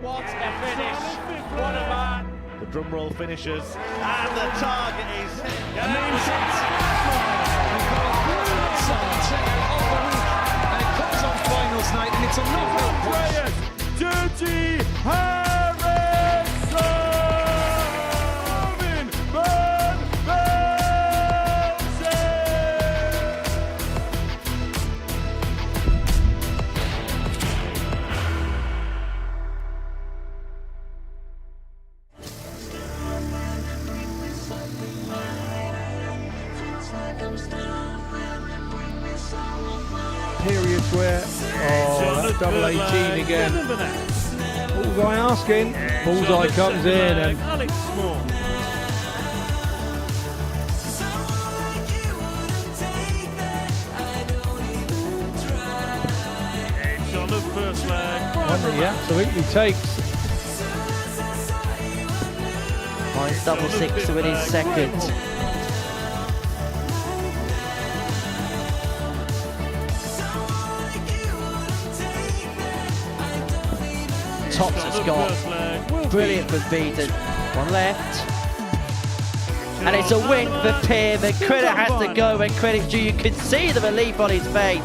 What a finish. What a man. The drum roll finishes and the target is and it comes on finals night and it's a knockout. Dirty Harrison! Periods where, that's double 18 again. Bullseye asking, bullseye comes in and Alex Small. It's on the first leg. one he absolutely takes. Finds double six to win his second. Tops has got. Brilliant for Beaden. One left. And it's a win for Pim, and credit has to go when credit's due. You can see the relief on his face.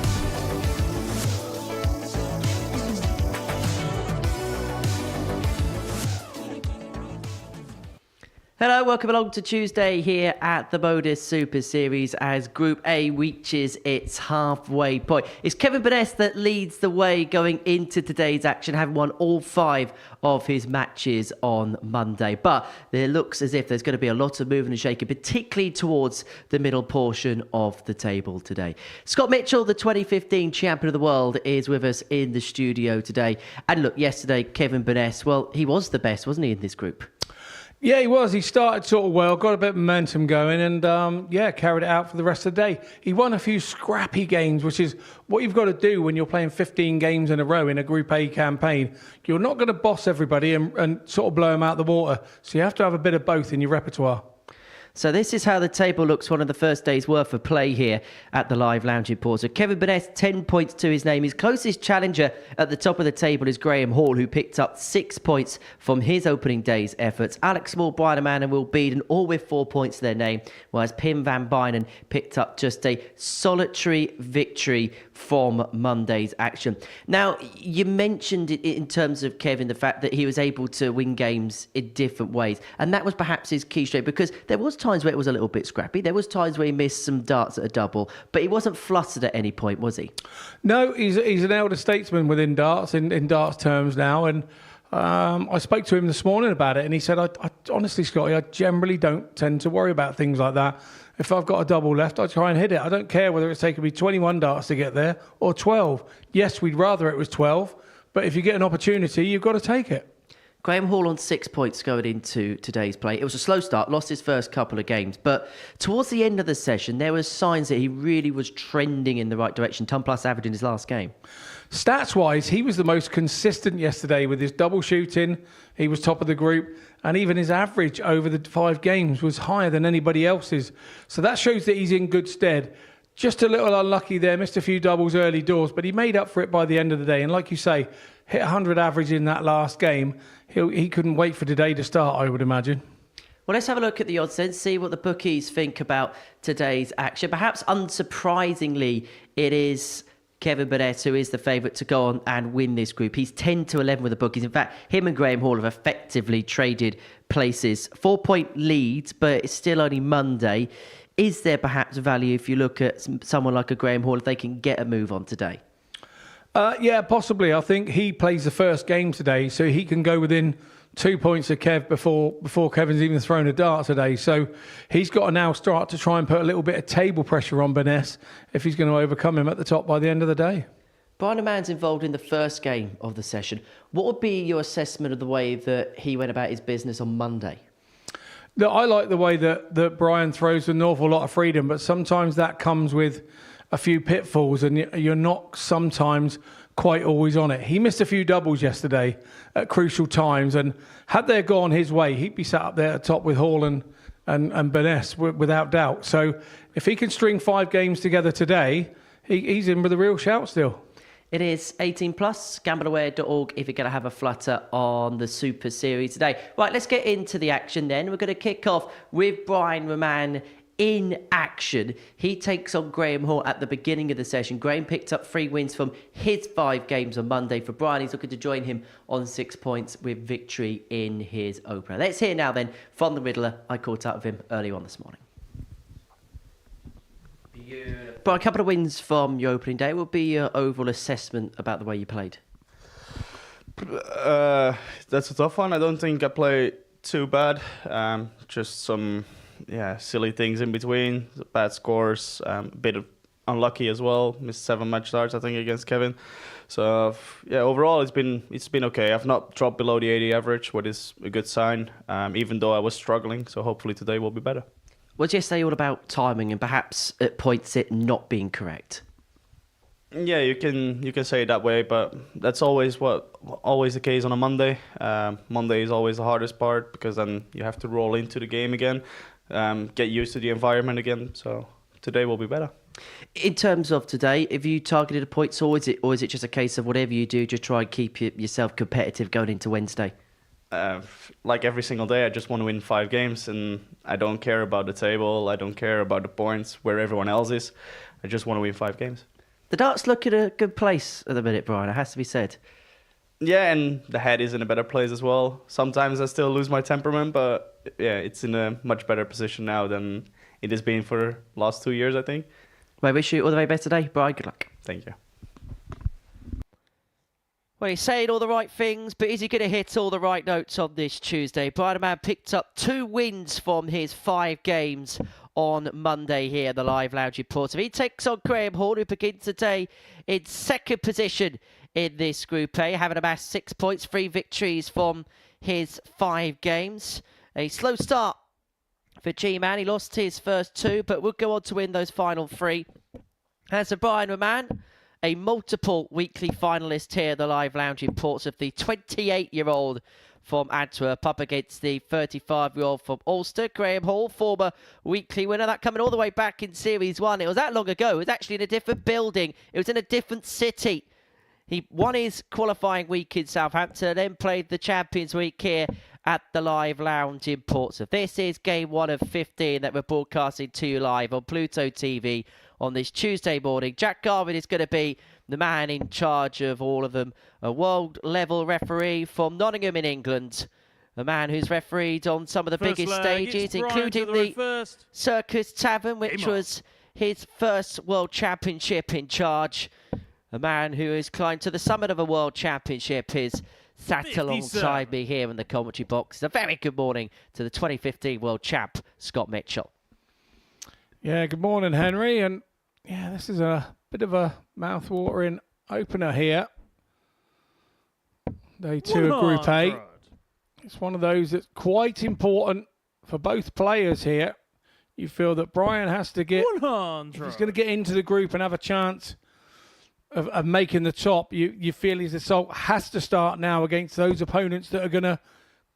Hello, welcome along to Tuesday here at the Modus Super Series as Group A reaches its halfway point. It's Kevin Burness that leads the way going into today's action, having won all 5 of his matches on Monday. But it looks as if there's going to be a lot of moving and shaking, particularly towards the middle portion of the table today. Scott Mitchell, the 2015 champion of the world, is with us in the studio today. And look, yesterday, Kevin Burness, well, he was the best, wasn't he, in this group? Yeah, he was. He started sort of well, got a bit of momentum going and, carried it out for the rest of the day. He won a few scrappy games, which is what you've got to do when you're playing 15 games in a row in a Group A campaign. You're not going to boss everybody and sort of blow them out the water. So you have to have a bit of both in your repertoire. So this is how the table looks, one of the first day's worth of play here at the Live Lounge in Port. So Kevin Burness, 10 points to his name. His closest challenger at the top of the table is Graham Hall, who picked up 6 points from his opening day's efforts. Alex Small, Raman and Will Beaden, all with 4 points to their name, whereas Pim van Bijnen picked up just a solitary victory from Monday's action. Now, you mentioned it in terms of Kevin, the fact that he was able to win games in different ways, and that was perhaps his key strength, because there was times where it was a little bit scrappy. There was times where he missed some darts at a double, but he wasn't flustered at any point, was he? No, he's an elder statesman within darts, in darts terms now, and I spoke to him this morning about it, and he said, I honestly, Scotty, I generally don't tend to worry about things like that. If I've got a double left, I try and hit it. I don't care whether it's taken me 21 darts to get there or 12. Yes, we'd rather it was 12, but if you get an opportunity, you've got to take it. Graham Hall on 6 points going into today's play. It was a slow start, lost his first couple of games, but towards the end of the session, there were signs that he really was trending in the right direction. 10 plus average in his last game. Stats-wise, he was the most consistent yesterday with his double shooting. He was top of the group, and even his average over the 5 games was higher than anybody else's. So that shows that he's in good stead. Just a little unlucky there, missed a few doubles early doors, but he made up for it by the end of the day. And like you say, hit 100 average in that last game. He couldn't wait for today to start, I would imagine. Well, let's have a look at the odds then, see what the bookies think about today's action. Perhaps unsurprisingly, it is Kevin Burness who is the favourite to go on and win this group. He's 10 to 11 with the bookies. In fact, him and Graham Hall have effectively traded places. 4-point leads, but it's still only Monday. Is there perhaps value if you look at someone like a Graham Hall, if they can get a move on today? Yeah, possibly. I think he plays the first game today, so he can go within 2 points of Kev before Kevin's even thrown a dart today. So he's got to now start to try and put a little bit of table pressure on Burness if he's going to overcome him at the top by the end of the day. Brian Man's involved in the first game of the session. What would be your assessment of the way that he went about his business on Monday? Look, I like the way that Brian throws an awful lot of freedom, but sometimes that comes with a few pitfalls and you're not sometimes quite always on it. He missed a few doubles yesterday at crucial times, and had they gone his way, he'd be sat up there at top with Hall and Burness without doubt. So if he can string 5 games together today, he's in with a real shout still. It is 18 plus, gambleaware.org if you're going to have a flutter on the Super Series today. Right, let's get into the action then. We're going to kick off with Raman in action. He takes on Graham Hall at the beginning of the session. Graham picked up 3 wins from his 5 games on Monday. For Brian, he's looking to join him on 6 points with victory in his opener. Let's hear now then from the Riddler. I caught up with him earlier on this morning. But a couple of wins from your opening day. What would be your overall assessment about the way you played? That's a tough one. I don't think I played too bad. Just some silly things in between, bad scores, a bit of unlucky as well. Missed 7 match starts, I think, against Kevin. So overall it's been okay. I've not dropped below the 80 average, which is a good sign. Even though I was struggling, so hopefully today will be better. Was yesterday all about timing and perhaps at points it not being correct? Yeah, you can say it that way, but that's always the case on a Monday. Monday is always the hardest part because then you have to roll into the game again, get used to the environment again. So today will be better. In terms of today, have you targeted a points or is it just a case of whatever you do, just try and keep yourself competitive going into Wednesday? Like every single day, I just want to win 5 games, and I don't care about the table. I don't care about the points where everyone else is. I just want to win 5 games. The darts look at a good place at the minute, Brian. It has to be said. Yeah, and the head is in a better place as well. Sometimes I still lose my temperament, but yeah, it's in a much better position now than it has been for the last 2 years, I think. Well, I wish you all the very best today, Brian. Good luck. Thank you. Well, he's saying all the right things, but is he going to hit all the right notes on this Tuesday? Bijnen picked up 2 wins from his 5 games on Monday here in the Live Lounge Report. He takes on Graham Hall, who begins today in 2nd position in this Group A, having amassed 6 points, 3 victories from his 5 games. A slow start for G-Man. He lost his first 2, but will go on to win those final 3. As for Raman, a multiple weekly finalist here at the Live Lounge Reports of the 28-year-old from Antwerp up against the 35-year-old from Ulster, Graham Hall, former weekly winner. That coming all the way back in Series 1. It was that long ago. It was actually in a different building. It was in a different city. He won his qualifying week in Southampton, then played the Champions Week here at the Live Lounge in Portsmouth. This is game 1 of 15 that we're broadcasting to you live on Pluto TV on this Tuesday morning. Jack Garvin is going to be the man in charge of all of them. A world-level referee from Nottingham in England. A man who's refereed on some of the biggest stages, including the Circus Tavern, which was his first World Championship in charge. A man who has climbed to the summit of a World Championship is sat alongside me here in the commentary box. A very good morning to the 2015 World Champ, Scott Mitchell. Yeah, good morning, Henry. And yeah, this is a bit of a mouth-watering opener here. Day 2 of Group A. It's one of those that's quite important for both players here. You feel that Brian has to get, if he's going to get into the group and have a chance of making the top, you feel his assault has to start now against those opponents that are going to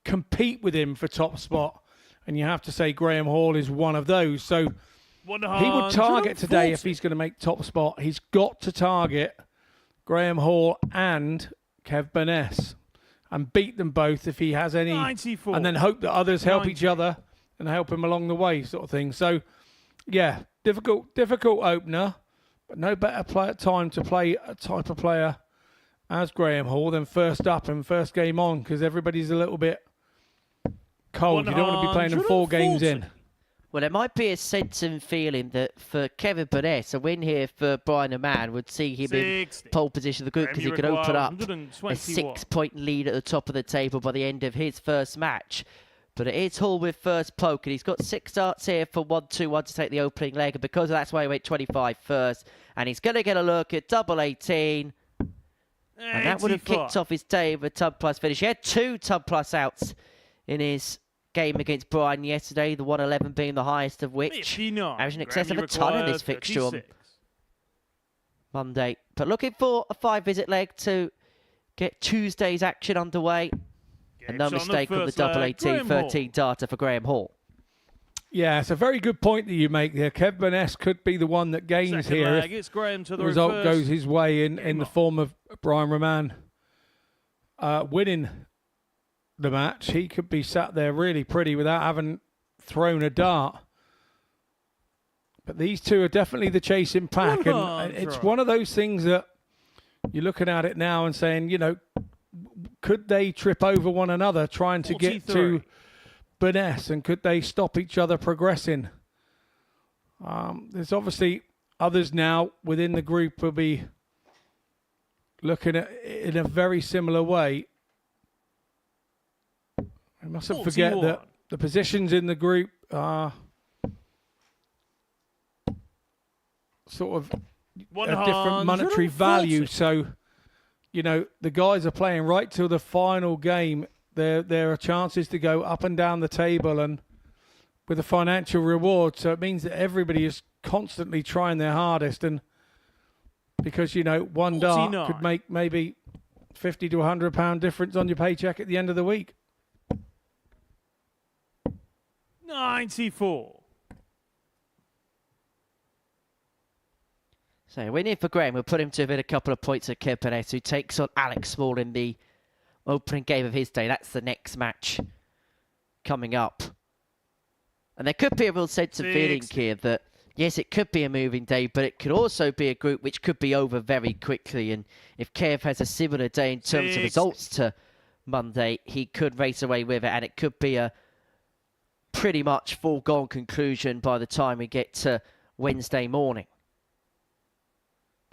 compete with him for top spot. And you have to say Graham Hall is one of those. So he would target today if he's going to make top spot. He's got to target Graham Hall and Kev Burness and beat them both if he has any, 94. and then hope that others help each other and help him along the way, sort of thing. So, yeah, difficult opener, but no better time to play a type of player as Graham Hall than first up and first game on, because everybody's a little bit cold. You don't want to be playing them 4 games in. Well, there might be a sense and feeling that for Kevin Burness, a win here for Raman would see him in pole position of the group because he could open up a 6-point lead at the top of the table by the end of his first match. But it is Hall with first poke, and he's got 6 starts here for 1-2-1 to take the opening leg, and because of that's why he went 25 first. And he's going to get a look at double 18. And that would have kicked off his day with a Tub Plus finish. He had 2 Tub Plus outs in his game against Brian yesterday, the 111 being the highest of which, averaging in excess of a ton in this fixture on Monday. But looking for a 5-visit leg to get Tuesday's action underway. And no mistake on the double 18, 13 data for Graham Hall. Yeah, it's a very good point that you make there. Kev Burness could be the one that gains Second here leg, if it's Graham to the the result reverse. goes his way in the form of Brian Raman winning the match. He could be sat there really pretty without having thrown a dart. But these two are definitely the chasing pack, and it's one of those things that you're looking at it now and saying, you know, could they trip over one another trying to get to Burness, and could they stop each other progressing? There's obviously others now within the group will be looking at it in a very similar way. We mustn't forget that the positions in the group are sort of a different monetary value. So, you know, the guys are playing right till the final game. There are chances to go up and down the table and with a financial reward. So it means that everybody is constantly trying their hardest. And because, you know, one dart could make maybe £50 to £100 difference on your paycheck at the end of the week. 94. So winning for Graham will put him to within a couple of points of Kev Burness, who takes on Alex Small in the opening game of his day. That's the next match coming up. And there could be a real sense of feeling here that, yes, it could be a moving day, but it could also be a group which could be over very quickly. And if Kev has a similar day in terms of results to Monday, he could race away with it, and it could be a pretty much foregone conclusion by the time we get to Wednesday morning.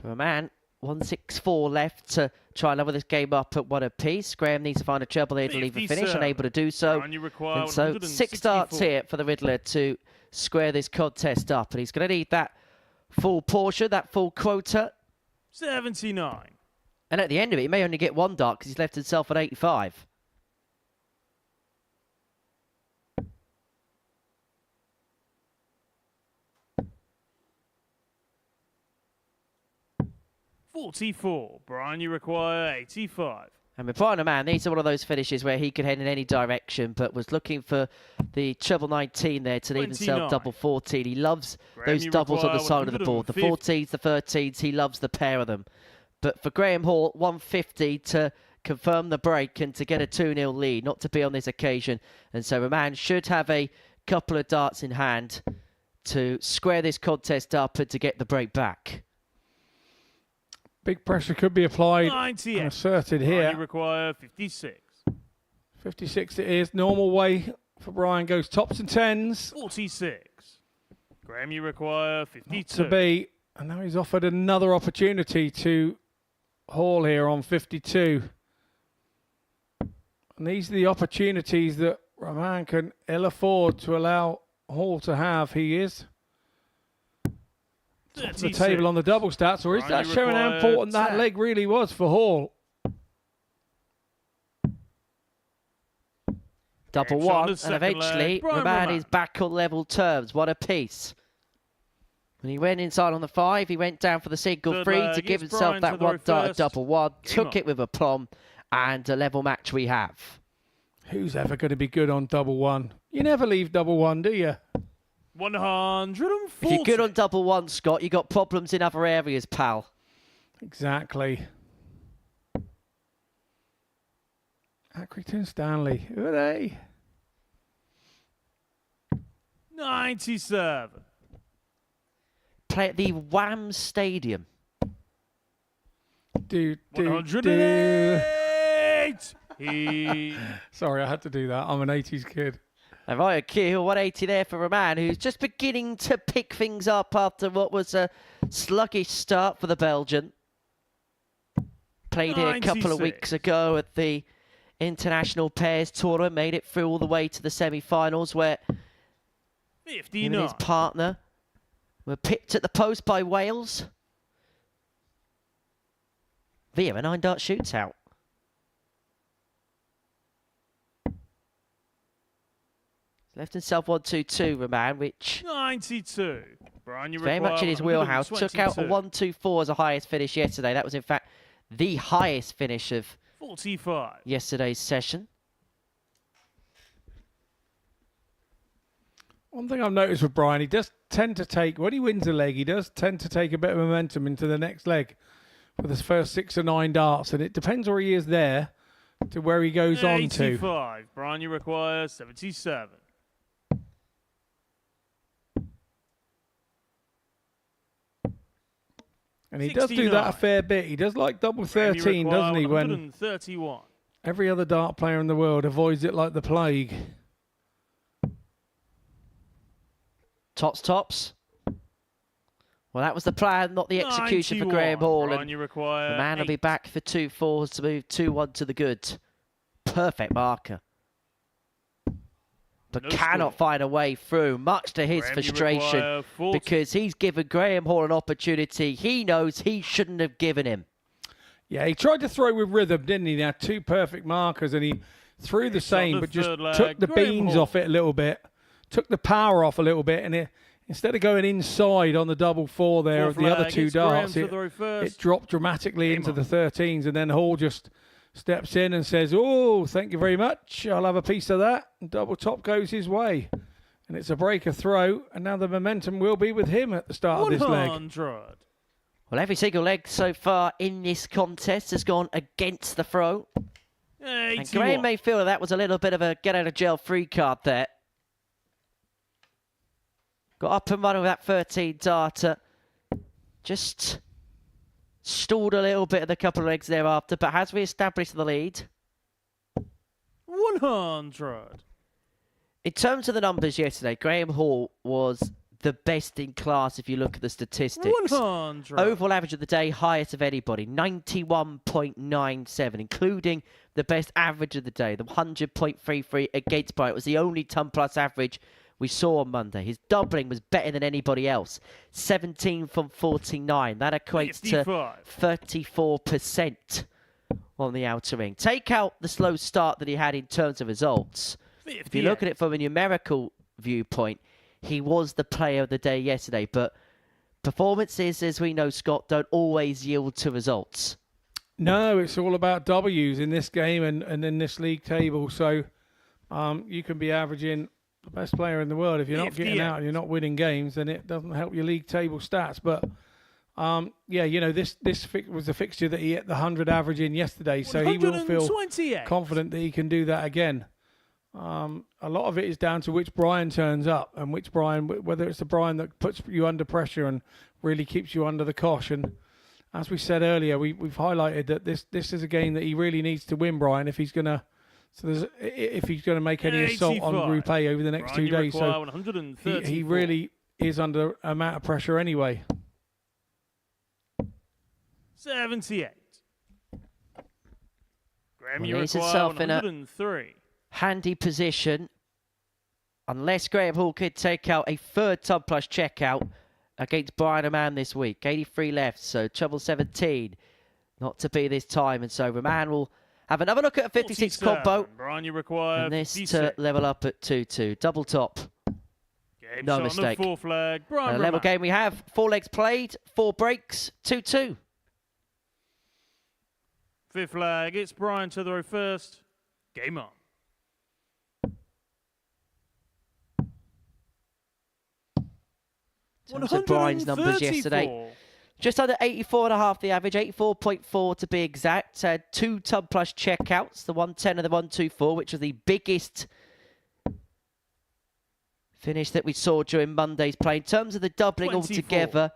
Raman, 164 left to try and level this game up at 1 apiece. Graham needs to find a treble here to leave the finish, unable to do so. And so 6 starts here for the Riddler to square this contest up. And he's going to need that full portion, that full quota. 79. And at the end of it, he may only get 1 dart because he's left himself at 85. $44. Brian, you require 85. And with Brian Raman, these are one of those finishes where he could head in any direction, but was looking for the treble 19 there to leave himself double 14. He loves those doubles on the side of the board. The 14s, the 13s, he loves the pair of them. But for Graham Hall, 150 to confirm the break and to get a 2-0 lead, not to be on this occasion. And so Raman should have a couple of darts in hand to square this contest up and to get the break back. Big pressure could be applied and asserted here. You require 56. 56 it is. Normal way for Brian goes tops and tens. 46. Graham, you require 52. Not to be. And now he's offered another opportunity to Hall here on 52. And these are the opportunities that Raman can ill afford to allow Hall to have. He is top of the table on the double stats, or is that showing how important that leg really was for Hall? Double one, and eventually Raman is back on level terms. What a piece. When he went inside on the 5, he went down for the single free to give himself that 1 dart double one, took it with aplomb, and a level match we have. Who's ever going to be good on double one? You never leave double one, do you? 140. If you're good on double one, Scott, you got problems in other areas, pal. Exactly. Accrington Stanley. Who are they? 97. Play at the Wham Stadium. 108. Sorry, I had to do that. I'm an 80s kid. All right, a Q, 180 there for Raman, who's just beginning to pick things up after what was a sluggish start for the Belgian. Played here a couple of weeks ago at the International Pairs Tournament, made it through all the way to the semi-finals where 59. him and his partner were pipped at the post by Wales via a 9-dart shootout. Left himself 1-2-2, Raman, which 92. Brian, you very much in his wheelhouse. Took out a 1-2-4 as the highest finish yesterday. That was, in fact, the highest finish of 45. Yesterday's session. One thing I've noticed with Brian, he does tend to take, when he wins a leg, he does tend to take a bit of momentum into the next leg with his first 6 or 9 darts. And it depends where he is there to where he goes on to. 85. Brian, you require 77. And he does do that a fair bit. He does like double 13, doesn't he? When 131. every other dart player in the world avoids it like the plague. Tops. Well, that was the plan, not the execution for 91. Graham Hall. Brian, And you require the man will be 8. back for 2-4s to move 2-1 to the good. Perfect marker. But No cannot score. find a way through, much to his Graham, you frustration, require 40. because he's given Graham Hall an opportunity he knows he shouldn't have given him. Yeah, he tried to throw with rhythm, didn't he? He had 2 perfect markers and he threw the same, on the but just third leg. took the Graham beams Hall. off it a little bit, took the power off a little bit, and instead of going inside on the double 4 there of Fourth the other leg, 2 it's Graham darts, to throw first. it dropped dramatically Game into on. the 13s, and then Hall just steps in and says, "Oh, thank you very much. I'll have a piece of that." And double top goes his way. And it's a breaker throw, and now the momentum will be with him at the start of this leg. 100. Well, every single leg so far in this contest has gone against the throw. 81. And Graham may feel that was a little bit of a get-out-of-jail-free card there. Got up and running with that 13 darter. Just stalled a little bit of the couple of legs thereafter, but has re-established the lead. 100. In terms of the numbers yesterday, Graham Hall was the best in class if you look at the statistics. 100. Overall average of the day, highest of anybody, 91.97, including the best average of the day, the 100.33 against Brian. It was the only ton plus average we saw on Monday. His doubling was better than anybody else, 17 from 49. That equates 55. to 34% on the outer ring. Take out the slow start that he had in terms of results. If you look at it from a numerical viewpoint, he was the player of the day yesterday. But performances, as we know, Scott, don't always yield to results. No, it's all about W's in this game and in this league table. So you can be averaging the best player in the world. If you're not getting 58. out and you're not winning games, then it doesn't help your league table stats. But yeah, you know, this was a fixture that he hit the 100 average in yesterday. So he will feel 128. confident that he can do that again. A lot of it is down to which Brian turns up and which Brian, whether it's the Brian that puts you under pressure and really keeps you under the cosh. And as we said earlier, we've highlighted that this is a game that he really needs to win, Brian, if he's gonna make any assault on 85. Group A over the next Brian, 2 days. require So 134. he really is under a amount of pressure anyway. 78. Graham, Well, you he's require himself in a- 103. Handy position, unless Graham Hall could take out a third ton plus checkout against Brian Raman this week. 83 left, so treble 17. Not to be this time, and so Raman will have another look at a 56 combo. 47. Brian, you require And this 56. to level up at 2-2. Double top. Game no shot mistake. on the 4th leg. Brian A level Raman. game we have. 4 legs played, 4 breaks, 2-2. 5th leg. It's Brian to the row first. Game on. In terms of Brian's numbers yesterday, 134. just under 84.5 the average, 84.4 to be exact. Had 2 ton plus checkouts, the 110 and the 124, which was the biggest finish that we saw during Monday's play. In terms of the doubling 24. altogether,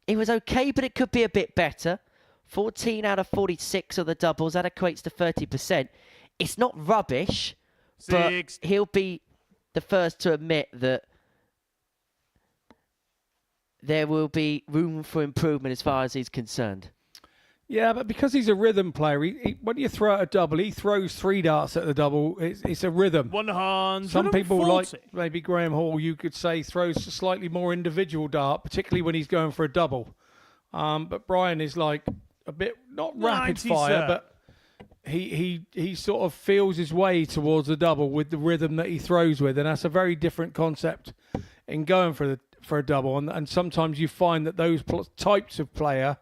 it was okay, but it could be a bit better. 14 out of 46 of the doubles, that equates to 30%. It's not rubbish, but 60. he'll be the first to admit that there will be room for improvement as far as he's concerned. Yeah, but because he's a rhythm player, when you throw out a double, he throws 3 darts at the double. It's a rhythm. 140. Some people, like maybe Graham Hall, you could say throws a slightly more individual dart, particularly when he's going for a double. But Brian is like a bit, not rapid 97. fire, but he sort of feels his way towards the double with the rhythm that he throws with. And that's a very different concept in going for a double. And sometimes you find that those types of player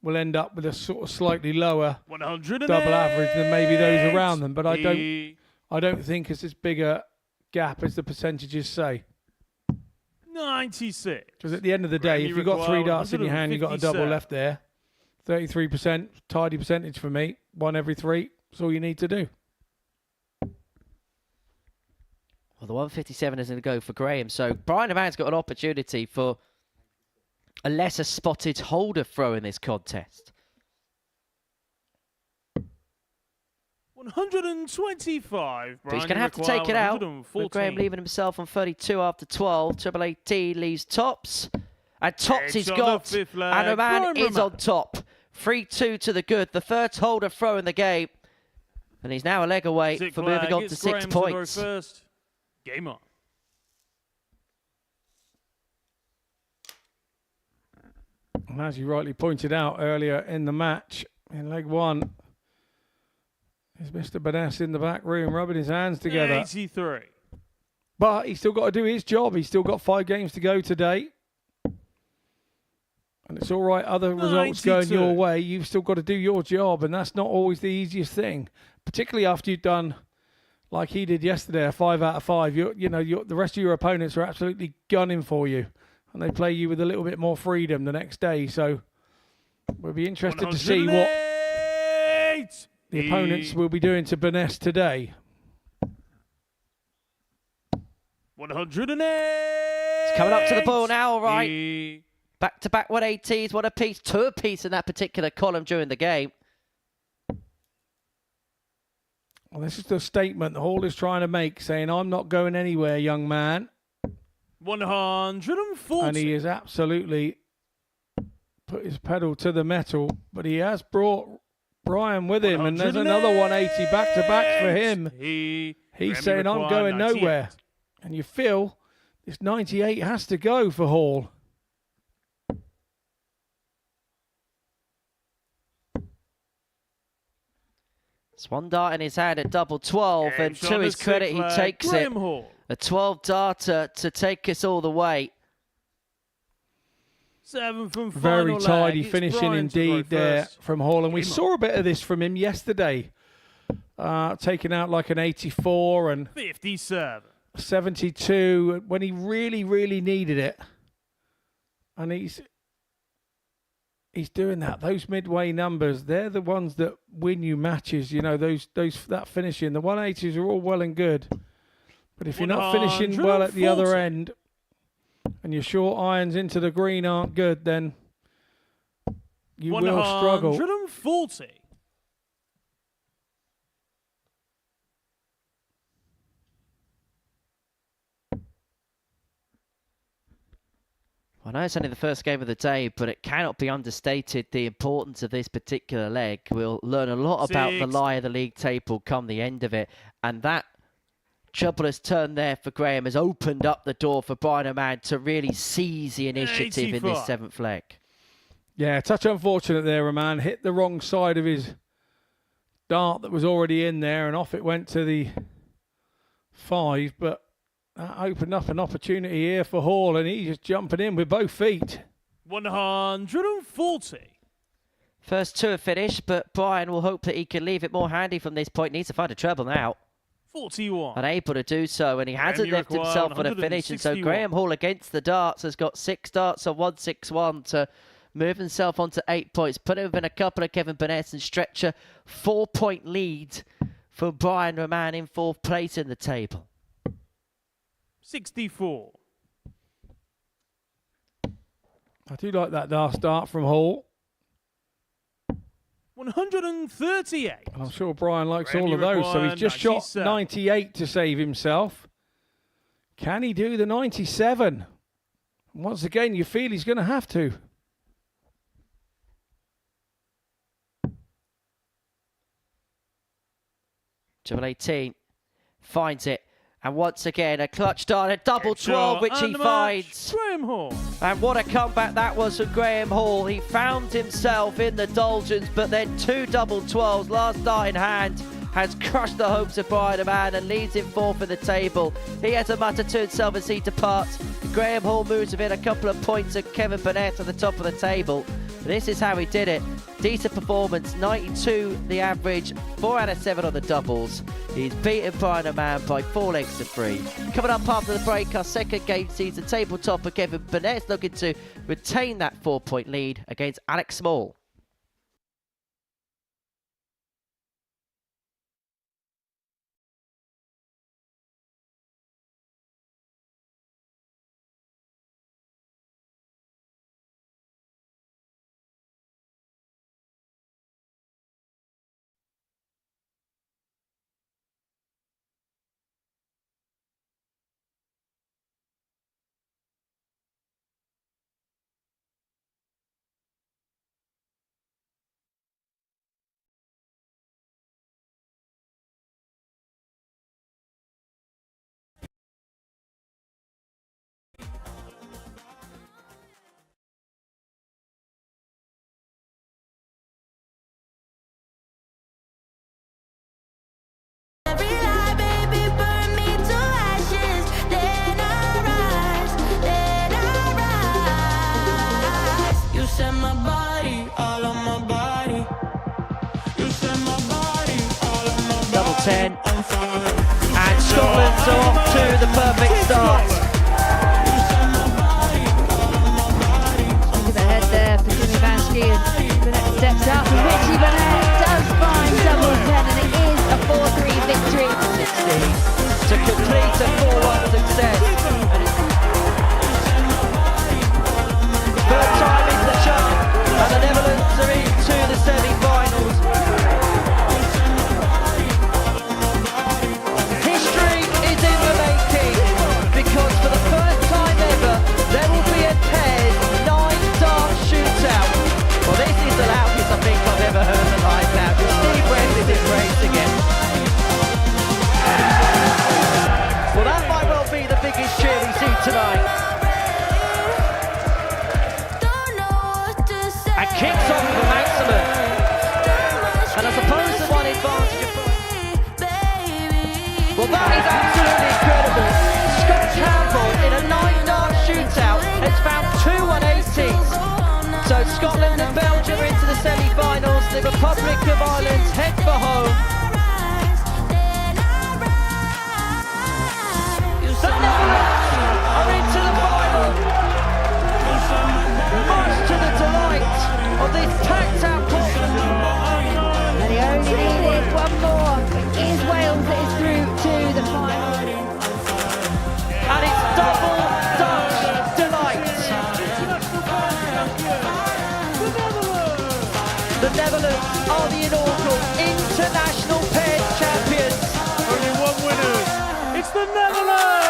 will end up with a sort of slightly lower 108. double average than maybe those around them. But I don't think it's as big a gap as the percentages say. 96. Because at the end of the day, Graham, if you you've got 3 require darts in your hand, you've got a double 157. left there. 33%, tidy percentage for me. 1 every 3. That's all you need to do. Well, the 157 is going to go for Graham. So Brian Raman's got an opportunity for a lesser spotted holder throw in this contest. 125. But he's going to have to take it out. With Graham leaving himself on 32 after 12. Triple AT leaves tops. And tops he's got. And Raman is on top. 3-2 to the good. The first holder throw in the game. And he's now a leg away for moving on to 6 points. First. Game on. And as you rightly pointed out earlier in the match, in leg 1, is Mr. Burness in the back room rubbing his hands together. 83. But he's still got to do his job. He's still got 5 games to go today. And it's all right, other results 92. going your way. You've still got to do your job, and that's not always the easiest thing. Particularly after you've done, like he did yesterday, a 5 out of 5. The rest of your opponents are absolutely gunning for you. And they play you with a little bit more freedom the next day. So we'll be interested to see what the opponents will be doing to Burness today. 108. It's coming up to the ball now, all right. Back-to-back 180s, 1 apiece, 2 apiece in that particular column during the game. Well, this is the statement the Hall is trying to make, saying, I'm not going anywhere, young man. 140. And he has absolutely put his pedal to the metal, but he has brought Brian with him, and there's another 180 back-to-backs for him. He's saying, I'm going nowhere. And you feel this 98 has to go for Hall. It's 1 dart in his hand at double 12, and to his credit, he takes it. A 12 darter to take us all the way. 7 from Very tidy finishing indeed there from Hall, and we saw a bit of this from him yesterday. Taking out like an 84 and 57. 72 when he really, really needed it. And he's doing that. Those midway numbers, they're the ones that win you matches. You know, that finishing. The 180s are all well and good. But if you're not finishing well at the other end and your short irons into the green aren't good, then you will struggle. 140. I know it's only the first game of the day, but it cannot be understated the importance of this particular leg. We'll learn a lot about the lie of the league table come the end of it. And that troublous turn there for Graham has opened up the door for Brian Raman to really seize the initiative in this 7th leg. Yeah, touch unfortunate there, Raman. Hit the wrong side of his dart that was already in there, and off it went to the 5, but that opened up an opportunity here for Hall, and he's just jumping in with both feet. 140. First 2 are finished, but Brian will hope that he can leave it more handy from this point. Needs to find a treble now. 41. Unable to do so, and he hasn't left himself on a finish. And so Graham Hall against the darts has got 6 darts on 161 to move himself onto 8 points. Put him within a couple of Kevin Burness and stretch a 4-point lead for Brian Raman in 4th place in the table. 64. I do like that last dart from Hall. 138. And I'm sure Brian likes all of those, so he's just shot 98 to save himself. Can he do the 97? Once again, you feel he's going to have to. Triple 18 finds it. And once again, a clutch dart, a double 12, which he finds. Graham Hall. And what a comeback that was from Graham Hall. He found himself in the doldrums, but then 2 double 12s, last dart in hand, has crushed the hopes of Brian Raman and leads him 4th in the table. He has to mutter to himself as he departs. Graham Hall moves within a couple of points of Kevin Burnett at the top of the table. This is how he did it. Decent performance, 92 the average, 4 out of 7 on the doubles. He's beaten by Raman by 4 legs to 3. Coming up after the break, our second game sees the table topper Kevin Burness looking to retain that 4-point lead against Alex Small. Double 10, and Scotland's off to the perfect start. Look at the head there for Jimmy Vansky, and Burnett steps up, and Richie Burnett does find double 10, and it is a 4-3 victory. 60 to complete a 4-1 success. And it's third time into the chart, and the Netherlands are into the semi-finals. History is in the making, because for the first time ever, there will be a paired 9-dart shootout. Well, this is the loudest I think I've ever heard the live now. Steve Brent is in race again. Well, that might well be the biggest cheer we see tonight. And kicks off for maximum. And I suppose the one advantage of... Well, that is absolutely incredible. Scott Campbell in a 9-dart shootout has found 2 180s. So Scotland and Belgium are into the semi-finals. The Republic of Ireland head for home. The Netherlands are into the final. Much to the delight of this packed-out Portland. And he only needed one more. It is Wales that is through to the final. And it's double Dutch delight. The Netherlands are the inaugural international paired champions. Only one winner. It's the Netherlands!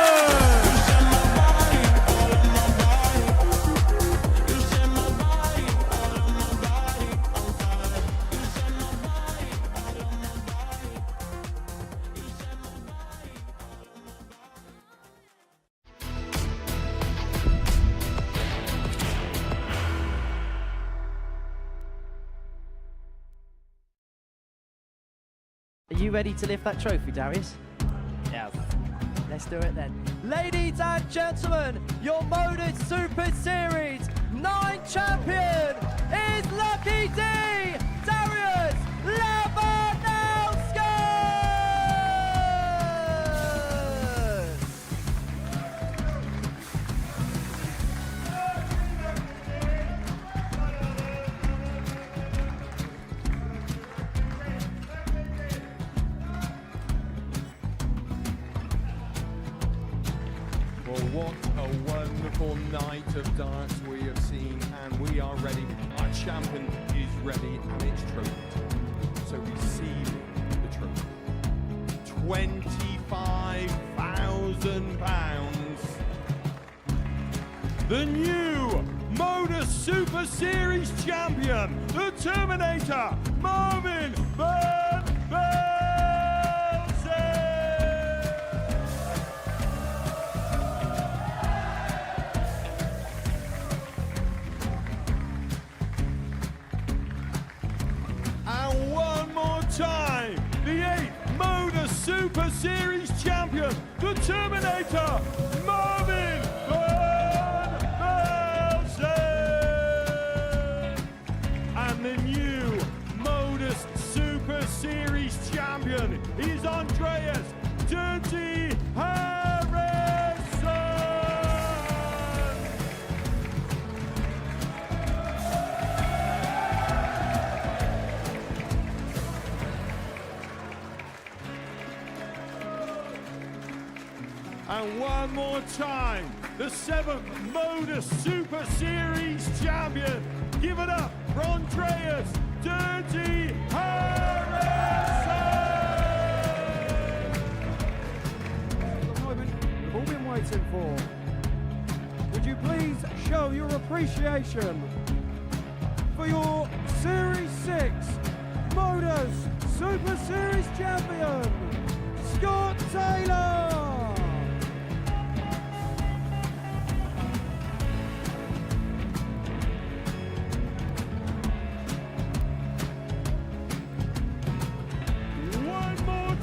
Are you ready to lift that trophy, Darius? Yes. Let's do it then. Ladies and gentlemen, your Modus Super Series 9 champion is Lucky D, Darius Labanowski! Well, what a wonderful night of darts we have seen, and we are ready. Our champion is ready, and it's trophy time. So receive the trophy. £25,000. The new Modus Super Series champion, the Terminator, Marvin Burness. And one more time, the 8th Modus Super Series champion, the Terminator, Marvin Burness. And the new is Andreas Dirty Harrison. And one more time, the 7th Modus Super Series champion. Give it up for Andreas Dirty Harrison. The moment we've all been waiting for. Would you please show your appreciation for your Series 6 Modus Super Series champion, Scott Taylor.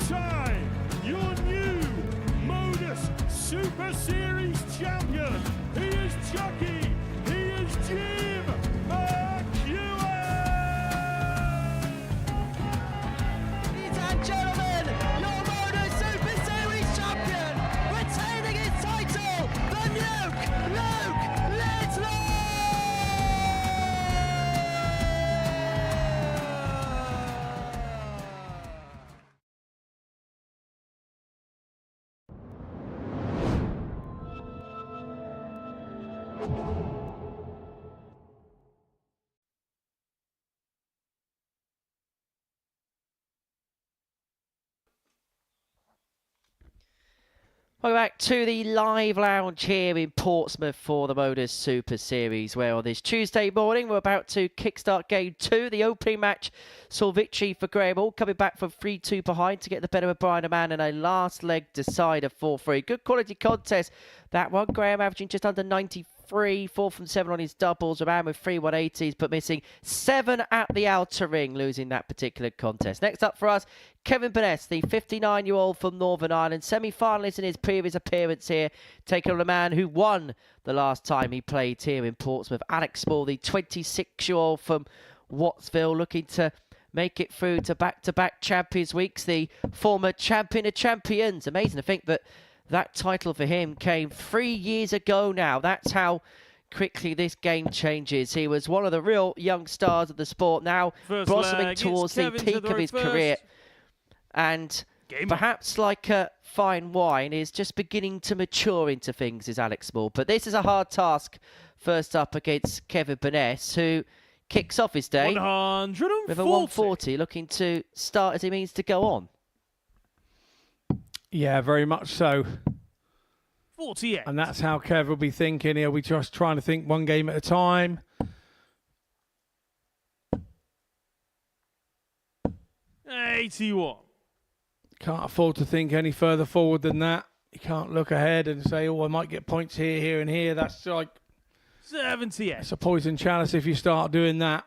Time, your new Modus Super Series champion. He is Chucky. He is Jim McEwen. Ladies and gentlemen, your Modus Super Series champion, retaining his title, the Nuke, Luke Riddler! Welcome back to the live lounge here in Portsmouth for the Modus Super Series, where on this Tuesday morning we're about to kickstart Game 2. The opening match saw victory for Graham Hall, coming back from 3-2 behind to get the better of Brian Raman in a last leg decider 4-3. Good quality contest, that one. Graham averaging just under 93, 4 from 7 on his doubles. Raman with 3 180s, but missing 7 at the outer ring, losing that particular contest. Next up for us, Kevin Burness, the 59-year-old from Northern Ireland, semi-finalist in his previous appearance here, taking on a man who won the last time he played here in Portsmouth. Alex Small, the 26-year-old from Wattsville, looking to make it through to back-to-back Champions Weeks, the former champion of champions. Amazing to think that that title for him came 3 years ago now. That's how quickly this game changes. He was one of the real young stars of the sport, now blossoming towards the peak of his career. And perhaps like a fine wine, is just beginning to mature into things, is Alex Small. But this is a hard task first up against Kevin Burness, who kicks off his day with a 140, looking to start as he means to go on. Yeah, very much so. 48. And that's how Kev will be thinking. He'll be just trying to think one game at a time. $81. Can't afford to think any further forward than that. You can't look ahead and say, oh, I might get points here, here, and here. That's like 78. It's a poison chalice if you start doing that.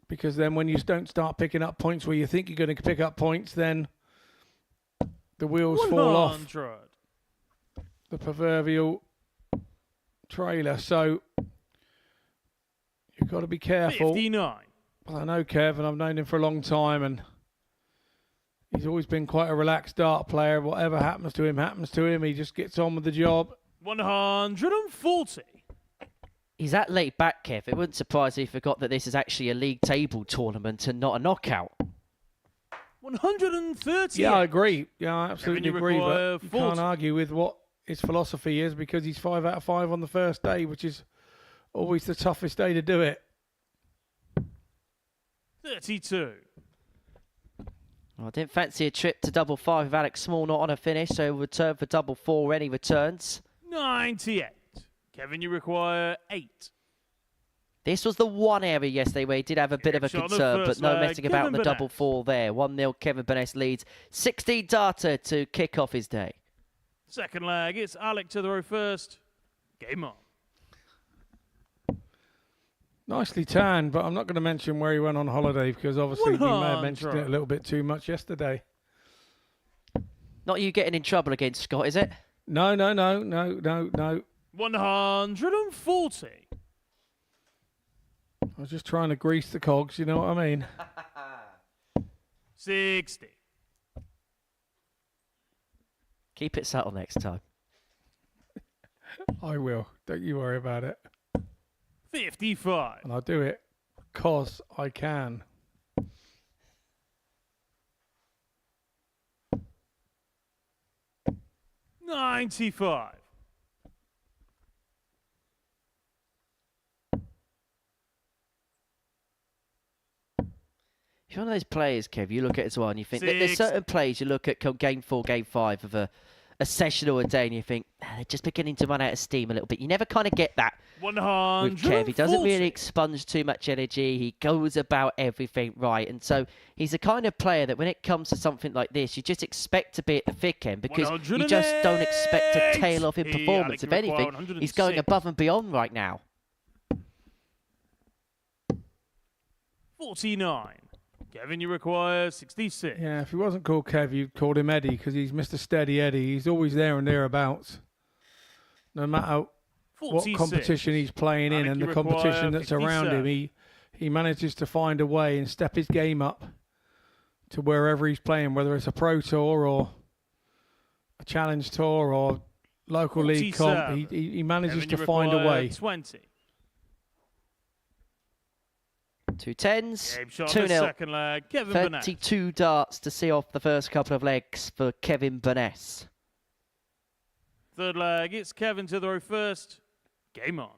Because then when you don't start picking up points where you think you're going to pick up points, then the wheels fall off the proverbial trailer. So you've got to be careful. 59. Well, I know Kev, and I've known him for a long time, and he's always been quite a relaxed dart player. Whatever happens to him, happens to him. He just gets on with the job. 140. He's that laid back, Kev. It wouldn't surprise me if he forgot that this is actually a league table tournament and not a knockout. 130. Yeah, I agree. Yeah, I absolutely agree. But you 40. can't argue with what his philosophy is, because he's 5 out of 5 on the first day, which is always the toughest day to do it. 32. Well, I didn't fancy a trip to double 5 with Alex Small not on a finish, so he'll return for double 4 when he returns. 98. Kevin, you require 8. This was the one area yesterday where he did have a bit of a concern, but no messing about on the double 4 there. 1-0, Kevin Burness leads. 16 data to kick off his day. Second leg, it's Alec to the row first. Game on. Nicely tanned, but I'm not going to mention where he went on holiday, because obviously he may have mentioned it a little bit too much yesterday. Not you getting in trouble against Scott, is it? No. 140. I was just trying to grease the cogs, you know what I mean? 60. Keep it subtle next time. I will. Don't you worry about it. 55. And I'll do it because I can. 95. You're one of those players, Kev, you look at it as well and you think that there's certain plays you look at game 4, game 5 of a session or a day and you think, they're just beginning to run out of steam a little bit. You never kind of get that 100 with Kev. He doesn't really expunge too much energy. He goes about everything right. And so he's the kind of player that when it comes to something like this, you just expect to be at the thick end because you just don't expect to tail off in performance. If anything, he's going above and beyond right now. 49. Kevin, you require 66. Yeah, if he wasn't called Kev, you'd called him Eddie because he's Mr. Steady Eddie. He's always there and thereabouts. No matter 46. what competition he's playing in and the competition that's around him, he manages to find a way and step his game up to wherever he's playing, whether it's a pro tour or a challenge tour or local league comp. He manages Kevin, to find a way. 20. 2 10s, Game shot 2 on the 0. second leg. Kevin Burness. 32 darts to see off the first couple of legs for Kevin Burness. Third leg, it's Kevin to the row first. Game on.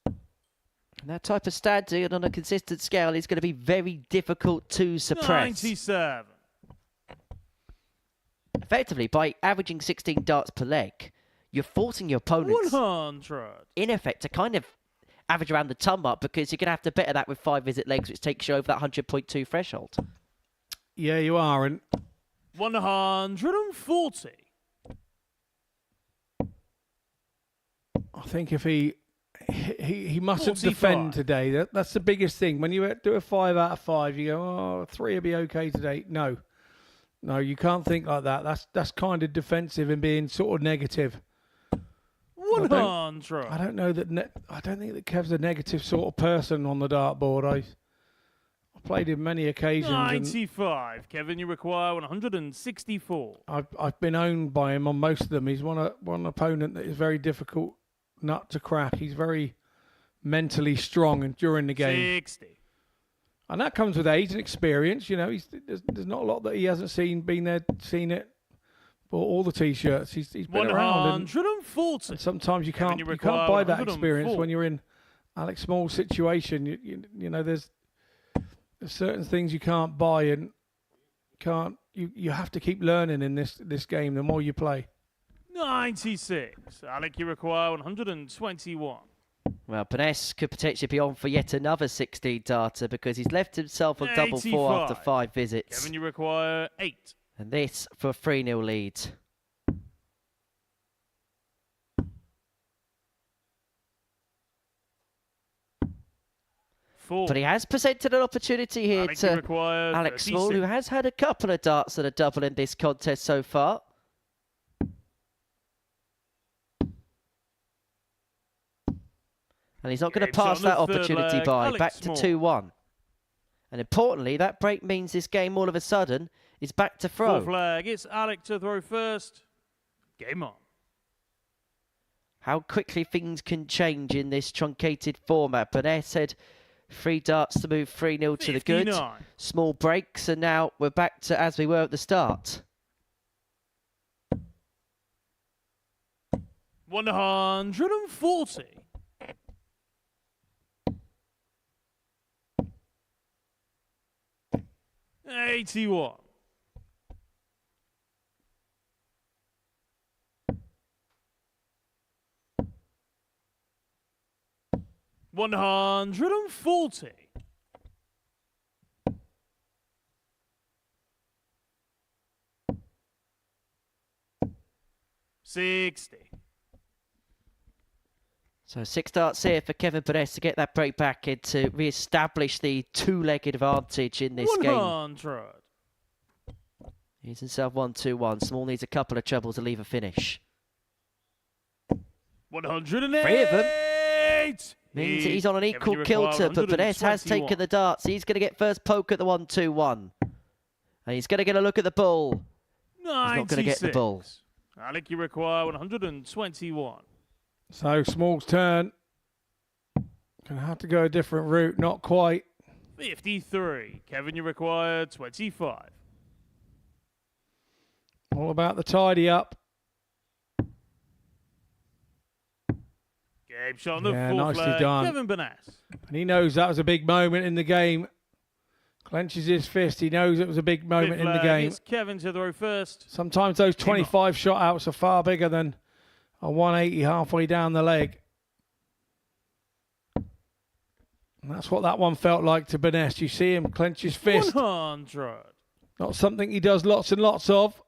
And that type of standard on a consistent scale is going to be very difficult to suppress. 97. Effectively, by averaging 16 darts per leg, you're forcing your opponents, 100. in effect, to kind of average around the ton mark because you're going to have to better that with 5 visit legs, which takes you over that 100.2 threshold. Yeah, you are. And 140. I think if he mustn't 45. defend today. That's the biggest thing. When you do a 5 out of 5, you go, oh, 3 will be okay today. No, you can't think like that. That's kind of defensive and being sort of negative. 100. I don't know that. I don't think that Kev's a negative sort of person on the dartboard. I've played him many occasions. 95. Kevin, you require 164. I've been owned by him on most of them. He's one opponent that is very difficult nut to crack. He's very mentally strong and during the game. 60. And that comes with age and experience. You know, there's not a lot that he hasn't seen, been there, seen it. Bought all the T-shirts. He's been around. 140. And sometimes you can't buy that experience when you're in Alex Small's situation. You know, there's certain things you can't buy and you have to keep learning in this game the more you play. 96. Alec, you require 121. Well, Burness could potentially be on for yet another 16 darter because he's left himself on double 4 after 5 visits. Kevin, you require 8. And this for a 3-0 lead. But he has presented an opportunity here to Alex Small, who has had a couple of darts that are double in this contest so far. And he's not going to pass that opportunity by. Back to 2-1. And importantly, that break means this game all of a sudden is back to throw. Fourth leg, it's Alec to throw first. Game on. How quickly things can change in this truncated format. Burness had 3 darts to move 3-0 to the good. 59. Small breaks, and now we're back to as we were at the start. 140. 81. 140. 60. So 6 darts here for Kevin Burness to get that break back and to re-establish the 2-legged advantage in this 100. game. He's himself 1-2-1. Small needs a couple of trebles to leave a finish. 108. 3 of them. Means that he's on an equal kilter, but Burness has taken the darts. He's going to get first poke at the 1-2-1. And he's going to get a look at the bull. not going to get the ball. Alec, you require 121. So Small's turn. Gonna have to go a different route. Not quite. 53. Kevin, you require 25. All about the tidy up. Game shot on the Yeah, fourth nicely leg. done. Kevin Burness. And he knows that was a big moment in the game. Clenches his fist. He knows it was a big moment in the game. It's Kevin to throw first. Sometimes those 25 shot outs are far bigger than a 180 halfway down the leg. And that's what that one felt like to Burness. You see him clench his fist. 100. Not something he does lots and lots of.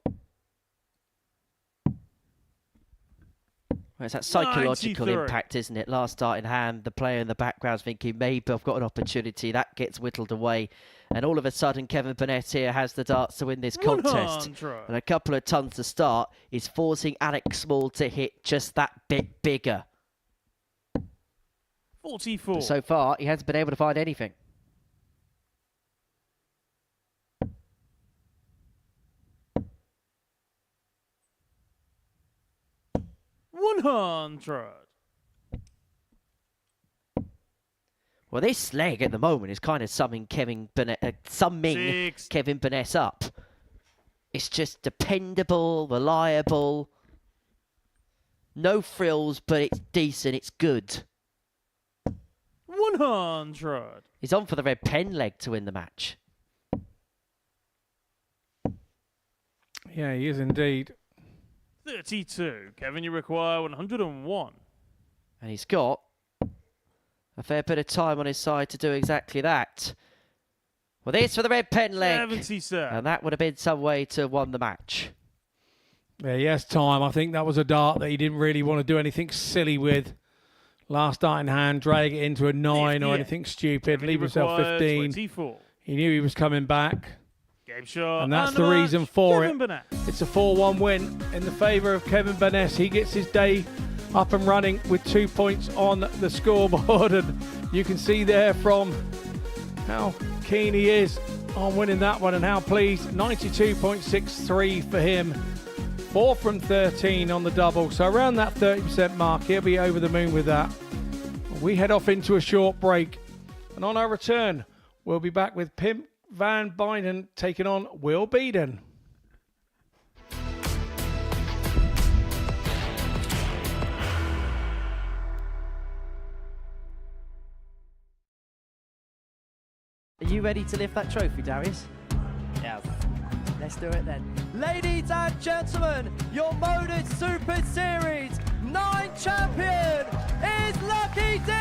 Well, it's that psychological 93. impact, isn't it? Last start in hand, the player in the background's thinking, maybe I've got an opportunity. That gets whittled away. And all of a sudden, Kevin Burness here has the darts to win this contest. 100. And a couple of tons to start is forcing Alex Small to hit just that bit bigger. 44. But so far, he hasn't been able to find anything. Well, this leg at the moment is kind of summing Kevin Burness up. It's just dependable, reliable. No frills, but it's decent, it's good. 100. He's on for the red pen leg to win the match. Yeah, he is indeed. 32. Kevin, you require 101. And he's got a fair bit of time on his side to do exactly that. Well, this for the red pen leg. 77. And that would have been some way to have won the match. Yeah, he has time. I think that was a dart that he didn't really want to do anything silly with. Last dart in hand, drag it into a 9 or anything stupid. Kevin, Leave you himself require 15. 24. He knew he was coming back. Game shot. And that's and the a reason match. for Kevin it. Burness. It's a 4-1 win in the favour of Kevin Burness. He gets his day up and running with 2 points on the scoreboard. And you can see there from how keen he is on winning that one and how pleased. 92.63 for him. 4 from 13 on the double. So around that 30% mark, he'll be over the moon with that. We head off into a short break. And on our return, we'll be back with Pim van Bijnen taking on Will Beaden. Are you ready to lift that trophy, Darius? Yes. Let's do it then. Ladies and gentlemen, your Modus Super Series 9 champion is Lucky D,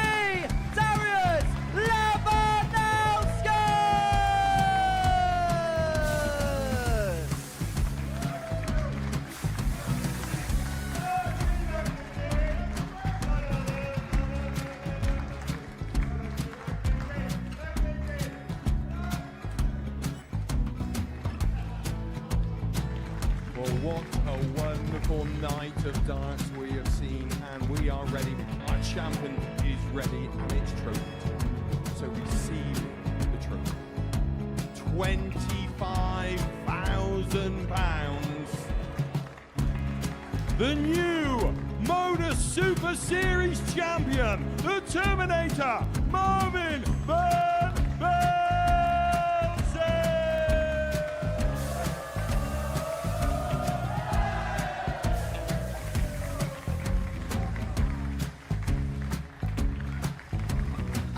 Darius Labanowski! Well, what a wonderful night of darts we have seen, and we are ready. Our champion is ready, and it's trophy. So receive the trophy. £25,000. The new Modus Super Series champion, the Terminator, Marvin Van Velzen.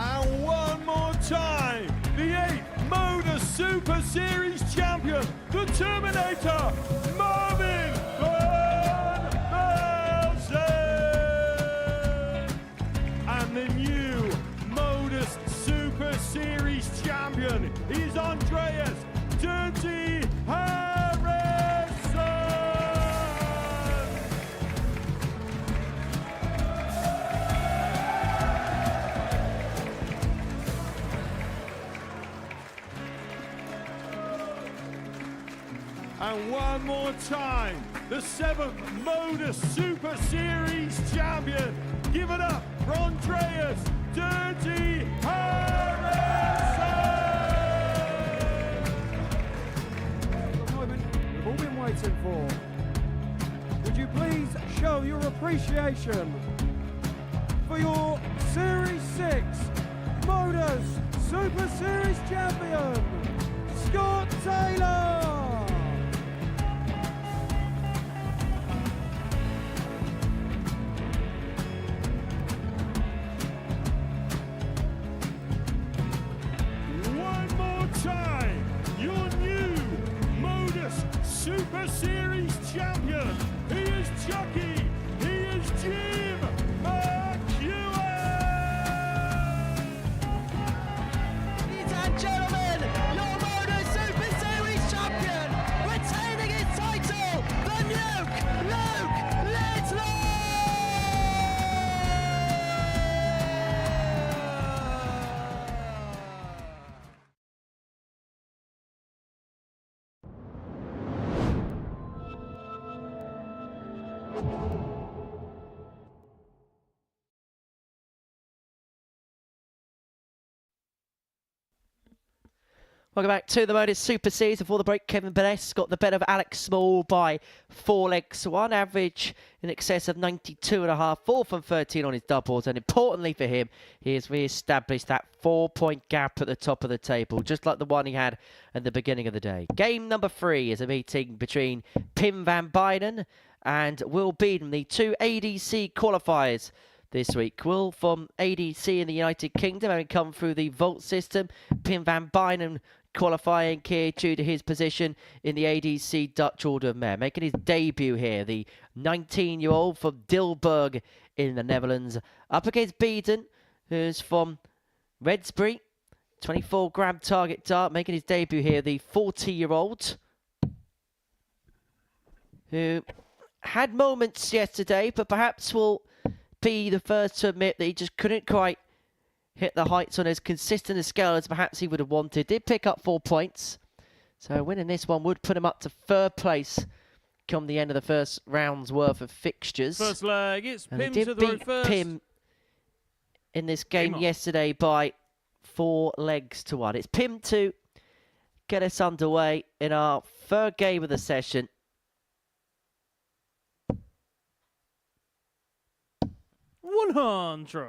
And one more time, the 8th Modus Super Series champion, the Terminator, Marvin Van Velzen. And the new Modus Super Series champion is Andreas Dirty Harrison. And one more time, the 7th Modus Super Series champion. Give it up for Andreas Dirty Harrison. At the moment, the ball been waiting for. Would you please show your appreciation for your Series 6 Modus Super Series champion, Scott Taylor! One more time, your new Modus Super Series champion. He is Chucky. He is Jim McEwen. Ladies and gentlemen, your Modus Super Series champion, retaining his title, the Nuke, Luke Riddler! Welcome back to the Modus Super Series. Before the break, Kevin Burness got the better of Alex Small by 4 legs to 1, average in excess of 92.5, 4 from 13 on his doubles, and importantly for him, he has re-established that 4-point gap at the top of the table, just like the one he had at the beginning of the day. Game number 3 is a meeting between Pim van Bijnen and Will Beaden, the 2 ADC qualifiers this week. Will from ADC in the United Kingdom, having come through the Vault system. Pim van Bijnen qualifying here due to his position in the ADC Dutch Order of Merit. Making his debut here, the 19-year-old from Dilburg in the Netherlands, up against Beaden, who's from Redsbury, 24-gram target dart, making his debut here, the 40-year-old, who had moments yesterday, but perhaps will be the first to admit that he just couldn't quite hit the heights on as consistent a scale as perhaps he would have wanted. Did pick up 4 points, so winning this one would put him up to 3rd place come the end of the first round's worth of fixtures. First leg, it's And Pim he to did the road beat first. Pim in this game yesterday by 4 legs to 1. It's Pim to get us underway in our 3rd game of the session. $100.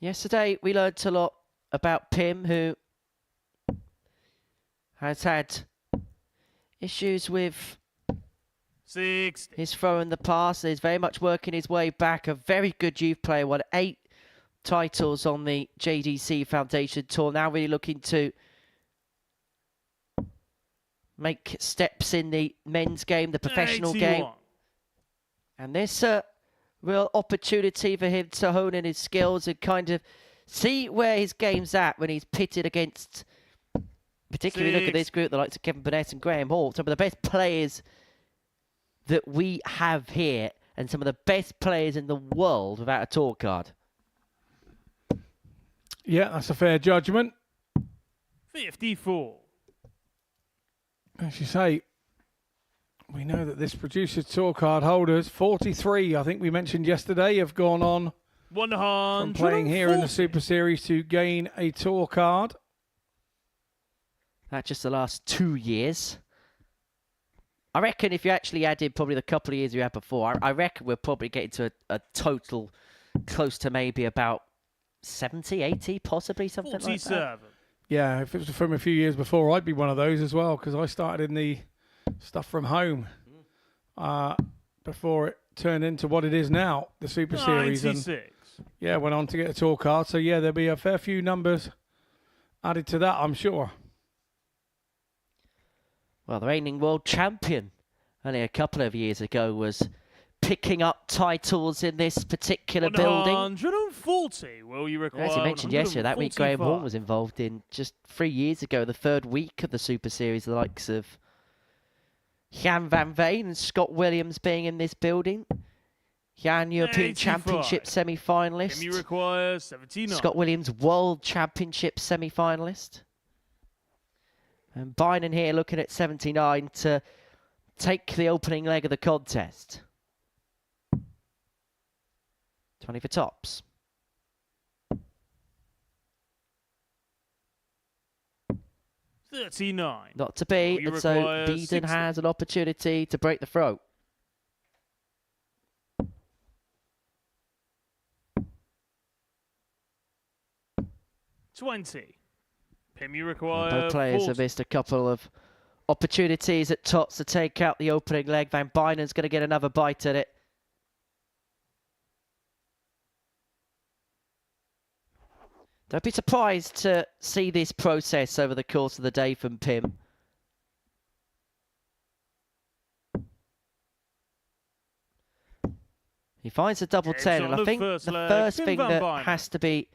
Yesterday, we learnt a lot about Pim, who has had issues with 60. his throw in the past. He's very much working his way back. A very good youth player. Won 8 titles on the JDC Foundation Tour. Now really looking to make steps in the men's game, the professional game. And this real opportunity for him to hone in his skills and kind of see where his game's at when he's pitted against, particularly look at this group, the likes of Kevin Burness and Graham Hall, some of the best players that we have here and some of the best players in the world without a tour card. Yeah, that's a fair judgment. 54. As you say, we know that this producer's tour card holders, 43, I think we mentioned yesterday, have gone on 100. from playing here in the Super Series to gain a tour card. That's just the last 2 years. I reckon if you actually added probably the couple of years you had before, I reckon we're probably getting to a total close to maybe about 70, 80, possibly something 47. like that. Yeah, if it was from a few years before, I'd be one of those as well, because I started in the stuff from home before it turned into what it is now, the Super Series. 96. And yeah, went on to get a tour card. So yeah, there'll be a fair few numbers added to that, I'm sure. Well, the reigning world champion only a couple of years ago was picking up titles in this particular building. 140. Will you require? As you mentioned yesterday, that week Graham 145. Hall was involved in just 3 years ago, the 3rd week of the Super Series, the likes of Jan van Veen and Scott Williams being in this building. Jan, European 85. Championship semi-finalist. Can you require 79? Scott Williams, World Championship semi-finalist. And Bijnen here looking at 79 to take the opening leg of the contest. 20 for tops. 39. Not to be, Well, and so require Beaden 60. has an opportunity to break the throw. $20. Pim, you require Both players 40. have missed a couple of opportunities at tops to take out the opening leg. Van Bijnen's going to get another bite at it. Don't be surprised to see this process over the course of the day from Pim. He finds a double 10, and I think the first thing that has to be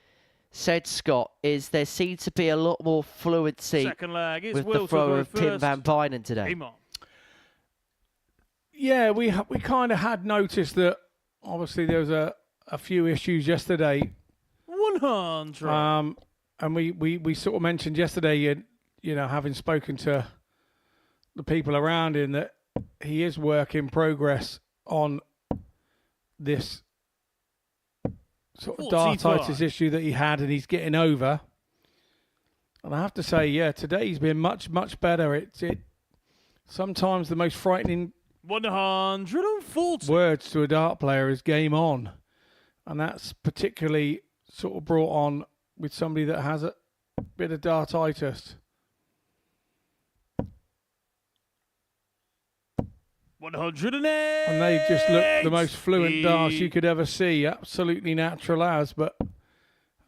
said, Scott, is there seems to be a lot more fluency with the throw of Pim Van Bijnen today. Yeah, we kind of had noticed that. Obviously, there was a few issues yesterday. 100. And we sort of mentioned yesterday, you know, having spoken to the people around him, that he is work in progress on this sort of dartitis issue that he had, and he's getting over. And I have to say, yeah, today's been much better. It sometimes the most frightening 140 words to a dart player is game on, and that's particularly sort of brought on with somebody that has a bit of dartitis. 108. And they just look the most fluent darts you could ever see. Absolutely natural as, but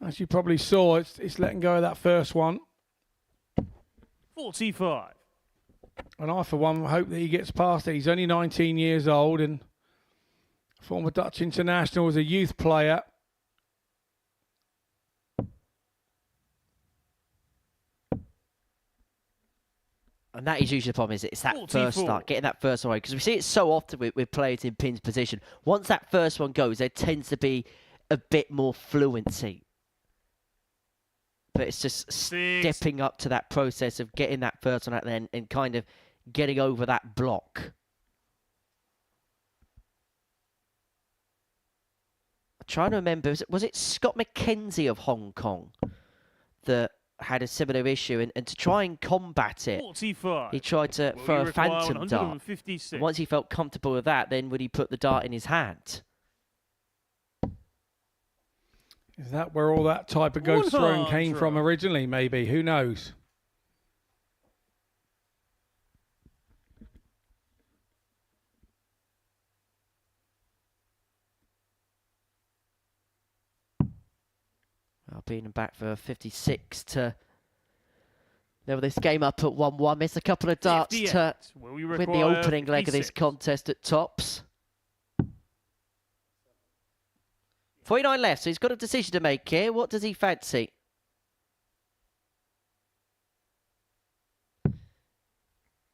as you probably saw, it's letting go of that first one. 45. And I, for one, hope that he gets past it. He's only 19 years old and former Dutch international, as a youth player. And that is usually the problem, is it's that 44. first start, getting that first one, because we see it so often with players in Pim's position. Once that first one goes, there tends to be a bit more fluency. But it's just stepping up to that process of getting that first one out there and kind of getting over that block. I'm trying to remember, was it Scott McKenzie of Hong Kong that had a similar issue, and to try and combat it, 45. he tried to throw a phantom dart. 156. And once he felt comfortable with that, then would he put the dart in his hand? Is that where all that type of ghost throwing came from originally, maybe? Who knows? Well, Beaden back for 56 to level this game up at 1-1. Missed a couple of darts to win the opening leg of this contest at tops. 49 left, so he's got a decision to make here. What does he fancy?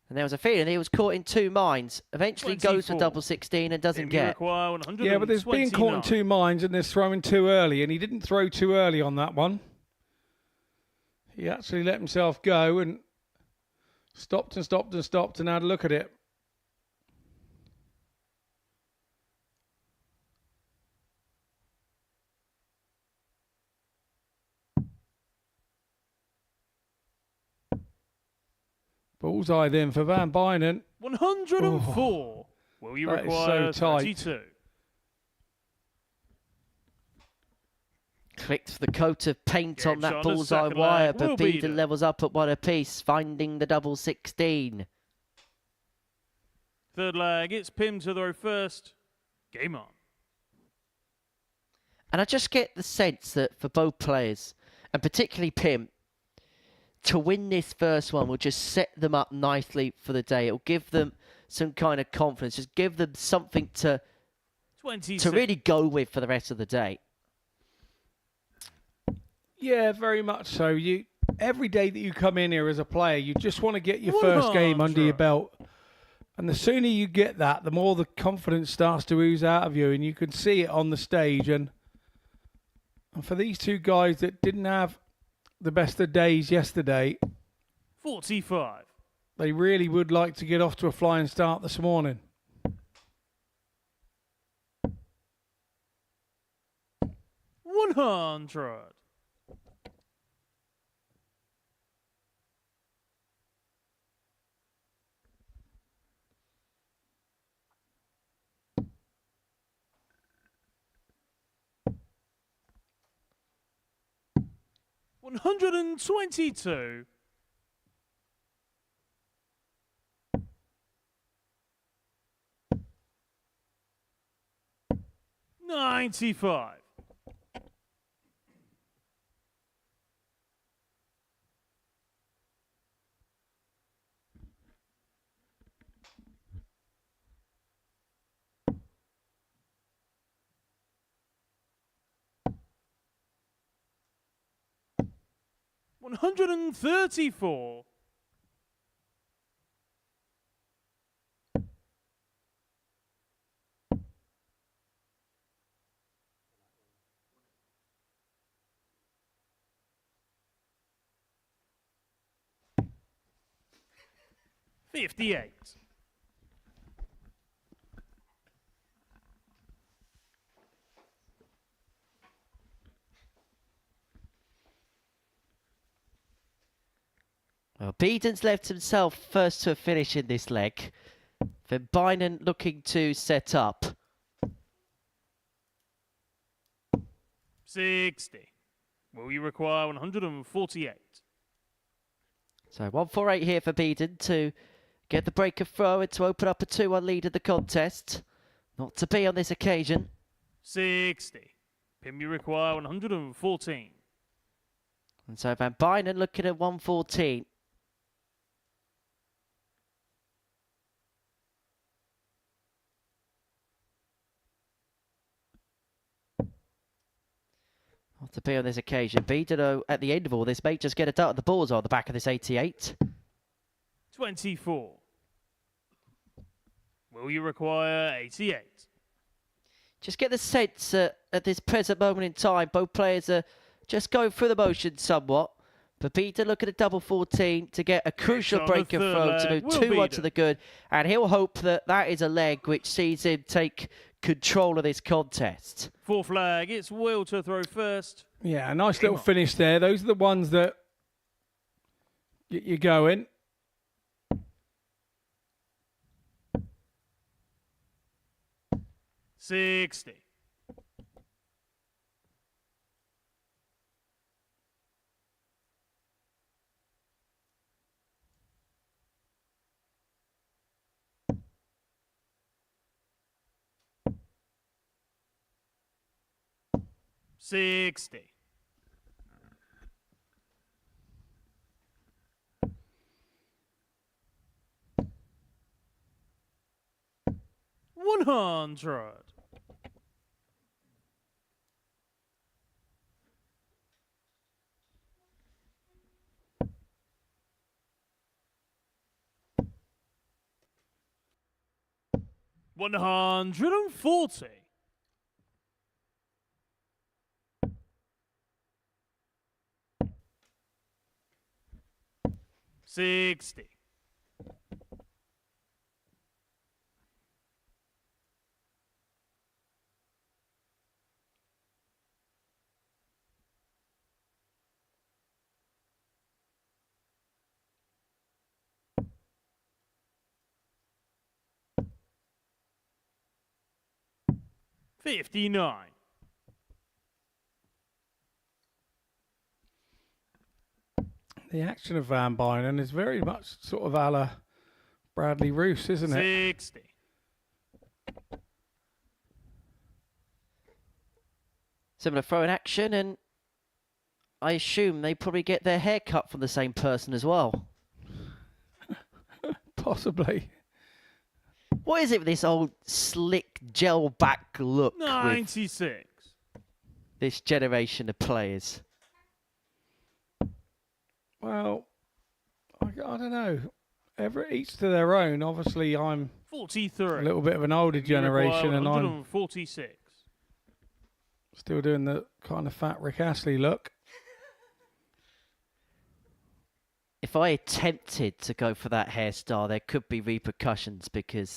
And there was a feeling he was caught in two minds. Eventually 24. goes for double 16 and doesn't get. Yeah, but there's being caught in two minds, and there's throwing too early, and he didn't throw too early on that one. He actually let himself go and stopped and stopped and stopped and had a look at it. Bullseye then for Van Bijnen. 104. Will you that require is so tight. 32? Clicked the coat of paint Gets on that on the bullseye second wire, leg. but Will Beaden Beaden. levels up at one apiece, finding the double 16. Third leg, it's Pim to throw first. Game on. And I just get the sense that for both players, and particularly Pim, to win this first one will just set them up nicely for the day. It'll give them some kind of confidence, just give them something to 26. really go with for the rest of the day. Yeah, very much so. Every day that you come in here as a player, you just want to get your first game under your belt. And the sooner you get that, the more the confidence starts to ooze out of you, and you can see it on the stage. And for these two guys that didn't have the best of days yesterday, 45. they really would like to get off to a flying start this morning. 122. 95. 134. 58. Well, Beaden's left himself first to a finish in this leg. Then Bijnen looking to set up. 60. Will you require 148? So 148 here for Beaden to get the break of throw and to open up a 2-1 lead in the contest. Not to be on this occasion. 60. Pim, you require 114. And so Van Bijnen looking at 114. Not to be on this occasion. Beaden, at the end of all this, may just get a dart at the balls on the back of this 88. 24. Will you require 88? Just get the sense at this present moment in time, both players are just going through the motions somewhat. But Beaden looking at double 14 to get a crucial break of throw to move 2-1 to the good. And he'll hope that that is a leg which sees him take control of this contest. Fourth flag, it's Will to throw first. Yeah, a nice little finish there. Those are the ones that get you going. $60. 60. 100. 140. 60. 59. The action of Van Bijnen is very much sort of a la Bradley Roos, isn't it? 60. Similar throwing action, and I assume they probably get their hair cut from the same person as well. Possibly. What is it with this old slick gel back look 96. with this generation of players? Well, I don't know. Each to their own. Obviously, I'm 43. a little bit of an older generation, and I'm 146. still doing the kind of fat Rick Astley look. If I attempted to go for that hairstyle, there could be repercussions because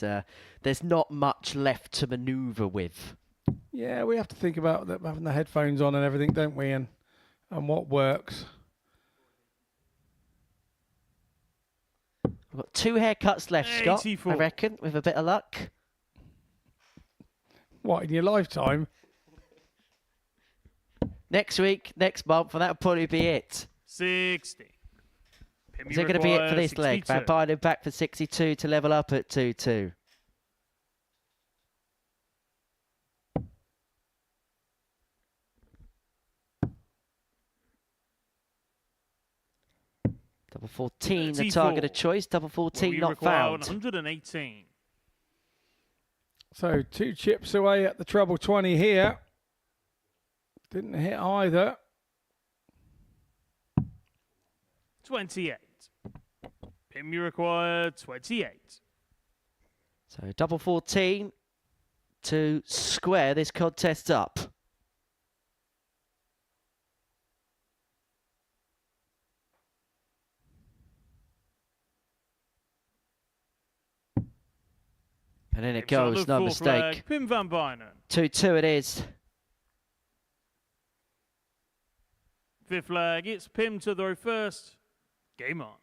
there's not much left to manoeuvre with. Yeah, we have to think about that, having the headphones on and everything, don't we? And what works. We've got 2 haircuts left, Scott, 84. I reckon, with a bit of luck. What, in your lifetime? Next week, next month, and that'll probably be it. 60. Is it going to be it for this leg? Van Bijnen back for 62 to level up at 2-2. Double 14, the target of choice. Double 14 not found. 118. So 2 chips away at the treble 20 here. Didn't hit either. 28. Pin you require 28. So double 14 to square this contest up. And in it goes, no mistake. Pim Van Bijnen. 2-2 it is. Fifth leg, it's Pim to throw first. Game on.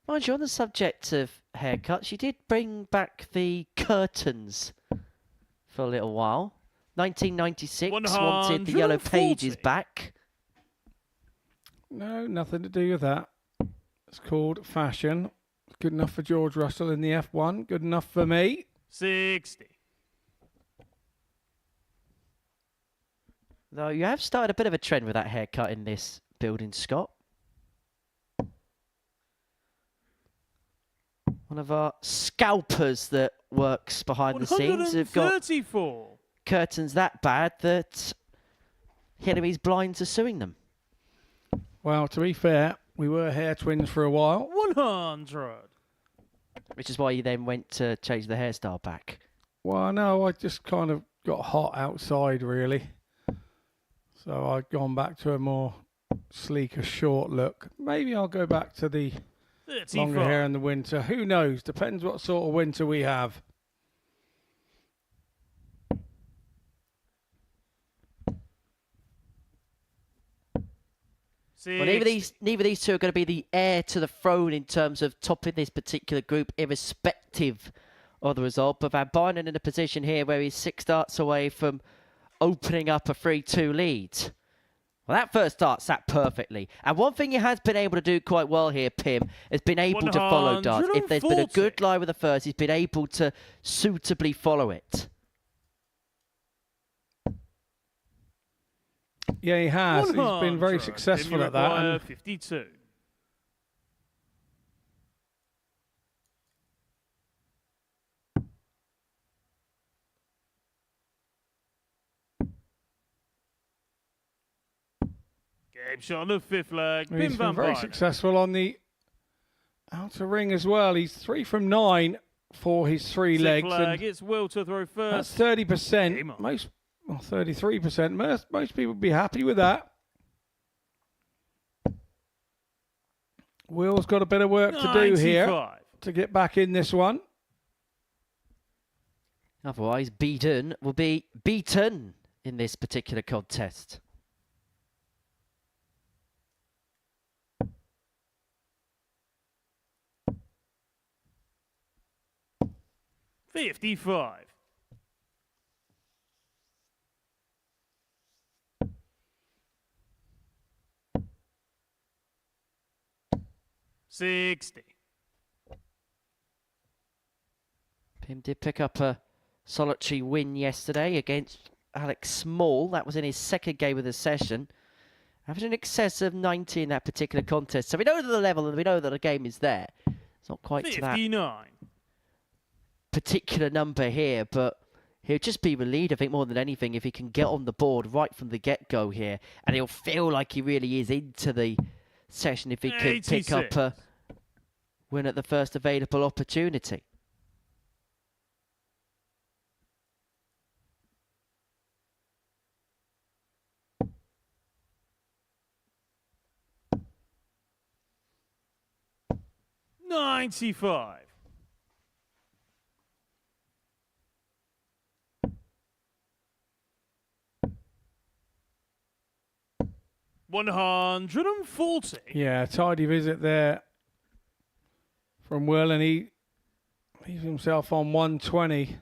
Mind you, on the subject of haircuts, you did bring back the curtains for a little while. 1996 wanted the yellow pages back. No, nothing to do with that. It's called fashion. Good enough for George Russell in the F1. Good enough for me. 60. Though you have started a bit of a trend with that haircut in this building, Scott. One of our scalpers that works behind the scenes have got curtains that bad that Hillary's blinds are suing them. Well, to be fair, we were hair twins for a while. 100. Which is why you then went to change the hairstyle back. Well, no, I just kind of got hot outside, really. So I've gone back to a more sleeker, short look. Maybe I'll go back to the longer hair in the winter. Who knows? Depends what sort of winter we have. Well, neither of these two are going to be the heir to the throne in terms of topping this particular group, irrespective of the result. But Van Bijnen in a position here where he's 6 starts away from opening up a 3-2 lead. Well, that first start sat perfectly. And one thing he has been able to do quite well here, Pim, has been able to follow darts. If there's been a good lie with the first, he's been able to suitably follow it. Yeah, he has. He's been very successful at that. And 52. Game shot on the fifth leg. He's been very successful on the outer ring as well. He's 3 from 9 for his 3 legs. Leg. It's Will to throw first. That's 30%. Well, 33%. Most people would be happy with that. Will's got a bit of work to do here to get back in this one. Otherwise, Beaden will be beaten in this particular contest. $55. $60. Pim did pick up a solitary win yesterday against Alex Small. That was in his second game of the session. Having an excess of 90 in that particular contest. So we know that the level and we know that the game is there. It's not quite 59. To that particular number here, but he'll just be relieved, I think, more than anything, if he can get on the board right from the get-go here. And he'll feel like he really is into the session if he can pick up a win at the first available opportunity. $95. $140. Yeah, tidy visit there from Will, and he leaves himself on 120.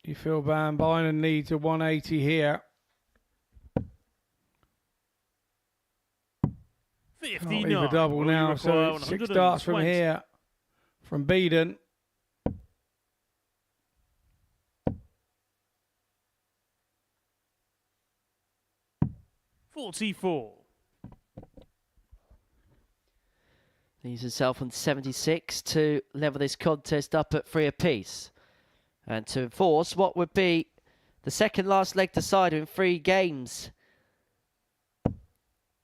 You feel Van Bijnen needs a 180 here. 59. Can't leave a double Will you now, require so 6 starts from 120? here from Beaden. 44. Leaves himself on 76 to level this contest up at 3 apiece. And to enforce what would be the second last leg decider in 3 games.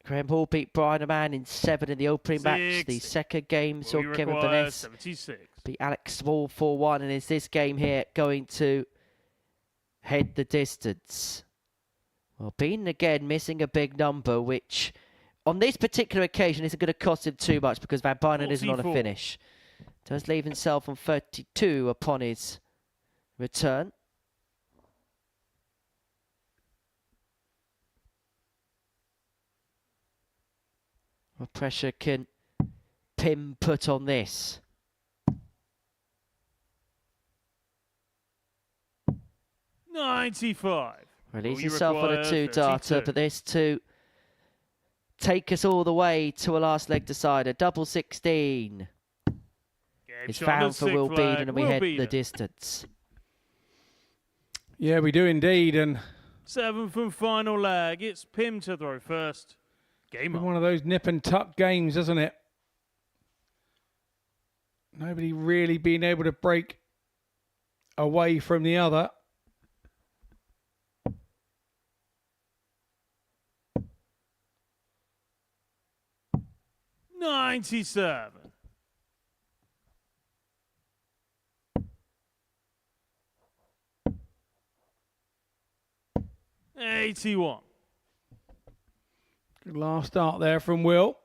Graham Hall beat Raman in 7 in the opening match. The second game saw Will you Kevin require Burness 76? beat Alex Small 4-1. And is this game here going to head the distance? Well, Beaden again missing a big number, which on this particular occasion isn't going to cost him too much because Van Bijnen isn't on a 44. finish. Does leave himself on 32 upon his return. What pressure can Pim put on this? $95. Release Will you himself on a require 2 data, 32? but this to take us all the way to a last leg decider. Double 16 Game is shot found and for sick Will flag. Beaden, and we Will head the Beaden. distance. Yeah, we do indeed. And 7th and final leg. It's Pim to throw first. Game been on. one of those nip and tuck games, isn't it? Nobody really being able to break away from the other. $97. $81. Good last start there from Will.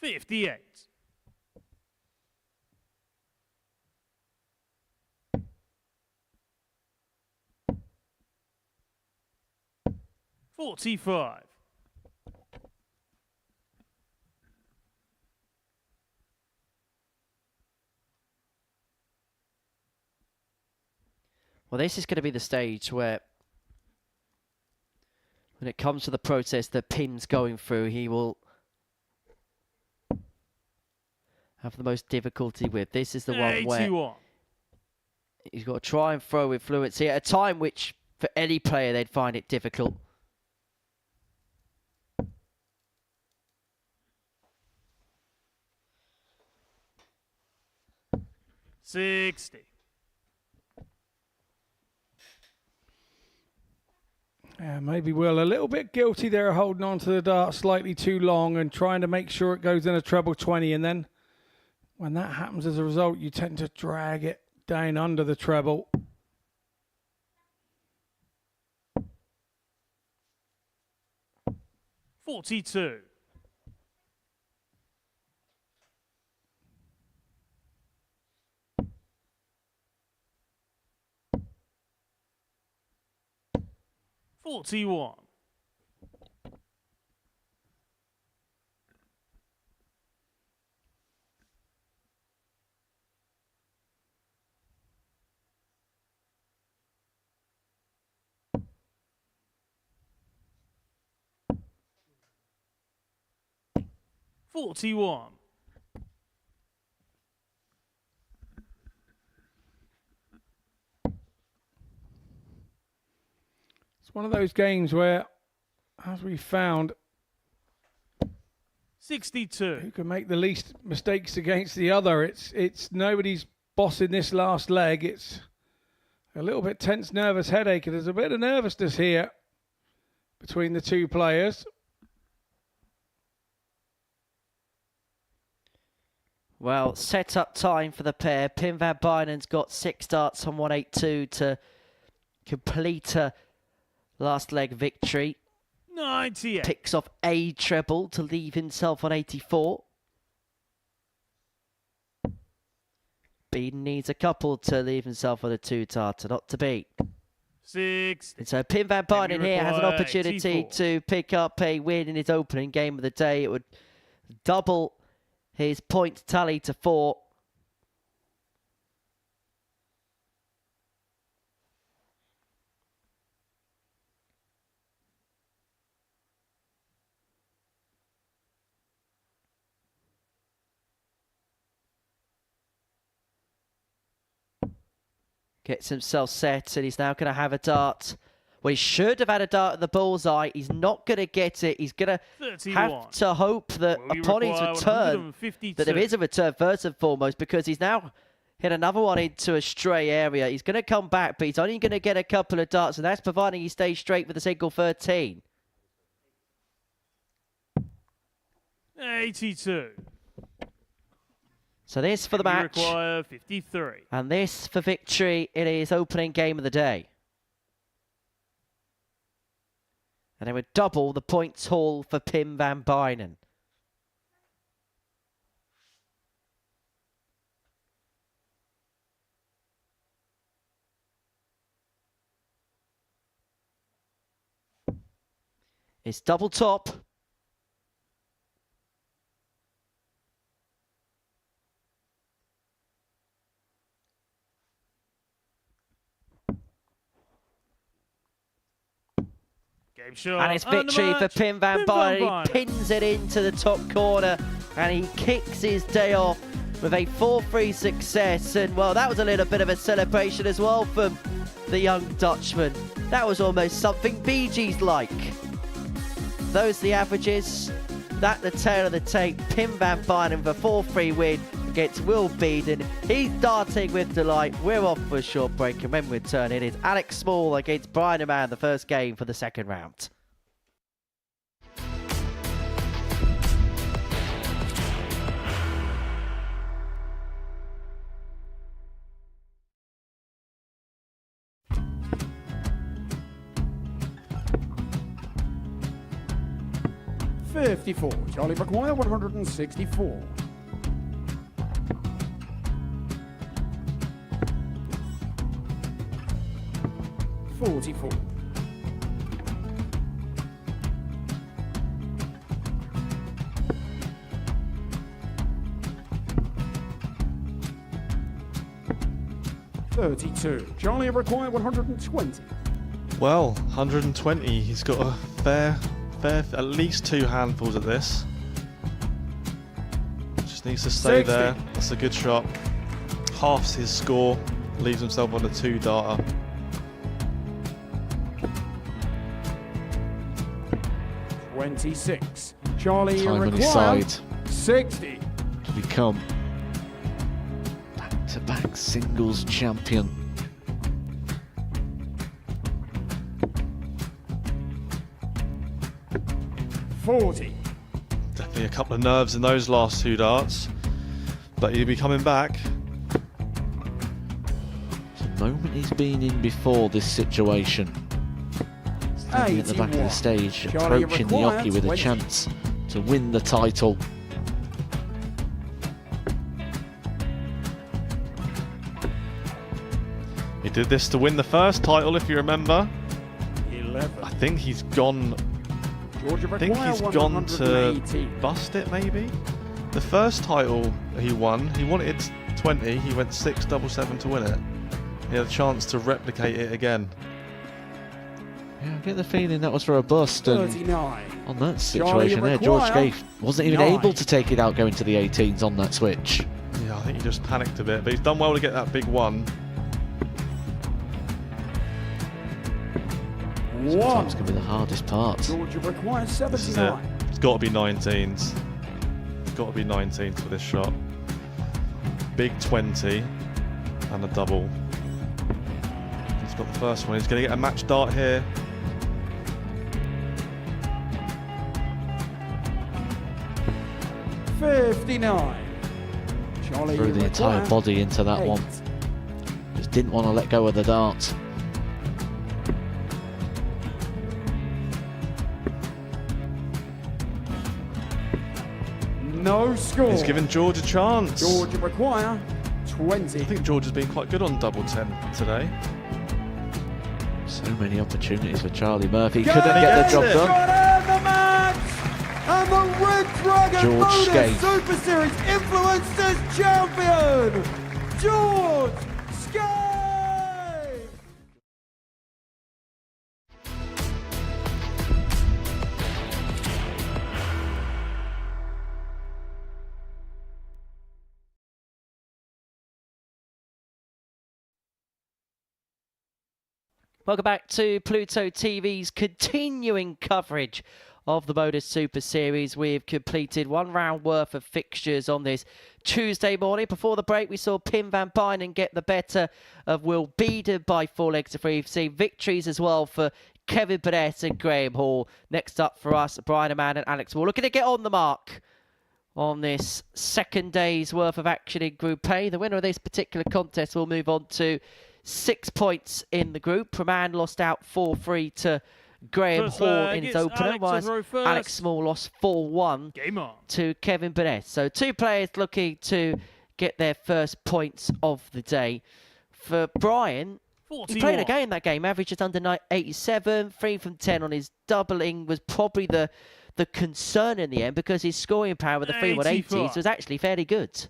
$58. $45. Well, this is going to be the stage where, when it comes to the process that Pim's going through, he will have the most difficulty with. This is the one where 81. he's got to try and throw with fluency at a time which, for any player, they'd find it difficult. $60. Yeah, maybe Will a little bit guilty there, holding on to the dart slightly too long and trying to make sure it goes in a treble 20. And then when that happens as a result, you tend to drag it down under the treble. $42. $41. $41. It's one of those games where, as we found, 62. who can make the least mistakes against the other. It's nobody's bossing this last leg. It's a little bit tense, nervous headache. There's a bit of nervousness here between the two players. Well, set up time for the pair. Pim Van Bijnen's got 6 darts on 182 to complete a last leg victory. 98. Picks off a treble to leave himself on 84. Beaden needs a couple to leave himself with a 2-tarter, not to beat. 6. And so Pim van Bijnen here has an require opportunity 84. to pick up a win in his opening game of the day. It would double his point tally to 4. Gets himself set, and he's now going to have a dart. Well, he should have had a dart at the bullseye. He's not going to get it. He's going to 31. have to hope that Will you upon his require return, 152? that there is a return first and foremost, because he's now hit another one into a stray area. He's going to come back, but he's only going to get a couple of darts, and that's providing he stays straight with a single 13. 82. So this for the You match, require 53. and this for victory in his opening game of the day. And it would double the points haul for Pim van Bijnen. It's double top. Game shot. And it's victory for Pim van Bijnen. He Bijnen. pins it into the top corner and he kicks his day off with a 4-3 success. And well, that was a little bit of a celebration as well from the young Dutchman. That was almost something Bee Gees like. Those the averages. That the tail of the tape. Pim van Bijnen with a 4-3 win against Will Beaden. He's darting with delight. We're off for a short break, and when we return, it is Alex Small against Brian Raman, the first game for the second round. $54. Charlie McGuire, 164. $44. $32. Charlie require 120. Well, 120. He's got a fair, at least 2 handfuls of this. Just needs to stay 60. there. That's a good shot. Halves his score. Leaves himself on a 2-darter. $26. Charlie Time on his require side 60. to become back-to-back singles champion. $40. Definitely a couple of nerves in those last 2 darts. But he'll be coming back. The moment he's been in before this situation. Standing at the back of the stage, Charlie approaching the required hockey with a 20. chance to win the title. He did this to win the first title, if you remember. 11. I think he's gone. Georgia I think require he's gone to 180. bust it, maybe. The first title he won, he wanted 20. He went 6-7-7 to win it. He had a chance to replicate it again. Yeah, I get the feeling that was for a bust, and 39. on that Charlie situation there, George require Gay wasn't even 9. able to take it out going to the 18s on that switch. Yeah, I think he just panicked a bit, but he's done well to get that big one. Sometimes can be the hardest part. Georgia requires This is it. 79. It's got to be 19s. It's got to be 19s for this shot. Big 20 and a double. He's got the first one. He's going to get a match dart here. $59. Charlie Threw the entire require body into that 8. one. Just didn't want to let go of the dart. No score. He's given George a chance. Georgia require 20. I think George has been quite good on double 10 today. So many opportunities for Charlie Murphy. Go Couldn't get the job done. Got out the match! And the Red Dragon George Modus Skate. Super Series Influencers Champion, George Skate! Welcome back to Pluto TV's continuing coverage of the Modus Super Series. We've completed one round worth of fixtures on this Tuesday morning. Before the break, we saw Pim van Bijnen get the better of Will Beaden by 4 legs to 3. We've seen victories as well for Kevin Burness and Graham Hall. Next up for us, Raman and Alex Wall. Looking to get on the mark on this second day's worth of action in Group A. The winner of this particular contest will move on to 6 points in the group. Raman lost out 4-3 to Graham Hall in his opener, whilst Alex Small lost 4-1 to Kevin Burness. So 2 players looking to get their first points of the day. For Brian, 41. He played a game that game, averaged just under 87, 3 from 10 on his doubling was probably the concern in the end, because his scoring power with the 3 180s was actually fairly good.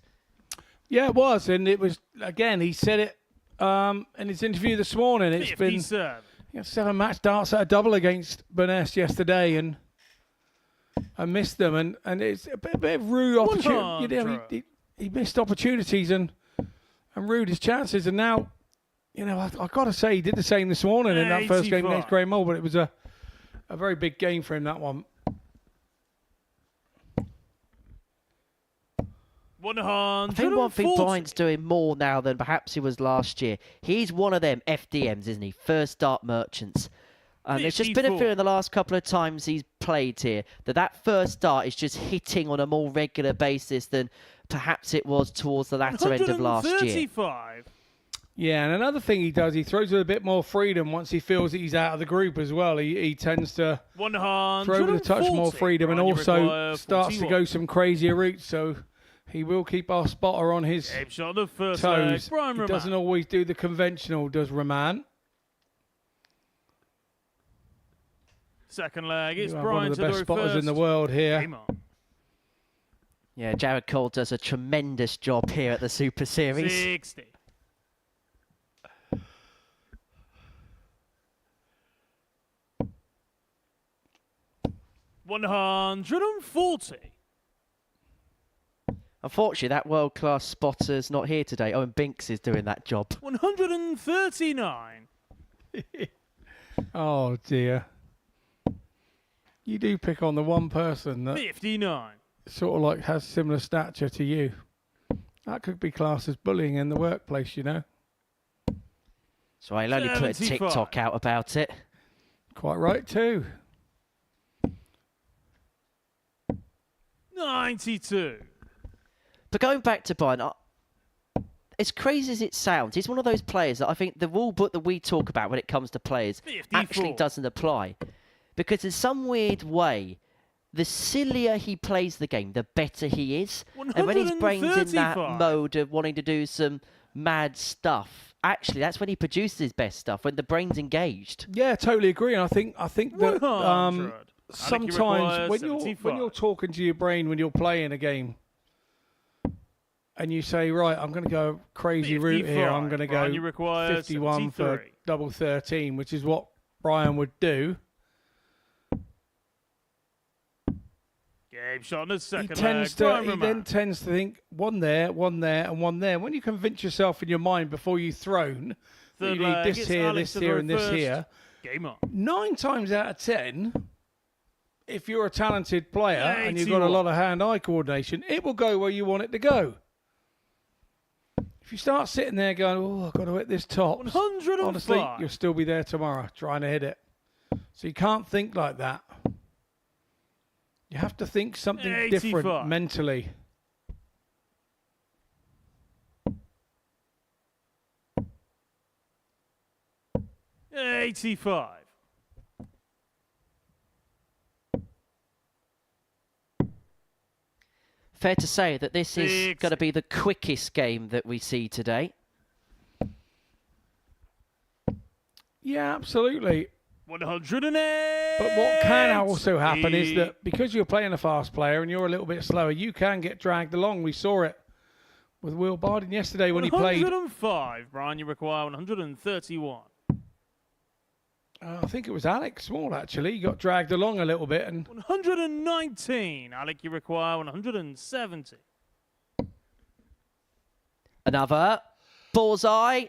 Yeah, it was, and it was, again, he said it in his interview this morning. It's been 7 match darts at a double against Burness yesterday, and I missed them, and it's a bit of rude opportunity. You know, he missed opportunities and rued his chances, and now, you know, I got to say he did the same this morning in that first game against Graham Hall, but it was a very big game for him, that one. 100. I think one thing Brian's doing more now than perhaps he was last year. He's one of them FDMs, isn't he? First start merchants. And there's just been a feeling the last couple of times he's played here that first start is just hitting on a more regular basis than perhaps it was towards the latter end of last year. Yeah, and another thing he does, he throws with a bit more freedom once he feels that he's out of the group as well. He tends to throw with a touch more freedom, and also starts to go some crazier routes, so he will keep our spotter on his toes. He doesn't always do the conventional, does Raman. Second leg, it's Brian. Brian One of the best spotters first. in the world here. Yeah, Jared Cole does a tremendous job here at the Super Series. 60. $140. Unfortunately, that world-class spotter's not here today. Owen Binks is doing that job. 139. Oh, dear. You do pick on the one person that 59. sort of like has similar stature to you. That could be classed as bullying in the workplace, you know. So I'll only put a 75. TikTok out about it. Quite right, too. 92. But going back to Brian, as crazy as it sounds, he's one of those players that I think the rule book that we talk about when it comes to players 54. actually doesn't apply. Because in some weird way, the sillier he plays the game, the better he is. And when his brain's in that mode of wanting to do some mad stuff, actually, that's when he produces his best stuff, when the brain's engaged. Yeah, totally agree. And I think that 100. sometimes when you're talking to your brain when you're playing a game, and you say, right, I'm going to go crazy route here. I'm going to go 51 for double 13, which is what Brian would do. Game shot in the second He then tends to think one there, and one there. When you convince yourself in your mind before you've thrown that you need this here, this here, and this here, Game on. 9 times out of 10, if you're a talented player and you've got a lot of hand-eye coordination, it will go where you want it to go. If you start sitting there going, oh, I've got to hit this top, honestly, you'll still be there tomorrow trying to hit it. So you can't think like that. You have to think something different mentally. $85. Fair to say that this is going to be the quickest game that we see today. Yeah, absolutely. 108. But what can also happen is that because you're playing a fast player and you're a little bit slower, you can get dragged along. We saw it with Will Bijnen yesterday when he played. 105, Brian, you require 131. I think it was Alex Small, actually. He got dragged along a little bit. And 119, Alec, you require 170. Another bullseye.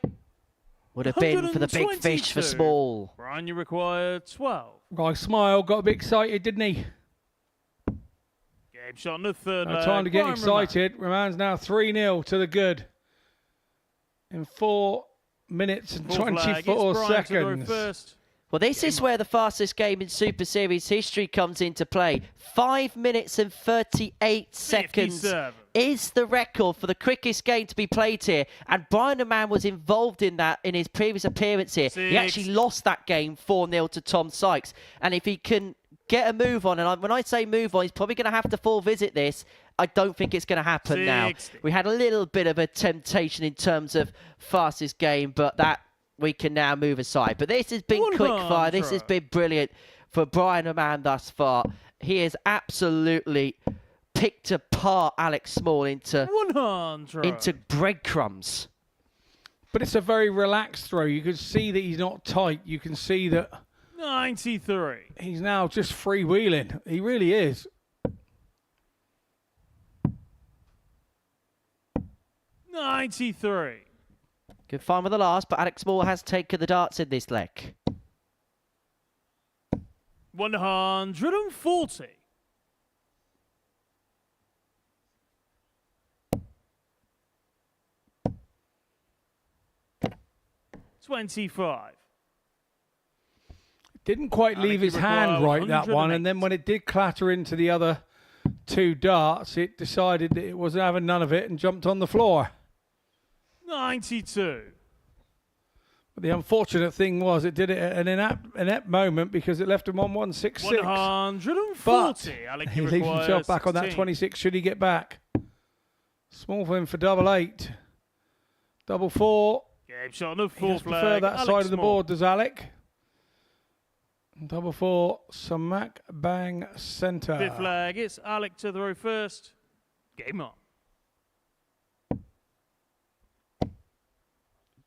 Would have been for the big fish for Small. Brian, you require 12. Guy Smile got a bit excited, didn't he? Game shot in the third No leg. time to get Brian excited. Raman's now 3-0 to the good. In 4 minutes and 24 seconds. Well, this is where the fastest game in Super Series history comes into play. 5 minutes and 38 seconds 57. is the record for the quickest game to be played here. And Brian Raman was involved in that in his previous appearance here. He actually lost that game 4-0 to Tom Sykes. And if he can get a move on, and when I say move on, he's probably going to have to full visit this. I don't think it's going to happen now. We had a little bit of a temptation in terms of fastest game, but that we can now move aside. But this has been quick fire. This has been brilliant for Brian Raman thus far. He has absolutely picked apart Alex Small into breadcrumbs. But it's a very relaxed throw. You can see that he's not tight. You can see that 93. He's now just freewheeling. He really is. 93. Good find with the last, but Alex Small has taken the darts in this leg. 140. $25. Didn't quite leave his hand right, that one. And then when it did clatter into the other 2 darts, it decided that it wasn't having none of it and jumped on the floor. 92. But the unfortunate thing was it did it at an inept moment because it left him on 166. 140. But Alec, he leaves himself back on that 26 should he get back. Small for him for double 8. Double 4. Game shot on the He fourth does prefer leg. that Alex side of the Small. board, does Alec? Double 4. Smack bang centre. Fifth leg. It's Alec to throw first. Game on.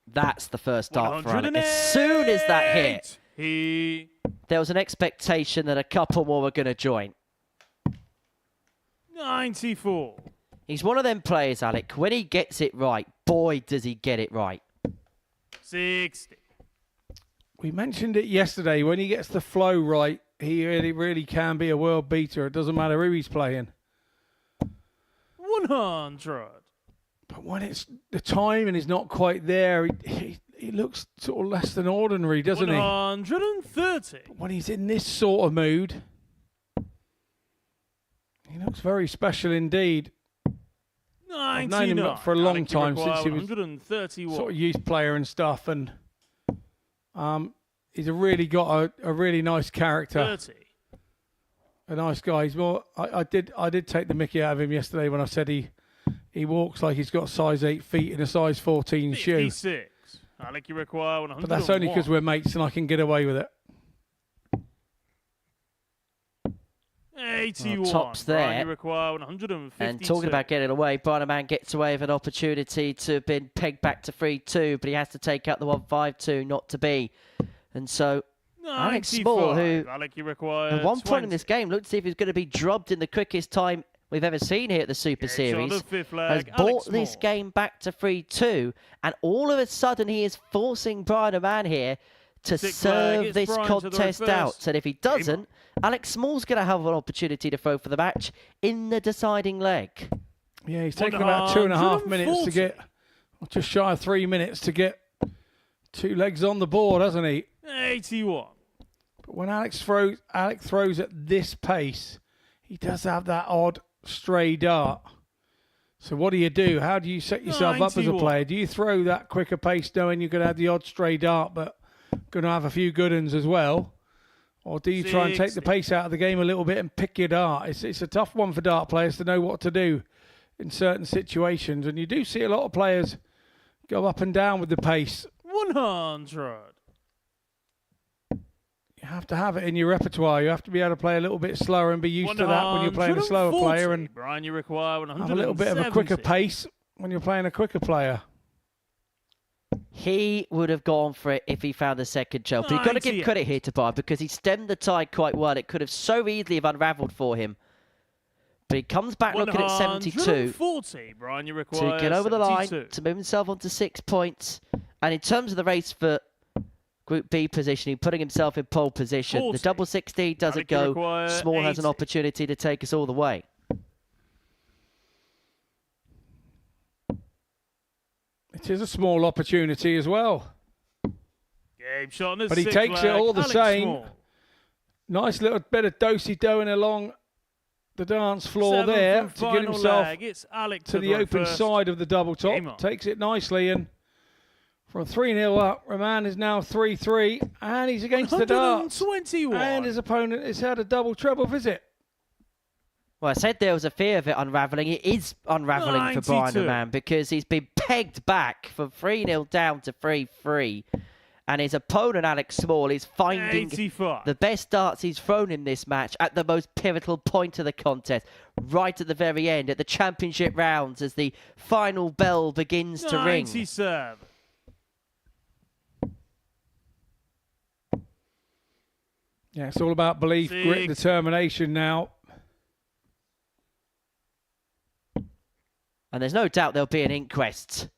That's the first dart for Alec. As soon as that hit, there was an expectation that a couple more were going to join. 94. He's one of them players, Alec. When he gets it right, boy, does he get it right. 60. We mentioned it yesterday. When he gets the flow right, he really can be a world beater. It doesn't matter who he's playing. 100. But when it's the timing is not quite there, he looks sort of less than ordinary, doesn't 130. he? But when he's in this sort of mood, he looks very special indeed. 99. I've known him for a long time since he was 131. sort of youth player and stuff, and he's really got a really nice character. 30. A nice guy. He's more. I did take the mickey out of him yesterday when I said he walks like he's got size 8 feet in a size 14 shoe. 56. Alec, you require 101. But that's only because we're mates and I can get away with it. 81. Well, tops there. Brian, you require 152. And talking about getting away, Brian Raman gets away with an opportunity to have been pegged back to 3-2, but he has to take out the 1-5-2, not to be. And so Alex Small, who Alec, you require at one 20. point in this game looked as if he was going to be dropped in the quickest time we've ever seen here at the Super Series, has brought this game back to 3-2, and all of a sudden he is forcing Brian Raman here to serve this contest out. And if he doesn't, Alex Small's going to have an opportunity to throw for the match in the deciding leg. Yeah, he's taken about 2.5 minutes to get, or just shy of 3 minutes to get 2 legs on the board, hasn't he? 81. But when Alec throws at this pace, he does have that odd stray dart. So what do? How do you set yourself up as a player? Do you throw that quicker pace knowing you're going to have the odd stray dart, but going to have a few good ones as well? Or do you try and take the pace out of the game a little bit and pick your dart? It's a tough one for dart players to know what to do in certain situations. And you do see a lot of players go up and down with the pace. 100. You have to have it in your repertoire. You have to be able to play a little bit slower and be used to that when you're playing a slower player, and Brian, you require 170. have a little bit of a quicker pace when you're playing a quicker player. He would have gone for it if he found the second choke. But you've got to give credit here to Brian because he stemmed the tide quite well. It could have so easily have unravelled for him. But he comes back looking at 72. 40, Brian, you require to get over the line, 72. to move himself onto 6 points. And in terms of the race for Group B positioning, putting himself in pole position. 40. The double 60 doesn't go. Small has an opportunity to take us all the way. It is a small opportunity as well. Game shot on his But he sixth takes it leg. all the Alex same. Small. Nice little bit of do-si-doing along the dance floor 7th there and to get final himself leg. It's Alex to the open first. side of the double Game on. top. Takes it nicely, and from 3-0 up, Raman is now 3-3, and he's against the darts. 121. And his opponent has had a double treble visit. Well, I said there was a fear of it unravelling. It is unravelling for Brian 92. Raman because he's been pegged back from 3-0 down to 3-3. And his opponent, Alex Small, is finding 85. the best darts he's thrown in this match at the most pivotal point of the contest, right at the very end, at the championship rounds, as the final bell begins to ring. 97. Yeah, it's all about belief, grit, and determination now. And there's no doubt there'll be an inquest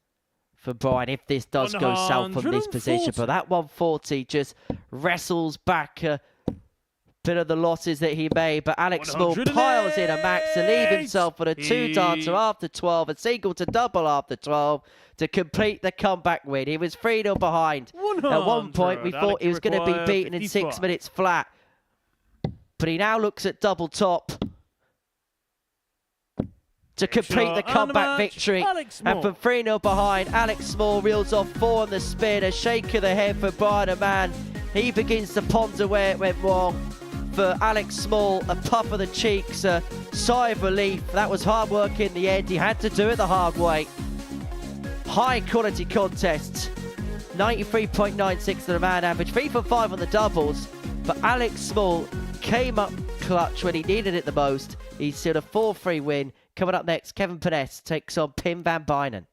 for Brian if this does go south from this position. But that 140 just wrestles back a bit of the losses that he made. But Alex Small piles in a max to leave himself with a two-dancer after 12, a single to double after 12 to complete the comeback win. He was 3-0 behind. At one point, we thought he was going to be beaten in 6 minutes flat. But he now looks at double top to complete the comeback victory. And from 3-0 behind, Alex Small reels off 4 on the spin. A shake of the head for Brian Raman. He begins to ponder where it went wrong. For Alex Small, a puff of the cheeks, a sigh of relief. That was hard work in the end. He had to do it the hard way. High quality contest. 93.96 the Raman average. 3 for 5 on the doubles. But Alex Small came up clutch when he needed it the most. He's still a 4-3 win. Coming up next, Kevin Burness takes on Pim van Bijnen.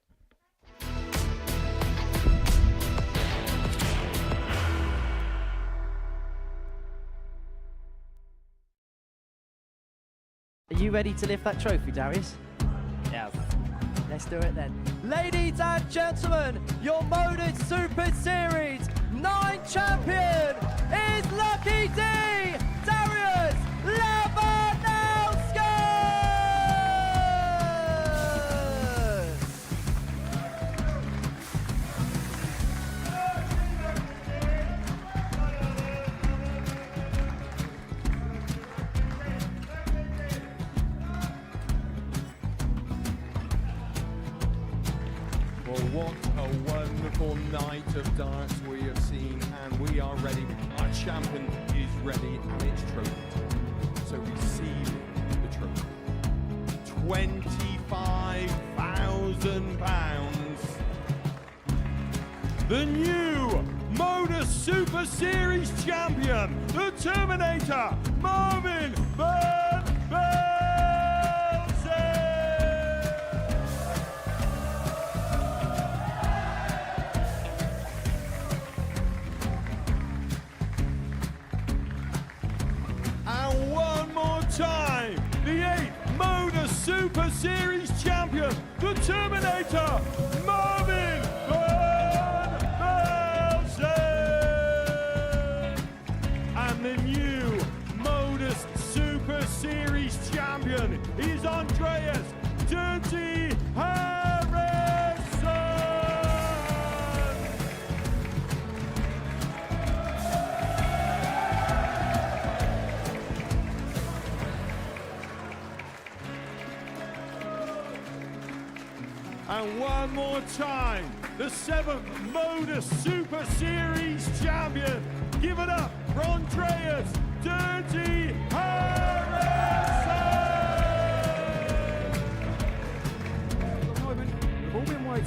Are you ready to lift that trophy, Darius? Yes. Let's do it then. Ladies and gentlemen, your Modus Super Series 9 champion is Lucky D, Darius Labanowski! Well, what a wonderful night of darts we have seen, and we are ready. Our champion is ready, and it's trophy. So receive the trophy. £25,000. The new Modus Super Series champion, the Terminator, Marvin Burness. And one more time, the 8th Modus Super Series champion, the Terminator, Marvin Burness. And the new Modus Super Series champion is Andreas Dirty Harrison. And one more time, the 7th Modus Super Series champion. Give it up for Andreas Dirty Harrison.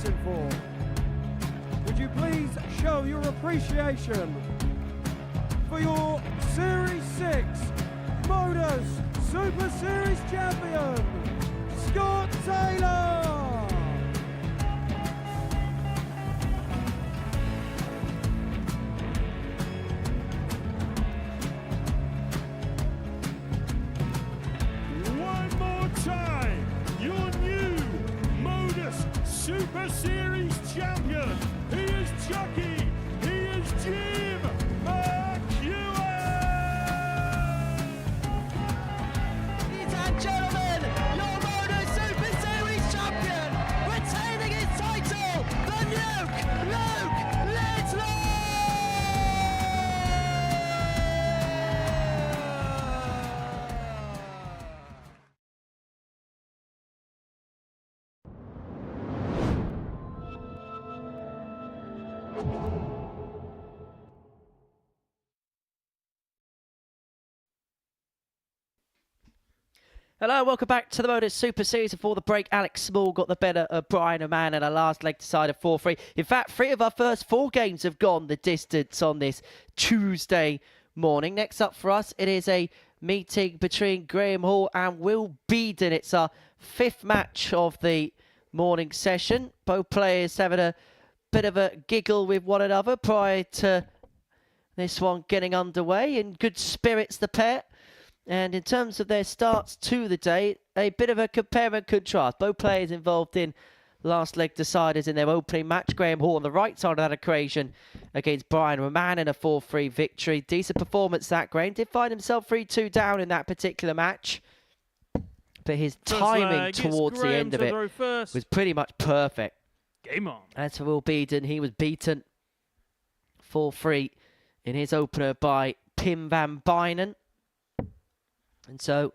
waiting for. Would you please show your appreciation for your Series 6 Modus Super Series champion, Scott Taylor! One more time, your new Modus Super Series champion. He is Chucky. He is Jim McEwen. Ladies and gentlemen, your Modus Super Series champion, retaining his title, the Nuke, Luke Littler! Hello, welcome back to the Modus Super Series. Before the break, Alex Small got the better of Brian Raman in a last leg decided 4-3. In fact, 3 of our first 4 games have gone the distance on this Tuesday morning. Next up for us, it is a meeting between Graham Hall and Will Beaden. It's our 5th match of the morning session. Both players having a bit of a giggle with one another prior to this one getting underway. In good spirits, the pair. And in terms of their starts to the day, a bit of a compare and contrast. Both players involved in last leg deciders in their opening match. Graham Hall on the right side of that equation against Brian Raman in a 4-3 victory. Decent performance that, Graham. Did find himself 3-2 down in that particular match. But his timing towards the end of it was pretty much perfect. Game on. As for Will Beaden, he was beaten 4-3 in his opener by Pim van Bijnen. And so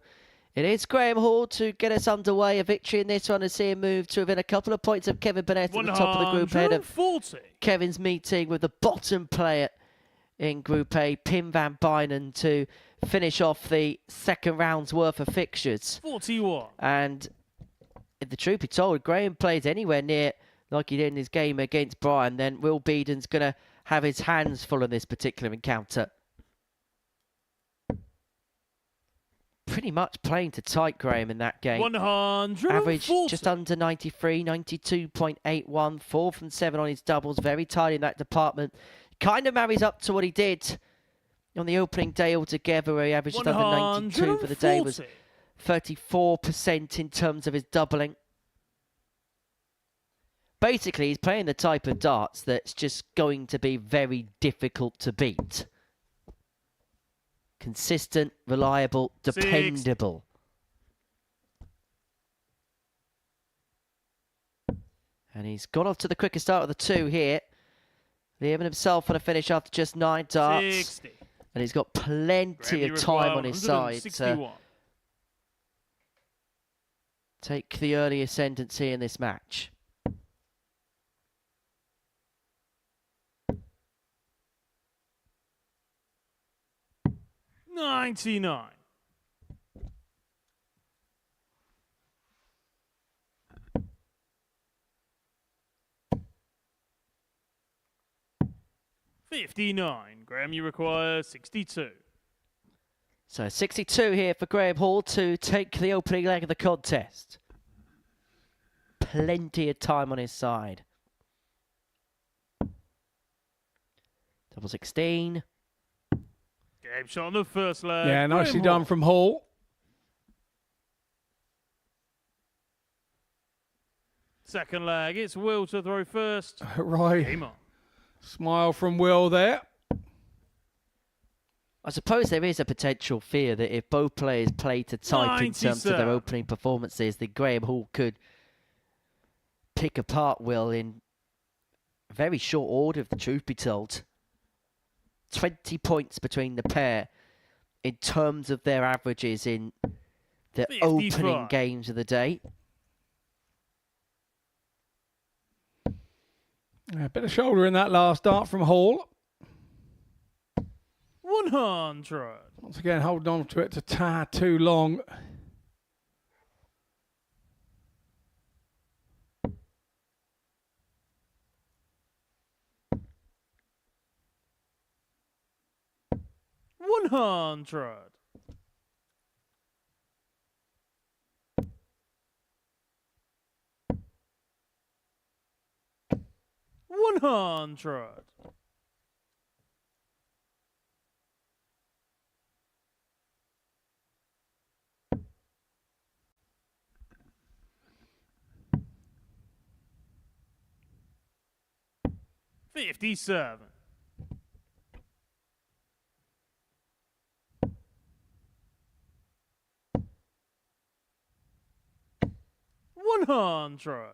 it is Graham Hall to get us underway. A victory in this one and see him move to within a couple of points of Kevin Burness at the top of the group ahead of Kevin's meeting with the bottom player in Group A, Pim van Bijnen, to finish off the second round's worth of fixtures. 41. And if the truth be told, if Graham plays anywhere near like he did in his game against Brian, then Will Beaden's going to have his hands full on this particular encounter. Pretty much playing to tight, Graham, in that game. 140. Average just under 93, 92.81, 4 from 7 on his doubles. Very tight in that department. Kind of marries up to what he did on the opening day altogether, where he averaged just under 92 for the day. Was 34% in terms of his doubling. Basically, he's playing the type of darts that's just going to be very difficult to beat. Consistent, reliable, dependable. 6. And he's got off to the quickest start of the 2 here. Leaving himself on a finish after just 9 darts. 60. And he's got plenty of time on his side to take the early ascendancy in this match. 99. Graham, you require 62. So 62 here for Graham Hall to take the opening leg of the contest. Plenty of time on his side. Double 16. Game shot on the first leg. Yeah, nicely done from Hall. Second leg, it's Will to throw first. Right. Game on. Smile from Will there. I suppose there is a potential fear that if both players play to type in terms of their opening performances, that Graham Hall could pick apart Will in very short order, if the truth be told. 20 points between the pair in terms of their averages in the 55. Opening games of the day. A bit of shoulder in that last dart from Hall. 100. Once again, holding on to it to tar too long. 100. 100. 57. 100.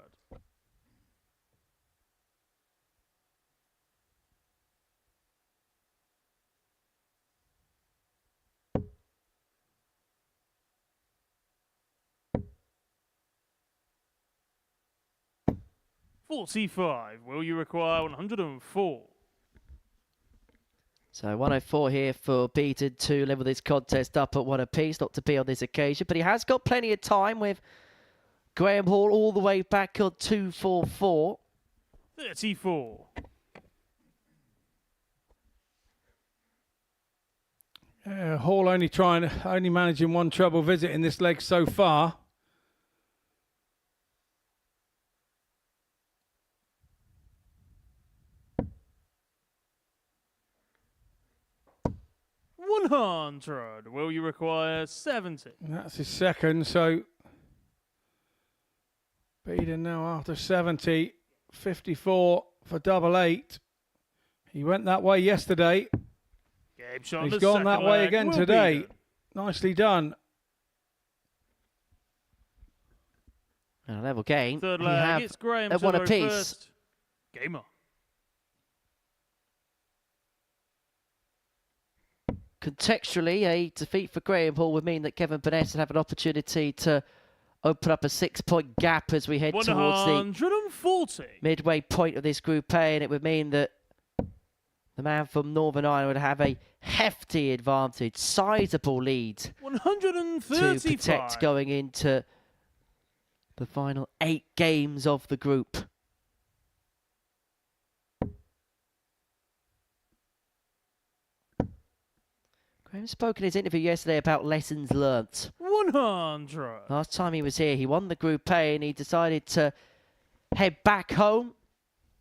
45. Will you require 104? So 104 here for Beaden to level this contest up at 1 apiece, not to be on this occasion, but he has got plenty of time with Graham Hall all the way back on 244. 34. Hall only managing one trouble visit in this leg so far. Will you require 70? And that's his second, so Beaden now after 70, 54 for double 8. He went that way yesterday. Game shot. He's the gone second that way leg. again Will today. Beaden. Nicely done. And a level game. Third We leg. have It's Graham at to 1 throw apiece. first. Game on. Contextually, a defeat for Graham Hall would mean that Kevin Burness would have an opportunity to open up a 6-point gap as we head towards the 140. midway point of this Group A, and it would mean that the man from Northern Ireland would have a hefty advantage, sizable lead to 135. protect going into the final 8 games of the group. Graham spoke in his interview yesterday about lessons learnt. 100. Last time he was here, he won the Group A and he decided to head back home,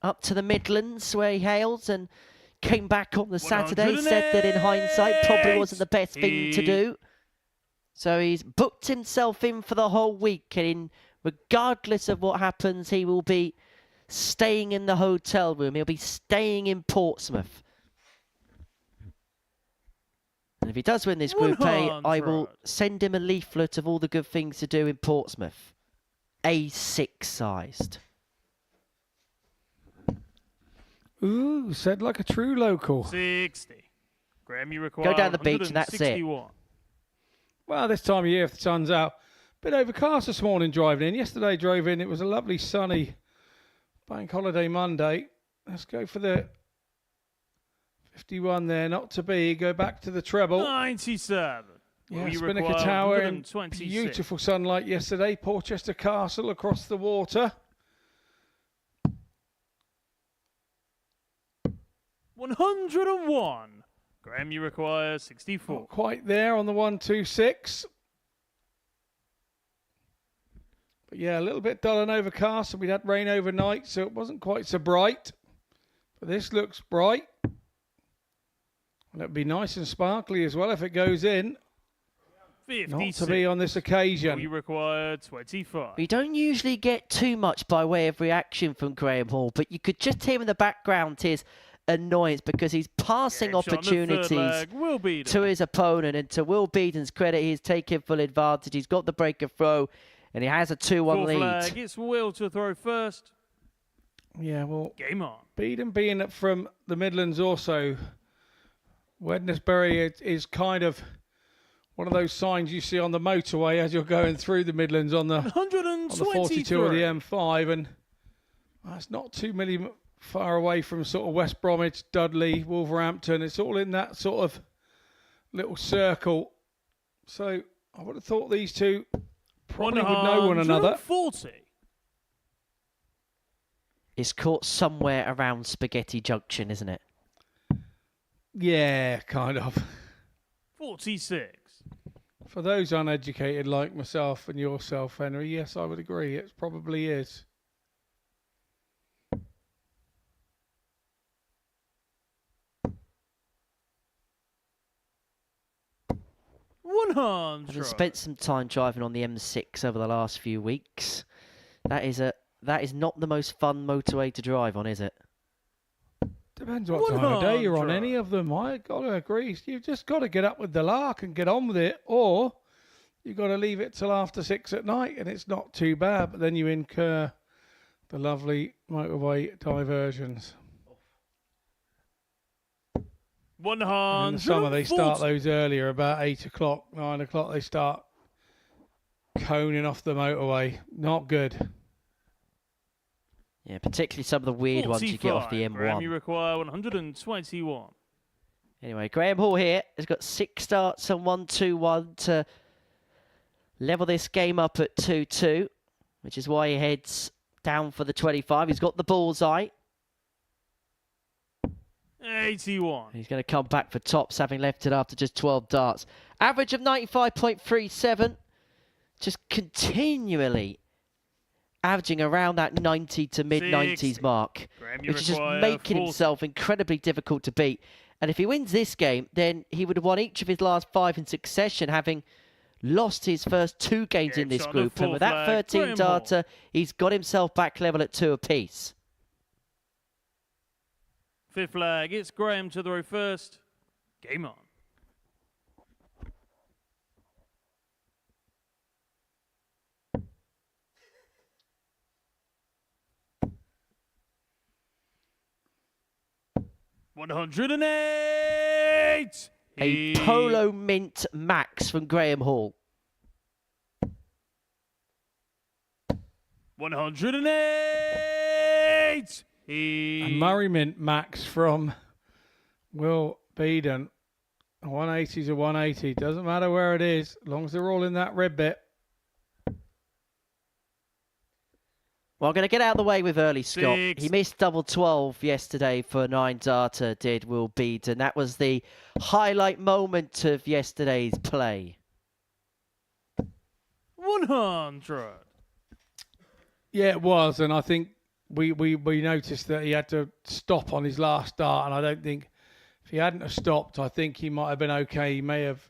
up to the Midlands where he hails, and came back on the Saturday. Said that in hindsight probably wasn't the best thing to do. So he's booked himself in for the whole week, and regardless of what happens, he will be staying in the hotel room. He'll be staying in Portsmouth. And if he does win this Group A, I will send him a leaflet of all the good things to do in Portsmouth. A6-sized. Ooh, said like a true local. 60. Graham, you require Go down the beach and that's it. 161. Well, this time of year, if the sun's out, bit overcast this morning driving in. Yesterday drove in, it was a lovely sunny bank holiday Monday. Let's go for the 51 there, not to be. Go back to the treble. 97. Yeah, Will you Spinnaker require Tower in 126? beautiful sunlight yesterday. Portchester Castle across the water. 101. Graham, you require 64. Not quite there on the 126. But yeah, a little bit dull and overcast, and we'd had rain overnight, so it wasn't quite so bright. But this looks bright. And it'd be nice and sparkly as well if it goes in. 56. Not to be on this occasion. Will you require 25? We don't usually get too much by way of reaction from Graham Hall, but you could just hear in the background his annoyance because he's passing Game shot on the third opportunities leg. Will Beaden. to his opponent, and to Will Beaden's credit, he's taking full advantage. He's got the break of throw, and he has a 2-1 Fourth lead. leg. It's Will to throw first. Yeah, well, Game on. Beaden being from the Midlands also, Wednesbury is kind of one of those signs you see on the motorway as you're going through the Midlands on the 42 or the M5, and that's not too many far away from sort of West Bromwich, Dudley, Wolverhampton. It's all in that sort of little circle. So I would have thought these two probably would know one another. 140. It's caught somewhere around Spaghetti Junction, isn't it? Yeah, kind of. 46. For those uneducated like myself and yourself, Henry, yes, I would agree. It probably is. I've spent some time driving on the M6 over the last few weeks. That is not the most fun motorway to drive on, is it? Depends what time of day you're on any of them. I gotta agree. You've just got to get up with the lark and get on with it, or you've got to leave it till after 6 at night, and it's not too bad. But then you incur the lovely motorway diversions. 100. In the summer, they start those earlier, about 8 o'clock, 9 o'clock. They start coning off the motorway. Not good. Yeah, particularly some of the weird ones you get off the M1. Graham, you require 121. Anyway, Graham Hall here has got 6 starts and 1-2-1 to level this game up at 2-2, which is why he heads down for the 25. He's got the bullseye. 81. He's going to come back for tops, having left it after just 12 darts. Average of 95.37, just continually averaging around that 90 to mid-90s mark, which is just making himself incredibly difficult to beat. And if he wins this game, then he would have won each of his last 5 in succession, having lost his first 2 games in this group. And with that 13 darter, he's got himself back level at 2 apiece. 5th flag, it's Graham to throw first. Game on. $108. A Polo Mint Max from Graham Hall. 108. A Murray Mint Max from Will Beaden. A 180 is a 180. Doesn't matter where it is, as long as they're all in that red bit. Well, I'm going to get out of the way with early Scott. He missed double 12 yesterday for 9 darter, did Will Beaden. That was the highlight moment of yesterday's play. 100. Yeah, it was, and I think we noticed that he had to stop on his last dart, and I don't think if he hadn't have stopped, I think he might have been okay. He may have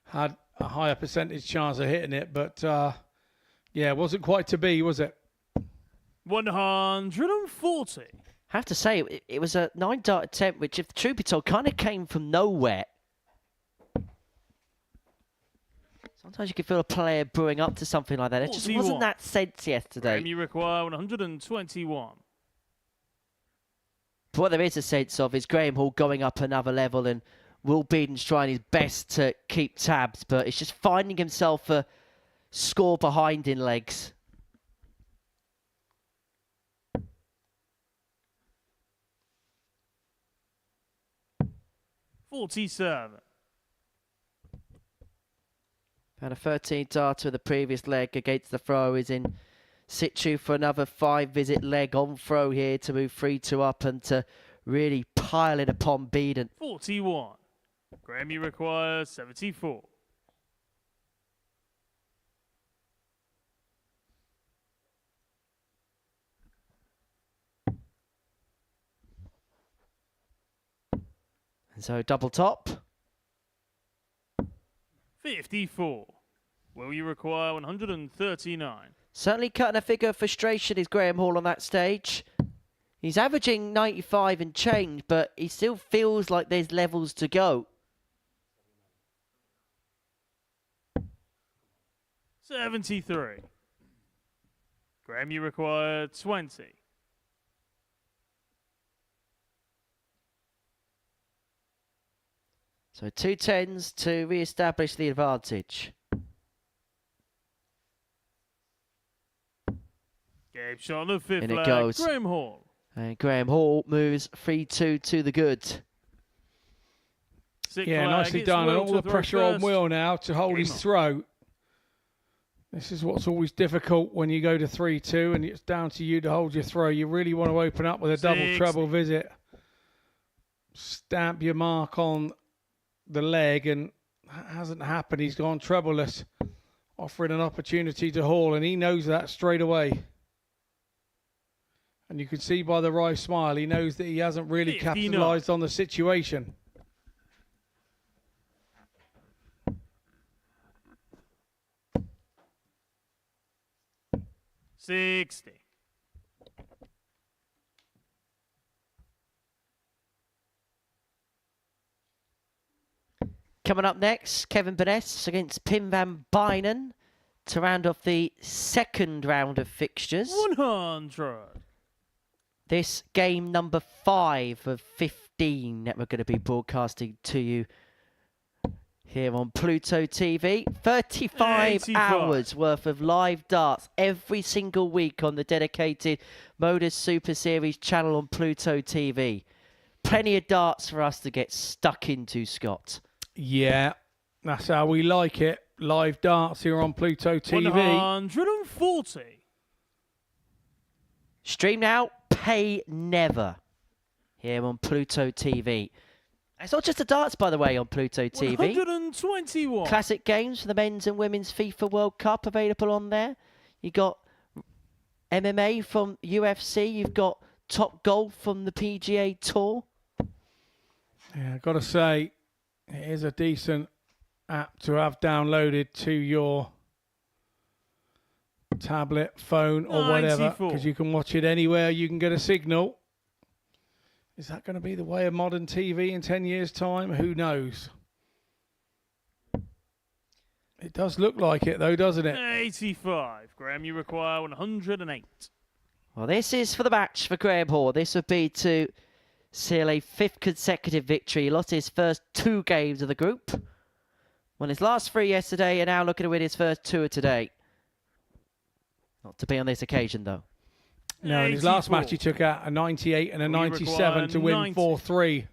had a higher percentage chance of hitting it, but yeah, it wasn't quite to be, was it? 140. I have to say, it was a 9 dart attempt, which, if the truth be told, kind of came from nowhere. Sometimes you can feel a player brewing up to something like that. It just wasn't that sense yesterday. You require 121. But what there is a sense of is Graham Hall going up another level, and Will Beaden's trying his best to keep tabs, but it's just finding himself a score behind in legs. $47. Had a 13 darter with the previous leg against the throw. Is in situ for another 5-visit leg on throw here to move 3-2 up and to really pile it upon Beaden. 41. Graham, you require 74. And so double top. 54. Will you require 139? Certainly cutting a figure of frustration is Graham Hall on that stage. He's averaging 95 and change, but he still feels like there's levels to go. 73. Graham, you require 20. So 2 10s to re-establish the advantage. Game shot on the 5th In it flag. goes. Graham Hall. And Graham Hall moves 3-2 to the good. 6th Yeah, flag, nicely it's done. Will And all to the throw pressure on first. Will now to hold Game his on. throat. This is what's always difficult when you go to 3-2 and it's down to you to hold your throw. You really want to open up with a double 60. treble visit. Stamp your mark on the leg and That hasn't happened. He's gone troubleless, offering an opportunity to Hall, and he knows that straight away. And you can see by the wry smile, he knows that he hasn't really capitalised on the situation. $60. Coming up next, Kevin Burness against Pim van Bijnen to round off the second round of fixtures. 100. This game number 5 of 15 that we're going to be broadcasting to you here on Pluto TV. 35 hours worth of live darts every single week on the dedicated Modus Super Series channel on Pluto TV. Plenty of darts for us to get stuck into, Scott. Yeah, that's how we like it. Live darts here on Pluto TV. 140. Stream now, pay never. Here on Pluto TV. It's not just the darts, by the way, on Pluto TV. 121. Classic games for the men's and women's FIFA World Cup available on there. You got MMA from UFC. You've got Top Golf from the PGA Tour. Yeah, I've got to say, it is a decent app to have downloaded to your tablet, phone, or whatever, because you can watch it anywhere. You can get a signal. Is that going to be the way of modern TV in 10 years' time? Who knows? It does look like it, though, doesn't it? 85. Graham, you require 108. Well, this is for the match for Graham Hall. This would be to seal a 5th consecutive victory. He lost his first 2 games of the group. Won his last 3 yesterday, and now looking to win his first 2 of today. Not to be on this occasion, though. No, in his last match he took out a 98 and a 97 to win 4-3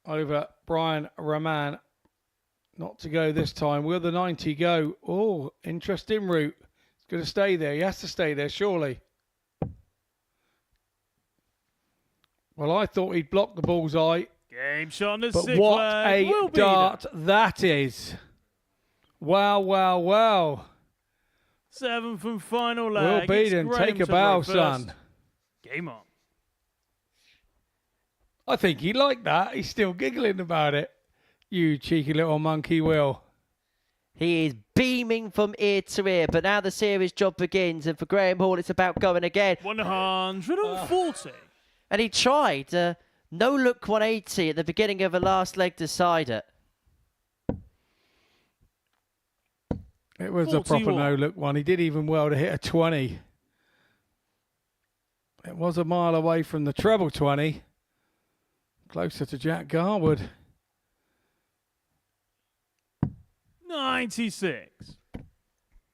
over Brian Raman. Not to go this time. Will the 90 go? Oh, interesting route. It's going to stay there. He has to stay there, surely. Well, I thought he'd block the bullseye. Game shot on the but stick what flag. a dart that is. Wow, wow, wow. 7th and final leg. Will Beaden, take a bow, son. Game on. I think he liked that. He's still giggling about it. You cheeky little monkey, Will. He is beaming from ear to ear, but now the series job begins, and for Graham Hall, it's about going again. 140. And he tried no-look 180 at the beginning of a last leg decider. It was a proper no-look one. He did even well to hit a 20. It was a mile away from the treble 20. Closer to Jack Garwood. 96.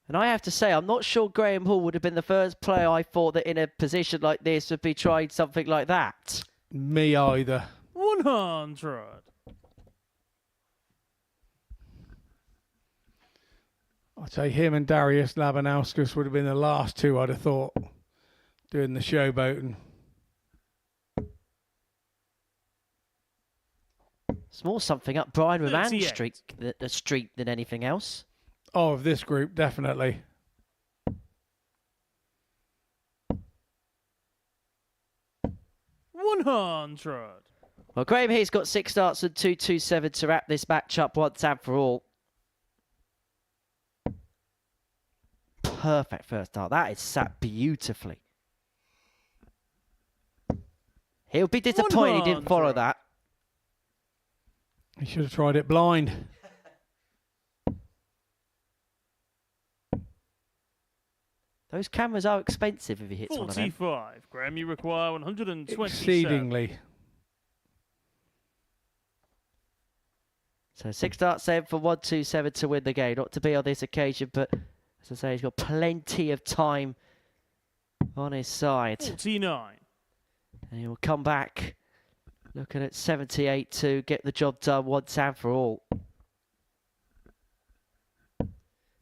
And I have to say, I'm not sure Graham Hall would have been the first player I thought that in a position like this would be trying something like that. Me either. 100. I'd say him and Darius Labanauskas would have been the last 2 I'd have thought doing the showboating. It's more something up Brian Raman's 38. streak than anything else. Oh, of this group, definitely. Well, Graham here's got 6 starts and 2-2-7 to wrap this match up once and for all. Perfect first start. That is sat beautifully. He'll be disappointed he didn't follow that. He should have tried it blind. Those cameras are expensive if he hits one of them. 45. Graham, you require 127. Exceedingly. So 6 starts 7 for 1-2-7 to win the game. Not to be on this occasion, but as I say, he's got plenty of time on his side. 49. And he will come back looking at 78 to get the job done once and for all.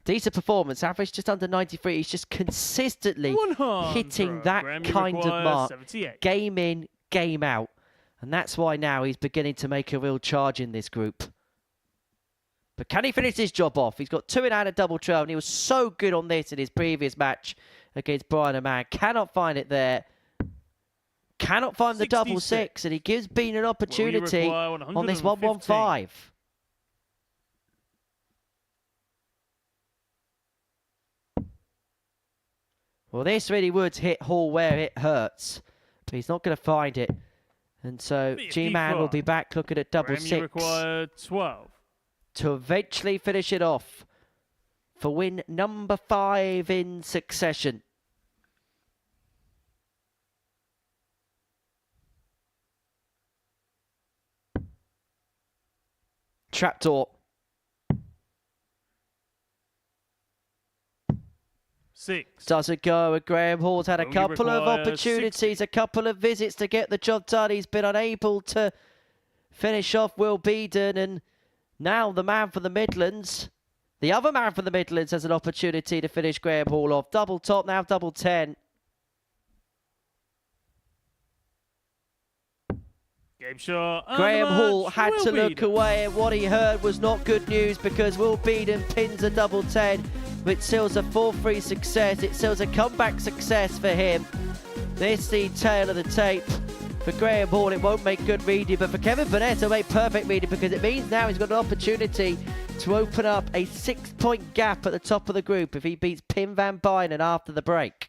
Decent performance, average just under 93. He's just consistently hitting that kind of mark, 78. game in, game out. And that's why now he's beginning to make a real charge in this group. But can he finish his job off? He's got 2 in hand a double trail, and he was so good on this in his previous match against Brian Raman. Cannot find it there. Cannot find the double 6, and he gives Beaden an opportunity on this 115. Well, this really would hit Hall where it hurts, but he's not going to find it. And so G-Man will be back looking at double 6. Required 12. To eventually finish it off for win number 5 in succession. Trapdoor. 6. Doesn't go, and Graham Hall's had a Only couple of requires opportunities, 60. a couple of visits to get the job done. He's been unable to finish off Will Beaden, and now the man from the Midlands, the other man from the Midlands, has an opportunity to finish Graham Hall off. Double top, now double 10. Game shot. Graham Hall had to look away, and what he heard was not good news, because Will Beaden pins a double 10, which seals a 4-3 success. It seals a comeback success for him. This is the tail of the tape. For Graham Hall, it won't make good reading, but for Kevin Burness, it'll make perfect reading, because it means now he's got an opportunity to open up a 6-point gap at the top of the group if he beats Pim van Bijnen after the break.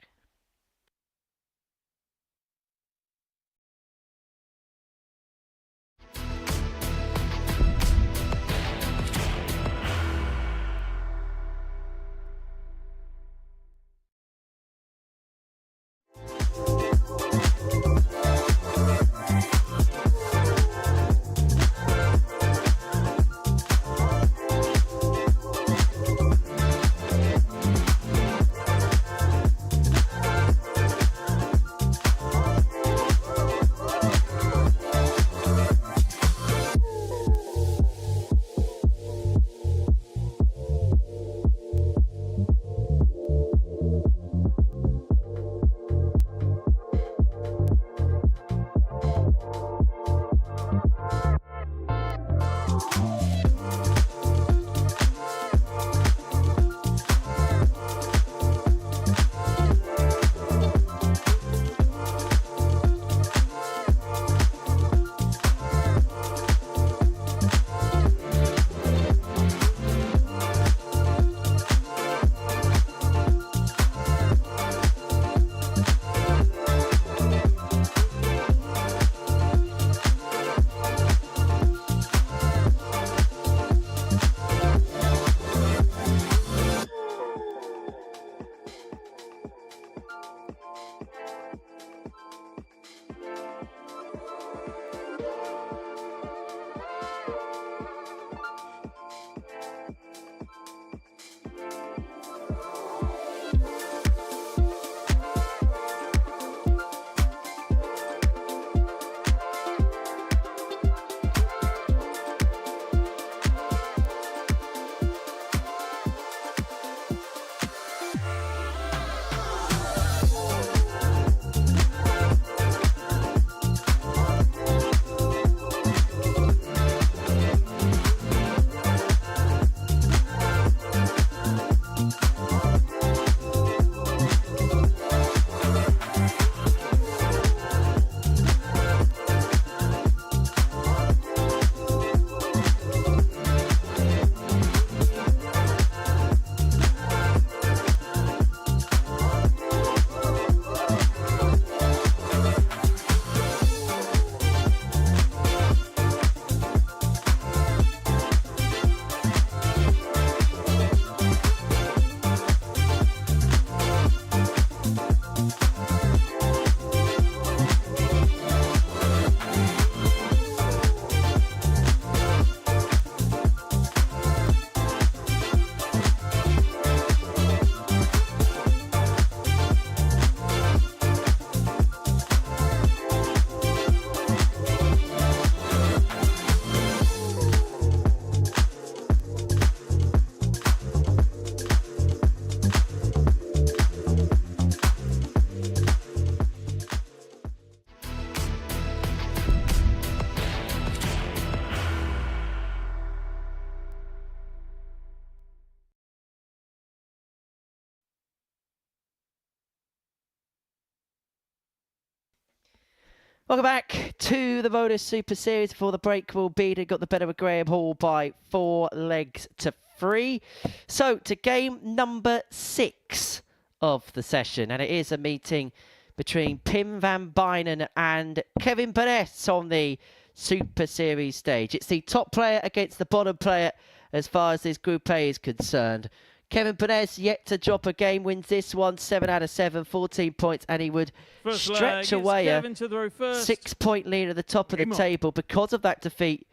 Welcome back to the Modus Super Series. Before the break, Will Beaden got the better of Graham Hall by 4 legs to 3. So to game number 6 of the session, and it is a meeting between Pim van Bijnen and Kevin Burness on the Super Series stage. It's the top player against the bottom player as far as this Group A is concerned. Kevin Burness yet to drop a game, wins this one 7 out of 7, 14 points, and he would stretch away a 6-point lead at the top of the table because of that defeat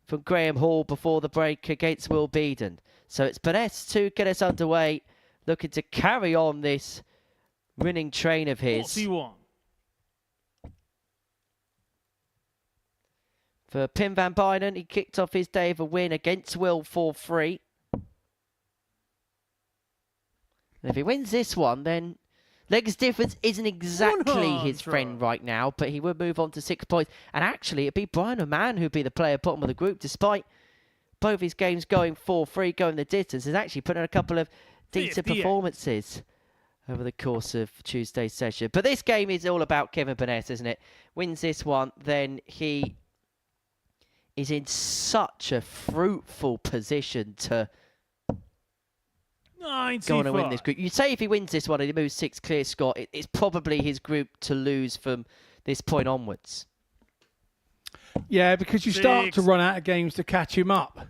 from Graham Hall before the break against Will Beaden. So it's Burness to get us underway, looking to carry on this winning train of his. 41. For Pim van Bijnen, he kicked off his day of a win against Will 4-3. And if he wins this one, then legs difference isn't exactly his friend right now, but he would move on to 6 points. And actually, it'd be Raman who'd be the player bottom of the group, despite both his games going 4-3, going the distance. He's actually put in a couple of decent performances over the course of Tuesday's session. But this game is all about Kevin Burness, isn't it? Wins this one, then he is in such a fruitful position to go on and win this group. You'd say if he wins this one and he moves 6 clear, Scott, it's probably his group to lose from this point onwards. Yeah, because you start to run out of games to catch him up.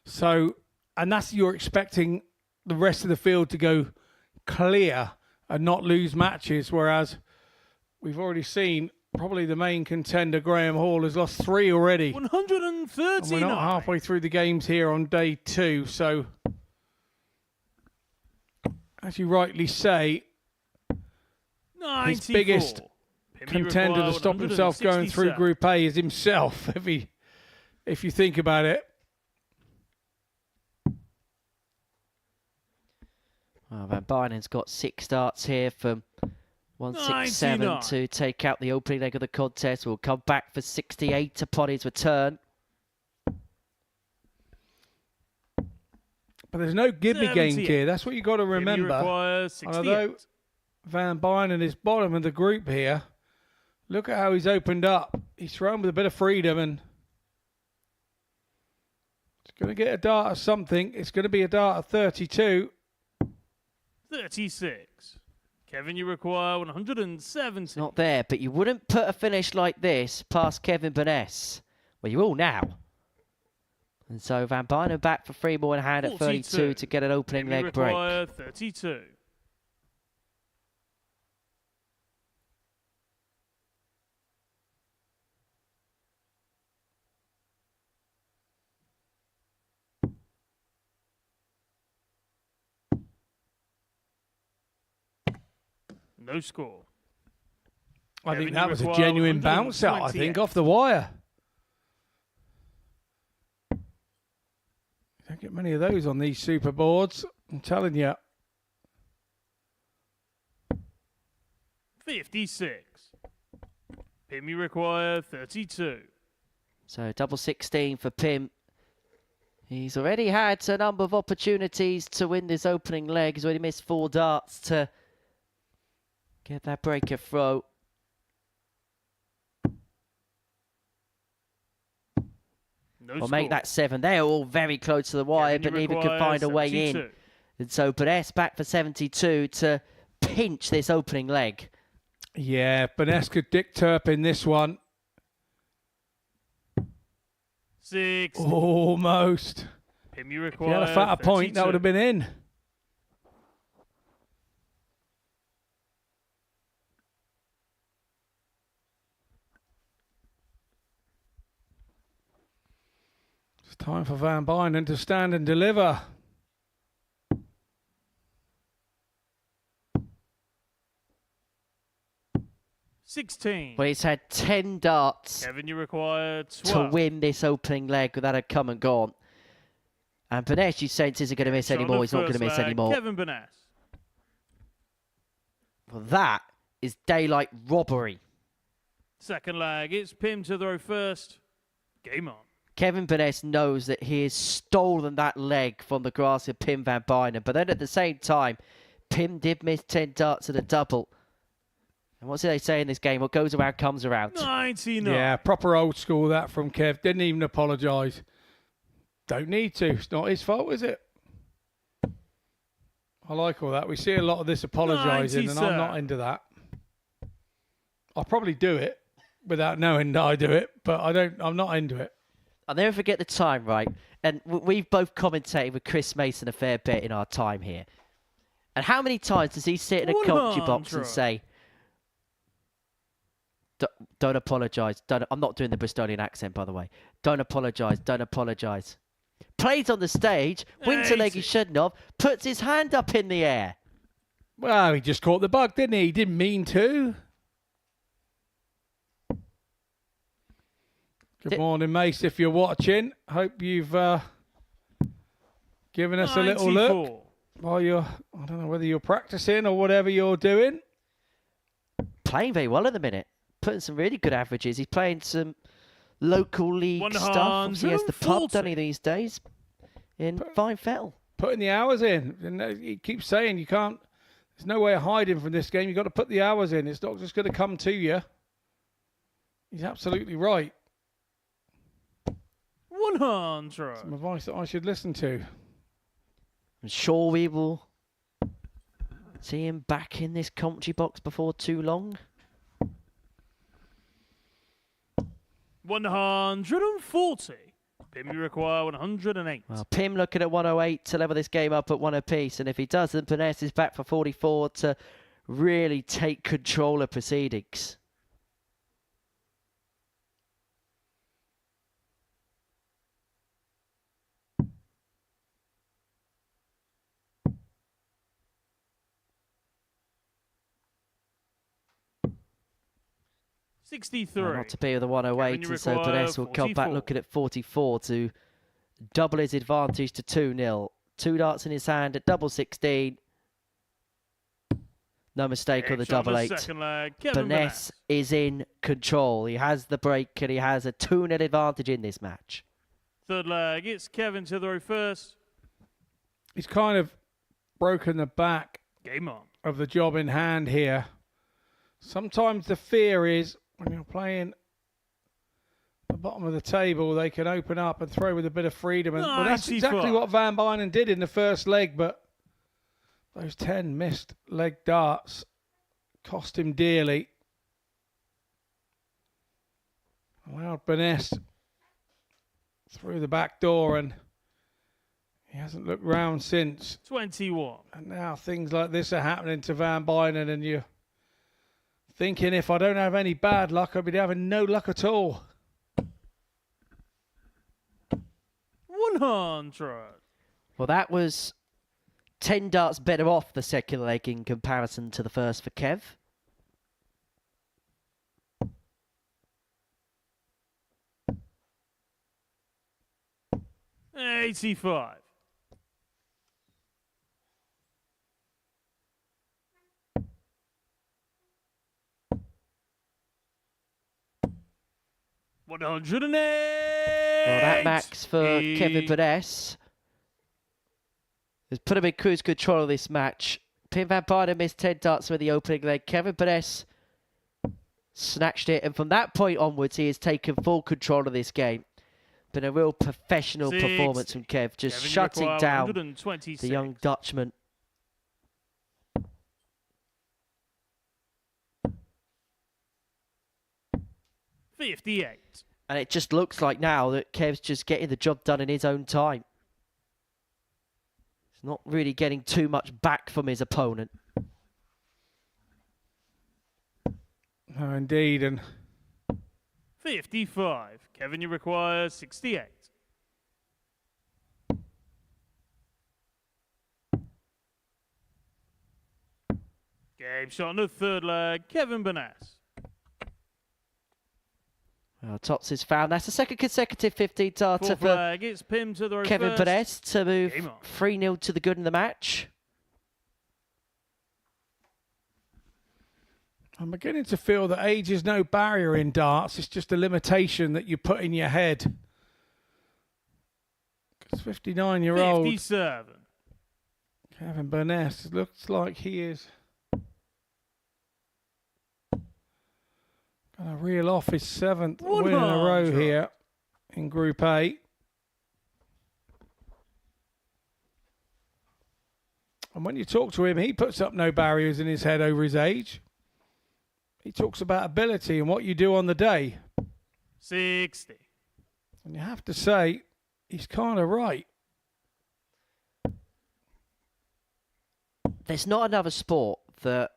So, and that's you're expecting the rest of the field to go clear and not lose matches, whereas we've already seen probably the main contender, Graham Hall, has lost 3 already. 139. And we're not halfway through the games here on day 2, so as you rightly say, 94. His biggest contender to stop himself going through Group A is himself, if you think about it. Well, Van Bijnen's got 6 starts here from 167 to take out the opening leg of the contest. Will come back for 68 upon his return. But there's no gimme game here. That's what you've got to remember. Although Van Bijnen is bottom of the group here, look at how he's opened up. He's thrown with a bit of freedom and it's going to get a dart of something. It's going to be a dart of 32. 36. Kevin, you require 170. Not there, but you wouldn't put a finish like this past Kevin Burness. Well, you will now. And so Van Bijnen back for 3 more in hand at 32 to get an opening leg break. 32. No score. I think that was a genuine bounce out, I think, off the wire. Don't get many of those on these super boards, I'm telling you. 56. Pim, you require 32. So double 16 for Pim. He's already had a number of opportunities to win this opening leg. He's already missed 4 darts to get that breaker throw. Or make that 7. They're all very close to the wire, but neither could find a way in. And so Burness back for 72 to pinch this opening leg. Yeah, Burness could Dick Turpin this one. 6. Almost. Pim, you If he had a fatter point, that would have been in. It's time for Van Bijnen to stand and deliver. Well, he's had 10 darts Kevin, you require 12. to win this opening leg that had come and gone. And Burness, you sense, isn't going to miss anymore. He's not going to miss anymore. Kevin Burness. Well, that is daylight robbery. Second leg, it's Pim to throw first. Game on. Kevin Burness knows that he has stolen that leg from the grass of Pim van Bijnen. But then at the same time, Pim did miss 10 darts at a double. And what's they say in this game? What goes around comes around. 99. Yeah, proper old school that from Kev. Didn't even apologise. Don't need to. It's not his fault, is it? I like all that. We see a lot of this apologising, and I'm not into that. I'll probably do it without knowing that I do it, but I'm not into it. I'll never forget the time, right? And we've both commentated with Chris Mason a fair bit in our time here. And how many times does he sit in a commentary box and say, don't apologise. I'm not doing the Bristolian accent, by the way. Don't apologise. Don't apologise. Plays on the stage, wins a leg he shouldn't have, puts his hand up in the air. Well, he just caught the bug, didn't he? He didn't mean to. Good morning, Mace, if you're watching. Hope you've given us a little look while I don't know whether you're practicing or whatever you're doing. Playing very well at the minute. Putting some really good averages. He's playing some local league stuff. Obviously, he has the pub, doesn't he, these days? In fine fettle. Putting the hours in. And he keeps saying you can't, there's no way of hiding from this game. You've got to put the hours in. It's not just going to come to you. He's absolutely right. 100. Some advice that I should listen to. I'm sure we will see him back in this commentary box before too long. 140. Pim, you require 108. Well, Pim looking at 108 to level this game up at one apiece. And if he doesn't, Burness is back for 44 to really take control of proceedings. Well, not to be with the 108, and so Burness will come back looking at 44 to double his advantage to 2-0. 2 darts in his hand at double 16. No mistake on the double 8. Burness is in control. He has the break and he has a 2-0 advantage in this match. Third leg, it's Kevin to throw first. He's kind of broken the back Game on. of the job in hand here. Sometimes the fear is when you're playing the bottom of the table, they can open up and throw with a bit of freedom. And well, that's exactly what Van Bijnen did in the first leg, but those 10 missed leg darts cost him dearly. Allowed Burness through the back door, and he hasn't looked round since. 21. And now things like this are happening to Van Bijnen, and you're thinking, if I don't have any bad luck, I'll be having no luck at all. 100. Well, that was 10 darts better off the second leg in comparison to the first for Kev. $85. $108. Well, that max for Kevin Burness has put him in cruise control of this match. Pim Van Bijnen missed 10 darts with the opening leg. Kevin Burness snatched it, and from that point onwards, he has taken full control of this game. Been a real professional performance from Kev, just shutting down the young Dutchman. $58. And it just looks like now that Kev's just getting the job done in his own time. He's not really getting too much back from his opponent. Oh, indeed. And 55. Kevin, you require 68. Game shot on the third leg. Kevin Burness. Well, Tots is found. That's the second consecutive 15 darter for it's Pim to the Kevin Burness to move 3-0 to the good in the match. I'm beginning to feel that age is no barrier in darts. It's just a limitation that you put in your head. Because 59-year-old 57. Kevin Burness looks like he is Going to reel off his 7th win in a row here in Group A. And when you talk to him, he puts up no barriers in his head over his age. He talks about ability and what you do on the day. 60. And you have to say, he's kind of right. There's not another sport that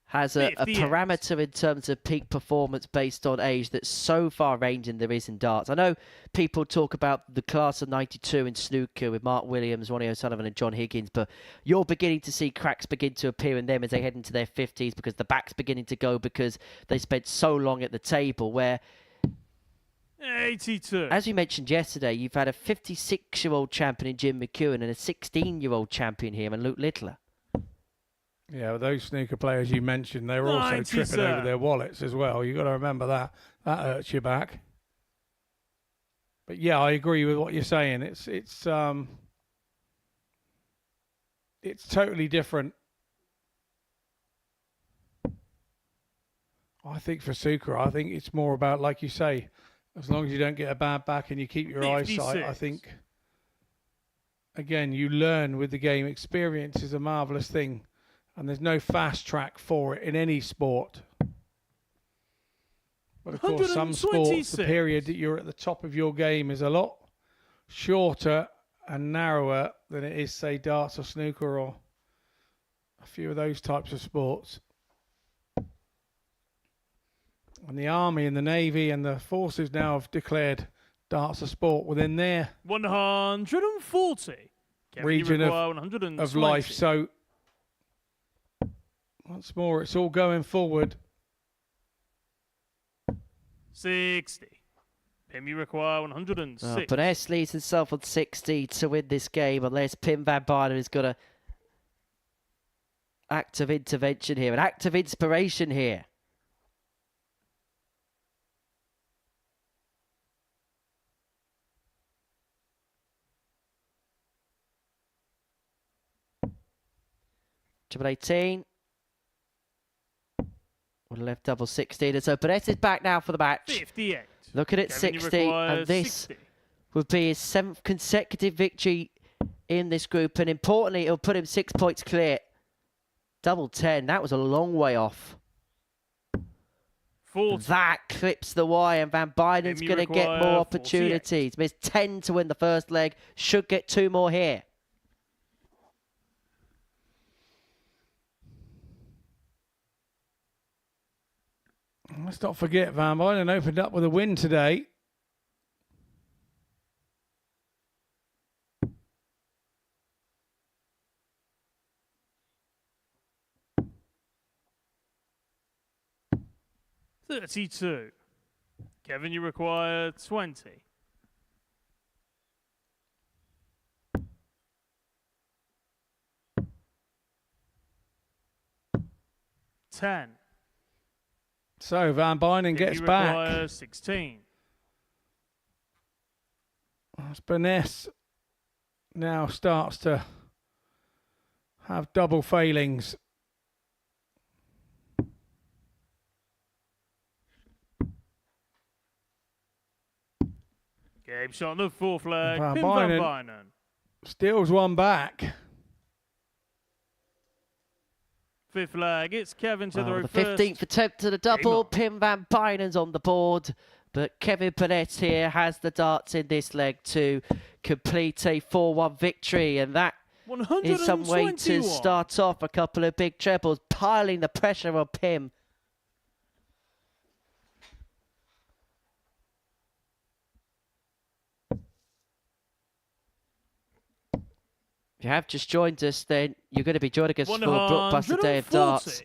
has a parameter in terms of peak performance based on age that's so far ranging there is in darts. I know people talk about the class of 92 in snooker with Mark Williams, Ronnie O'Sullivan and John Higgins, but you're beginning to see cracks begin to appear in them as they head into their 50s because the back's beginning to go because they spent so long at the table where 82. As we mentioned yesterday, you've had a 56-year-old champion in Jim McEwen and a 16-year-old champion here in Luke Littler. Yeah, well, those snooker players you mentioned, they were also tripping over their wallets as well. You've got to remember that. That hurts your back. But yeah, I agree with what you're saying. It's totally different. I think for snooker, I think it's more about, like you say, as long as you don't get a bad back and you keep your 56. eyesight, I think, again, you learn with the game. Experience is a marvellous thing. And there's no fast track for it in any sport. But of course, some sports, the period that you're at the top of your game is a lot shorter and narrower than it is, say, darts or snooker or a few of those types of sports. And the Army and the Navy and the forces now have declared darts a sport within their 140. region of life. So once more, it's all going forward. 60. Pim, you require 106. Burness leads himself on 60 to win this game, unless Pim van Bijnen has got an act of intervention here, an act of inspiration here. Triple 18. Would have left double 16. And so Burness is back now for the match. 58. Looking at 60. And this 60. would be his 7th consecutive victory in this group. And importantly, it'll put him 6 points clear. Double 10. That was a long way off. 40. That clips the wire. And Van Bijnen's going to get more opportunities. 48. Missed 10 to win the first leg. Should get 2 more here. Let's not forget, Van Bijnen opened up with a win today. $32. Kevin, you require 20. $10. So Van Bijnen gets back. 16. As Burness now starts to have double failings. Game shot on the 4th leg. Van Pim van Bijnen Bijnen. steals one back. 5th leg. It's Kevin to the The first. 15th attempt to the double. Pim van Bijnen's on the board. But Kevin Burness here has the darts in this leg to complete a 4-1 victory. And that is some way to start off a couple of big trebles, piling the pressure on Pim. If you have just joined us, then you're going to be joining us for a blockbuster day of darts.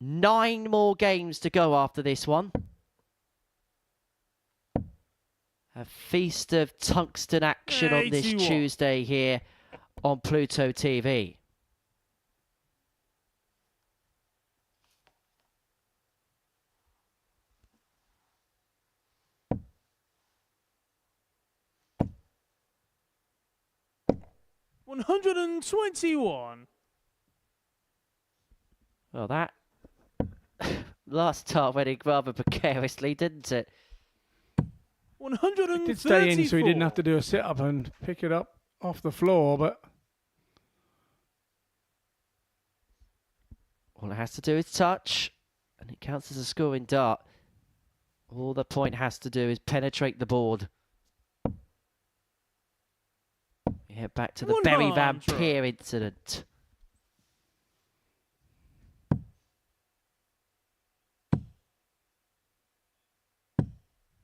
9 more games to go after this one. A feast of tungsten action on this Tuesday here on Pluto TV. $121. Well, that Last start went in rather precariously, didn't it? 134. He did stay in, so he didn't have to do a sit-up and pick it up off the floor, but... All it has to do is touch, and it counts as a scoring dart. All the point has to do is penetrate the board. We head back to the Berry Van Peer incident.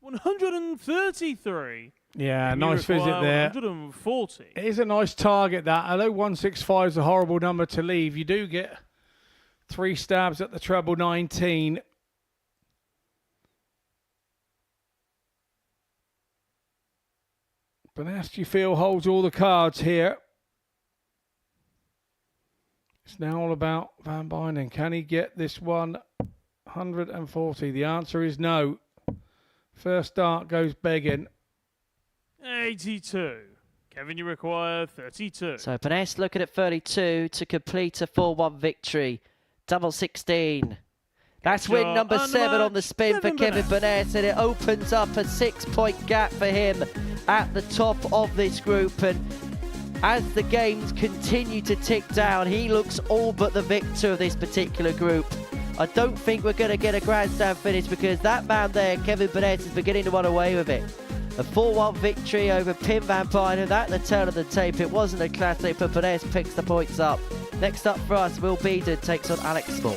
$133. Yeah, nice visit there. 140. It is a nice target, that. Although 165 is a horrible number to leave, you do get 3 stabs at the treble 19. Burness, you feel, holds all the cards here. It's now all about Van Bijnen. Can he get this one 140? The answer is no. First dart goes begging. 82. Kevin, you require 32. So Burness looking at 32 to complete a 4-1 victory. Double 16. That's win number 7 on the spin for Kevin Burness, and it opens up a 6-point gap for him at the top of this group. And as the games continue to tick down, he looks all but the victor of this particular group. I don't think we're going to get a grandstand finish because that man there, Kevin Burness, is beginning to run away with it. A 4-1 victory over Pim Van Bijnen at the turn of the tape. It wasn't a classic, but Burness picks the points up. Next up for us, Will Beaden takes on Alex Small.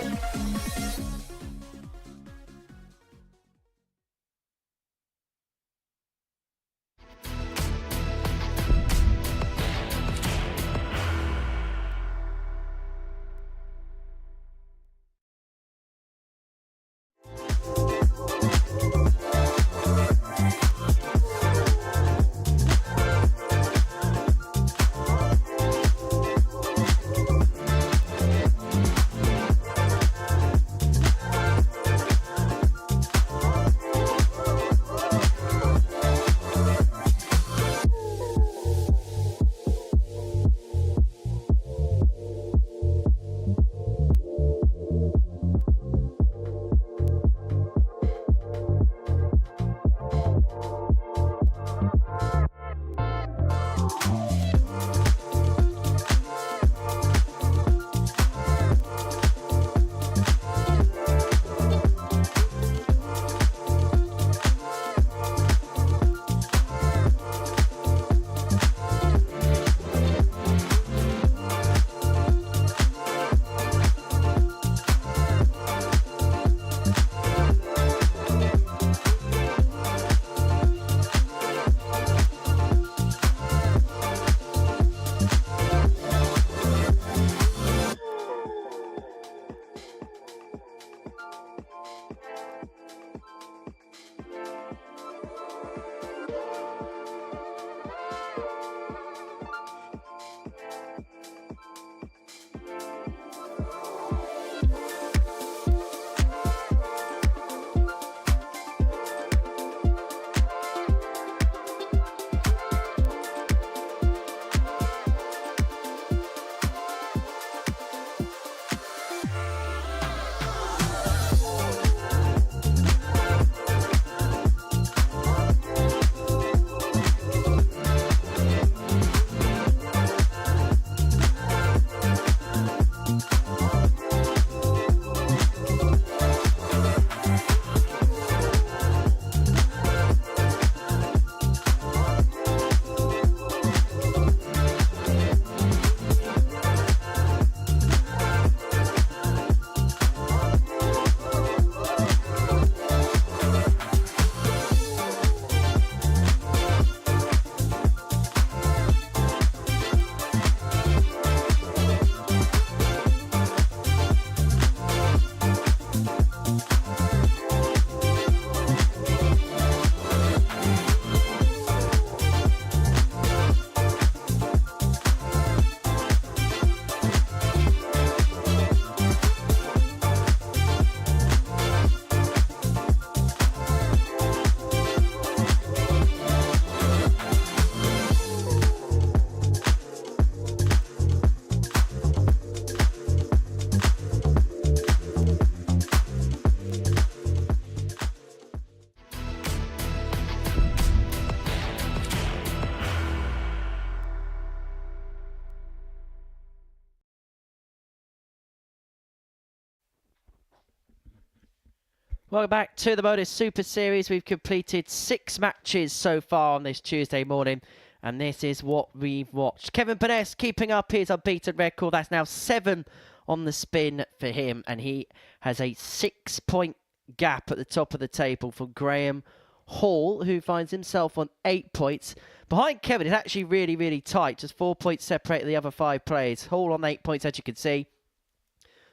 Welcome back to the Modus Super Series. We've completed 6 matches so far on this Tuesday morning, and this is what we've watched. Kevin Burness keeping up his unbeaten record. That's now 7 on the spin for him, and he has a 6-point gap at the top of the table for Graham Hall, who finds himself on 8 points. Behind Kevin, it's actually really, really tight. Just 4 points separate the other 5 players. Hall on 8 points, as you can see.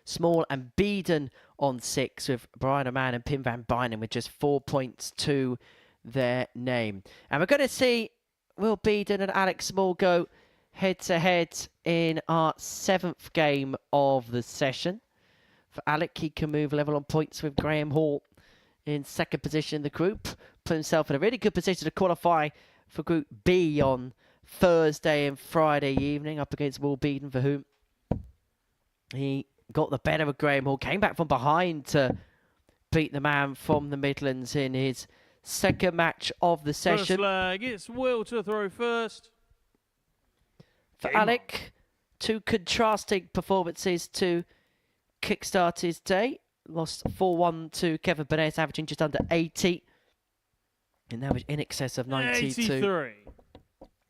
Small and Beaden on 6, with Raman and Pim van Bijnen with just 4 points to their name. And we're going to see Will Beaden and Alex Small go head-to-head in our 7th game of the session. For Alec, he can move level on points with Graham Hall in 2nd position in the group. Put himself in a really good position to qualify for Group B on Thursday and Friday evening, up against Will Beaden, for whom he got the better of Graham Hall. Came back from behind to beat the man from the Midlands in his 2nd match of the session. First leg, it's Will to throw first. For Alec, 2 contrasting performances to kickstart his day. Lost 4-1 to Kevin Burness, averaging just under 80. And that was in excess of 92. 83.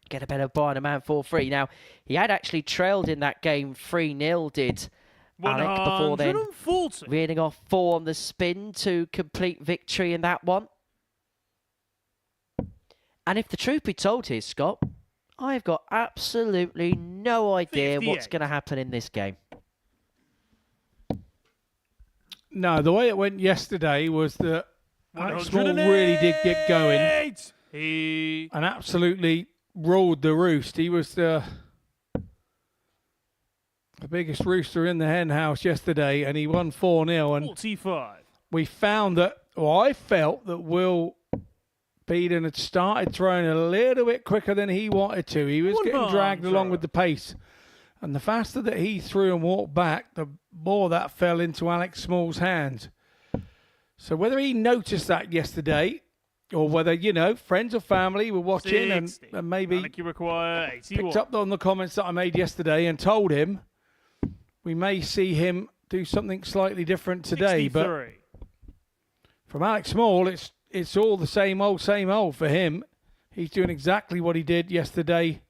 Get a better by a man 4-3. Now, he had actually trailed in that game 3-0, did Alec, before then reeling off 4 on the spin to complete victory in that one. And if the truth be told here, Scott, I've got absolutely no idea 58. what's going to happen in this game. No, the way it went yesterday was that Alex Small really did get going and absolutely ruled the roost. He was the biggest rooster in the hen house yesterday, and he won 4-0. And 45. we found that, or I felt that Will Beaden had started throwing a little bit quicker than he wanted to. He was getting dragged along with the pace. And the faster that he threw and walked back, the more that fell into Alex Small's hands. So whether he noticed that yesterday, or whether, you know, friends or family were watching and maybe picked up on the comments that I made yesterday and told him, we may see him do something slightly different today. 63. But from Alex Small, it's all the same old for him. He's doing exactly what he did yesterday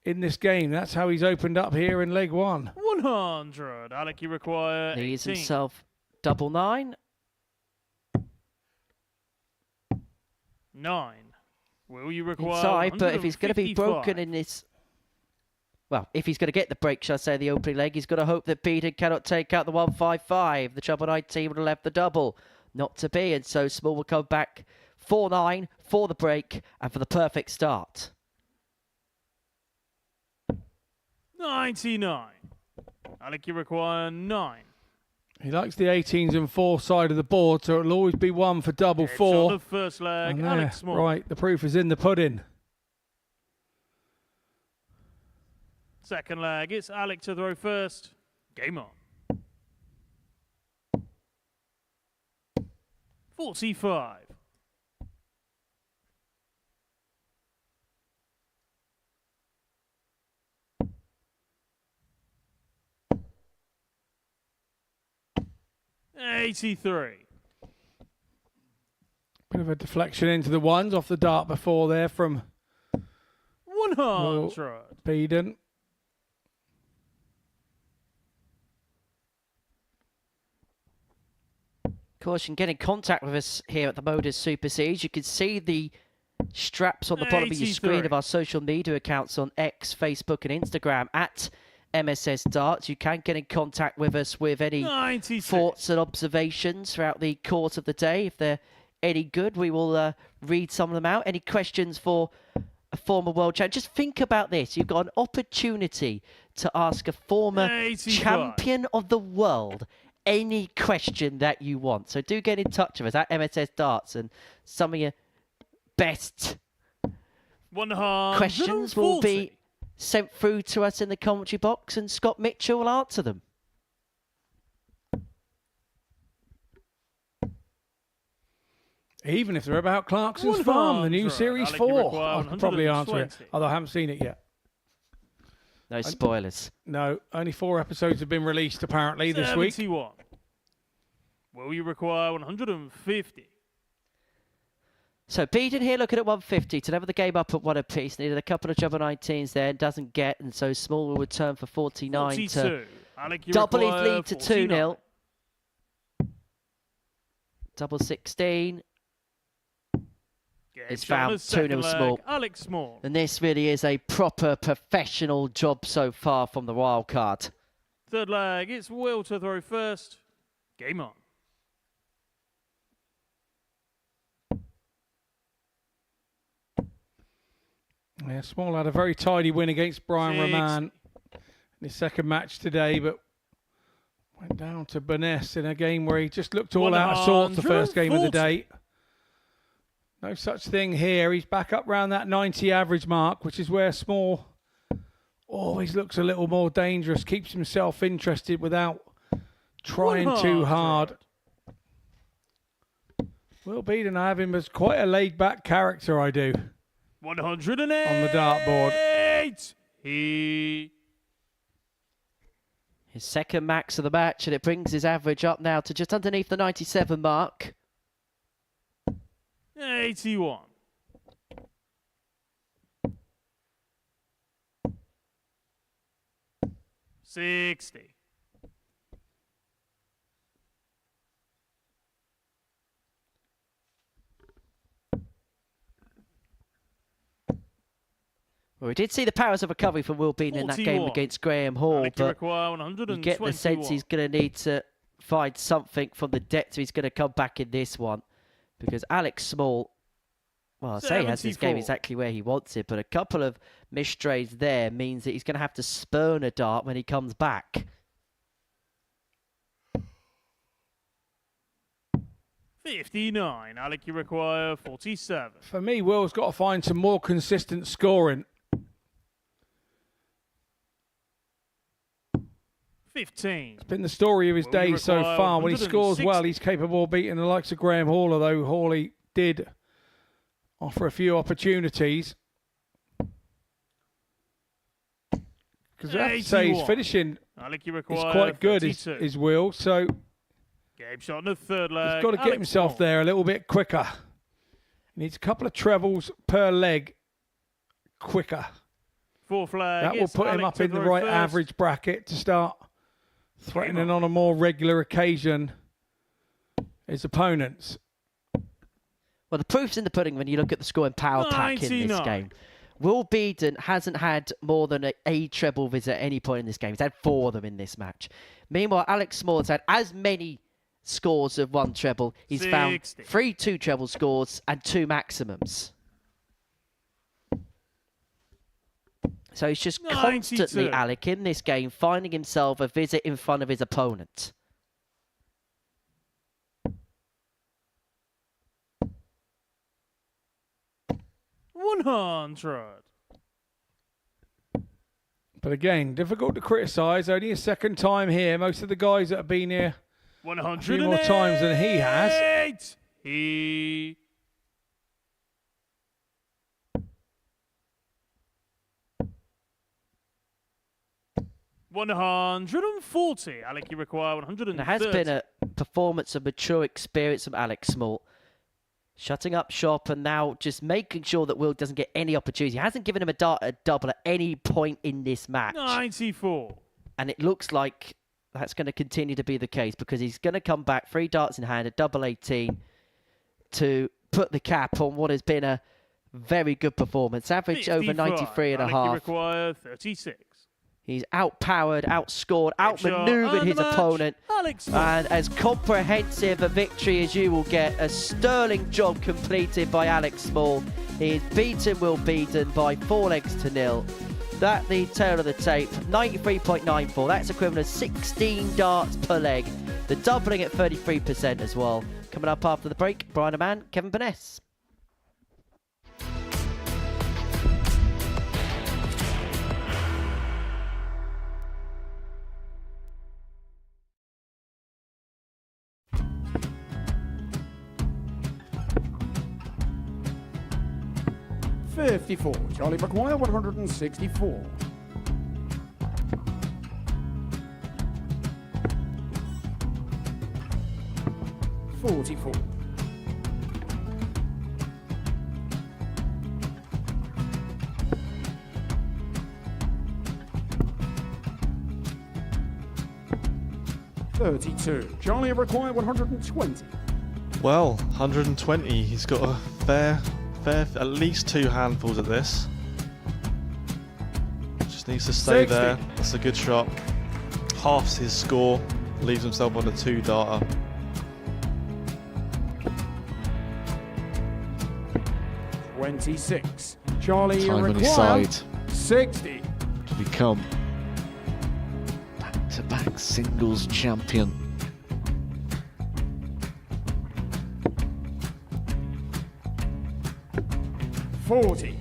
in this game. That's how he's opened up here in leg 1. 100. Alec, you require 18. He's himself double 9. 9. Will you require Inside, but if he's going to be 155? broken in this... Well, if he's going to get the break, shall I say, the opening leg, he's got to hope that Beaden cannot take out the 155. The Trouble 19 would have left the double. Not to be, and so Small will come back 4-9 for the break and for the perfect start. 99. Alec, you require 9. He likes the 18s and 4 side of the board, so it'll always be 1 for double 4. On the first leg, And Alex Small. right, the proof is in the pudding. Second leg, it's Alec to throw first. Game on. 45. 83. Bit of a deflection into the ones off the dart before there from 100. Beaden. Caution, get in contact with us here at the Modus Super Series. You can see the straps on the bottom of your screen of our social media accounts on X, Facebook and Instagram at MSS Darts. You can get in contact with us with any 96. thoughts and observations throughout the course of the day. If they're any good, we will read some of them out. Any questions for a former world champion? Just think about this. You've got an opportunity to ask a former 85. champion of the world any question that you want. So do get in touch with us at MSS Darts, and some of your best 140. questions will be sent through to us in the commentary box, and Scott Mitchell will answer them. Even if they're about Clarkson's Farm, the new Series 4. I could probably answer it, although I haven't seen it yet. No spoilers. No, only 4 episodes have been released apparently this week. 71. Will you require 150? So Beaden here looking at 150 to level the game up at 1 apiece. Needed a couple of treble 19s there, doesn't get, and so Small will return for 49 42. to Alec, you double his require lead to 49. 2-0. Double 16. It's found 2-0 Small. Alex Small. And this really is a proper professional job so far from the wild card. Third leg, it's Will to throw first. Game on. Yeah, Small had a very tidy win against Brian 60. Raman in his second match today, but went down to Burness in a game where he just looked all out of sorts the first game of the day. No such thing here. He's back up around that 90 average mark, which is where Small always looks a little more dangerous, keeps himself interested without trying too hard. Will Beaden, I have him as quite a laid-back character, I do. 108 on the dartboard. His second max of the match, and it brings his average up now to just underneath the 97 mark. 81. $60. Well, we did see the powers of recovery from Will Beaden in that game against Graham Hall, but you get the sense he's going to need to find something from the depth he's going to come back in this one. Because Alex Small, well, I say he has this game exactly where he wants it, but a couple of misstrays there means that he's going to have to spurn a dart when he comes back. 59. Alec, you require 47. For me, Will's got to find some more consistent scoring. 15. It's been the story of his day so far. When he scores well, he's capable of beating the likes of Graham Hall, although Hawley did offer a few opportunities. Because I have to say his finishing is quite good, is Will. So game shot in the third leg. He's got to get himself there a little bit quicker. He needs a couple of trebles per leg quicker. Fourth leg. That will put him up in the right average bracket to start threatening on a more regular occasion his opponents. Well, the proof's in the pudding when you look at the scoring power pack in this game. Will Beaden hasn't had more than a treble visit at any point in this game. He's had 4 of them in this match. Meanwhile, Alex Small has had as many scores of 1 treble. He's found 3 2-treble scores and 2 maximums. So he's just constantly, Alec, in this game, finding himself a visit in front of his opponent. $100. But again, difficult to criticise. Only a second time here. Most of the guys that have been here 100 a few more times than he has. He 140. Alec, you require 130. There has been a performance of mature experience from Alex Small. Shutting up shop and now just making sure that Will doesn't get any opportunity. He hasn't given him a double at any point in this match. 94. And it looks like that's going to continue to be the case because he's going to come back 3 darts in hand at double 18 to put the cap on what has been a very good performance. Average 55. Over 93 and a Alec, half. you require 36. He's outpowered, outscored, outmaneuvered his opponent. And as comprehensive a victory as you will get, a sterling job completed by Alex Small. He is beaten Will Beaden by 4 legs to 0. That the tail of the tape, 93.94. That's equivalent of 16 darts per leg. The doubling at 33% as well. Coming up after the break, Brian Raman, Kevin Burness. $54. Charlie McGuire, 164. 44. Charlie required 120. Well, 120. He's got a fair, at least 2 handfuls at this. Just needs to stay 60. there. That's a good shot. Halves his score. Leaves himself on a 2-darter. $26. Charlie Time on his required side 60. to become back-to-back singles champion. $40.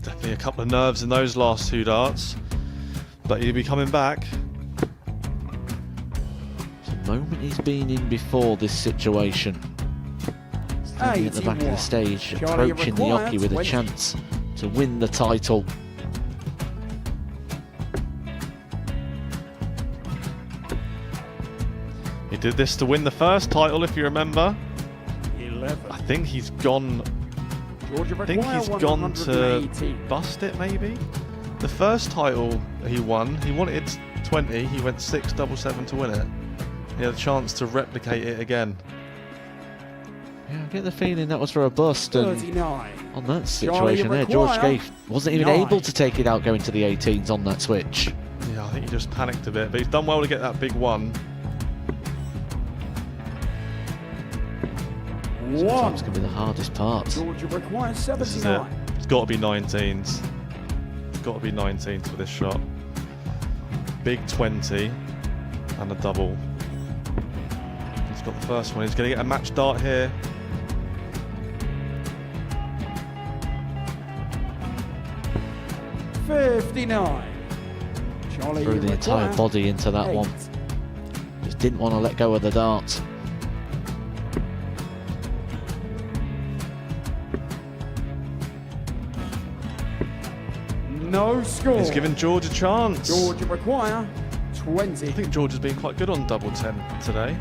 Definitely a couple of nerves in those last 2 darts. But he'll be coming back. It's a moment he's been in before this situation. Standing at the back of the stage, Charlie approaching the required Yoki with a 20. chance to win the title. He did this to win the first title, if you remember. 11. I think he's gone. Georgia I think require he's gone to 180. bust it, maybe. The first title he wanted 20. He went 6-7-7 to win it. He had a chance to replicate it again. Yeah, I get the feeling that was for a bust, and 39. on that situation there, George Scaife wasn't even 9. able to take it out going to the 18s on that switch. Yeah, I think he just panicked a bit, but he's done well to get that big one. Sometimes can be the hardest part. Georgia requires This is it. 79. It's got to be 19s. It's got to be 19s for this shot. Big 20 and a double. He's got the first one. He's going to get a match dart here. $59. Charlie Threw the entire required body into that 8. one. Just didn't want to let go of the dart. No score. He's given George a chance. Georgia require 20. I think George has been quite good on double 10 today.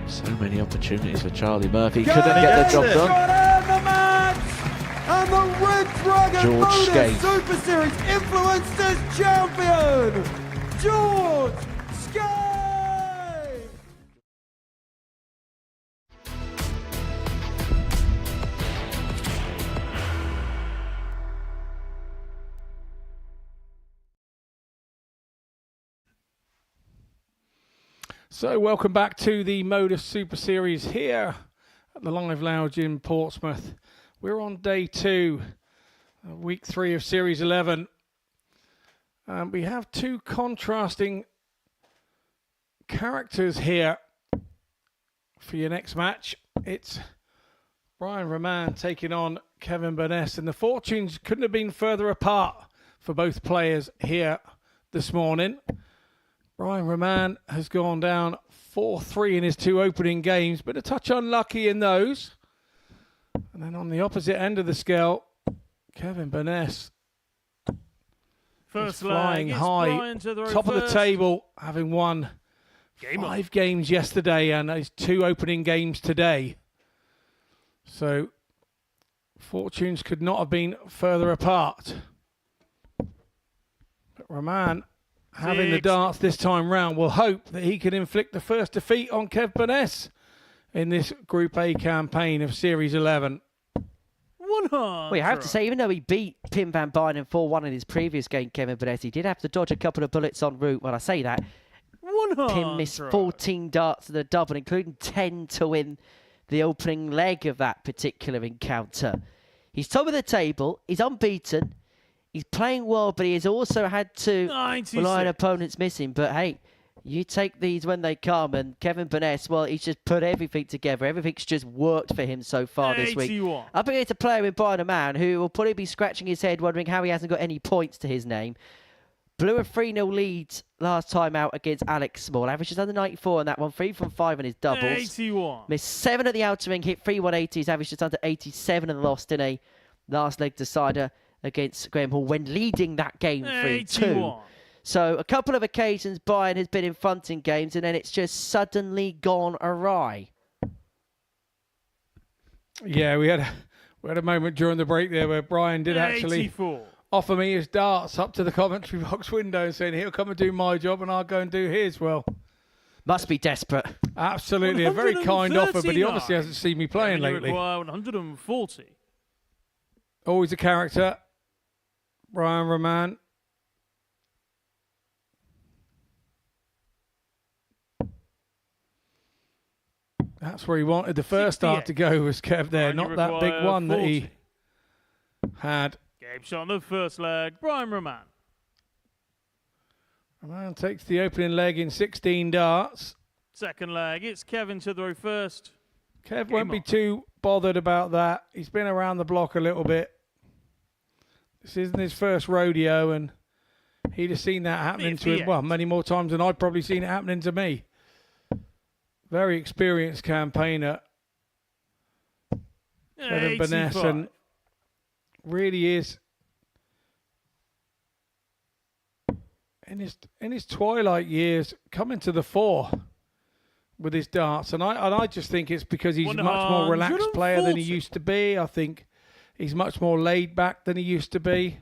So many opportunities for Charlie Murphy. Got Couldn't it, get the job got done. in the match! And the Red Dragon George Modus Scaife. Super Series Influencers Champion, George Scaife! So welcome back to the Modus Super Series here at the Live Lounge in Portsmouth. We're on day 2, week 3 of Series 11. We have 2 contrasting characters here for your next match. It's Raman taking on Kevin Burness, and the fortunes couldn't have been further apart for both players here this morning. Raman has gone down 4-3 in his 2 opening games, but a touch unlucky in those. And then on the opposite end of the scale, Kevin Burness First is flying leg, it's high, Brian to throw top of the first. table, having won 5 games yesterday and his 2 opening games today. So fortunes could not have been further apart. But Raman, having the darts this time round, will hope that he can inflict the first defeat on Kev Burness in this Group A campaign of Series 11. Well, you have to say, even though he beat Pim van Bijnen 4-1 in his previous game, Kevin Burness, he did have to dodge a couple of bullets en route. When I say that, Pim missed 14 darts to the double, including 10 to win the opening leg of that particular encounter. He's top of the table. He's unbeaten. He's playing well, but he has also had to 96. rely on opponents missing. But hey, you take these when they come, and Kevin Burness, well, he's just put everything together. Everything's just worked for him so far this week. 81. Up against a player with Brian, a man who will probably be scratching his head, wondering how he hasn't got any points to his name. Blew a 3-0 lead last time out against Alex Small. Averages under 94 on that one. 3 from 5 in his doubles. 81. Missed 7 at the outer ring, hit 3-180s, averaged just under 87 and lost in a last leg decider against Graham Hall when leading that game 3-2. 81. So a couple of occasions Brian has been in front in games and then it's just suddenly gone awry. Yeah, we had a moment during the break there where Brian did actually 84. offer me his darts up to the commentary box window and saying he'll come and do my job and I'll go and do his. Well, must be desperate. Absolutely, a very kind offer, but he 139. obviously hasn't seen me playing You lately. require 140. Always a character. Brian Raman. That's where he wanted the first dart to go, was Kev there, not that big one that he had. Game shot on the first leg, Brian Raman. Raman takes the opening leg in 16 darts. Second leg, it's Kevin to throw first. Kev won't be too bothered about that. He's been around the block a little bit. This isn't his first rodeo, and he'd have seen that happening to him, well, many more times than I'd probably seen it happening to me. Very experienced campaigner. Kevin Burness, and really is in his twilight years coming to the fore with his darts, and I just think it's because he's a much more relaxed player than he used to be. I think he's much more laid back than he used to be.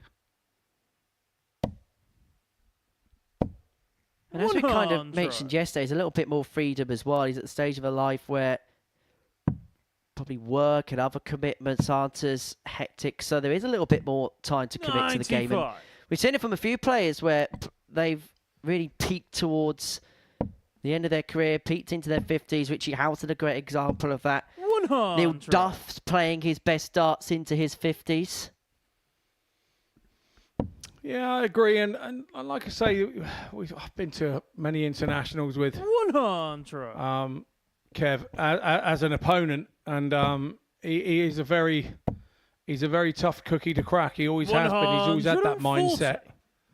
And as we kind of mentioned yesterday, he's a little bit more freedom as well. He's at the stage of a life where probably work and other commitments aren't as hectic, so there is a little bit more time to commit to the game. And we've seen it from a few players where they've really peaked towards the end of their career, peaked into their 50s. Richie Houghton, a great example of that. Neil Duff's playing his best darts into his 50s. Yeah, I agree, and like I say, I've been to many internationals with 100. Kev as an opponent, and he is a very tough cookie to crack. He always has been. He's always had that mindset.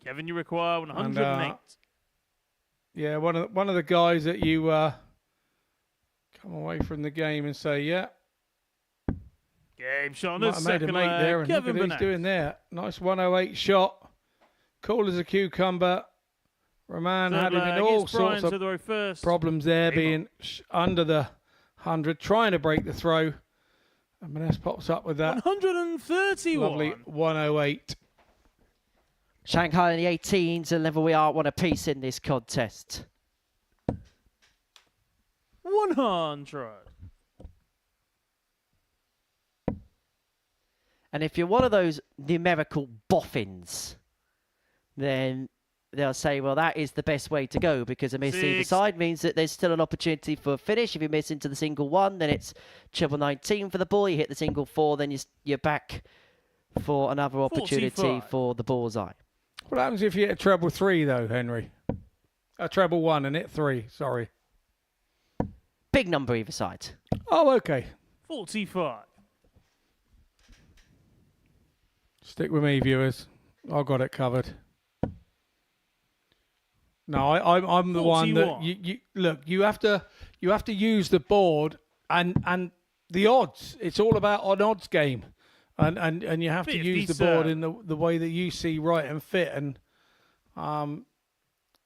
Kevin, you require 108. And, yeah, one of the guys that you come away from the game and say, yeah. Game shot on the Might have made a second mate leg. there, and Kevin look at what he's doing there. Nice 108 shot. Cool as a cucumber. Raman had him in all sorts of problems there, being under the 100, trying to break the throw. And Burness pops up with that 131. lovely 108. Shanghai in the 18s, and level we are one apiece in this contest. 100. And if you're one of those numerical boffins, then they'll say, well, that is the best way to go, because a miss either side means that there's still an opportunity for a finish. If you miss into the single one, then it's treble 19 for the ball. You hit the single 4, then you're back for another opportunity 45. for the bullseye. What happens if you hit a treble 3, though, Henry? A treble 1 and hit 3, sorry. Big number either side. Oh, okay. 45. Stick with me, viewers. I've got it covered. No, I'm the one that you look. You have to use the board and the odds. It's all about an odds game, and you have to use the board in the way that you see right and fit. And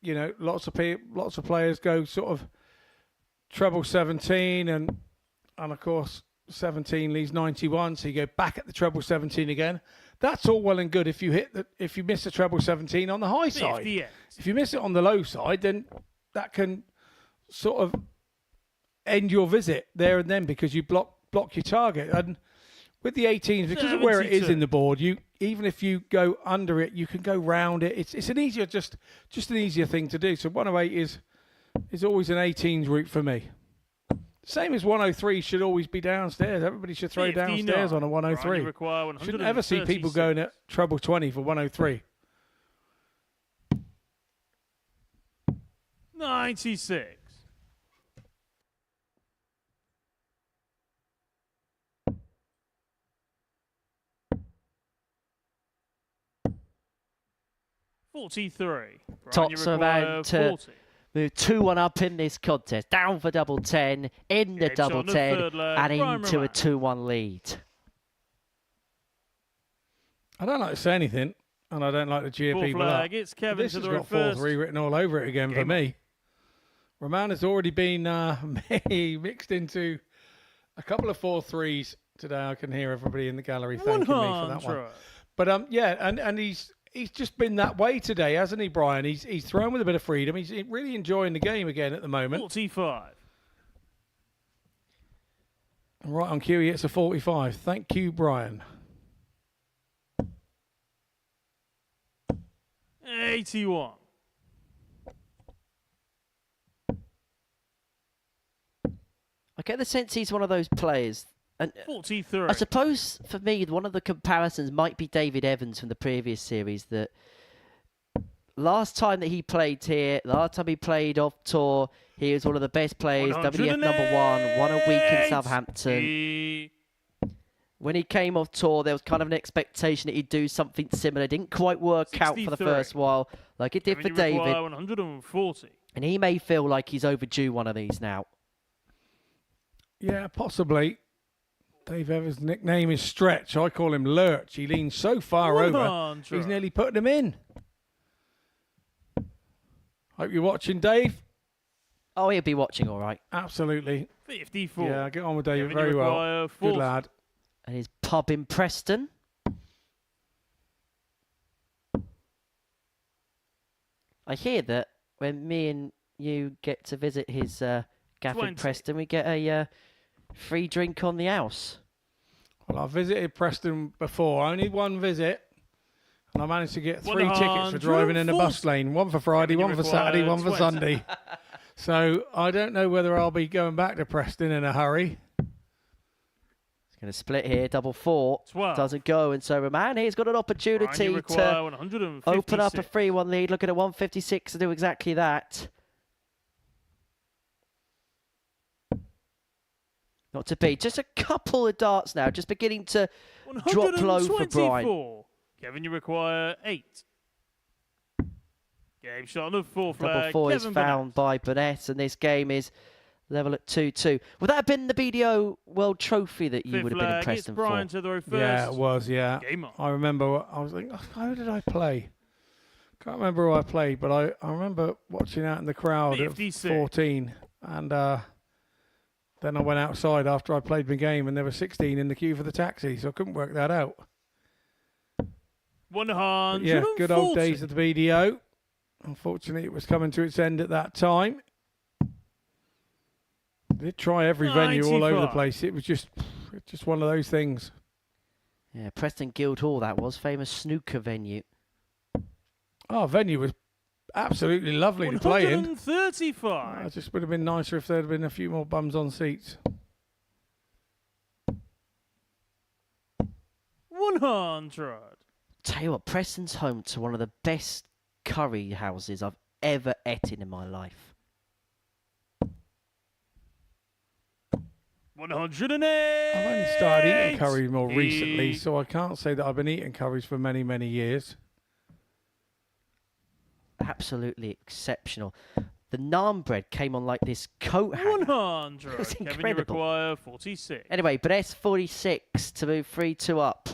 you know, lots of players go sort of treble 17, and of course 17 leaves 91, so you go back at the treble 17 again. That's all well and good if you miss a treble 17 on the high side. If you miss it on the low side, then that can sort of end your visit there and then, because you block your target. And with the 18s, because of where it is in the board, even if you go under it, you can go round it. It's an easier just an easier thing to do. So 108 is always an 18s route for me. Same as 103 should always be downstairs. Everybody should throw downstairs on a 103. Shouldn't ever see people going at treble 20 for 103. 96. Tots are about to move 2-1 up in this contest. Down for double 10, in the double 10, and into a 2-1 lead. I don't like to say anything. and I don't like to cheer Full people flag, up. it's Kevin This to has the got first. 4-3 written all over it again for me. Raman has already been mixed into a couple of 4-3s today. I can hear everybody in the gallery thanking me for that one. But and he's just been that way today, hasn't he, Brian? He's thrown with a bit of freedom. He's really enjoying the game again at the moment. 45. Right on cue, it's a 45. Thank you, Brian. 81. I get the sense he's one of those players. And 43. I suppose for me, one of the comparisons might be David Evans from the previous series. That last time that he played here, last time he played off tour, he was one of the best players, WF #1, won a week in Southampton. When he came off tour, there was kind of an expectation that he'd do something similar. Didn't quite work out for the first while, like it did for David. 140. And he may feel like he's overdue one of these now. Yeah, possibly. Dave Evans' nickname is Stretch. I call him Lurch. He leans so far over, he's nearly putting him in. Hope you're watching, Dave. Oh, he'll be watching all right. Absolutely. 54. Yeah, get on with David very well. Good lad. And his pub in Preston. I hear that when me and you get to visit his gaff in Preston, we get a free drink on the house. Well, I've visited Preston before. Only one visit. And I managed to get 3 tickets for driving in a bus lane. One for Friday, one for Saturday, one for Sunday. So I don't know whether I'll be going back to Preston in a hurry. It's going to split here. 4 doesn't go. And so Raman here's got an opportunity to open up a 3-1 lead. Looking at 156 to do exactly that. Not to be. Just a couple of darts now. Just beginning to drop low for Brian. Kevin, you require 8. Game shot on the 4 flag. 4 is found by Burness, and this game is level at 2-2. Would that have been the BDO World Trophy that you would have been in Preston for? Yeah, it was, yeah. I remember, I was like, how did I play? Can't remember who I played, but I remember watching out in the crowd 56. At 14, and then I went outside after I played my game, and there were 16 in the queue for the taxi, so I couldn't work that out. 140. Yeah, good old days of the BDO. Unfortunately, it was coming to its end at that time. Did try every venue all over the place. It was just one of those things. Yeah, Preston Guildhall, that was famous snooker venue. Oh, venue was absolutely lovely to play in. 135. It just would have been nicer if there had been a few more bums on seats. 100. Tell you what, Preston's home to one of the best curry houses I've ever eaten in my life. 108. I've only started eating curry more recently, so I can't say that I've been eating curries for many, many years. Absolutely exceptional. The naan bread came on like this coat hanger. 100. It was incredible. Kevin, you require 46. Anyway, Burness 46 to move 3-2 up.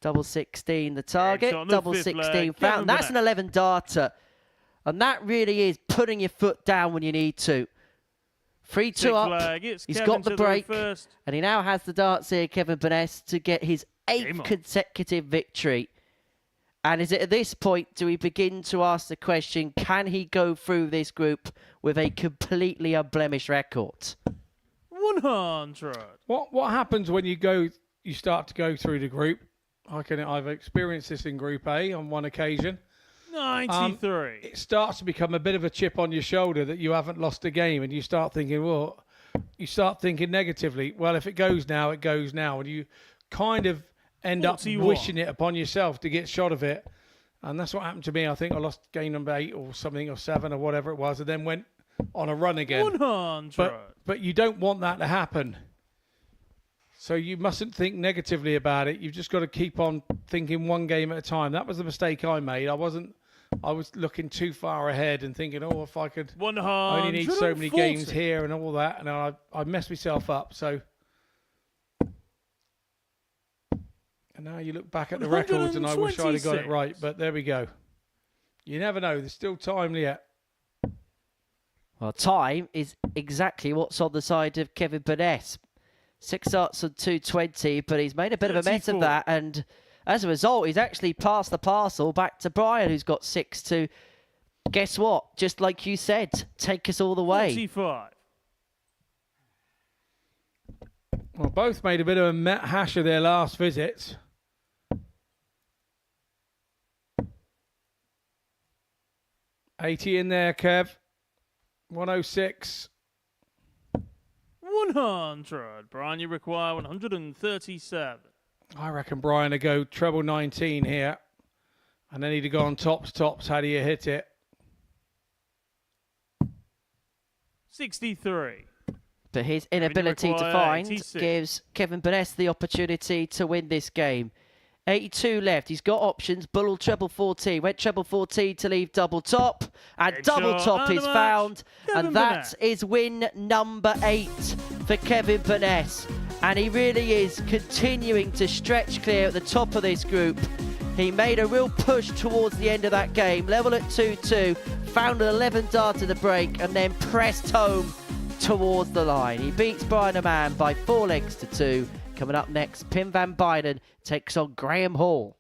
Double 16 the target. Double 16 found. That's an 11 darter. And that really is putting your foot down when you need to. 3-2 up. He's got the break. And he now has the darts here, Kevin Burness, to get his 8th consecutive victory. And is it at this point do we begin to ask the question, can he go through this group with a completely unblemished record? 100. What happens when you start to go through the group? I've experienced this in Group A on one occasion. 93. It starts to become a bit of a chip on your shoulder that you haven't lost a game, and you start thinking, negatively. Well, if it goes now, it goes now, and you kind of end up wishing it upon yourself to get shot of it. And that's what happened to me. I think I lost game number 8 or something, or 7 or whatever it was, and then went on a run again. 100. But you don't want that to happen. So you mustn't think negatively about it. You've just got to keep on thinking one game at a time. That was the mistake I made. I was looking too far ahead and thinking, if I could only need so many games here and all that. And I messed myself up. So And now you look back at the records, and I wish I'd have got it right, but there we go. You never know. There's still time yet. Well, time is exactly what's on the side of Kevin Burness. 6 starts on 220, but he's made a bit of a mess of that, and as a result, he's actually passed the parcel back to Brian, who's got 6 to, guess what? Just like you said, take us all the way. 45. Well, both made a bit of a hash of their last visits. $80 in there, Kev. 106. 100. Brian, you require 137. I reckon Brian will go treble 19 here. And then he'd have gone tops. How do you hit it? 63. But his inability to find 86. gives Kevin Burness the opportunity to win this game. 82 left. He's got options. Bull treble 14. Went treble 14 to leave double top. And double top is found. And that is win number 8 for Kevin Burness. And he really is continuing to stretch clear at the top of this group. He made a real push towards the end of that game. Level at 2-2. Found an 11 dart at the break. And then pressed home towards the line. He beats Brian Raman by 4 legs to 2. Coming up next, Pim van Bijnen takes on Graham Hall.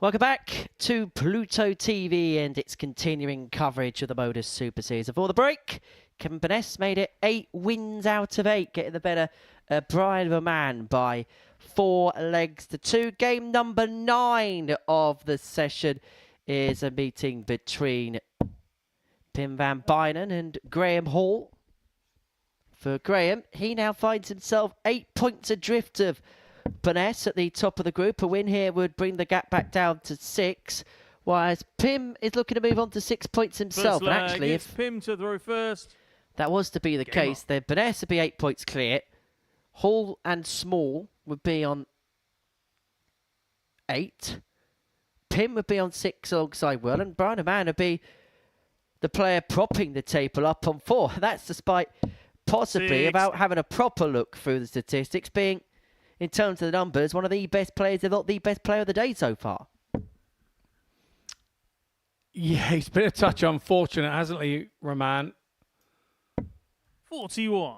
Welcome back to Pluto TV and its continuing coverage of the Modus Super Series. Before the break, Kevin Burness made it 8 wins out of 8, getting the better Brian Raman by 4 legs to 2. Game number 9 of the session is a meeting between Pim van Bijnen and Graham Hall. For Graham, he now finds himself 8 points adrift of Burness at the top of the group. A win here would bring the gap back down to 6, whereas Pim is looking to move on to 6 points himself. And actually, if Pim to throw first, that was to be the case, then Burness would be 8 points clear. Hall and Small would be on 8. Pim would be on 6 alongside Will, and Brian Raman would be the player propping the table up on 4. That's despite possibly, about having a proper look through the statistics, being, in terms of the numbers, one of the best players, if not the best player of the day so far. Yeah, he's been a touch unfortunate, hasn't he, Raman? 41.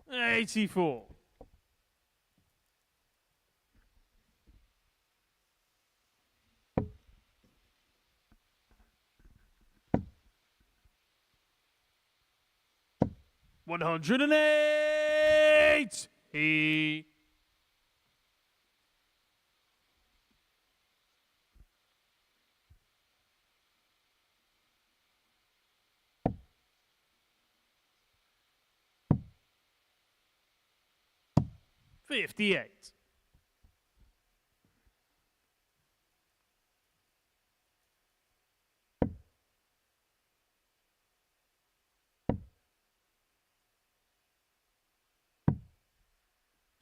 $84. $108. He. $58.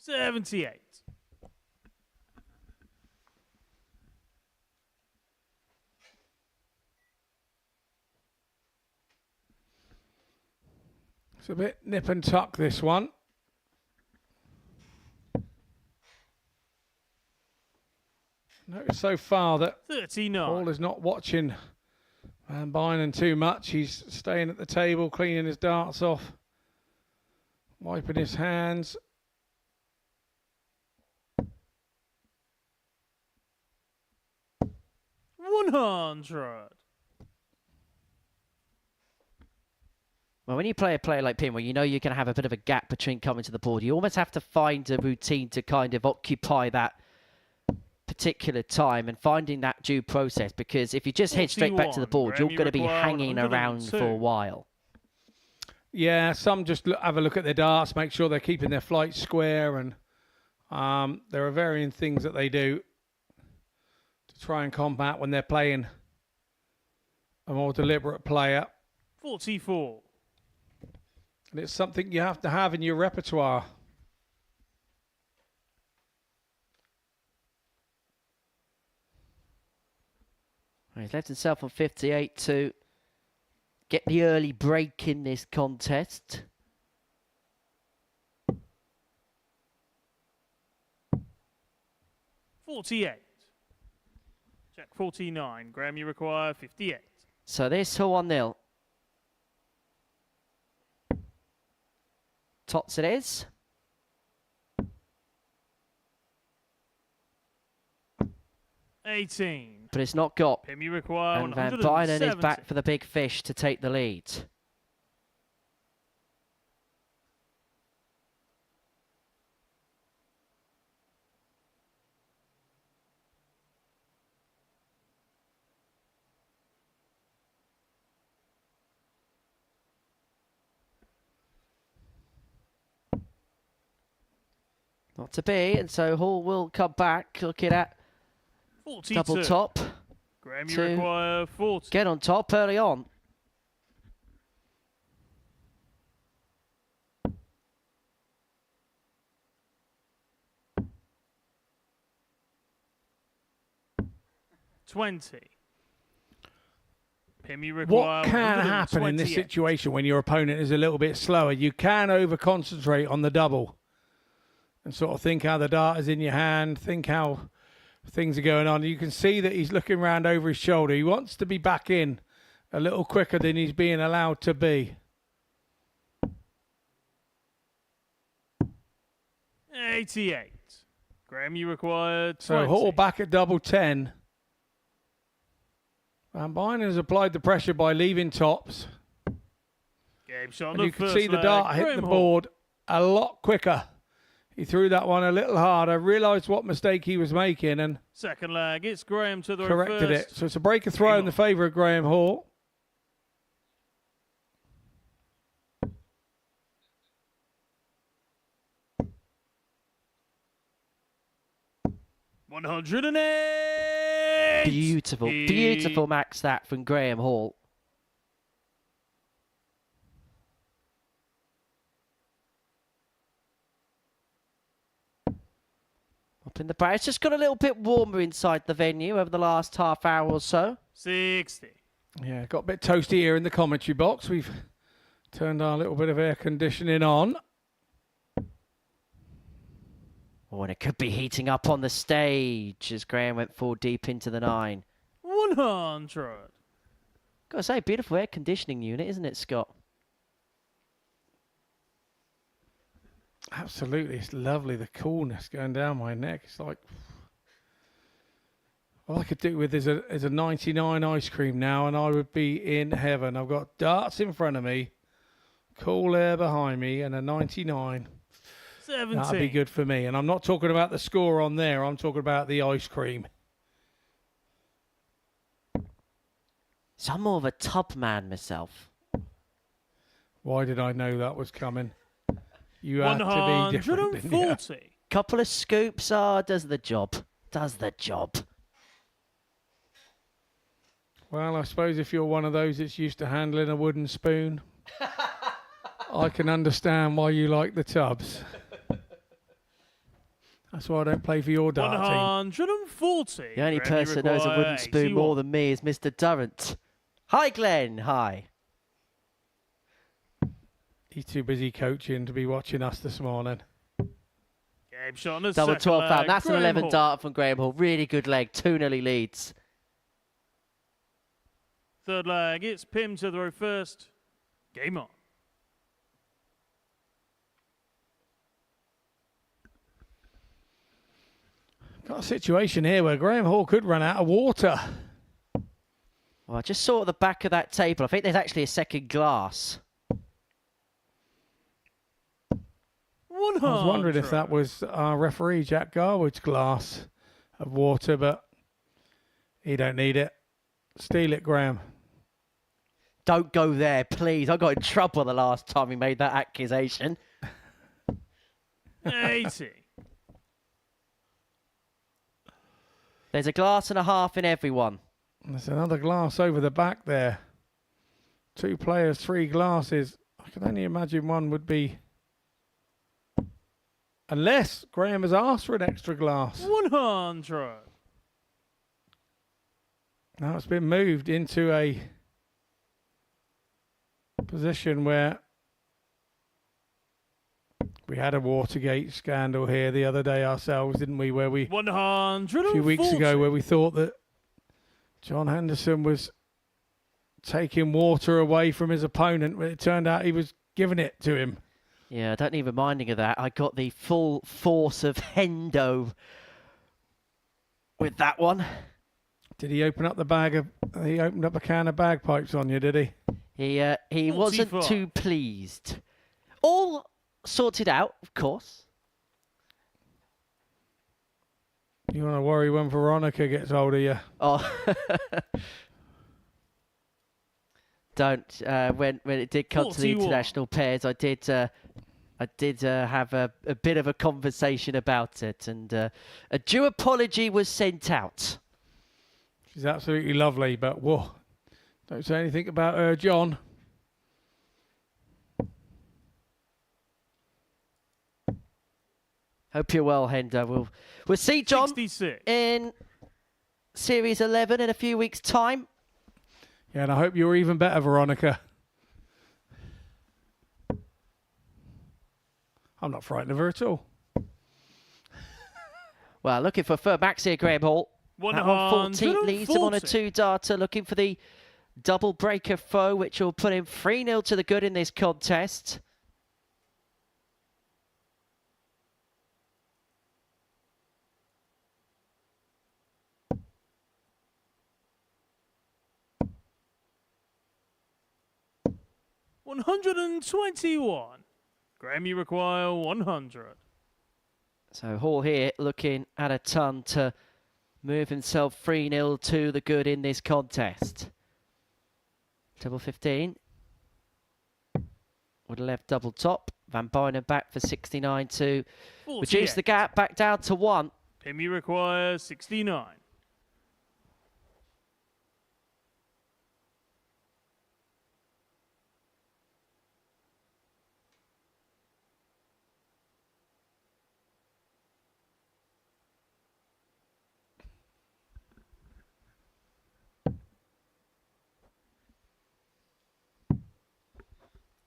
$78. It's a bit nip and tuck, this one. Notice so far that 39. Paul is not watching Van Bijnen too much. He's staying at the table, cleaning his darts off, wiping his hands. $100. Well, when you play a player like Pim, where you know you're going to have a bit of a gap between coming to the board, you almost have to find a routine to kind of occupy that particular time and finding that due process, because if you just head straight back to the board, you're going to be hanging around for a while. Yeah, some just have a look at their darts, make sure they're keeping their flight square, and there are varying things that they do to try and combat when they're playing a more deliberate player. 44. And it's something you have to have in your repertoire. He's left himself on 58 to get the early break in this contest. $48. Jack 49. Graham, you require 58. So this 1-0. Tots it is. $18. But it's not got. Pim, you require And Van Bijnen is back for the big fish to take the lead. Not to be, and so Hall will come back looking at 42. Double top. Graham, you require 40. Get on top early on. $20. Pim, you require What can happen in this situation when your opponent is a little bit slower? You can over-concentrate on the double and sort of think how the dart is in your hand, think how things are going on. You can see that he's looking round over his shoulder. He wants to be back in a little quicker than he's being allowed to be. 88. Graham, you required 20. So Hall back at double 10. And Bijnen has applied the pressure by leaving tops. Game shot on And the you can first see the leg. dart hit Graham the Hall. board a lot quicker. He threw that one a little harder, realised what mistake he was making and Second leg, it's Graham to the corrected first. it. So it's a break of throw in the favour of Graham Hall. $108. Beautiful max that from Graham Hall. Up in the bar. It's just got a little bit warmer inside the venue over the last half hour or so. 60. Yeah, got a bit toasty here in the commentary box. We've turned our little bit of air conditioning on. Oh, and it could be heating up on the stage as Graham went full deep into the 9. 100. Gotta say, beautiful air conditioning unit, isn't it, Scott? Absolutely, it's lovely. The coolness going down my neck. It's like all I could do with is a 99 ice cream now, and I would be in heaven. I've got darts in front of me, cool air behind me, and a 99. 17. That'd be good for me. And I'm not talking about the score on there. I'm talking about the ice cream. So I'm more of a tub man myself. Why did I know that was coming? You had to be different, didn't you? 140. Couple of scoops, does the job. Does the job. Well, I suppose if you're one of those that's used to handling a wooden spoon, I can understand why you like the tubs. That's why I don't play for your dart team. 140. The only Graham, you person who knows a wooden require spoon 81. more than me is Mr. Durrant. Hi, Glenn. Hi. He's too busy coaching to be watching us this morning. Game shot on the Double second 12 leg. foul. That's an Graham 11 Hall. dart from Graham Hall. Really good leg. 2-0 he leads. Third leg, it's Pim to throw first. Game on. Got a situation here where Graham Hall could run out of water. Well, I just saw at the back of that table. I think there's actually a second glass. I was wondering if that was our referee, Jack Garwood's glass of water, but he don't need it. Steal it, Graham. Don't go there, please. I got in trouble the last time he made that accusation. 80. There's a glass and a half in everyone. There's another glass over the back there. 2 players, 3 glasses. I can only imagine one would be... Unless Graham has asked for an extra glass. 100. Now it's been moved into a position where we had a Watergate scandal here the other day ourselves, didn't we? Where we 140. a few weeks ago, where we thought that John Henderson was taking water away from his opponent, when it turned out he was giving it to him. Yeah, I don't need reminding of that. I got the full force of Hendo with that one. Did he open up the bag of? He opened up a can of bagpipes on you, did he? He wasn't 45. too pleased. All sorted out, of course. You want to worry when Veronica gets hold of you? Oh, don't. When it did come to the 41. international pairs, I did have a bit of a conversation about it, and a due apology was sent out. She's absolutely lovely, but whoa, don't say anything about her, John. Hope you're well, Hendo. We'll see John 66. in Series 11 in a few weeks' time. Yeah, and I hope you're even better, Veronica. I'm not frightened of her at all. Well, looking for third backs here, Graham Hall. That 114 leaves him on a 2-darter, looking for the double breaker foe, which will put him 3-0 to the good in this contest. $121. Graham, you require 100. So Hall here looking at a ton to move himself 3-0 to the good in this contest. Double 15. With a left double top. Van Bijnen back for 69 to reduce the gap back down to 1. Pim, you require 69.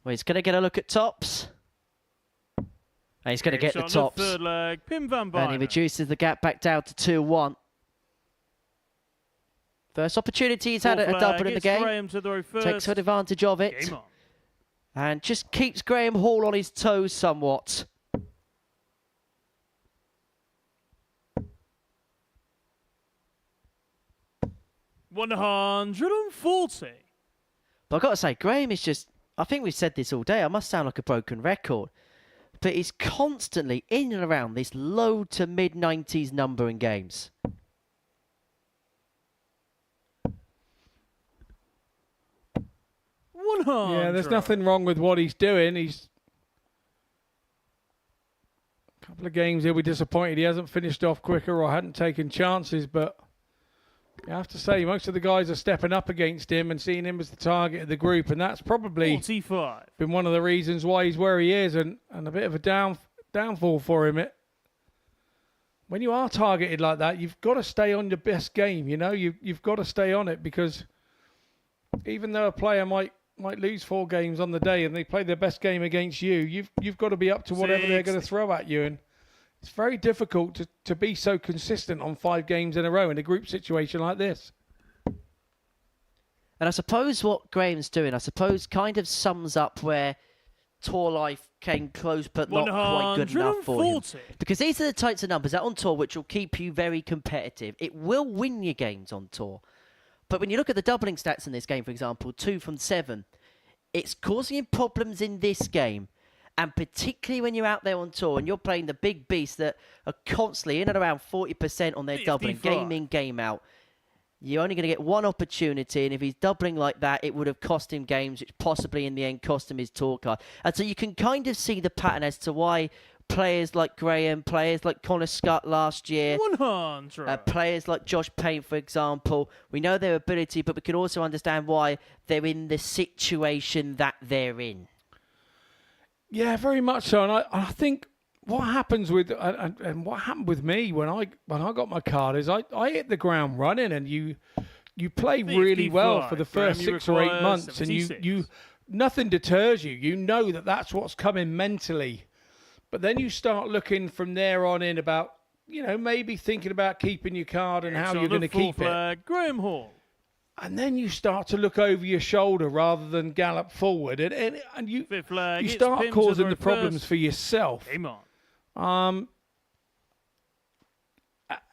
Well, he's going to get a look at tops. And he's going to get the tops. Third leg, Pim Van Bijnen. And he reduces the gap back down to 2-1. First opportunity, he's had a double in the game. Takes full advantage of it. Game on. And just keeps Graham Hall on his toes somewhat. $140. But I've got to say, Graham is just... I think we've said this all day. I must sound like a broken record. But he's constantly in and around this low to mid-90s number in games. Yeah, there's nothing wrong with what he's doing. He's a couple of games he'll be disappointed he hasn't finished off quicker or hadn't taken chances, but you have to say most of the guys are stepping up against him and seeing him as the target of the group, and that's probably 45. Been one of the reasons why he's where he is, and a bit of a downfall for him. When you are targeted like that, you've got to stay on your best game. You know, you've got to stay on it, because even though a player might lose 4 games on the day and they play their best game against you, you've got to be up to whatever they're going to throw at you. And it's very difficult to be so consistent on 5 games in a row in a group situation like this. And I suppose what Graham's doing, kind of sums up where tour life came close but not quite good enough for him. Because these are the types of numbers out on tour which will keep you very competitive. It will win you games on tour. But when you look at the doubling stats in this game, for example, 2 from 7, it's causing him problems in this game. And particularly when you're out there on tour and you're playing the big beasts that are constantly in and around 40% on their doubling, game in, game out. You're only going to get one opportunity, and if he's doubling like that, it would have cost him games, which possibly in the end cost him his tour card. And so you can kind of see the pattern as to why players like Graham, players like Connor Scott last year, 100. Players like Josh Payne, for example, we know their ability, but we can also understand why they're in the situation that they're in. Yeah, very much so. And I think what happens with and what happened with me when I got my card is I hit the ground running, and you play really well for the first 6 or 8 months, 76. And you nothing deters you. You know that that's what's coming mentally. But then you start looking from there on in about, maybe thinking about keeping your card and how you're going to keep it. Graham Hall. And then you start to look over your shoulder rather than gallop forward. And you start causing the problems for yourself. Game on.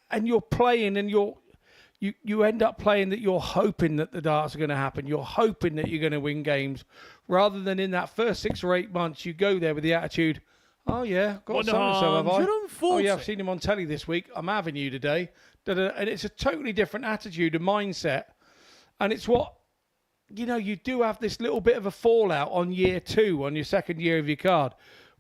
And you're playing, and you end up playing that you're hoping that the darts are going to happen. You're hoping that you're going to win games, rather than in that first 6 or 8 months you go there with the attitude, oh yeah, got so-and-so, have I? Oh yeah, I've seen him on telly this week. I'm having you today. And it's a totally different attitude and mindset. And it's what, you do have this little bit of a fallout on year 2, on your second year of your card,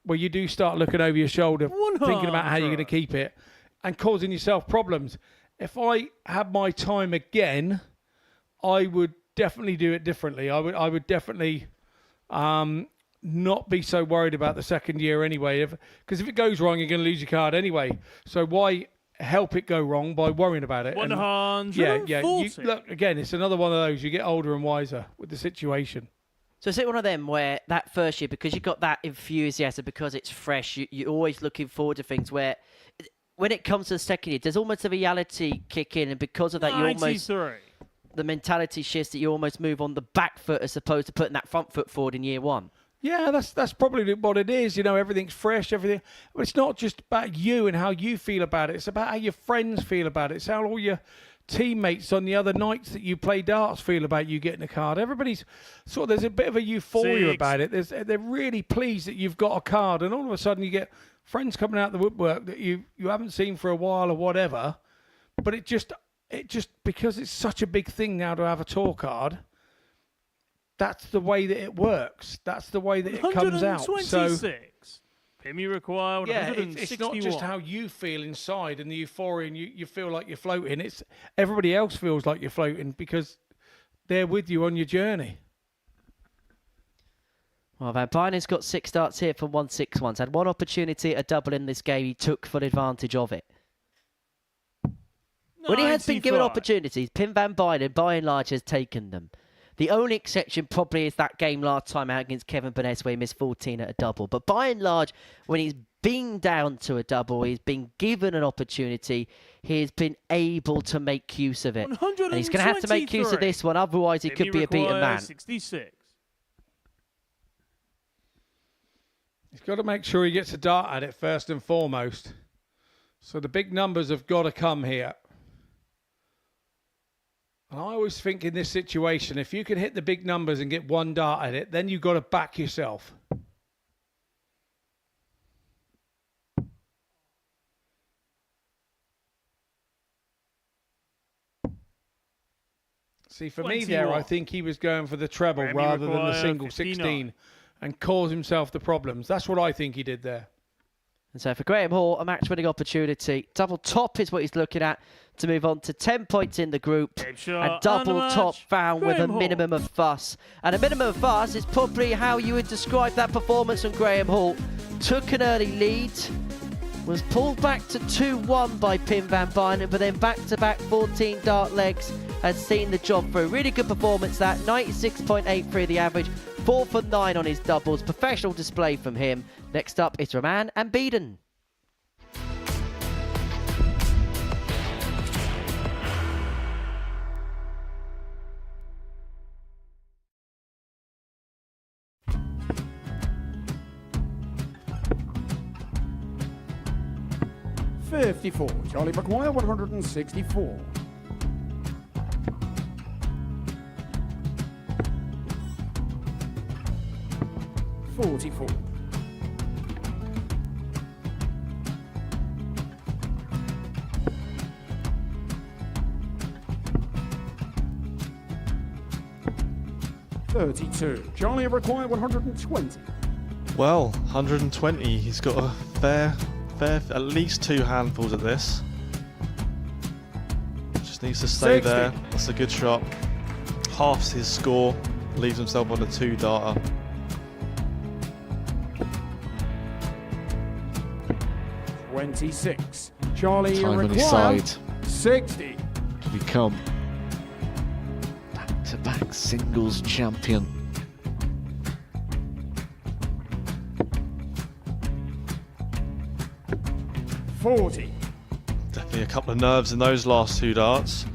where you do start looking over your shoulder, thinking about how you're going to keep it, and causing yourself problems. If I had my time again, I would definitely do it differently. I would definitely not be so worried about the second year anyway. Because if it goes wrong, you're going to lose your card anyway. So why help it go wrong by worrying about it? 140. Yeah. Look, again, it's another one of those. You get older and wiser with the situation. So is it one of them where that first year, because you've got that enthusiasm, because it's fresh, you're always looking forward to things, where when it comes to the second year, there's almost a reality kick in, and because of that, you almost the mentality shifts that you almost move on the back foot as opposed to putting that front foot forward in year one. Yeah, that's probably what it is. You know, everything's fresh, everything. But it's not just about you and how you feel about it. It's about how your friends feel about it. It's how all your teammates on the other nights that you play darts feel about you getting a card. Everybody's sort of, there's a bit of a euphoria about it. They're really pleased that you've got a card, and all of a sudden you get friends coming out the woodwork that you haven't seen for a while or whatever. But it just because it's such a big thing now to have a tour card. That's the way that it works. That's the way that it comes out. So, Pim, you require 161. It's not just how you feel inside and the euphoria, and you feel like you're floating. It's everybody else feels like you're floating because they're with you on your journey. Well, Van Bijnen's got 6 darts here from 161. Had one opportunity at a double in this game. He took full advantage of it. When he has been given opportunities, Pim Van Bijnen, by and large, has taken them. The only exception probably is that game last time out against Kevin Burness where he missed 14 at a double. But by and large, when he's been down to a double, he's been given an opportunity, he's been able to make use of it. And he's going to have to make use of this one, otherwise he could be a beaten man. 66. He's got to make sure he gets a dart at it first and foremost. So the big numbers have got to come here. And I always think in this situation, if you can hit the big numbers and get one dart at it, then you've got to back yourself. See, for me there, I think he was going for the treble rather than the single 16 and cause himself the problems. That's what I think he did there. And so for Graham Hall, a match-winning opportunity. Double top is what he's looking at to move on to 10 points in the group. And double top found with a minimum of fuss. And a minimum of fuss is probably how you would describe that performance from Graham Hall. Took an early lead, was pulled back to 2-1 by Pim Van Bijnen, but then back-to-back 14 dart legs has seen the job through. Really good performance that, 96.83 the average, 4 for 9 on his doubles. Professional display from him. Next up is Raman and Beaden. $54. Charlie McGuire, 164. $44. $32. Charlie require 120. Well, 120. He's got a fair, at least 2 handfuls at this. Just needs to stay 60. there. That's a good shot. Halves his score. Leaves himself on a 2-darter. $26. Charlie Time on his require side 60. to become back-to-back singles champion. $40. Definitely a couple of nerves in those last 2 darts.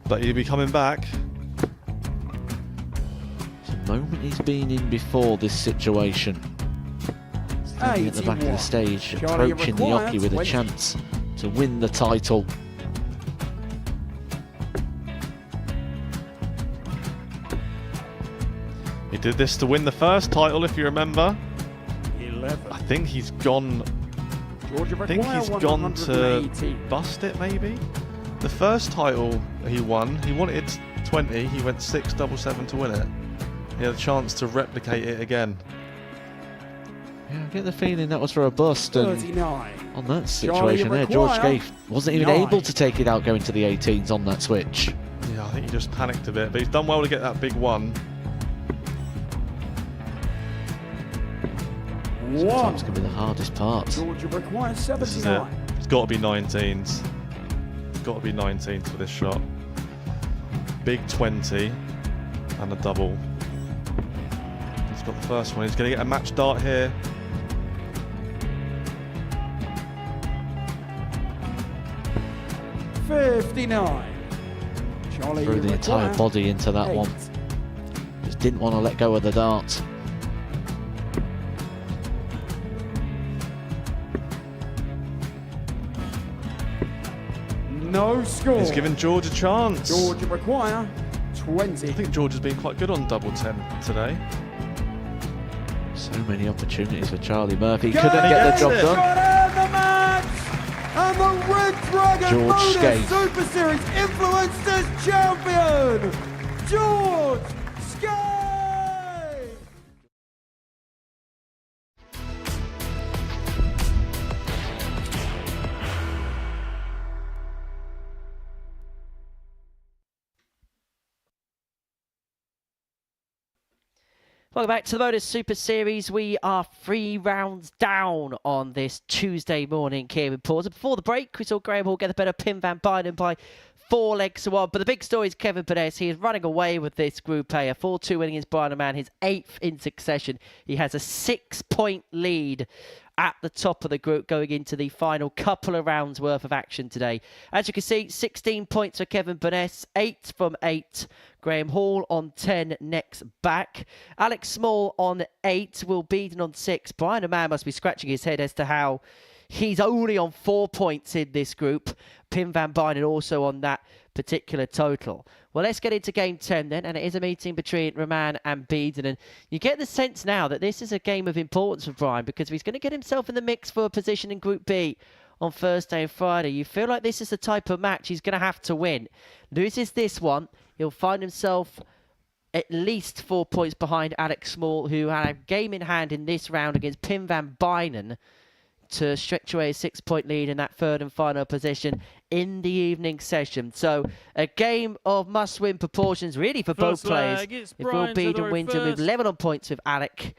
But he'll be coming back. It's a moment he's been in before this situation. Standing at the back of the stage, approaching the Oki with a chance to win the title. He did this to win the first title, if you remember. 11. I think he's gone. I think he's gone to bust it, maybe. The first title he won, he wanted 20. He went 6-7-7 to win it. He had a chance to replicate it again. Yeah, I get the feeling that was for a bust, and 39. on that situation there, George Scaife wasn't even able to take it out going to the 18s on that switch. Yeah, I think he just panicked a bit, but he's done well to get that big one. Sometimes can be the hardest part. Georgia requires 79. This is it. It's got to be 19s. It's got to be 19s for this shot. Big 20 and a double. He's got the first one. He's going to get a match dart here. 59. Charlie, Threw the entire body into that 8. one. Just didn't want to let go of the dart. No score. He's given George a chance. George require 20. I think George has been quite good on double 10 today. So many opportunities for Charlie Murphy. Go Couldn't get the job done. Got out the match! And the Red Dragon George Modus Skate. Super Series Influencers Champion, George Skate! Welcome back to the Modus Super Series. We are 3 rounds down on this Tuesday morning here in Porter. Before the break, we saw Graham Hall get the better Pim van Bijnen by 4 legs to 1. But the big story is Kevin Burness. He is running away with this group A. A 4-2 winning his Bijnen man, his 8th in succession. He has a 6-point lead at the top of the group going into the final couple of rounds worth of action today. As you can see, 16 points for Kevin Burness, 8 from 8. Graham Hall on 10 next back. Alex Small on 8. Will Beaden on 6. Brian Raman must be scratching his head as to how he's only on 4 points in this group. Pim van Bijnen also on that particular total. Well, let's get into game 10 then, and it is a meeting between Raman and Beaden, and you get the sense now that this is a game of importance for Brian because if he's going to get himself in the mix for a position in Group B on Thursday and Friday, you feel like this is the type of match he's going to have to win. Loses this one, he'll find himself at least 4 points behind Alex Small, who had a game in hand in this round against Pim van Bijnen to stretch away a 6-point lead in that third and final position in the evening session. So a game of must-win proportions really for both players. If Will Beaden wins, he'll move level on points with Alec.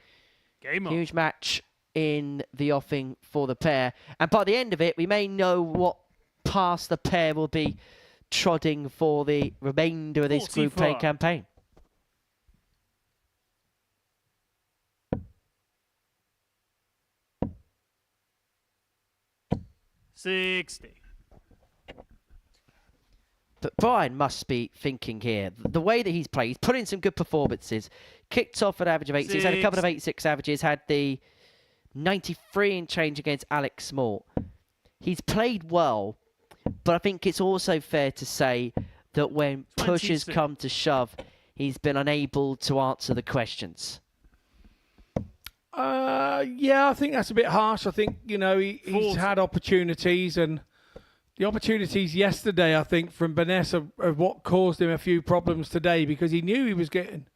Huge match in the offing for the pair. And by the end of it, we may know what path the pair will be trotting for the remainder of this Group A campaign. But Brian must be thinking here, the way that he's played, he's put in some good performances, kicked off an average of 86, had a couple of 86 averages, had the 93 and change against Alex Small. He's played well, but I think it's also fair to say that when pushes come to shove, he's been unable to answer the questions. Yeah, I think that's a bit harsh. I think, you know, he's had opportunities, and the opportunities yesterday, I think, from Burness are what caused him a few problems today, because he knew he was getting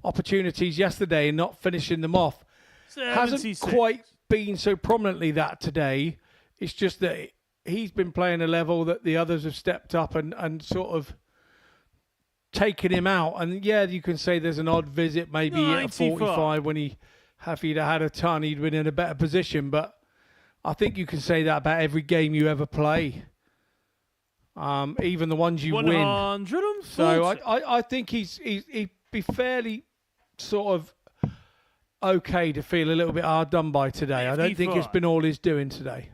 opportunities yesterday and not finishing them off. 76. Hasn't quite been so prominently that today. It's just that he's been playing a level that the others have stepped up and sort of taken him out. And yeah, you can say there's an odd visit, maybe at 45 when if he'd had a ton, he'd been in a better position. But I think you can say that about every game you ever play, even the ones you win. So I think he'd be fairly sort of okay to feel a little bit hard done by today. I don't think it's been all his doing today.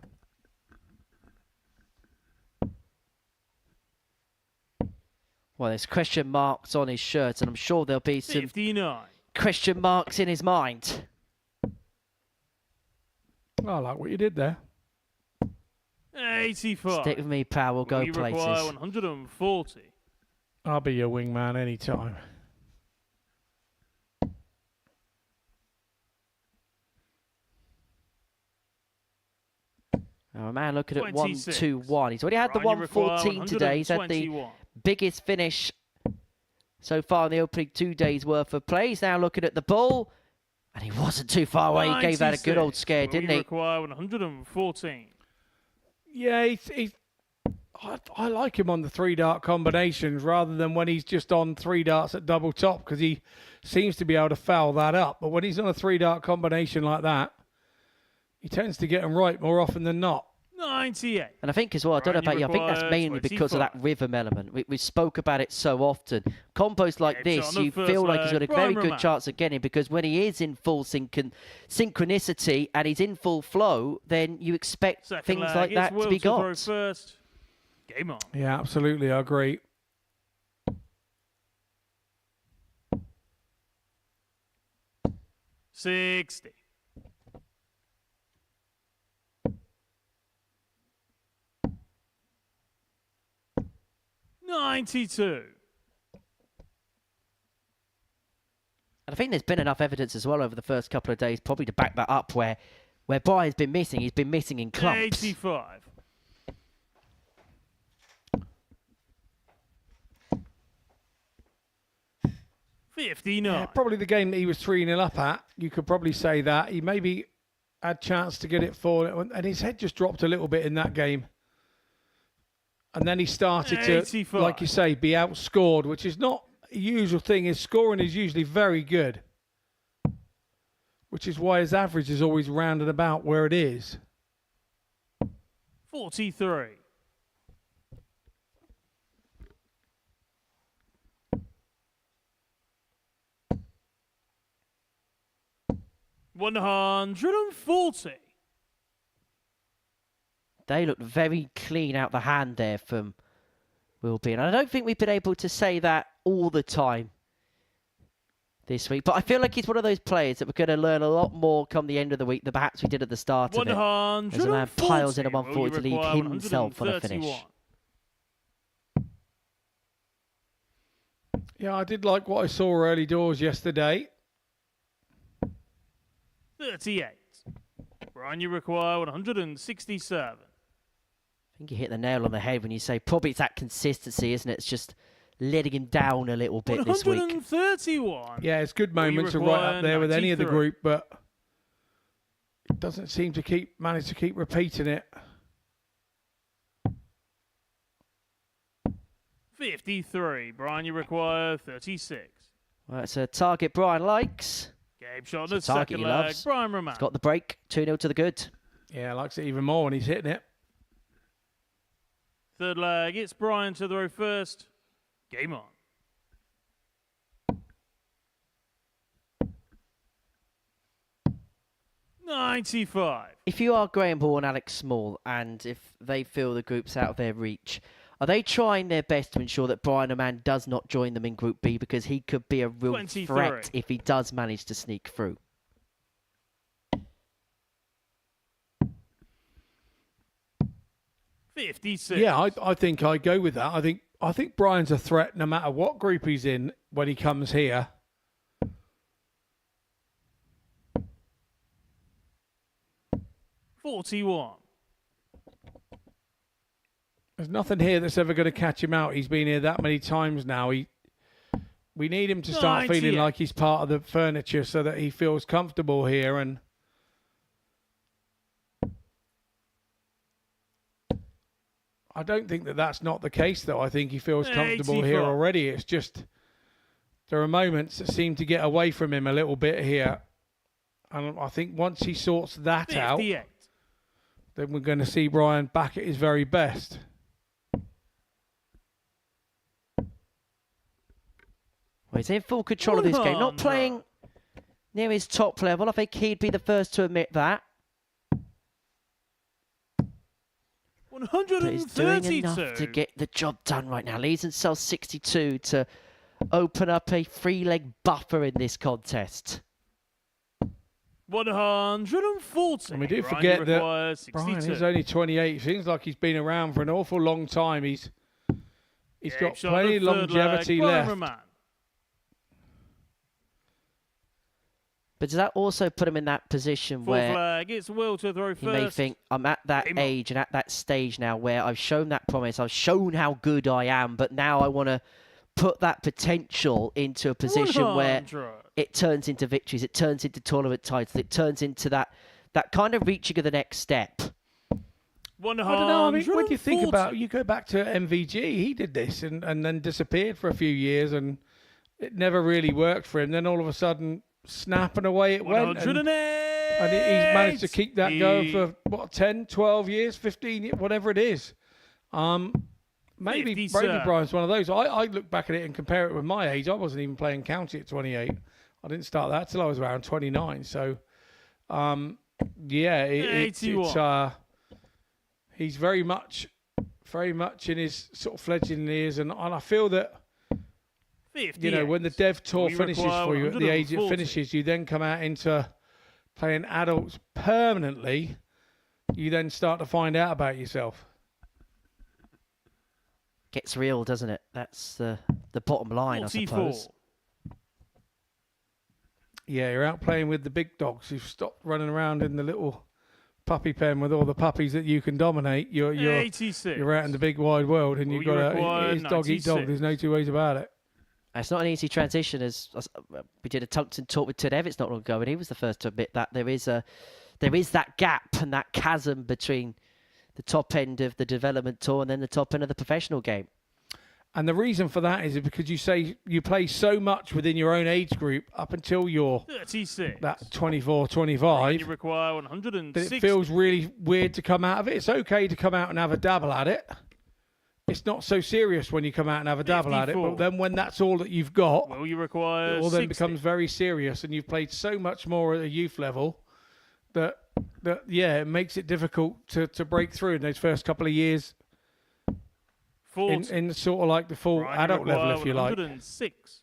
Well, there's question marks on his shirt, and I'm sure there'll be some 59 question marks in his mind. I like what you did there. 85. Stick with me, pal. We'll go places. Require 140. I'll be your wingman anytime. Oh, man, looking at 1-2-1. He's already had the 114 today. He's had the biggest finish so far in the opening 2 days' worth of play. He's now looking at the ball, and he wasn't too far away. He gave that a good old scare, didn't he? Require 114. Yeah, I like him on the 3-dart combinations rather than when he's just on 3 darts at double top, because he seems to be able to foul that up. But when he's on a 3-dart combination like that, he tends to get them right more often than not. 98. And I think as well, I don't know about you, I think that's mainly because of that rhythm element. We spoke about it so often. Combos like this, you feel like he's got a very good chance of getting, because when he is in full synchronicity and he's in full flow, then you expect things like that to be got. Game on. Yeah, absolutely. I agree. $60. 92. And I think there's been enough evidence as well over the first couple of days probably to back that up where Brian's been missing. He's been missing in clumps. 85. $59. Yeah, probably the game that he was 3-0 up at. You could probably say that. He maybe had chance to get it forward, and his head just dropped a little bit in that game. And then he started to, 85. like you say, be outscored, which is not a usual thing. His scoring is usually very good, which is why his average is always rounded about where it is. 43. $140. They look very clean out the hand there from Will Beaden. I don't think we've been able to say that all the time this week, but I feel like he's one of those players that we're going to learn a lot more come the end of the week than perhaps we did at the start of it. As the man piles in a 140 to leave himself on a finish. Yeah, I did like what I saw early doors yesterday. 38. Brian, you require 167. I think you hit the nail on the head when you say probably it's that consistency, isn't it? It's just letting him down a little bit this week. 131. Yeah, it's good moments are right up there with any of the group, but it doesn't seem to manage to keep repeating it. 53. Brian, you require 36. Well, it's a target Brian likes. Game shot It's the a target second he leg. loves. Brian Raman. He's got the break. 2-0 to the good. Yeah, likes it even more when he's hitting it. Third leg. It's Brian to throw first. Game on. $95. If you are Graham Hall and Alex Small, and if they feel the group's out of their reach, are they trying their best to ensure that Brian Raman does not join them in Group B, because he could be a real 23. threat if he does manage to sneak through? $56. Yeah, I think I go with that. I think Brian's a threat no matter what group he's in when he comes here. $41. There's nothing here that's ever going to catch him out. He's been here that many times now. We need him to start 98. feeling like he's part of the furniture so that he feels comfortable here. And I don't think that that's not the case, though. I think he feels comfortable here 84. already. It's just there are moments that seem to get away from him a little bit here. And I think once he sorts that 58. out, then we're going to see Brian back at his very best. Well, he's in full control of this game. Not playing near his top level. I think he'd be the first to admit that. But he's doing enough to get the job done right now. Leads himself 62 to open up a 3-leg buffer in this contest. 140. And we do Brian, forget you that require 62. Brian is only 28. Seems like he's been around for an awful long time. He's got shot plenty of the third longevity leg. Brian left. Raman. But does that also put him in that position Fourth where leg. It's Will to throw he may first. think, I'm at that age and at that stage now where I've shown that promise, I've shown how good I am, but now I want to put that potential into a position where 100. it turns into victories, it turns into tournament titles, it turns into that kind of reaching of the next step. 140. I don't know. I mean, when you think about, you go back to MVG, he did this and then disappeared for a few years, and it never really worked for him. Then all of a sudden, snapping away it went. And he's managed to keep that going for, 10, 12 years, 15 years, whatever it is. Maybe Brady Brian's one of those. I look back at it and compare it with my age. I wasn't even playing county at 28. I didn't start that till I was around 29. So, yeah, it's he's very much very much in his sort of fledgling years, and I feel that 58. when the dev tour We finishes require for you at the age it 140. finishes, you then come out into playing adults permanently. You then start to find out about yourself. Gets real, doesn't it? That's the bottom line, I 44. suppose. Yeah, you're out playing with the big dogs. You've stopped running around in the little puppy pen with all the puppies that you can dominate. You're 86. You're out in the big wide world, and Will you've you got require to it's dog eat dog. 96? There's no two ways about it. It's not an easy transition, as we did a Tungsten talk with Ted Evans not long ago, and he was the first to admit that there is that gap and that chasm between the top end of the development tour and then the top end of the professional game. And the reason for that is because you say you play so much within your own age group up until you're 36. that 24, 25, You require that 160. it feels really weird to come out of it. It's okay to come out and have a dabble at it. It's not so serious when you come out and have a dabble at it, 54. but then when that's all that you've got, Will you require it all then 60? becomes very serious, and you've played so much more at a youth level that it makes it difficult to break through in those first couple of years 40. in sort of like the full Right, you adult level, require if you like. 106.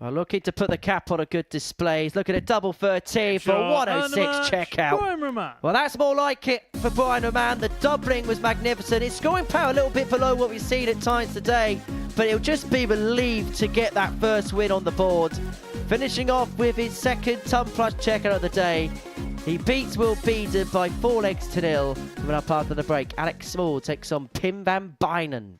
Well, looking to put the cap on a good display. He's looking at double 13 for Shot, 106 and a match, checkout. Brian Raman. Well, that's more like it for Brian Raman. The doubling was magnificent. His scoring power a little bit below what we've seen at times today, but he'll just be relieved to get that first win on the board. Finishing off with his second ton plus checkout of the day. He beats Will Beaden by 4 legs to 0. Coming up after the break, Alex Small takes on Pim van Bijnen.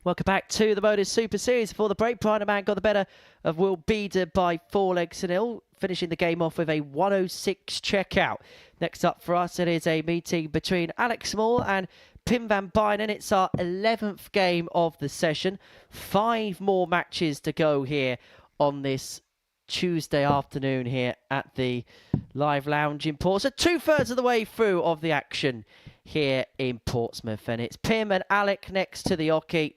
Welcome back to the Modus Super Series. Before the break, Man got the better of Will Beaden by 4-0, finishing the game off with a 106 checkout. Next up for us, it is a meeting between Alex Small and Pim van Bijnen. It's our 11th game of the session. 5 more matches to go here on this Tuesday afternoon here at the Live Lounge in Portsmouth. 2/3 of the way through of the action here in Portsmouth. And it's Pim and Alec next to the hockey.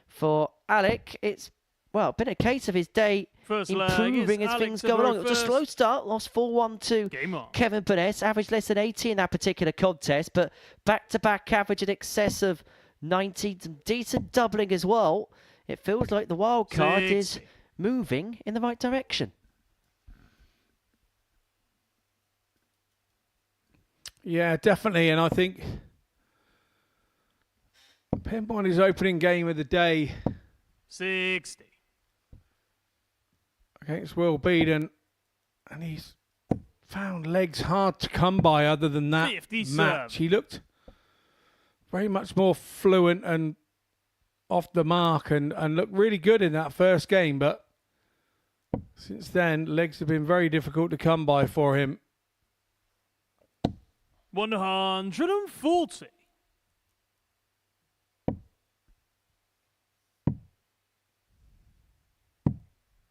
For Alec, it's, well, been a case of his day improving as things go along. It was a slow start, lost 4-1 to Kevin Burness, averaged less than 80 in that particular contest, but back-to-back average in excess of 90, some decent doubling as well. It feels like the wild card is moving in the right direction. Yeah, definitely, and I think Pinpoint his opening game of the day 60 against Will Beaden, and he's found legs hard to come by other than that match. He looked very much more fluent and off the mark and looked really good in that first game, but since then, legs have been very difficult to come by for him. 140.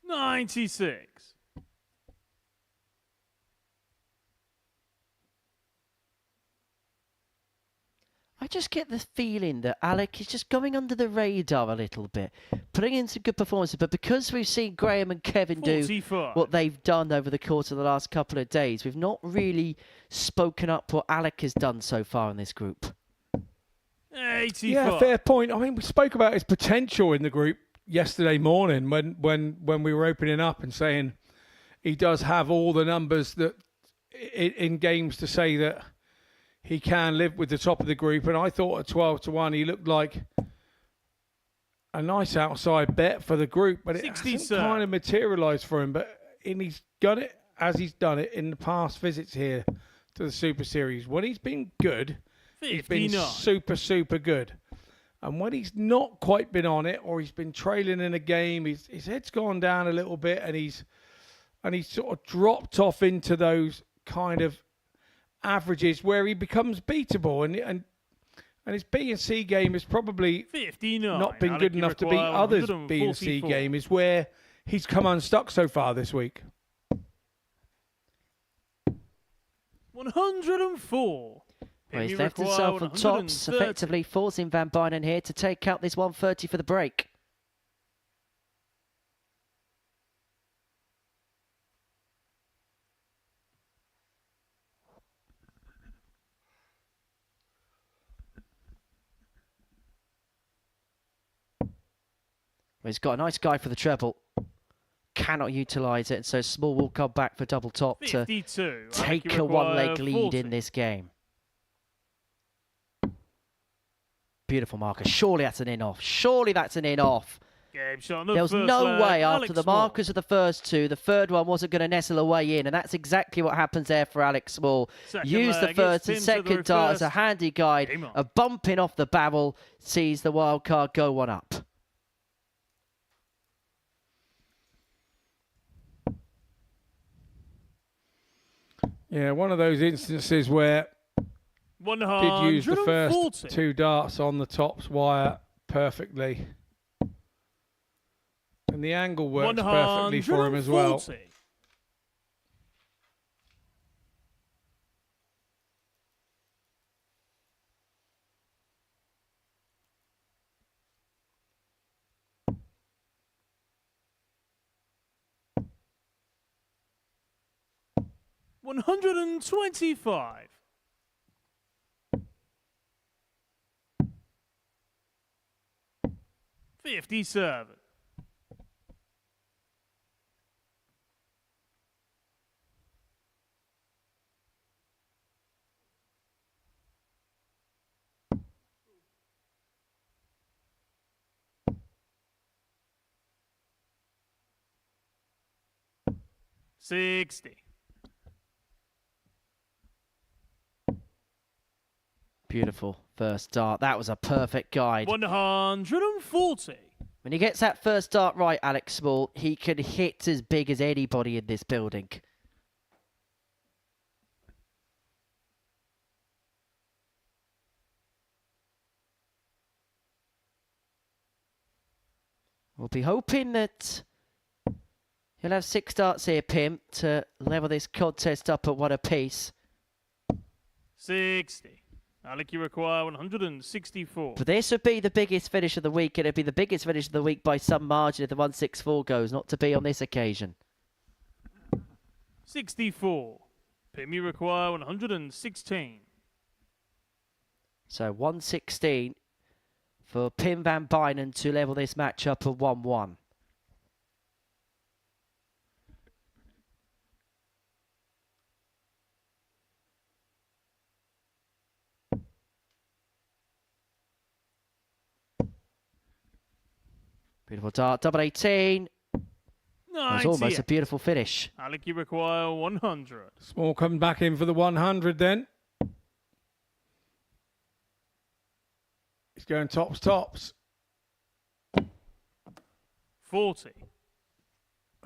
$96. I just get the feeling that Alec is just going under the radar a little bit, putting in some good performances, but because we've seen Graham and Kevin do what they've done over the course of the last couple of days, we've not really spoken up what Alec has done so far in this group. 85. Yeah, fair point. I mean, we spoke about his potential in the group yesterday morning when we were opening up and saying he does have all the numbers that in games to say that he can live with the top of the group. And I thought at 12-1 he looked like a nice outside bet for the group, but it hasn't kind of materialised for him. But he's done it as he's done it in the past visits here to the Super Series. When he's been good, 59. he's been super good. And when he's not quite been on it, or he's been trailing in a game, his head's gone down a little bit, and he's sort of dropped off into those kind of averages where he becomes beatable, and his B and C game has probably 59. not been good enough to beat others' B and C game, is where he's come unstuck so far this week. 104. Well, he's left himself on tops, effectively forcing Van Bijnen here to take out this 130 for the break. Well, he's got a nice guy for the treble. Cannot utilise it, and so Small will come back for double top 52. To take a one-leg lead 40. in this game. Beautiful marker. Surely that's an in-off. Surely that's an in-off. Game shot There was no way after the Small. markers of the first two, the third one wasn't going to nestle away in, and that's exactly what happens there for Alex Small. Use the first and second dart as a handy guide. A bumping off the barrel sees the wild card go one up. Yeah, one of those instances where did use the first 2 darts on the tops wire perfectly. And the angle works perfectly for him as well. 125. $57. $60. Beautiful first dart. That was a perfect guide. 140. When he gets that first dart right, Alex Small, he can hit as big as anybody in this building. We'll be hoping that he'll have 6 darts here, Pim, to level this contest up at 1 apiece. 60. Alec, you require 164. But this would be the biggest finish of the week, and it'd be the biggest finish of the week by some margin if the 164 goes, not to be on this occasion. 64. Pim, you require 116. So 116 for Pim van Bijnen to level this match up at 1-1. Beautiful dart, double 18. That's almost a beautiful finish. Alec, you require 100. Small coming back in for the 100 then. He's going tops, tops. 40.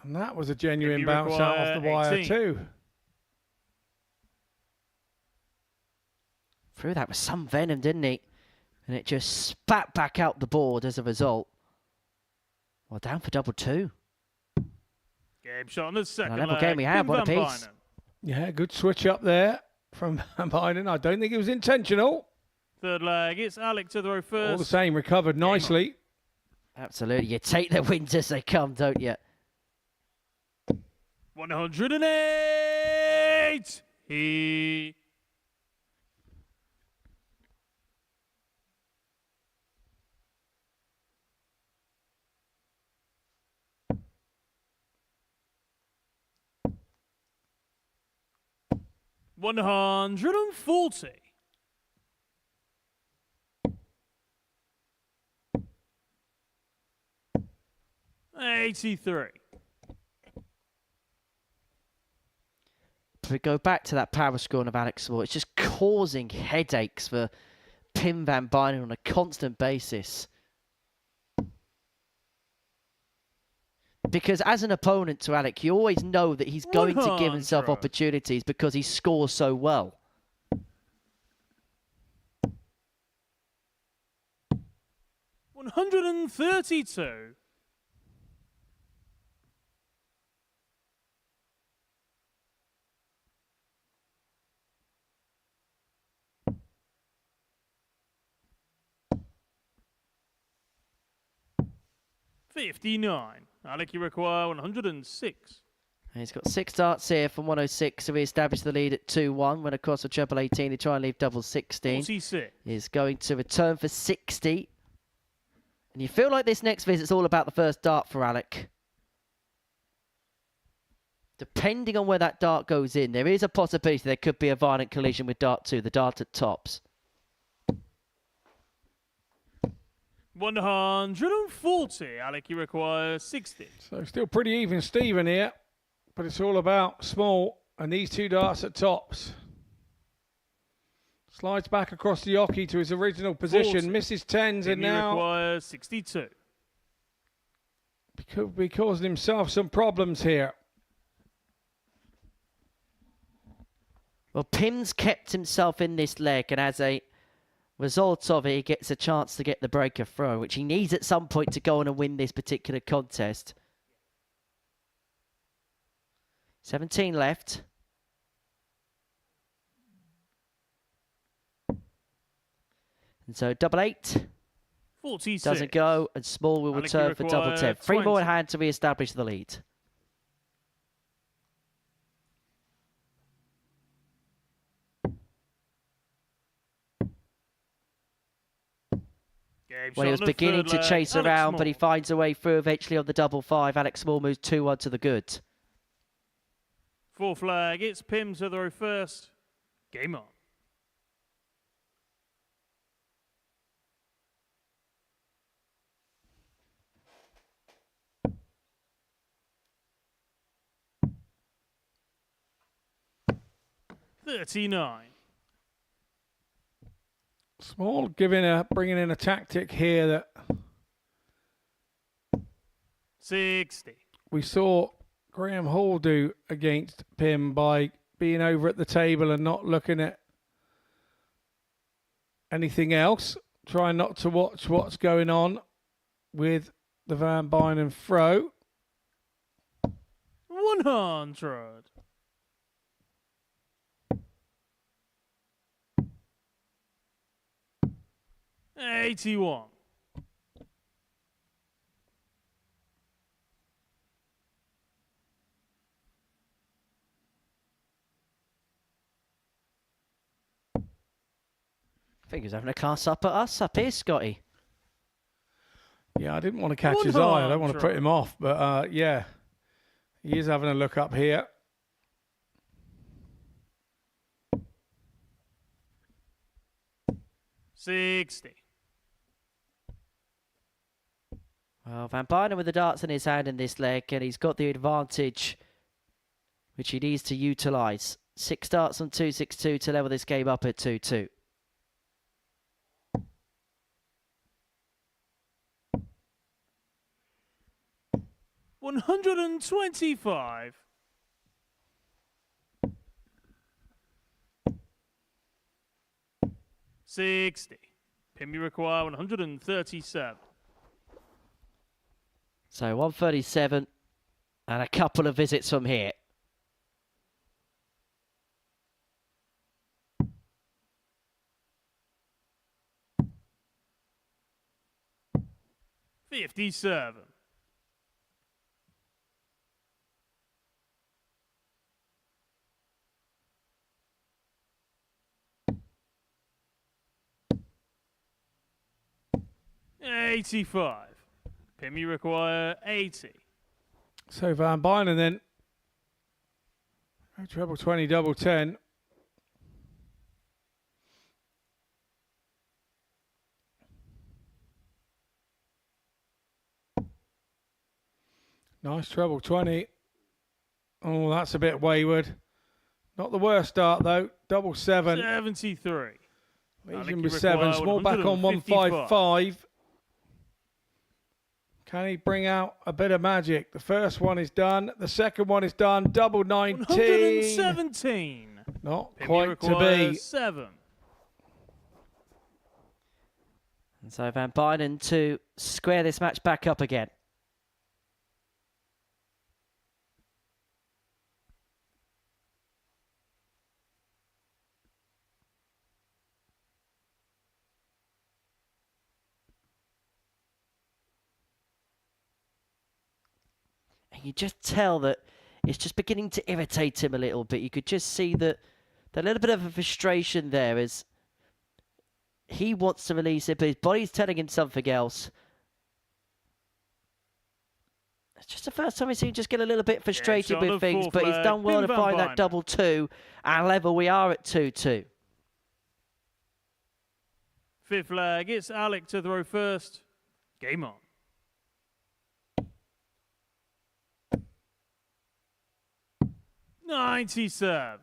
And that was a genuine bounce out off the wire 18. too. Threw that with some venom, didn't he? And it just spat back out the board as a result. Well, down for double 2. Game shot on the second level leg. game we have, Pim one van apiece. Bijnen. Yeah, good switch up there from Biden. I don't think it was intentional. Third leg, it's Alec to throw first. All the same, recovered nicely. Absolutely. You take the wins as they come, don't you? 108. He. $140. 83. If we go back to that power scoring of Alex Small, it's just causing headaches for Pim van Bijnen on a constant basis. Because as an opponent to Alec, you always know that he's going to give himself 100. opportunities because he scores so well. $132. $59. Alec, you require 106. And he's got 6 darts here from 106, so we established the lead at 2-1. Went across for treble 18 to try and leave double 16. 46. Is going to return for 60. And you feel like this next visit's all about the first dart for Alec. Depending on where that dart goes in, there is a possibility there could be a violent collision with dart 2, the dart at tops. 140. Alec, you require 60. So still pretty even Steven here. But it's all about Small and these 2 darts at tops. Slides back across the hockey to his original position. 40. Misses 10s and He now requires 62. he could be causing himself some problems here. Well, Pim's kept himself in this leg, and as a result of it, he gets a chance to get the breaker throw, which he needs at some point to go on and win this particular contest. 17 left. And so double 8 46. doesn't go, and Small will Alec, return you for double require 10. 3 more 20. in hand to re-establish the lead. Game Well, he shot was on the beginning third to leg. chase Alex around, Small. but he finds a way through eventually on the double 5. Alex Small moves 2-1 to the good. Fourth leg, it's Pim to throw first. Game on. $39. Small bringing in a tactic here that 60. we saw Graham Hall do against Pim by being over at the table and not looking at anything else, trying not to watch what's going on with the Van Bijnen throw. 100. $81. I think he's having a class up at us up here, Scotty. Yeah, I didn't want to catch his eye. I don't want to put him off, but yeah, he is having a look up here. $60. Well, Van Bijnen with the darts in his hand in this leg, and he's got the advantage, which he needs to utilise. 6 darts on 2-6-2 to level this game up at 2-2. $125. 60. Pim, you require 137. So 137 and a couple of visits from here. $57. $85. Pim, you require 80. So Van Bijnen then. Treble 20, double 10. Nice treble 20. Oh, that's a bit wayward. Not the worst start though. Double 7. 73. Legion with 7. Small back on 155. Can he bring out a bit of magic? The first one is done. The second one is done. Double 19. 117. Not Pim, quite to be. 7. And so Van Bijnen to square this match back up again. You just tell that it's just beginning to irritate him a little bit. You could just see that the little bit of a frustration there as he wants to release it, but his body's telling him something else. It's just the first time we've seen him just get a little bit frustrated with things, but he's done well to find that double 2 and level. We are at 2-2. Fifth leg, it's Alec to throw first. Game on. $97.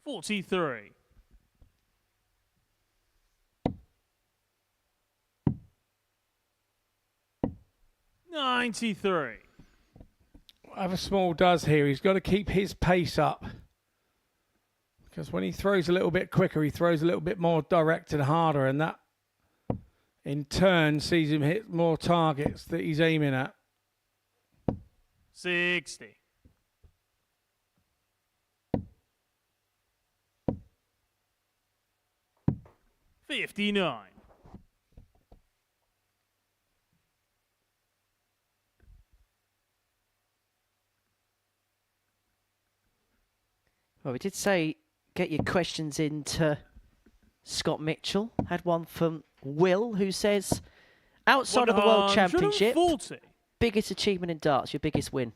$43. $93. Whatever Small does here, he's got to keep his pace up. Because when he throws a little bit quicker, he throws a little bit more direct and harder, and that in turn sees him hit more targets that he's aiming at. 60. $59. Well, we did say get your questions into Scott Mitchell. Had one from Will, who says, outside of the World Championship, biggest achievement in darts, your biggest win?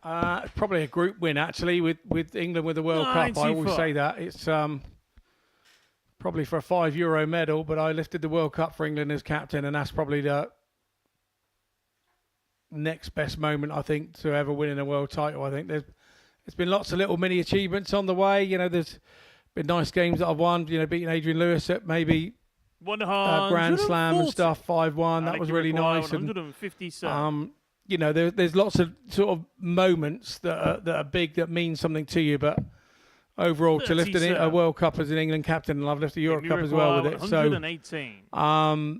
Probably a group win, actually, with England with the World Cup. I always say that. It's probably for a €5 medal, but I lifted the World Cup for England as captain, and that's probably the next best moment, I think, to ever winning a world title. I think there's been lots of little mini achievements on the way. You know, there's been nice games that I've won, you know, beating Adrian Lewis at maybe Grand Slam and stuff, 5-1. That was really nice. 157. You know, there's lots of sort of moments that are big, that mean something to you, but overall, to lift a World Cup as an England captain, and I've lifted a Europe Cup as well with it. 118. So,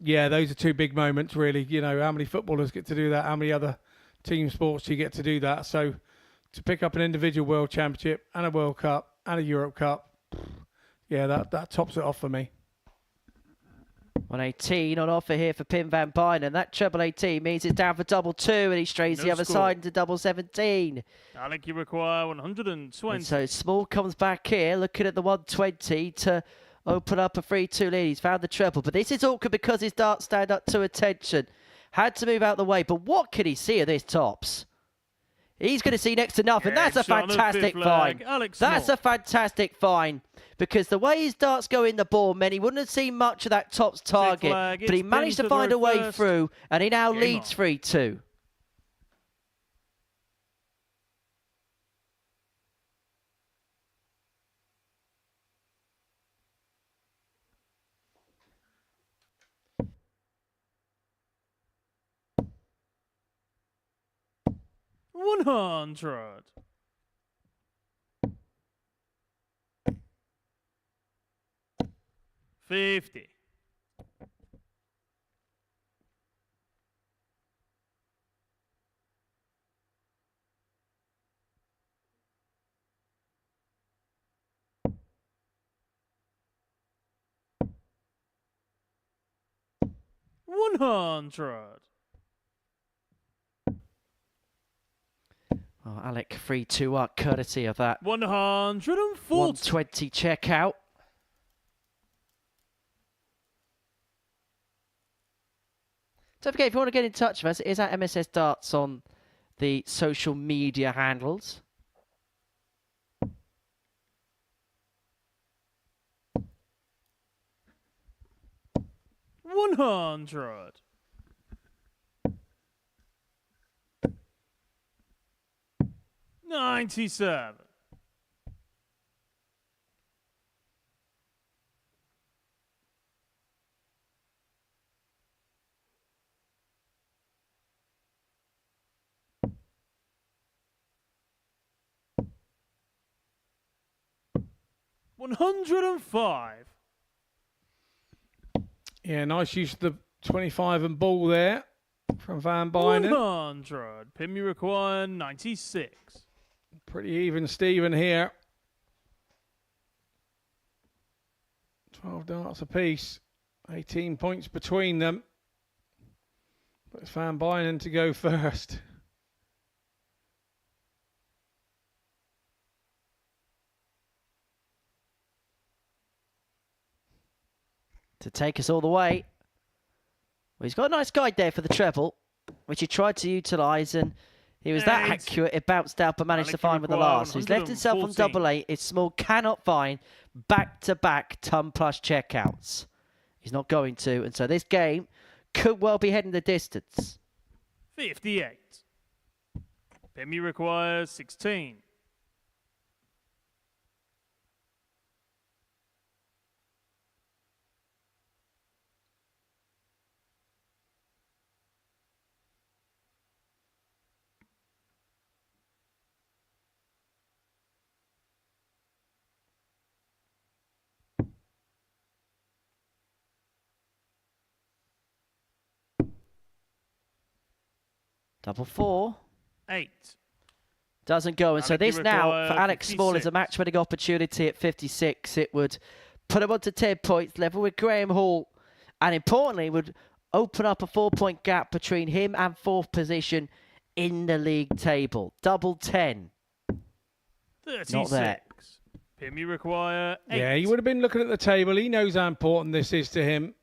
yeah, those are two big moments, really. You know, how many footballers get to do that? How many other team sports do you get to do that? So, to pick up an individual World Championship and a World Cup and a Europe Cup, yeah, that tops it off for me. 118 on offer here for Pim van Bijnen. That treble 18 means it's down for double 2, and he strays the other side into double 17. Alec, you require 120. And so Small comes back here, looking at the 120 to open up a 3-2 lead. He's found the treble, but this is awkward because his darts stand up to attention. Had to move out the way, but what can he see of this tops? He's going to see next to nothing. That's a fantastic find. That's a fantastic find, because the way his darts go in the ball meant he wouldn't have seen much of that tops target, but he managed to find a way through, and he now leads 3-2. $100. 50. 100. Oh, Alec 3-2 up, courtesy of that 140. 120 checkout. Don't forget, if you want to get in touch with us, it is at MSS Darts on the social media handles. $100. 97. 105. Yeah, nice use of the 25 and ball there from Van Bijnen. 100. Pim, you require 96. Pretty even Steven here. 12 darts apiece. 18 points between them. But it's Van Bijnen to go first. To take us all the way. Well, he's got a nice guide there for the treble, which he tried to utilise, and he was that accurate, it bounced out but managed to find with the last. He's left himself on double 8. If Small cannot find back-to-back ton plus checkouts, he's not going to, and so this game could well be heading the distance. 58. Pim, you require 16. Double 4. 8. Doesn't go. And so this now, for Alex Small, is a match-winning opportunity at 56. It would put him on to 10 points, level with Graham Hall. And importantly, would open up a 4-point gap between him and 4th position in the league table. Double 10. 36. Not there. Pim, you require 8. Yeah, he would have been looking at the table. He knows how important this is to him.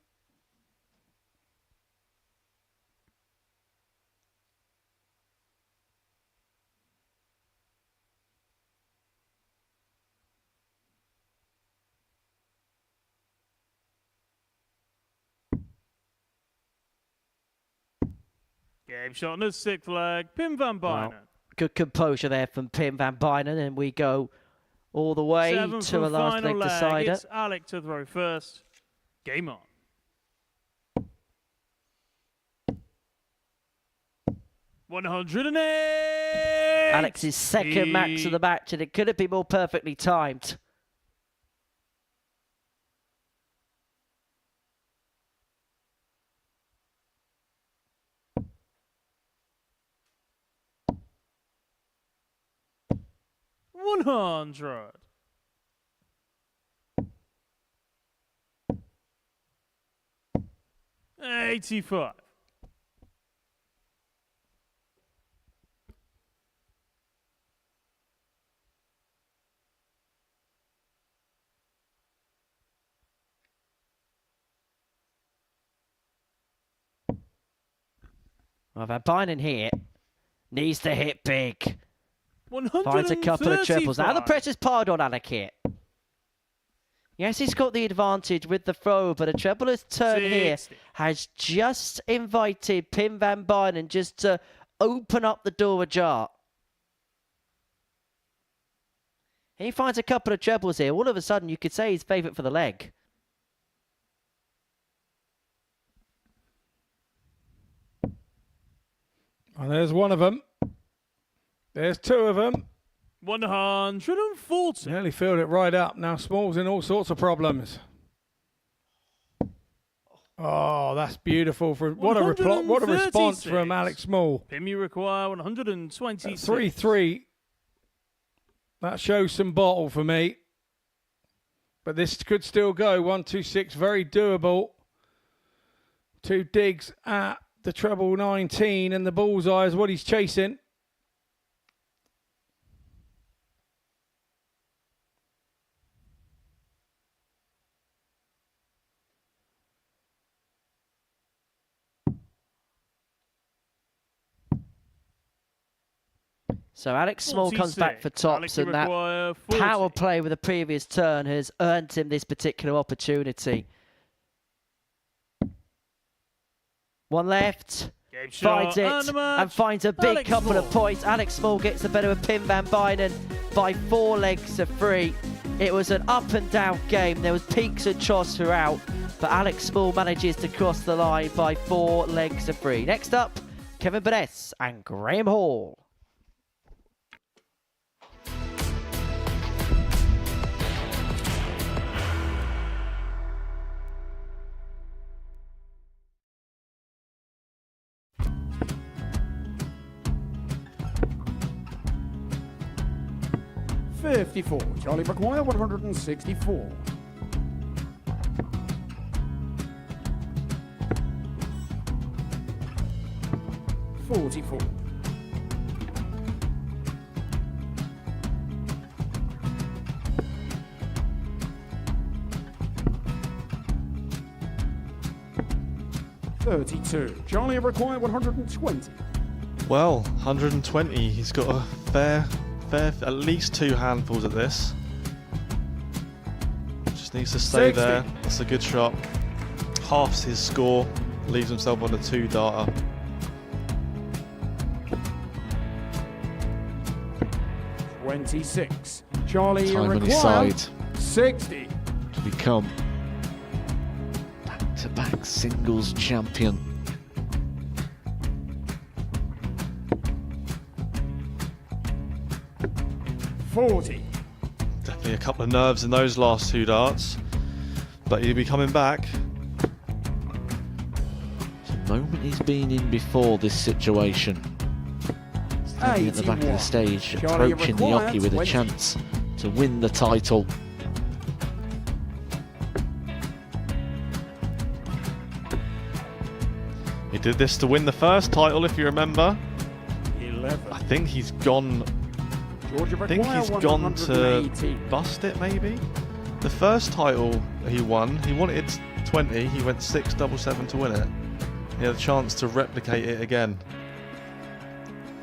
Game shot on the 6th leg. Pim van Bijnen. Well, good composure there from Pim van Bijnen, and we go all the way 7th to a and last final leg decider. It's Alec to throw first. Game on. $108. Alex's second max of the match, and it couldn't be more perfectly timed. $100. $85. Well, Van Bijnen here needs to hit big. 135. Finds a couple of triples. Now the pressure's piled on Alec here. Yes, he's got the advantage with the throw, but a treble turn here has just invited Pim van Bijnen just to open up the door ajar. He finds a couple of trebles here. All of a sudden, you could say he's favourite for the leg. And there's one of them. There's two of them. 140. Nearly filled it right up. Now Small's in all sorts of problems. Oh, that's beautiful. What a response from Alex Small. Pim, you require 126. 3-3. That shows some bottle for me. But this could still go. 1-2-6, very doable. Two digs at the treble 19, and the bullseye is what he's chasing. So Alex Small 46. comes back for tops, and that power play with the previous turn has earned him this particular opportunity. One left, finds it, and finds a big couple of points. Alex Small gets the better of Pim van Bijnen by 4 legs to 3. It was an up and down game. There was peaks and troughs throughout, but Alex Small manages to cross the line by 4 legs to 3. Next up, Kevin Burness and Graham Hall. $54. Charlie McGuire, 164. $44. $32. Charlie require 120. Well, 120. He's got a fair, at least 2 handfuls at this. Just needs to stay 60. there. That's a good shot. Halves his score. Leaves himself on a 2-darter. $26. Charlie Time on his require side 60. to become back-to-back singles champion. $40. Definitely a couple of nerves in those last 2 darts, but he'll be coming back. The moment he's been in before this situation. Standing at the back of the stage, Charlie approaching the require Yoki with a 20. chance to win the title. He did this to win the first title, if you remember. 11. I think he's gone. Georgia I think he's gone to 180. bust it, maybe. The first title he won, he wanted 20. He went 6-7-7 to win it. He had a chance to replicate it again.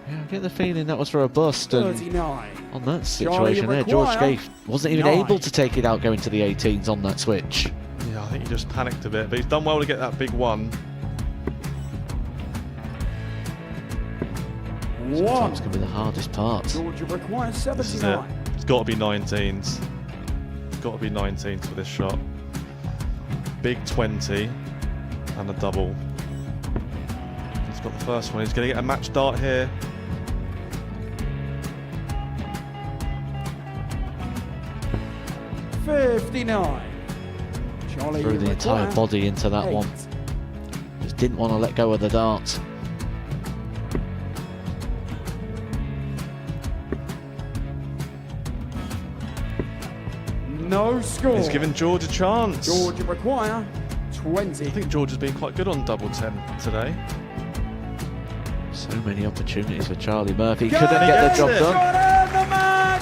Yeah, I get the feeling that was for a bust, and 39. on that situation there, George Gay wasn't even 9. able to take it out going to the 18s on that switch. Yeah, I think he just panicked a bit, but he's done well to get that big one. Sometimes can be the hardest part. Georgia requires This is it. 79. It's got to be 19s. Got to be 19s for this shot. Big 20 and a double. He's got the first one. He's going to get a match dart here. $59. Charlie, Threw the entire body into that one. Just didn't want to let go of the dart. No score. He's given George a chance. Georgia require 20. I think George has been quite good on double 10 today. So many opportunities for Charlie Murphy. Couldn't get the job done. The match!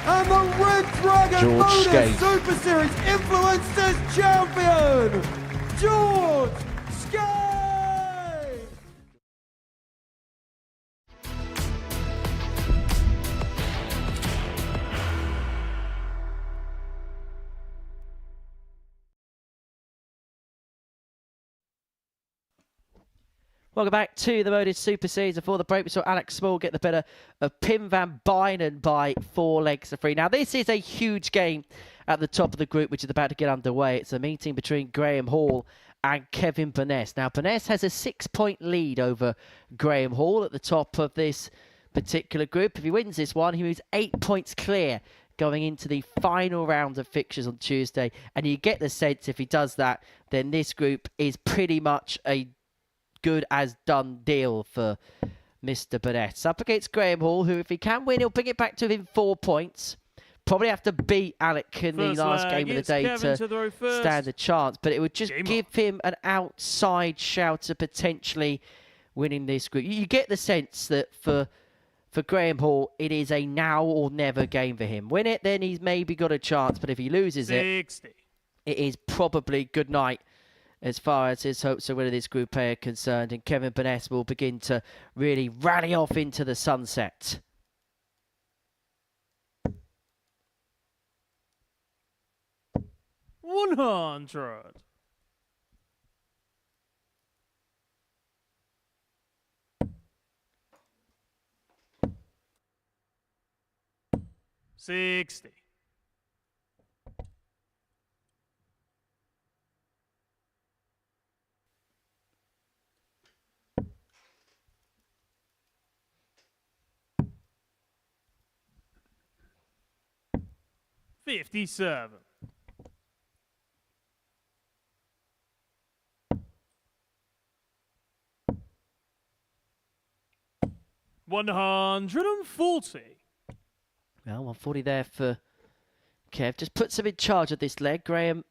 And the Red Dragon George Modus Skate. Super Series Influencers Champion, George Skate! Welcome back to the Modus Super Series. Before the break, we saw Alex Small get the better of Pim van Bijnen by 4 legs to 3. Now, this is a huge game at the top of the group, which is about to get underway. It's a meeting between Graham Hall and Kevin Burness. Now, Burness has a 6-point lead over Graham Hall at the top of this particular group. If he wins this one, he moves 8 points clear going into the final round of fixtures on Tuesday. And you get the sense if he does that, then this group is pretty much a good as done deal for Mr. Burness. Up against Graham Hall, who if he can win, he'll bring it back to within 4 points. Probably have to beat Alec in the last game of the day to stand a chance, but it would just give him an outside shout of potentially winning this group. You get the sense that for Graham Hall, it is a now or never game for him. Win it, then he's maybe got a chance, but if he loses it is probably good night as far as his hopes of winning this Group A are concerned, and Kevin Burness will begin to really rally off into the sunset. $100. $60. $57. $140. Well, 140 there for Kev. Just puts him in charge of this leg. Graham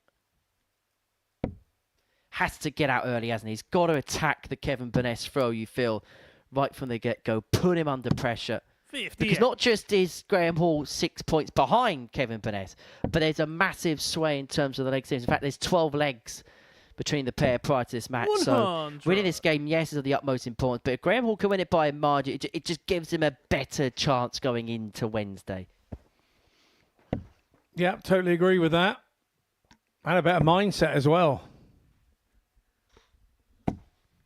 has to get out early, hasn't he? He's got to attack the Kevin Burness throw, you feel, right from the get-go. Put him under pressure. 58. Because not just is Graham Hall 6 points behind Kevin Burness, but there's a massive sway in terms of the legs. In fact, there's 12 legs between the pair prior to this match. 100. So winning this game, yes, is of the utmost importance. But if Graham Hall can win it by a margin, it just gives him a better chance going into Wednesday. Yeah, totally agree with that. And a better mindset as well.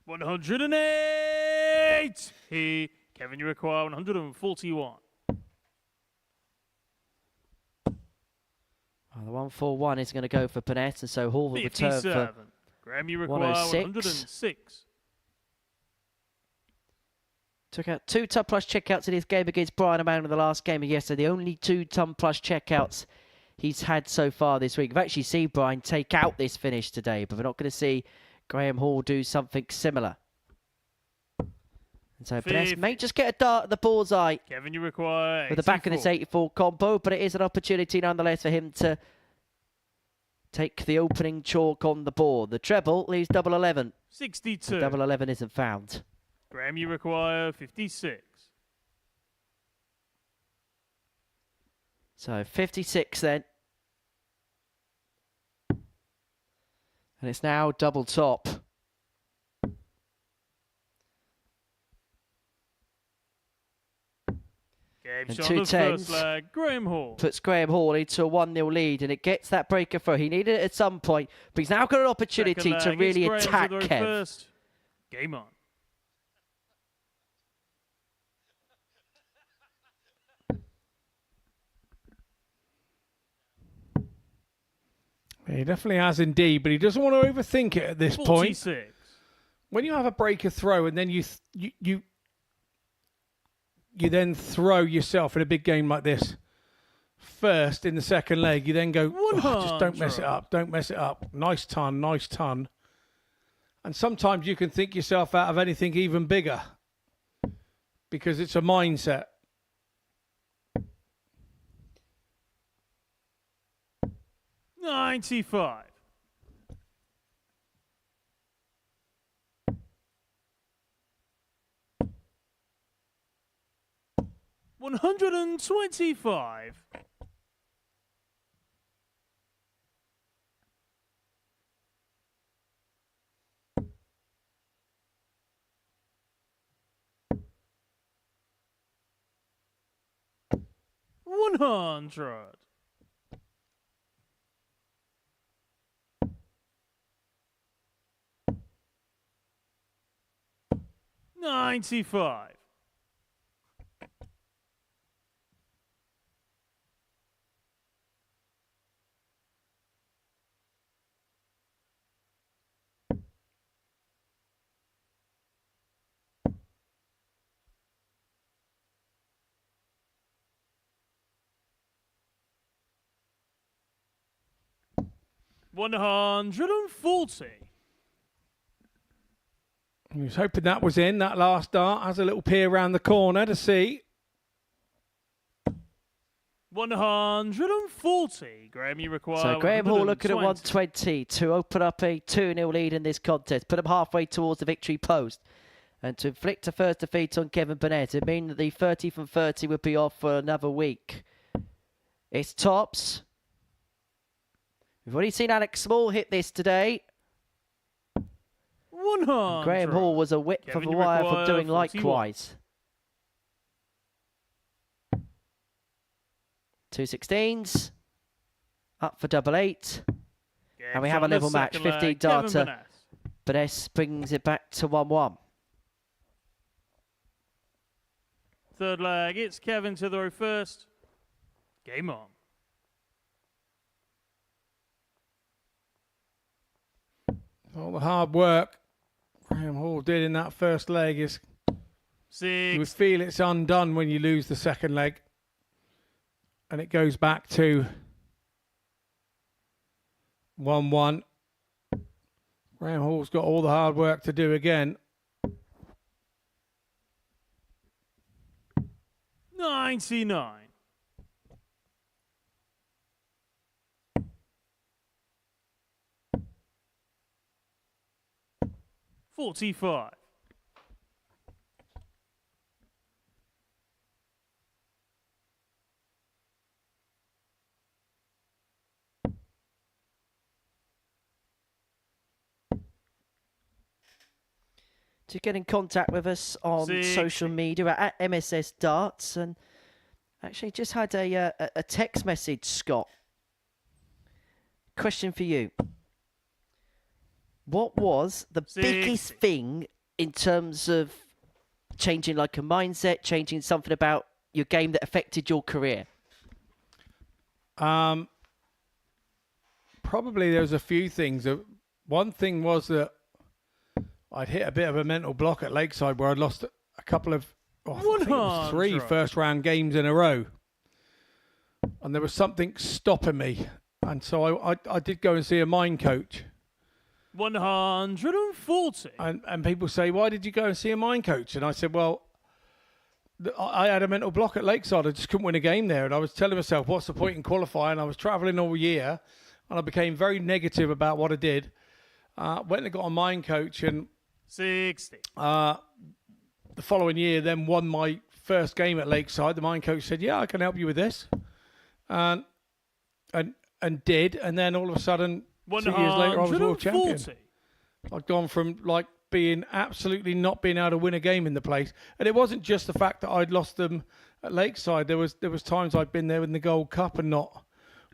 108. Kevin, you require 141. Oh, the 141 is going to go for Burness, and so Hall will return for Graham, you require 106. Took out 2 ton plus checkouts in his game against Brian Amman in the last game of yesterday. The only 2 ton plus checkouts he's had so far this week. We've actually seen Brian take out this finish today, but we're not going to see Graham Hall do something similar. And so Burness may just get a dart at the bullseye. Kevin, you require 84. With the back of this 84 combo, but it is an opportunity nonetheless for him to take the opening chalk on the board. The treble leaves double 11. 62. The double 11 isn't found. Graham, you require 56. So 56 then. And it's now double top. And 2 tens Graham Hall puts Graham Hall into a 1-0 lead, and it gets that breaker throw. He needed it at some point, but he's now got an opportunity to really attack Kev. First. Game on. He definitely has indeed, but he doesn't want to overthink it at this point. 46. When you have a breaker throw and then you then throw yourself in a big game like this first in the second leg, you then go, oh, just don't mess it up, don't mess it up. Nice ton, nice ton. And sometimes you can think yourself out of anything even bigger because it's a mindset. $95. $125. $100. $95. $140. He was hoping that was in, that last dart. Has a little peer around the corner to see. 140. Graham, you require. So Graham Hall looking at 120 120 to open up a 2-0 lead in this contest. Put him halfway towards the victory post. And to inflict a first defeat on Kevin Burnett, it means that the 30 from 30 would be off for another week. It's tops. We've already seen Alex Small hit this today. 100. Graham Hall was a whip for the wire from doing 41. likewise. 2 16s. Up for double 8. And we have a level match. 15 darter. Burness brings it back to 1-1. Third leg, it's Kevin to throw first. Game on. All the hard work Graham Hall did in that first leg is you would feel it's undone when you lose the second leg. And it goes back to 1-1. Graham Hall's got all the hard work to do again. 99. $45. To get in contact with us on social media at MSS Darts, and actually just had a text message, Scott. Question for you. What was the biggest thing in terms of changing like a mindset, changing something about your game that affected your career? Probably there was a few things. One thing was that I'd hit a bit of a mental block at Lakeside where I'd lost a couple of, I think it was 3 first round games in a row. And there was something stopping me. And so I did go and see a mind coach. 140. And people say, why did you go and see a mind coach? And I said, well, I had a mental block at Lakeside. I just couldn't win a game there. And I was telling myself, what's the point in qualifying? I was travelling all year. And I became very negative about what I did. Went and got a mind coach. And 60. The following year, then won my first game at Lakeside. The mind coach said, yeah, I can help you with this. And did. And then all of a sudden, 2 years later, I was world champion. I'd gone from like being absolutely not being able to win a game in the place. And it wasn't just the fact that I'd lost them at Lakeside. There was times I'd been there in the Gold Cup and not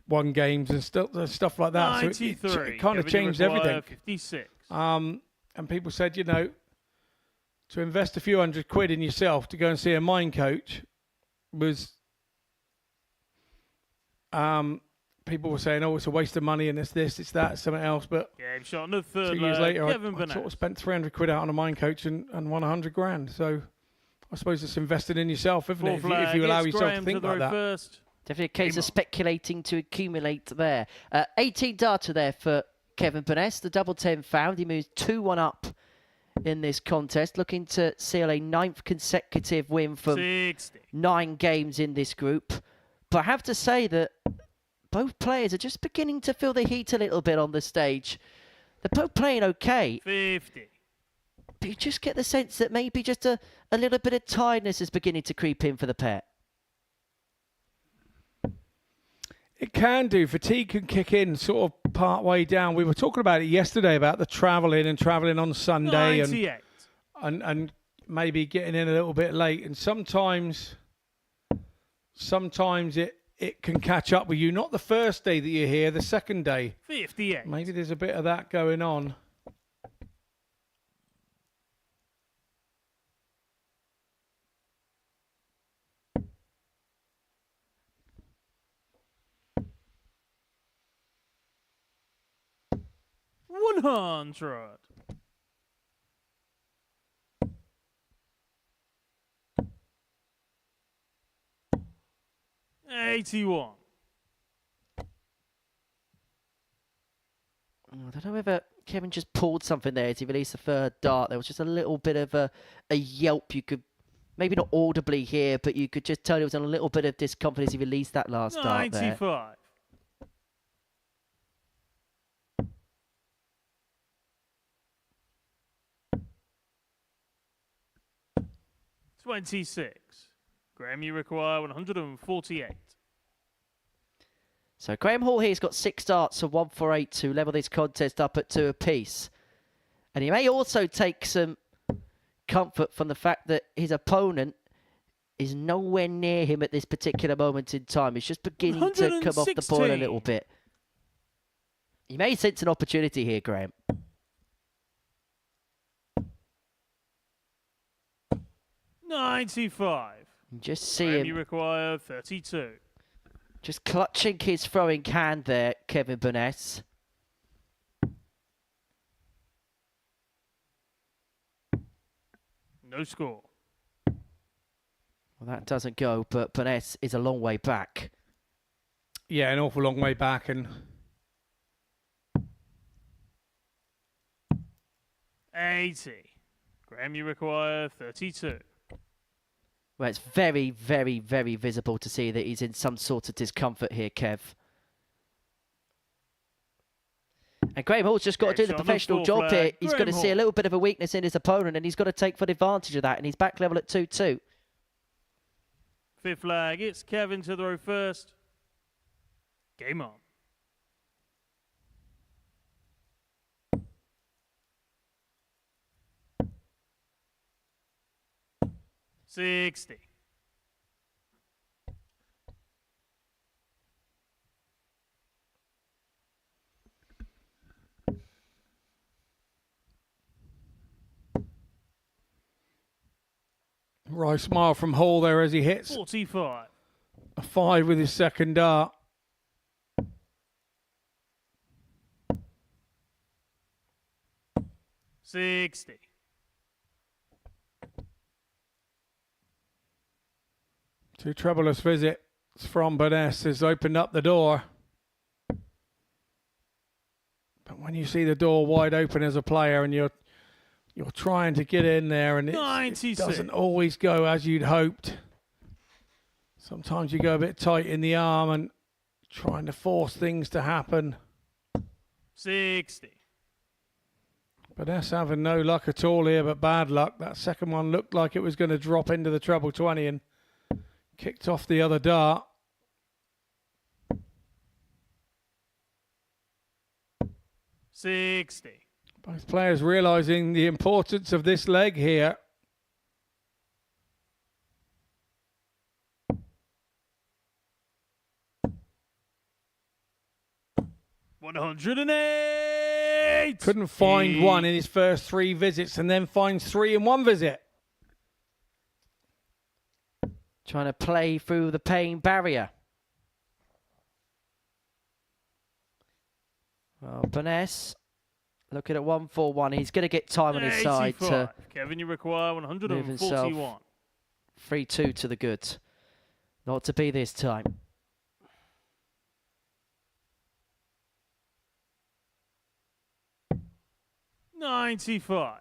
won games and stuff like that. 93. So it kind of changed everything. 56. And people said, you know, to invest a few £100 in yourself to go and see a mind coach was people were saying, "Oh, it's a waste of money, and it's this, it's that, it's something else." But Game shot on the third 2 years later, Kevin I Burness. sort of spent 300 quid out on a mind coach and won 100 grand. So I suppose it's invested in yourself, isn't it? If you allow yourself to think like that. First. Definitely a case of speculating to accumulate there. 18 data there for Kevin Burness. The double 10 found. He moves 2-1 up in this contest, looking to seal a 9th consecutive win from 60. 9 games in this group. But I have to say that both players are just beginning to feel the heat a little bit on the stage. They're both playing okay. 50. But you just get the sense that maybe just a little bit of tiredness is beginning to creep in for the pair. It can do. Fatigue can kick in sort of part way down. We were talking about it yesterday about the travelling on Sunday 98. and maybe getting in a little bit late. And sometimes it can catch up with you. Not the first day that you're here, the second day. 58. Maybe there's a bit of that going on. $100. $81. I don't know whether Kevin just pulled something there as he released the third dart. There was just a little bit of a yelp you could, maybe not audibly hear, but you could just tell he was in a little bit of discomfort as he released that last dart there. 95. $26. Graham, you require 148. So Graham Hall here's got 6 darts, so 1 for 8 to level this contest up at 2 apiece. And he may also take some comfort from the fact that his opponent is nowhere near him at this particular moment in time. He's just beginning to come off the boil a little bit. He may sense an opportunity here, Graham. $95. Just see Graham, him. you require 32. Just clutching his throwing hand there, Kevin Burness. No score. Well, that doesn't go, but Burness is a long way back. Yeah, an awful long way back. And 80. Graham, you require 32. Well, it's very, very, very visible to see that he's in some sort of discomfort here, Kev. And Graham Hall's just got to do the professional job here. He's got to see a little bit of a weakness in his opponent, and he's got to take full advantage of that, and he's back level at 2-2. Fifth flag, it's Kevin to throw first. Game on. $60. right smile from Hall there as he hits 45. a 5 with his second dart. $60. Two troublous visits from Burness has opened up the door. But when you see the door wide open as a player and you're trying to get in there and it doesn't always go as you'd hoped. Sometimes you go a bit tight in the arm and trying to force things to happen. 60. Burness having no luck at all here, but bad luck. That second one looked like it was going to drop into the treble 20 and kicked off the other dart. $60. Both players realising the importance of this leg here. $108. Couldn't find one in his first 3 visits and then finds 3 in 1 visit. Trying to play through the pain barrier. Well, Burness looking at 141. He's going to get time on his side to Kevin, you require move 141. himself 3-2 to the good. Not to be this time. $95.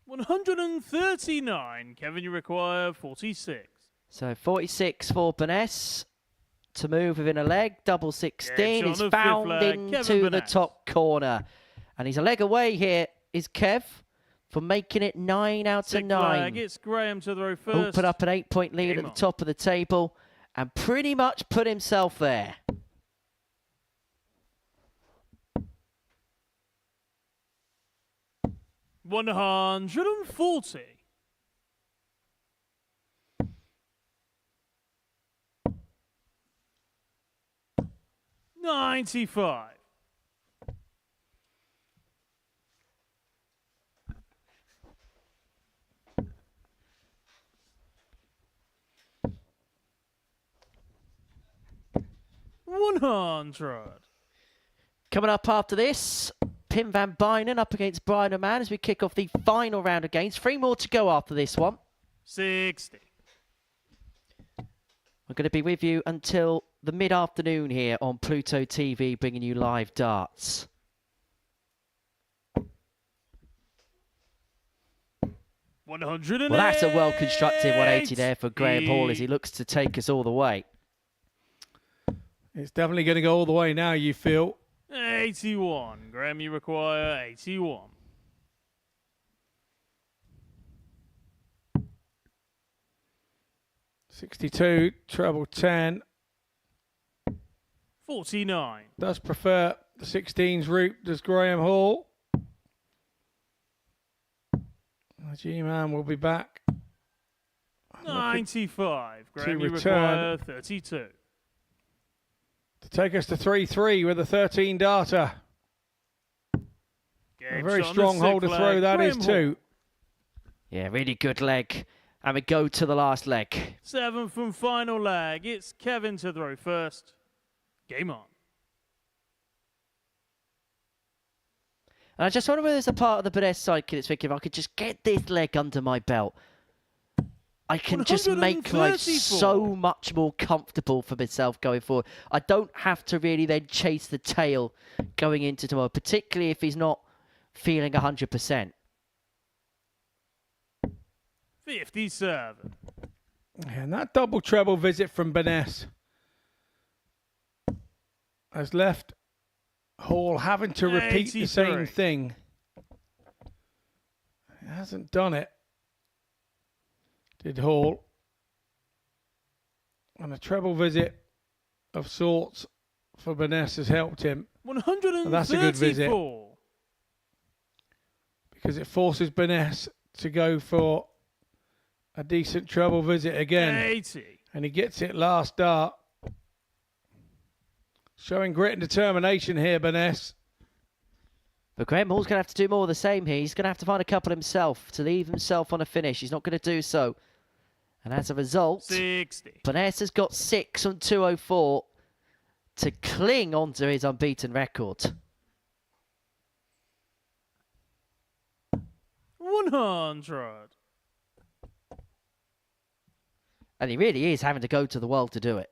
$139. Kevin, you require 46. So 46 for Burness to move within a leg. Double 16. He's found into the top corner. And he's a leg away here, is Kev, for making it 9 out of 9. Flag. It's Graham to throw first. Open up an 8-point lead at the top of the table and pretty much put himself there. $140. $95. $100. Coming up after this, Pim van Bijnen up against Brian Raman as we kick off the final round of games. 3 more to go after this one. 60. We're going to be with you until the mid-afternoon here on Pluto TV, bringing you live darts. Well, that's a well-constructed 180 there for Graham Hall as he looks to take us all the way. It's definitely going to go all the way now, you feel. 81. Graham, you require 81. $62, treble 10. 49. Does prefer the 16s route, does Graham Hall. The G-Man will be back. 95. Graham, you return. require 32. To take us to 3-3 with a 13 darter. A very strong hole to throw that is too. Yeah, really good leg. And we go to the last leg. 7 from final leg. It's Kevin to throw first. Game on. And I just wonder whether there's a part of the Burness cycle that's thinking, if I could just get this leg under my belt, I can just make life so much more comfortable for myself going forward. I don't have to really then chase the tail going into tomorrow, particularly if he's not feeling 100%. 57. And that double treble visit from Burness has left Hall having to repeat the same thing. He hasn't done it. Did Hall. And a treble visit of sorts for Burness has helped him. 134. And that's a good visit. Because it forces Burness to go for a decent treble visit again. 80. And he gets it last dart. Showing grit and determination here, Burness. But Graham Hall's going to have to do more of the same here. He's going to have to find a couple himself to leave himself on a finish. He's not going to do so. And as a result, 60. Burness has got 6 on 204 to cling onto his unbeaten record. 100. And he really is having to go to the world to do it.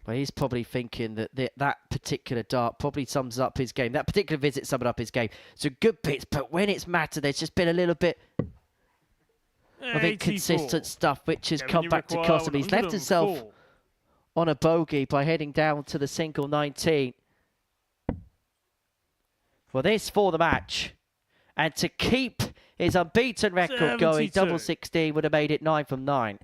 Well, he's probably thinking that that particular dart probably sums up his game. That particular visit summed up his game. So good bits, but when it's mattered, there's just been a little bit of inconsistent stuff, which has come back to cost him. He's left himself on a bogey by heading down to the single 19. For this for the match. And to keep his unbeaten record going, double 16 would have made it 9 from 9.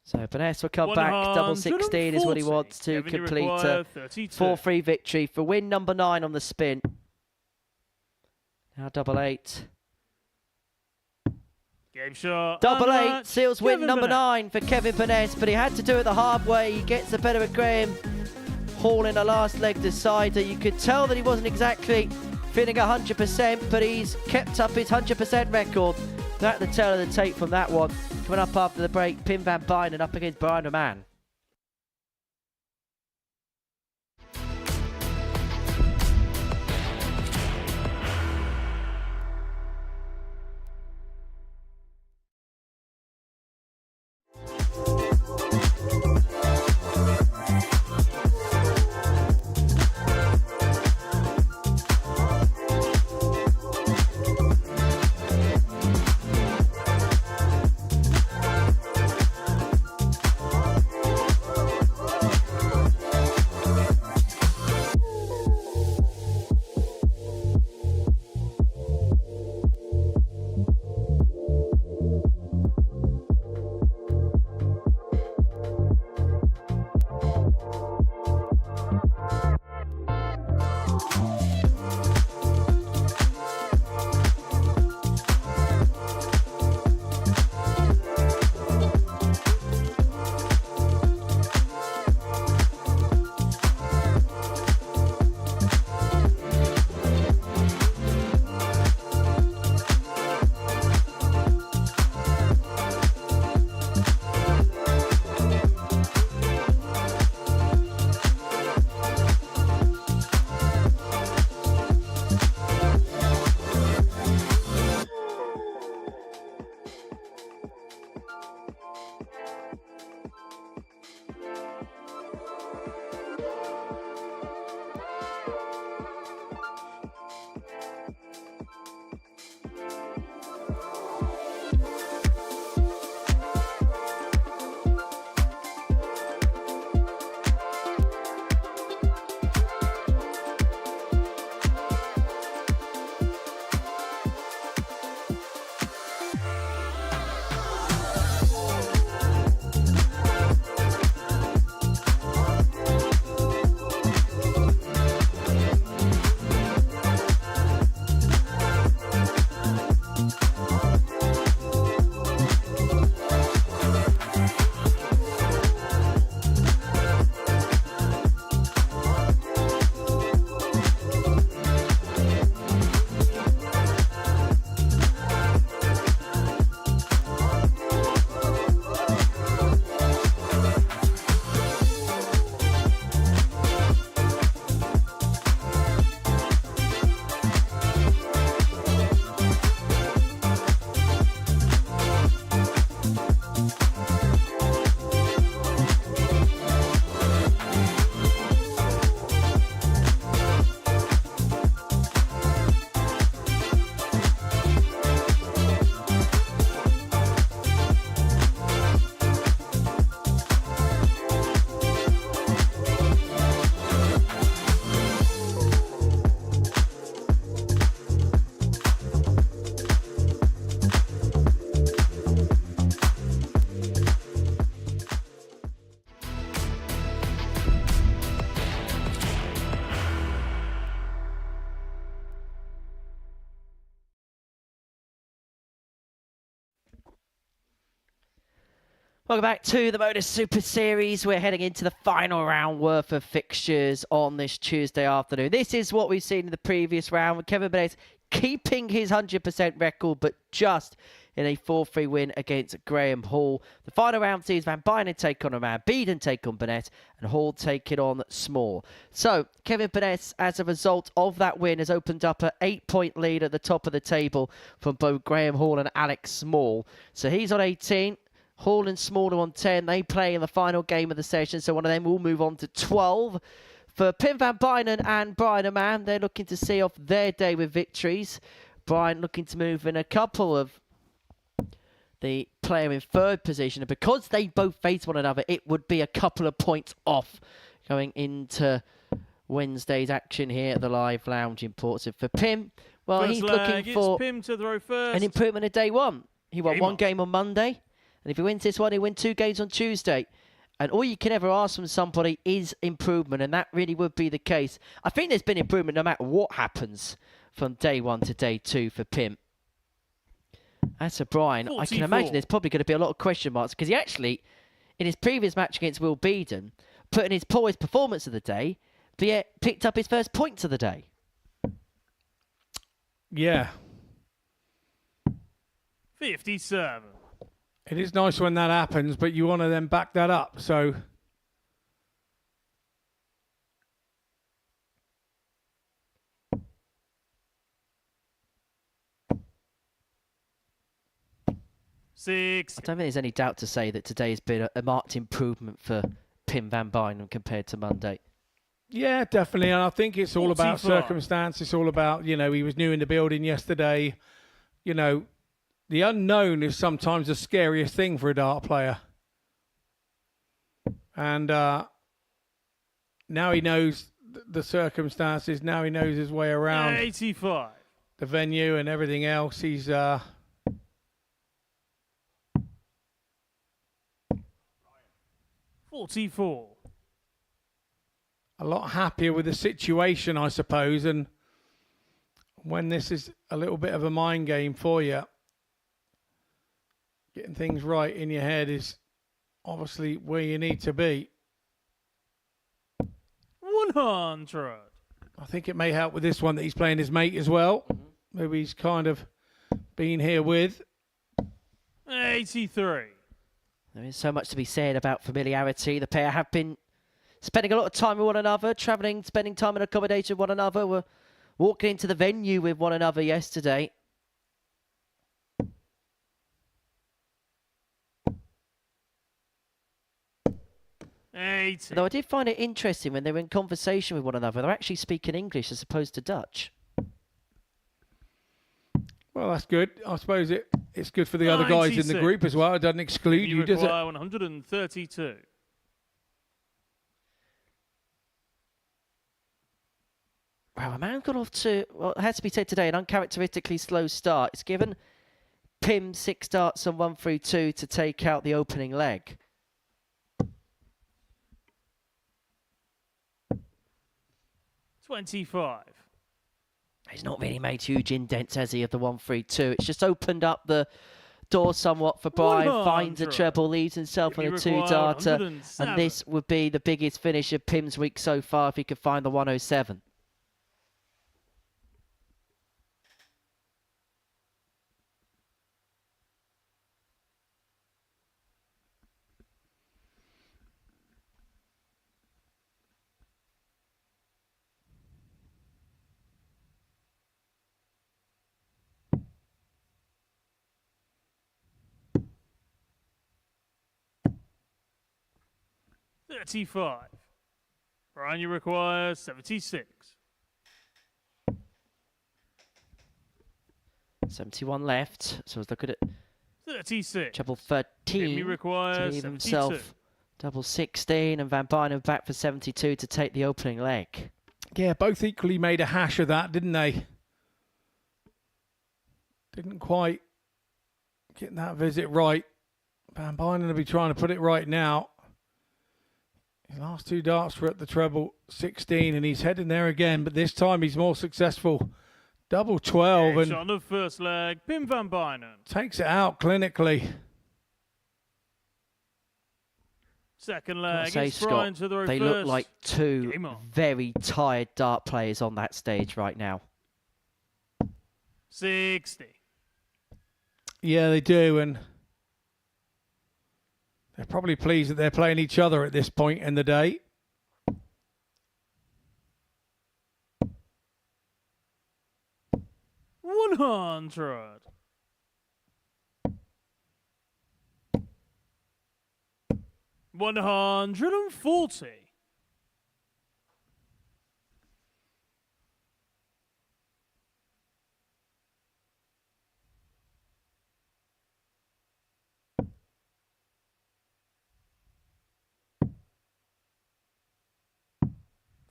So Burness will come back. Double 16 is what he wants to complete a 4-3 victory for win number 9 on the spin. Now double 8. Game shot. Double 8 seals win number 9 for Kevin Burness, but he had to do it the hard way. He gets the better of Graham Hall in the last leg decider. You could tell that he wasn't exactly feeling 100%, but he's kept up his 100% record. That's the tail of the tape from that one. Coming up after the break, Pim van Bijnen up against Raman. Welcome back to the Modus Super Series. We're heading into the final round worth of fixtures on this Tuesday afternoon. This is what we've seen in the previous round, with Kevin Burness keeping his 100% record, but just in a 4-3 win against Graham Hall. The final round sees Van Bijnen take on Raman, Beaden take on Burness, and Hall take it on Small. So, Kevin Burness, as a result of that win, has opened up an 8-point lead at the top of the table from both Graham Hall and Alex Small. So he's on 18. Hall and Small are on 10. They play in the final game of the session, so one of them will move on to 12. For Pim van Bijnen and Brian Raman, they're looking to see off their day with victories. Brian looking to move in a couple of the player in third position, and because they both face one another, it would be a couple of points off going into Wednesday's action here at the Live Lounge in Portsmouth. For Pim, well, he's looking for Pim to throw first. an improvement of day one. He won one game on Monday, And if he wins this one, he'll win 2 games on Tuesday. And all you can ever ask from somebody is improvement, and that really would be the case. I think there's been improvement no matter what happens from day 1 to day 2 for Pim. As for Brian, 44. I can imagine there's probably going to be a lot of question marks because he actually, in his previous match against Will Beaden, put in his poorest performance of the day, but yet picked up his first points of the day. Yeah. 57. It is nice when that happens, but you want to then back that up. So I don't think there's any doubt to say that today has been a marked improvement for Pim van Bijnen compared to Monday. yeah, definitely. And I think it's all about 45. circumstance. It's all about, he was new in the building yesterday. The unknown is sometimes the scariest thing for a dart player. And now he knows the circumstances. Now he knows his way around 85. the venue and everything else. He's 44. a lot happier with the situation, I suppose. And when this is a little bit of a mind game for you, getting things right in your head is obviously where you need to be. 100. I think it may help with this one that he's playing his mate as well, who he's kind of been here with. 83. There is so much to be said about familiarity. The pair have been spending a lot of time with one another, travelling, spending time in accommodation with one another. Were walking into the venue with one another yesterday. Though I did find it interesting when they were in conversation with one another, they're actually speaking English as opposed to Dutch. Well, that's good. I suppose it's good for the other guys in the group as well. It doesn't exclude you, does it? 132. Wow, a man got off to, well, it has to be said today, an uncharacteristically slow start. It's given Pim 6 darts on 1 through 2 to take out the opening leg. $25. He's not really made huge indents, has he, of the 1-3-2. It's just opened up the door somewhat for Brian. Finds a treble, leaves himself on a 2-darter. And this would be the biggest finish of Pim's week so far if he could find the 107. $35. Brian, you require 76. 71 left. So let's look at it. 36. Treble 13 you require to leave 72. himself double 16, and Van Bijnen back for 72 to take the opening leg. Yeah, both equally made a hash of that, didn't they? Didn't quite get that visit right. Van Bijnen will be trying to put it right now. His last 2 darts were at the treble 16, and he's heading there again, but this time he's more successful. Double 12 and on the first leg, Pim van Bijnen. Takes it out clinically. Second leg, Say, it's Brian Scott, to the reverse. they look like 2 Game on. very tired dart players on that stage right now. 60. Yeah, they do, and they're probably pleased that they're playing each other at this point in the day. $100. $140.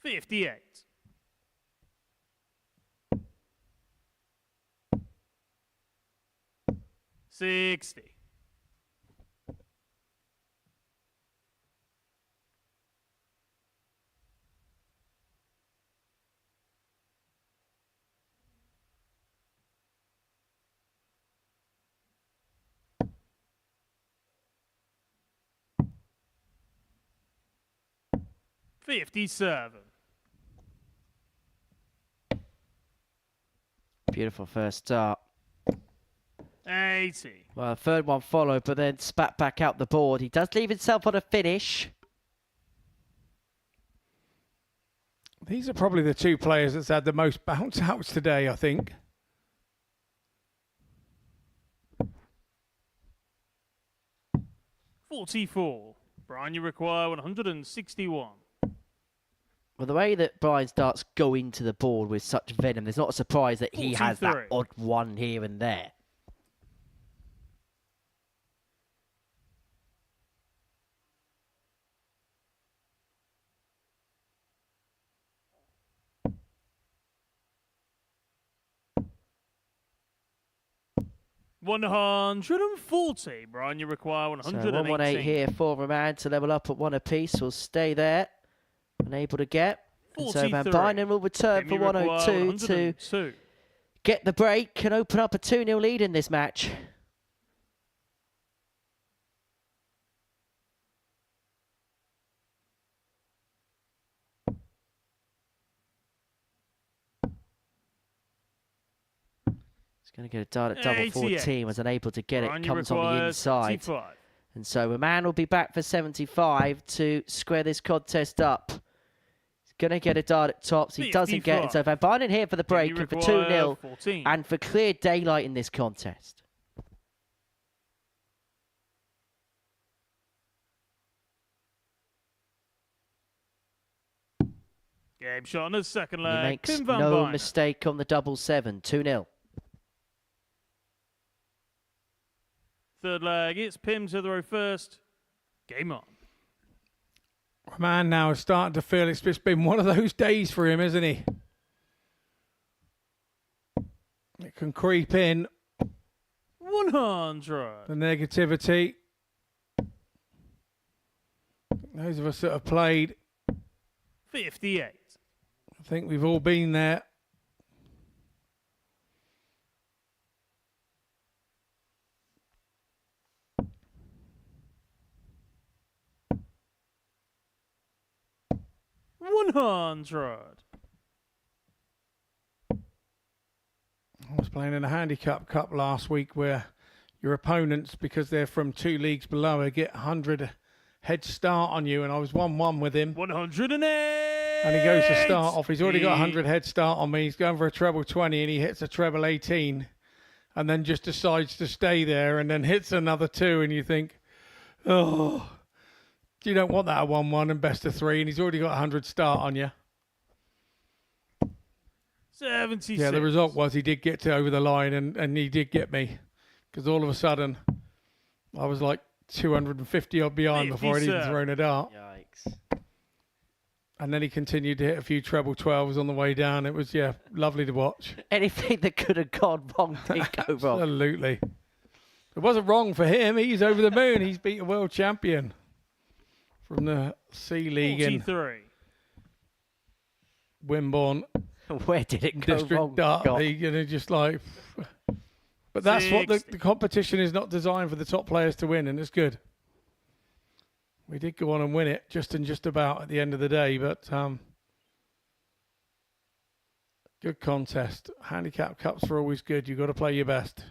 $58. 60. 57. Beautiful first start. 80. Well, the third one followed, but then spat back out the board. He does leave himself on a finish. These are probably the two players that's had the most bounce outs today, I think. $44. Brian, you require 161. Well, the way that Brian's darts go into the board with such venom, there's not a surprise that he has that 43. odd one here and there. $140. Brian, you require So 118. 118 here for Raman to level up at one apiece. Will stay there. Unable to get. And so Van 43. Bijnen will return Tim, for you require 102 to 102. get the break and open up a 2-0 lead in this match. He's going to get a dart at double 88. 14. Was unable to get Brian, it. you Comes on the require inside. 75. And so Raman will be back for 75 to square this contest up. He's going to get a dart at tops. He doesn't get it. So Van Bijnen here for the break you and for require 2-0 14. and for clear daylight in this contest. Game shot on the second He leg. makes Tim Van no Bijnen. mistake on the double 7. 2-0. Third leg, it's Pim to throw first. Game on. Man now is starting to feel it's just been one of those days for him, isn't he? It can creep in, 100. the negativity. Those of us that have played, 58. I think we've all been there. $100. I was playing in a handicap cup last week where your opponents, because they're from 2 leagues below, get 100 head start on you, and I was 1-1 with him. 108. And he goes to start off. He's already got 100 head start on me. He's going for a treble 20, and he hits a treble 18, and then just decides to stay there, and then hits another 2, and you think, oh, you don't want that at 1-1 and best of 3, and he's already got 100 start on you. 76. Yeah, the result was he did get to over the line, and he did get me, because all of a sudden I was like 250 odd behind before I'd even thrown a dart. Yikes. And then he continued to hit a few treble 12s on the way down. It was, yeah, lovely to watch. Anything that could have gone wrong did go wrong. Absolutely. It wasn't wrong for him. He's over the moon. He's beat a world champion from the C League in 43. Wimborne Where did it go District wrong? Dart Scott? League. And it's just like... But that's what the competition is not designed for the top players to win, and it's good. We did go on and win it just about at the end of the day, but good contest. Handicap cups are always good. You've got to play your best.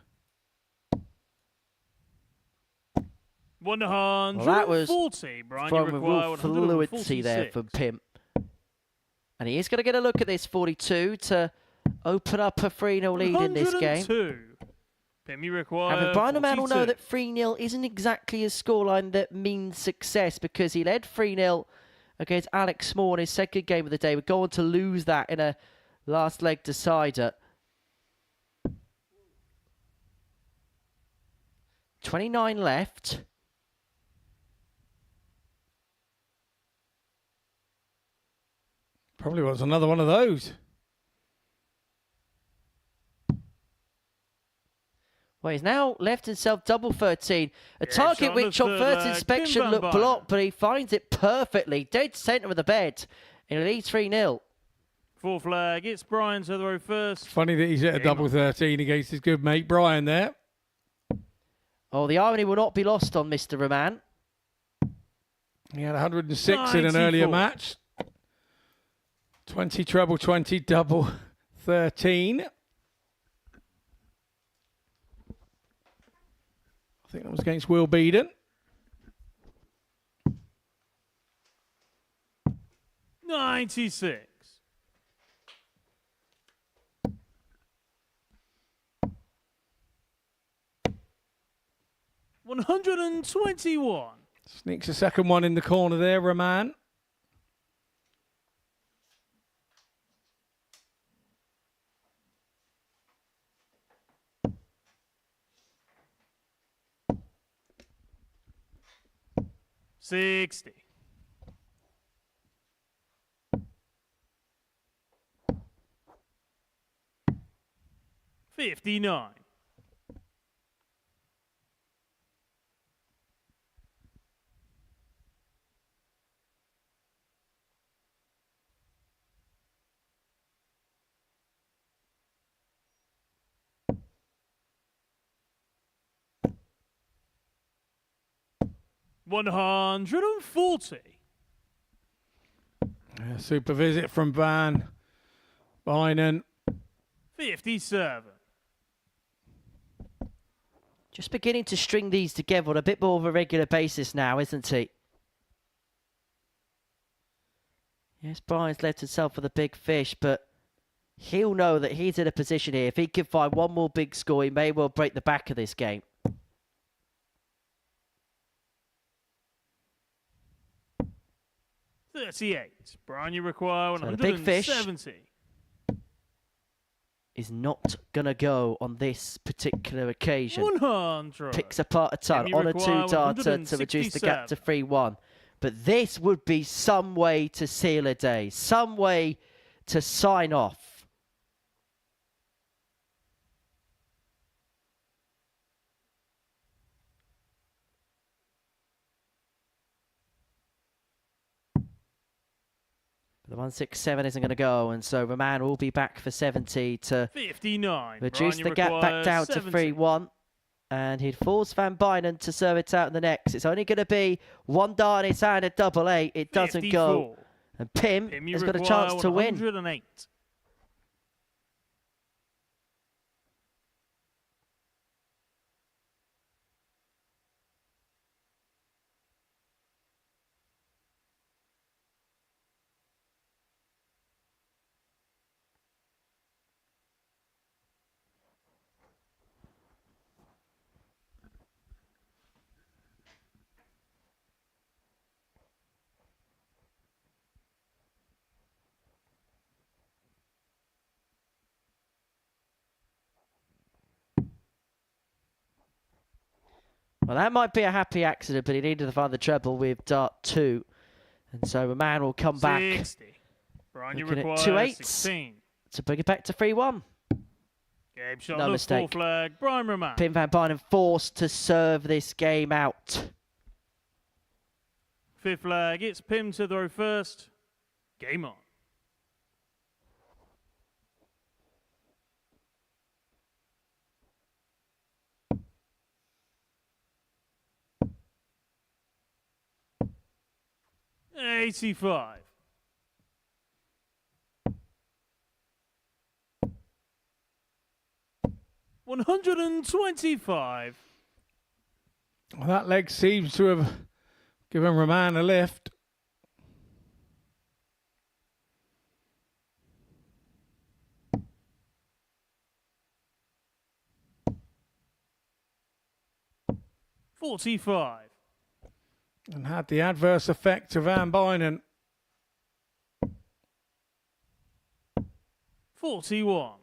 140. Well, that was Brian, you from a require real fluency there 146. from Pim. And he is going to get a look at this 42 to open up a 3-0 lead in this game. 102. Pim, you require And Brian man will 42. know that 3-0 isn't exactly a scoreline that means success, because he led 3-0 against Alex Small in his second game of the day. We're going to lose that in a last leg decider. 29 left. Probably was another one of those. Well, he's now left himself double 13. A Yeah, target shot on which the on third first leg. inspection Tim Van looked Bijnen. blocked, but he finds it perfectly. Dead centre of the bed. And he leads 3-0. Fourth flag, it's Brian to throw first. Funny that he's hit a double 13 against his good mate Brian there. Oh, the irony will not be lost on Mr. Raman. He had 106 in an earlier 94. match. 20 treble 20 double 13. I think that was against Will Beaden. 96. $121. Sneaks a second one in the corner there, Raman. $60. $59. $140. Super visit from Van Bijnen. 57. Just beginning to string these together on a bit more of a regular basis now, isn't he? Yes, Brian's left himself with a big fish, but he'll know that he's in a position here. If he can find one more big score, he may well break the back of this game. $38. Brian, you require So the big fish 170. Is not going to go on this particular occasion. 100. Picks apart a ton on a two-darter to reduce the gap to 3-1. But this would be some way to seal a day, some way to sign off. The 167 isn't going to go, and so Raman will be back for 70 to 59. reduce the gap back down 70. to 3-1. And he'd force Van Bijnen to serve it out in the next. It's only going to be one dart in his hand at double eight. It doesn't 54. go. And Pim has got a chance to win. 108. Well, that might be a happy accident, but he needed to find the treble with dart 2. And so Raman will come back. 60. Brian, you Looking at require 2-8 16. to bring it back to 3-1. Game shot, No look, mistake. full flag. Brian Raman. Pim Van Bijnen forced to serve this game out. Fifth flag. It's Pim to throw first. Game on. $85. $125. Well, that leg seems to have given Raman a lift. $45. And had the adverse effect to Van Bijnen. 41.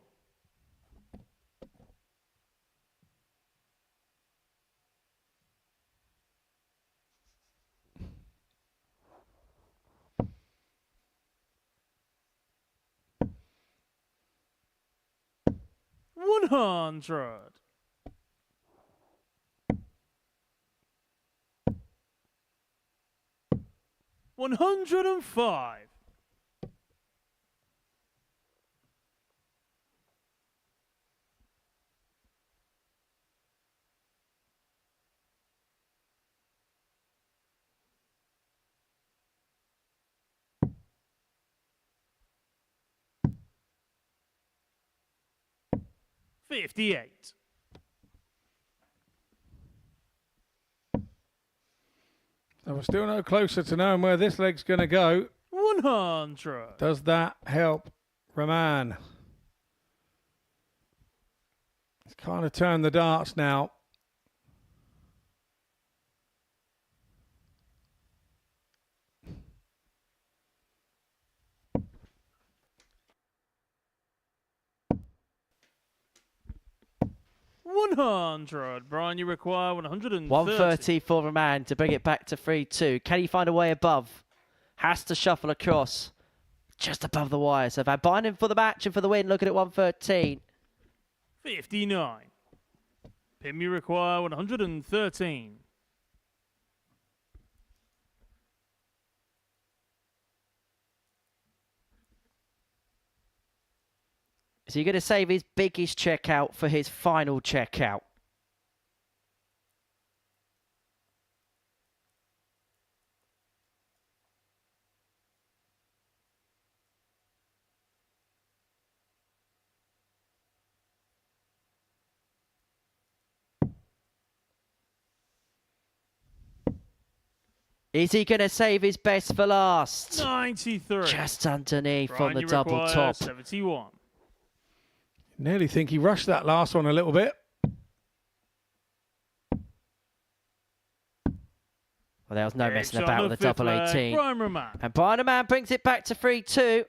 $100. $105. 58. So we're still no closer to knowing where this leg's going to go. 100. Does that help Raman? It's kind of turned the darts now. Brian, you require 130. 130 for Raman to bring it back to 3-2. Can he find a way above? Has to shuffle across. Just above the wire. So Van Bijnen for the match and for the win. Looking at 113. 59. Pim, you require 113. Is he going to save his biggest checkout for his final checkout? Is he going to save his best for last? 93. Just underneath Brian, on the you double require top. 71. Nearly think he rushed that last one a little bit. Well, there was no messing about with the double 18. Brian Raman. And Bijnen brings it back to 3-2.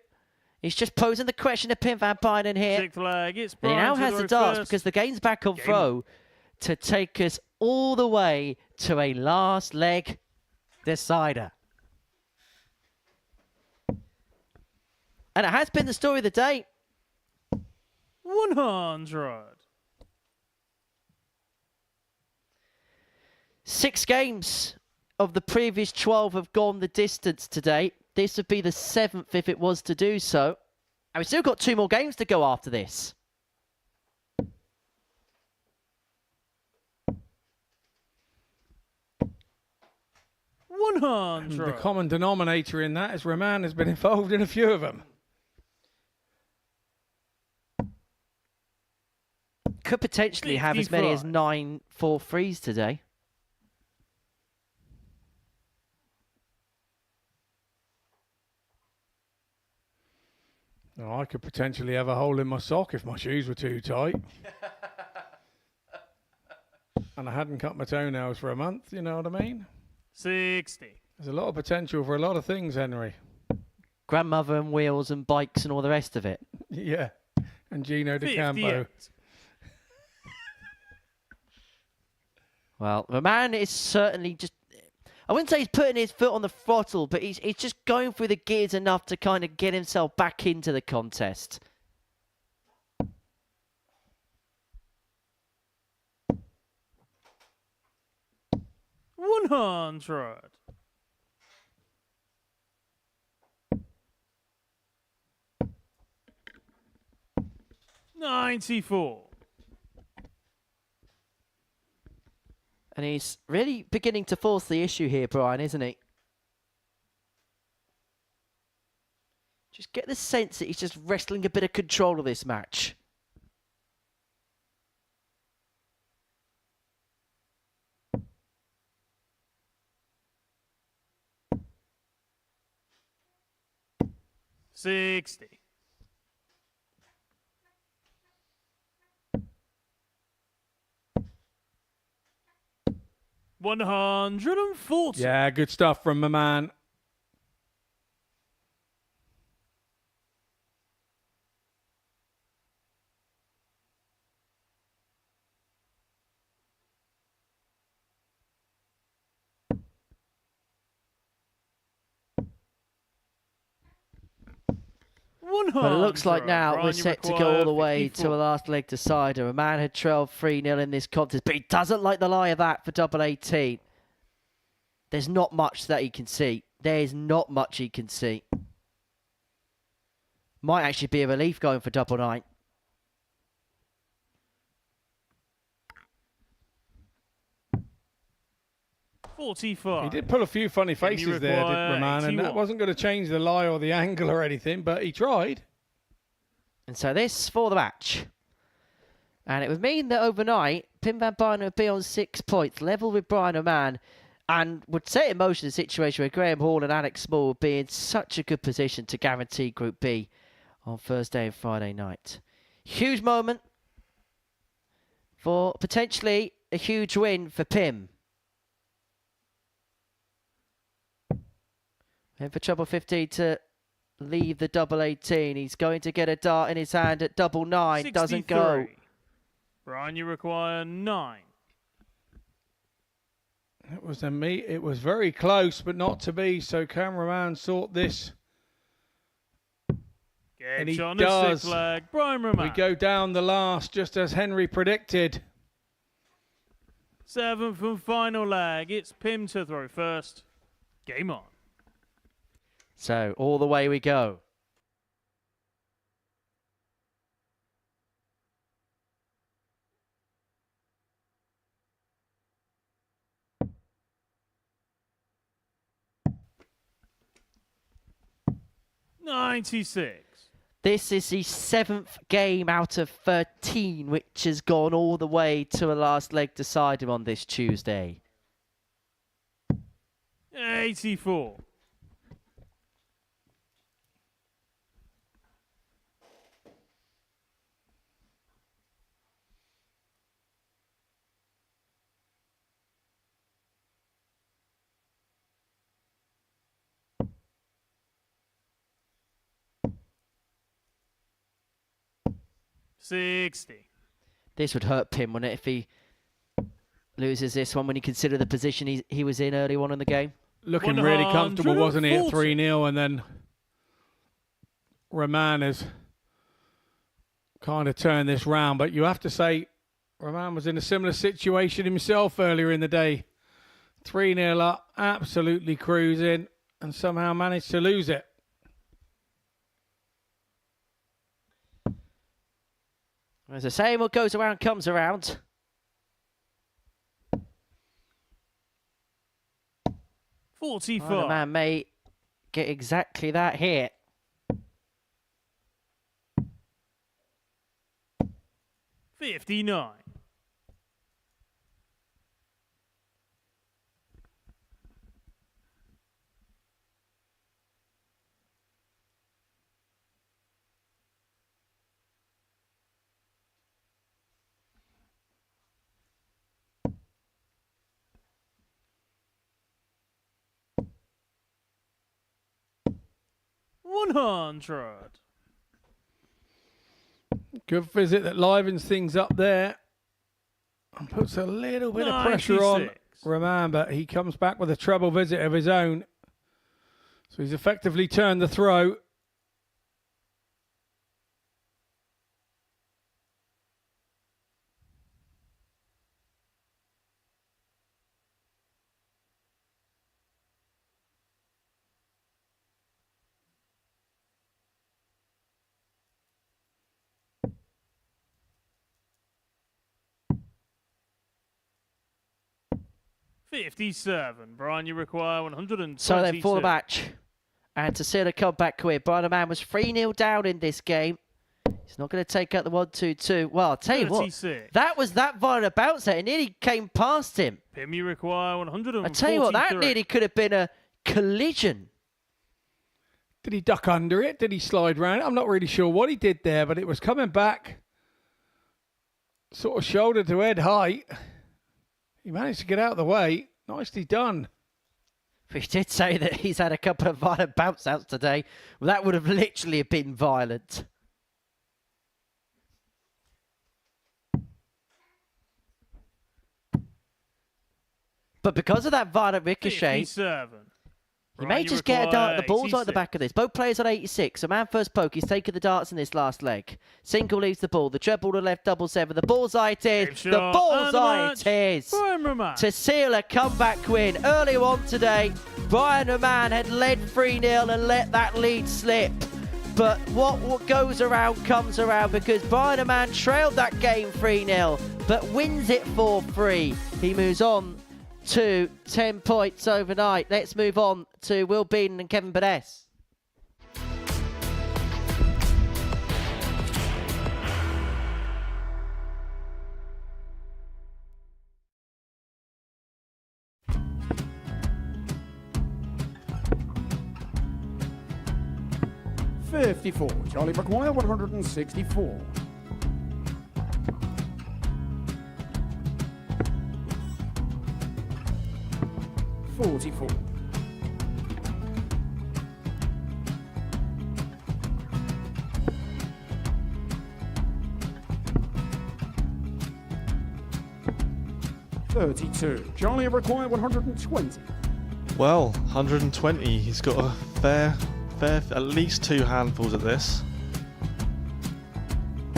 He's just posing the question to Pim Van Bijnen here. Sixth flag, it's And he Brian now to has the the darts first. because the game's back on throw to take us all the way to a last leg decider. And it has been the story of the day. 100. 6 games of the previous 12 have gone the distance today. This would be the 7th if it was to do so. And we've still got 2 more games to go after this. The common denominator in that is Raman has been involved in a few of them. Could potentially have as many as 9 4-3s today. Oh, I could potentially have a hole in my sock if my shoes were too tight. And I hadn't cut my toenails for a month, you know what I mean? 60. There's a lot of potential for a lot of things, Henry. Grandmother and wheels and bikes and all the rest of it. Yeah. And Gino De Campo. 58. Well, the man is certainly just... I wouldn't say he's putting his foot on the throttle, but he's just going through the gears enough to kind of get himself back into the contest. $100. 94. And he's really beginning to force the issue here, Brian, isn't he? Just get the sense that he's just wrestling a bit of control of this match. $60. 140. Yeah, good stuff from my man. But it looks like now we're set to go all the way to a last leg decider. A man had trailed 3-0 in this contest, but he doesn't like the lie of that for double 18. There's not much that he can see. There is not much he can see. Might actually be a relief going for double 9. $45. He did pull a few funny faces there, did Raman, and that wasn't going to change the lie or the angle or anything, but he tried. And so this for the match. And it would mean that overnight, Pim van Bijnen would be on 6 points, level with Brian Raman, and would set in motion a situation where Graham Hall and Alex Small would be in such a good position to guarantee Group B on Thursday and Friday night. Huge moment for potentially a huge win for Pim. And for treble 50 to leave the double 18. He's going to get a dart in his hand at double 9. Doesn't go. Brian, you require 9. It was very close, but not to be. So cameraman sought this. And he On does. the flag. Brian Raman. We go down the last, just as Henry predicted. 7th and final leg. It's Pim to throw first. Game on. So all the way we go. $96. This is the 7th game out of 13, which has gone all the way to a last leg decided on this Tuesday. 84. $60. This would hurt Pim, wouldn't it, if he loses this one when you consider the position he was in early on in the game? Looking really comfortable, wasn't he, at 3-0, and then Raman has kind of turned this round. But you have to say, Raman was in a similar situation himself earlier in the day. 3-0 up, absolutely cruising, and somehow managed to lose it. As I say, what goes around comes around. $45. Man may get exactly that here. $59. $100. Good visit that livens things up there and puts a little bit of pressure on Raman, but he comes back with a treble visit of his own. So he's effectively turned the throw. $57. Brian, you require 122. So then for the match. And to seal a comeback career, Brian Raman was 3-0 down in this game. He's not going to take out the 1-2-2. Well, I'll tell you what, that was that violent bounce there. It nearly came past him. Pim, you require 143. I tell you what, that nearly could have been a collision. Did he duck under it? Did he slide round it? I'm not really sure what he did there, but it was coming back sort of shoulder to head height. He managed to get out of the way. Nicely done. He did say that he's had a couple of violent bounce outs today. Well, that would have literally been violent. But because of that violent ricochet, 57. you may just get a dart at the bullseye at the back of this. Both players on 86. A man first poke. He's taken the darts in this last leg. Single leaves the ball. The treble to the left, double 7. The bullseye it is. The bullseye it is. To seal a comeback win. Earlier on today, Brian Raman had led 3-0 and let that lead slip. But what goes around comes around, because Brian Raman trailed that game 3-0, but wins it 4-3. He moves on to 10 points overnight. Let's move on to Will Beaden and Kevin Burness. 54. Charlie require 164. 44. 32. Charlie require 120. Well, 120. He's got a fair, at least 2 handfuls at this.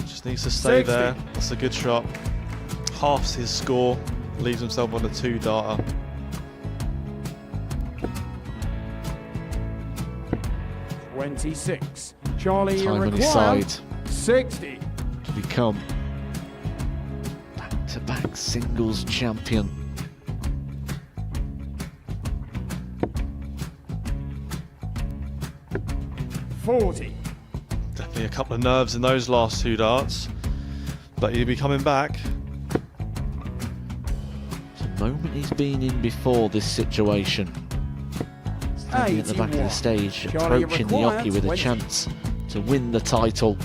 Just needs to stay 60. there. That's a good shot. Halves his score. Leaves himself on a 2-darter. $26. Charlie Time on his require side 60. to become back-to-back singles champion. $40. Definitely a couple of nerves in those last 2 darts. But he'll be coming back. It's a moment he's been in before this situation. Standing at the back of the stage, Charlie approaching the require Yoki with a 20. chance to win the title.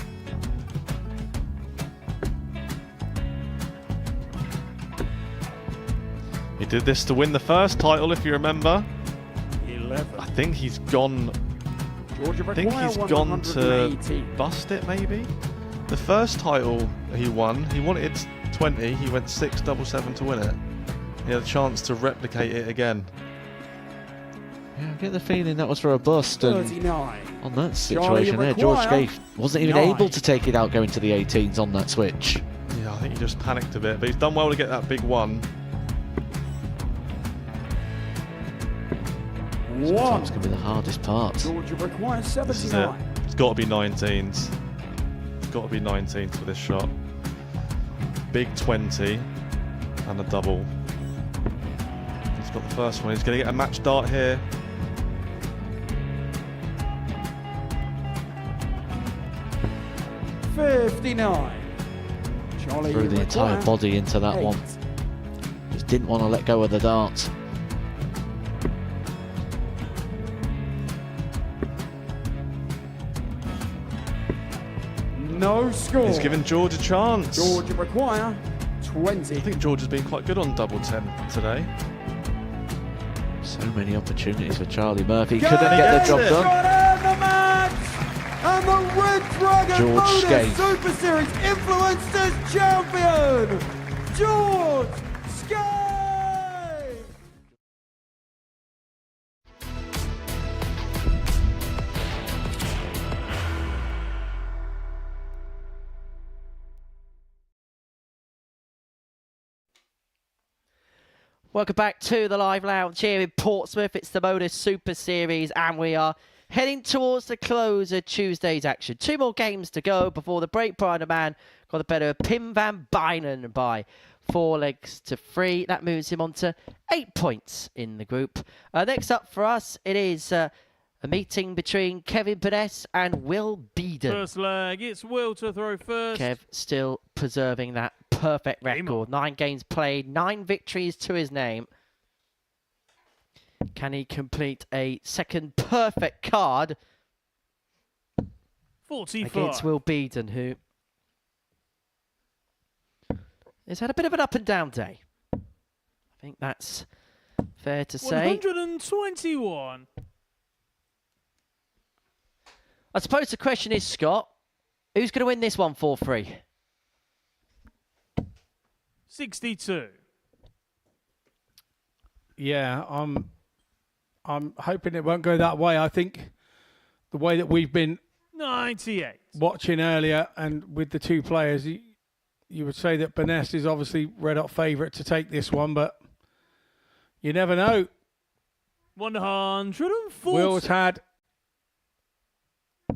He did this to win the first title, if you remember. 11. I think he's gone. Georgia I think require he's gone to 118. bust it, maybe. The first title he won, he wanted 20. He went 6-7-7 to win it. He had a chance to replicate it again. Yeah, I get the feeling that was for a bust. And 39. on that Charlie situation there, George require Gay wasn't even 9. able to take it out going to the 18s on that switch. Yeah, I think he just panicked a bit, but he's done well to get that big one. Sometimes can be the hardest part. Georgia requires This is it. 79. It's got to be 19s. It's got to be 19s for this shot. Big 20 and a double. He's got the first one. He's going to get a match dart here. $59. Charlie Threw the entire require body into that 8. one. Just didn't want to let go of the dart. No score. He's given George a chance. Georgia require 20. I think George has been quite good on double 10 today. So many opportunities for Charlie Murphy. Couldn't get the job done. And the match! And the Red Dragon George Modus Skate. Super Series Influencers Champion, George Skate! Welcome back to the live lounge here in Portsmouth. It's the Modus Super Series, and we are heading towards the close of Tuesday's action. 2 more games to go before the break. Raman got the better of Pim van Bijnen by 4 legs to 3. That moves him on to 8 points in the group. Next up for us, it is a meeting between Kevin Burness and Will Beaden. First leg, it's Will to throw first. Kev still preserving that perfect record. 9 games played, 9 victories to his name. Can he complete a second perfect card 45. against Will Beaden, who has had a bit of an up and down day? I think that's fair to say. 121. I suppose the question is, Scott, who's going to win this one for free? 62. Yeah, I'm hoping it won't go that way. I think the way that we've been 98. watching earlier and with the 2 players, you would say that Burness is obviously red hot favourite to take this one, but you never know. 140. Will's had a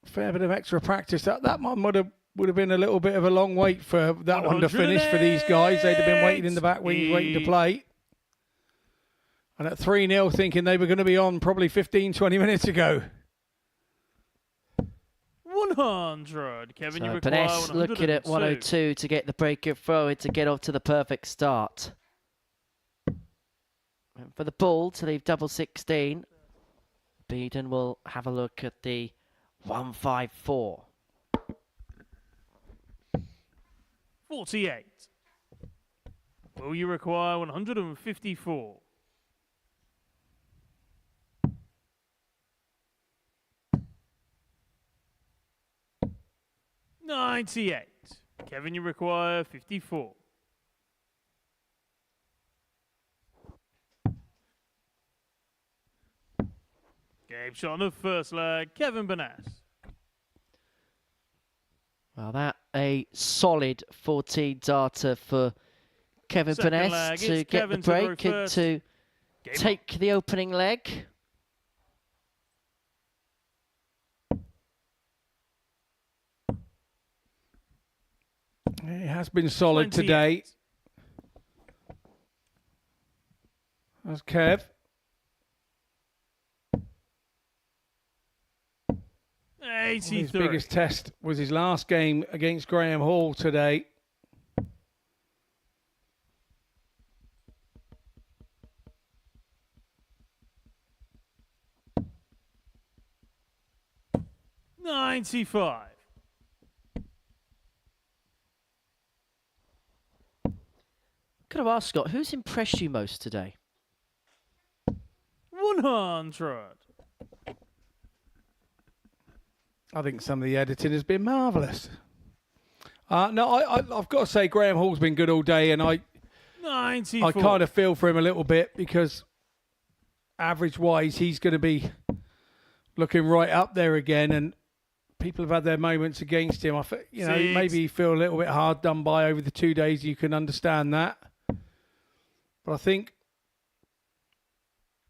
fair bit of extra practice. That one would have been a little bit of a long wait for that one to finish for these guys. They'd have been waiting in the back wings, waiting to play. And at 3-0, thinking they were going to be on probably 15, 20 minutes ago. 100. Kevin, you So require Burness looking at 102 to get the breaker throw to get off to the perfect start. And for the ball to leave double 16, Beaden will have a look at the 154. 48. Will you require 154? 98. Kevin, you require 54. Game shot on the first leg, Kevin Burness. Well, that a solid 14 data for Kevin Second Burness leg, to it's get Kevin the to break throw and first. to Game take the opening leg. It has been solid 28. today. That's Kev. His 83. biggest test was his last game against Graham Hall today. $95. Could have asked Scott, who's impressed you most today? 100. I think some of the editing has been marvellous. No, I've got to say Graham Hall's been good all day, and I 94. kind of feel for him a little bit because average-wise he's going to be looking right up there again, and people have had their moments against him. Maybe you feel a little bit hard done by over the 2 days. You can understand that. But I think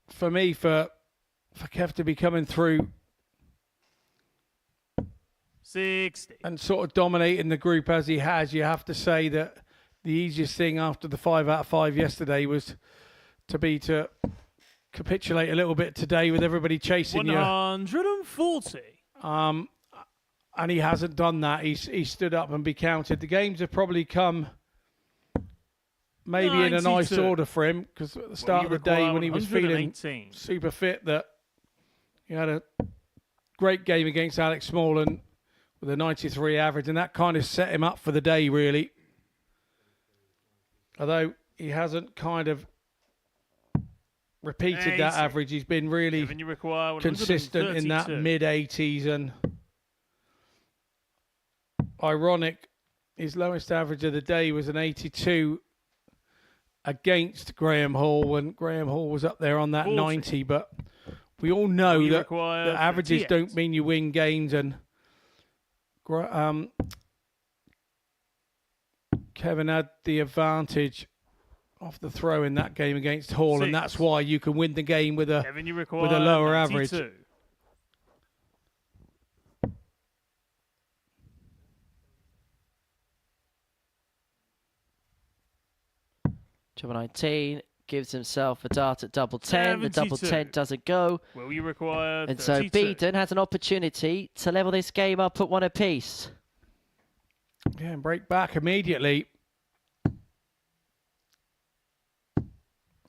for me, for Kev to be coming through 60. and sort of dominating the group as he has, you have to say that the easiest thing after the 5 out of 5 yesterday was to capitulate a little bit today with everybody chasing 140. you. And he hasn't done that. He stood up and be counted. The games have probably come maybe in a nice 92. order for him because at the start of the day when he was feeling 118. super fit, that he had a great game against Alex Smallland with a 93 average, and that kind of set him up for the day, really. Although he hasn't kind of repeated that average, he's been really Kevin, you require consistent in that 132. mid-80s, and ironic, his lowest average of the day was an 82 against Graham Hall when Graham Hall was up there on that 40. 90, but we all know You that require averages 58. don't mean you win games, and Kevin had the advantage off the throw in that game against Hall, and that's why you can win the game with a Kevin, you require lower 92. average. Triple 19 gives himself a dart at double 10. The double 10 72. doesn't go. Will you require And so 32? Beaden has an opportunity to level this game up at 1 apiece. Yeah, and break back immediately.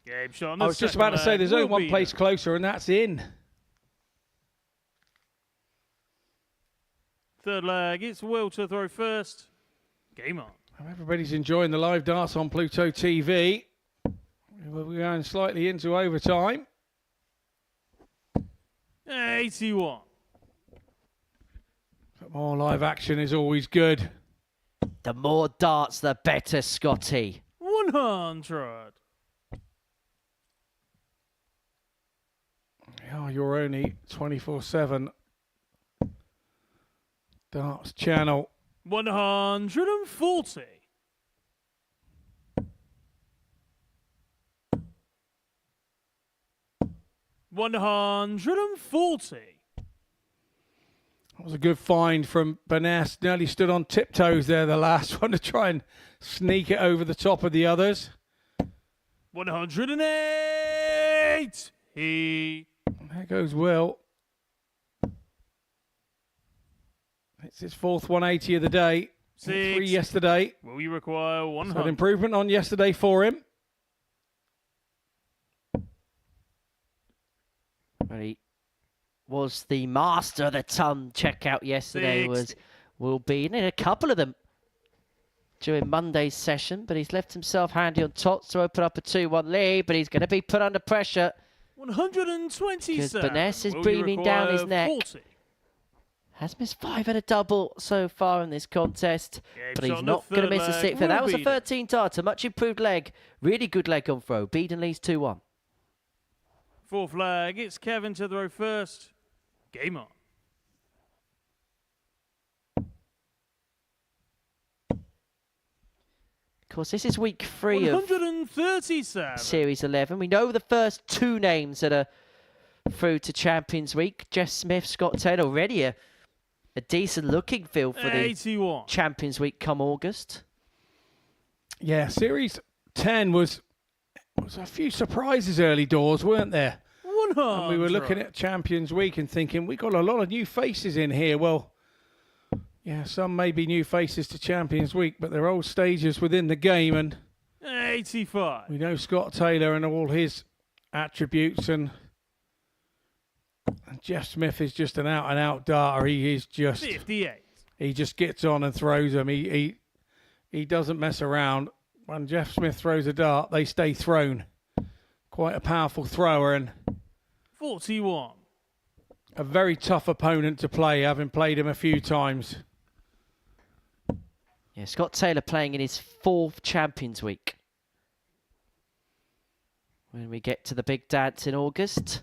Game shot on I the was just second about to say leg, there's only will one be place closer, and that's in. Third leg, it's Will to throw first. Game on. Everybody's enjoying the live darts on Pluto TV. We're going slightly into overtime. 81. But more live action is always good. The more darts, the better, Scotty. 100. Oh, you're only 24/7 darts channel. 140. $140. That was a good find from Burness. Nearly stood on tiptoes there, the last one, to try and sneak it over the top of the others. 108. There goes Will. It's his fourth 180 of the day. 3 yesterday. Will you require So 100? an improvement on yesterday for him. Very was the master of the ton checkout yesterday. Will Beaden in a couple of them during Monday's session, but he's left himself handy on top to open up a 2-1 lead, but he's going to be put under pressure. 127. Because Burness is breathing down his neck. 40. Has missed 5 and a double so far in this contest, but he's not going to miss a 6th. That was a 13 darter, much improved leg. Really good leg on throw. Beaden leads 2-1. 4th flag, it's Kevin to throw first. Game on. Of course, this is week 3 of 137. Series 11. We know the first 2 names that are through to Champions Week. Jeff Smith, Scott Taylor, already a decent looking field for the 81. Champions Week come August. Yeah, Series 10 was a few surprises early doors, weren't there? 100. And we were looking at Champions Week and thinking, we got a lot of new faces in here. Well, yeah, some may be new faces to Champions Week, but they're old stages within the game. And 85. we know Scott Taylor and all his attributes, and Jeff Smith is just an out-and-out darter. He is just 58. He just gets on and throws them. He doesn't mess around. When Jeff Smith throws a dart, they stay thrown. Quite a powerful thrower and 41. a very tough opponent to play, having played him a few times. Yeah, Scott Taylor playing in his 4th Champions Week. When we get to the big dance in August,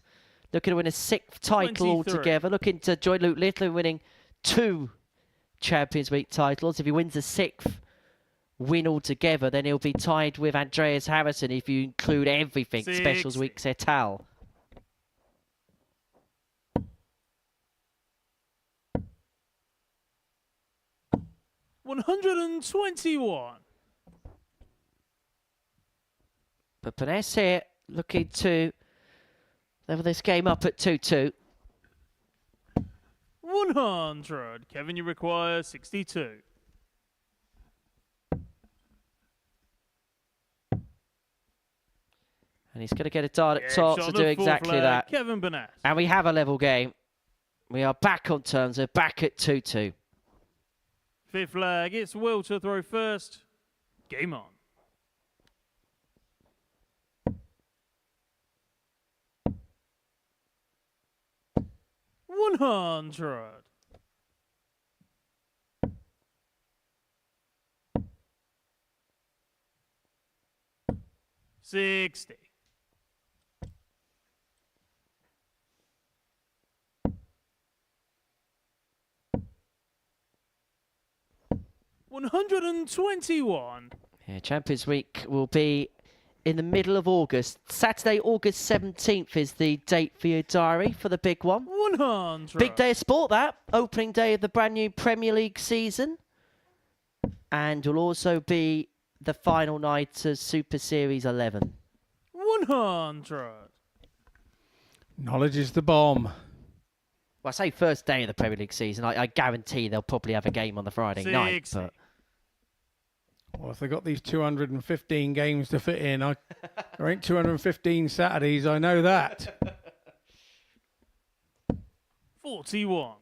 looking to win a 6th title 23. altogether. Looking to join Luke Littler winning 2 Champions Week titles. If he wins a 6th win altogether, then he'll be tied with Andreas Harrison if you include everything 60. Specials Week et al. $121. But Burness here looking to level this game up at 2-2. 100. Kevin, you require 62. And he's going to get a dart at top to do exactly that. Kevin Burness. And we have a level game. We are back on terms. We're back at 2-2. 5th flag, it's Will to throw first. Game on. $100. 60. 121. Yeah, Champions Week will be in the middle of August. Saturday, August 17th is the date for your diary for the big one. 100. Big day of sport, that. Opening day of the brand new Premier League season. And will also be the final night of Super Series 11. 100. Knowledge is the bomb. Well, I say first day of the Premier League season. I guarantee they'll probably have a game on the Friday night. But well, if they've got these 215 games to fit in, there ain't 215 Saturdays, I know that. 41.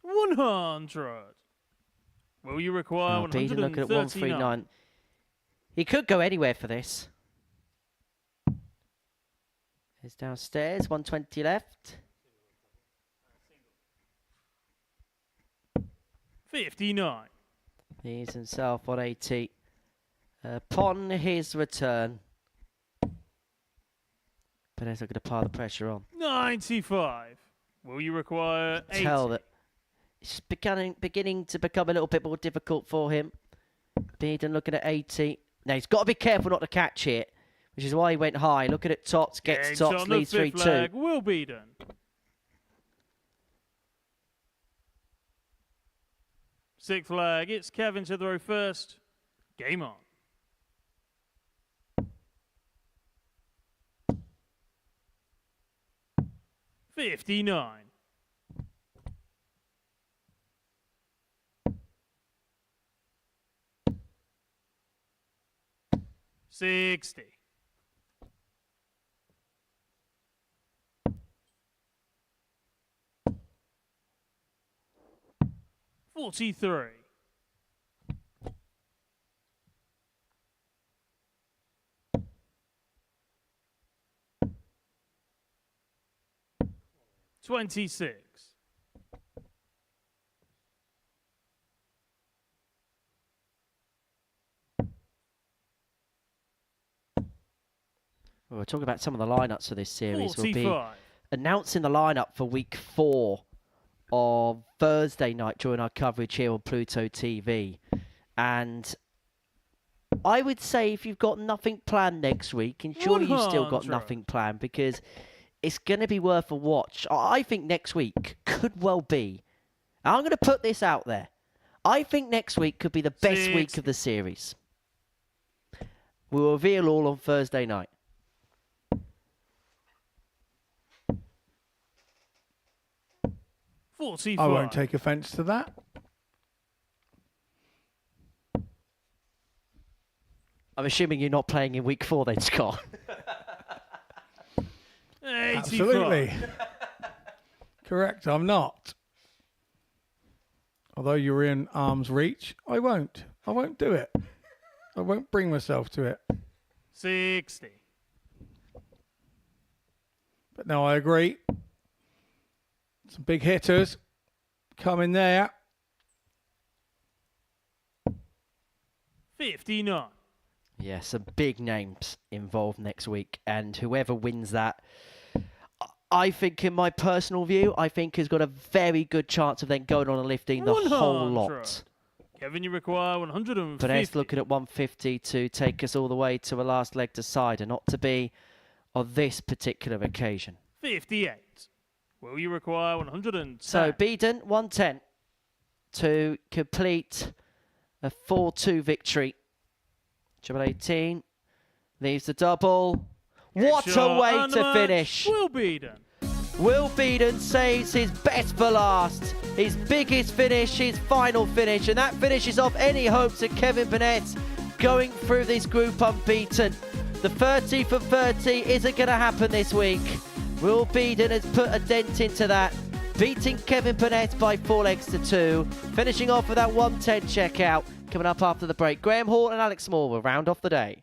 100. Will you require Beaden looking at 139? 139. He could go anywhere for this. He's downstairs, 120 left. 59. He's himself 180. Upon his return. But he's not going to pile the pressure on. 95. Will you require 80? Tell that it's beginning to become a little bit more difficult for him. Beaden looking at 80. Now he's got to be careful not to catch it, which is why he went high. Looking at tops, gets tops, leads 3-2. Will Beaden. Sixth flag, it's Kevin to throw first. Game on. $59. 60. 43. 26. We'll talk about some of the lineups for this series. 45. We'll be announcing the lineup for week 4 of Thursday night during our coverage here on Pluto TV. And I would say if you've got nothing planned next week, ensure you've still got nothing planned, because it's going to be worth a watch. I think next week could well be, I'm going to put this out there, I think next week could be the best week of the series. We'll reveal all on Thursday night. I won't take offence to that. I'm assuming you're not playing in week 4 then, Scott. Absolutely. Correct, I'm not. Although you're in arm's reach, I won't. I won't do it. I won't bring myself to it. 60. But no, I agree. Some big hitters coming there. 59. Yeah, some big names involved next week, and whoever wins that, I think, in my personal view, I think has got a very good chance of then going on and lifting the whole lot. Kevin, you require 150. Burness looking at 150 to take us all the way to a last leg decider, not to be on this particular occasion. 58. Will you require 110? So Beaden, 110 to complete a 4-2 victory. Triple 18 leaves the double. What a way to finish. Will Beaden. Will Beaden saves his best for last, his biggest finish, his final finish, and that finishes off any hopes of Kevin Burness going through this group unbeaten. The 30 for 30 isn't going to happen this week. Will Beaden has put a dent into that, beating Kevin Burness by 4 legs to 2, finishing off with that 110 checkout. Coming up after the break, Graham Hall and Alex Moore will round off the day.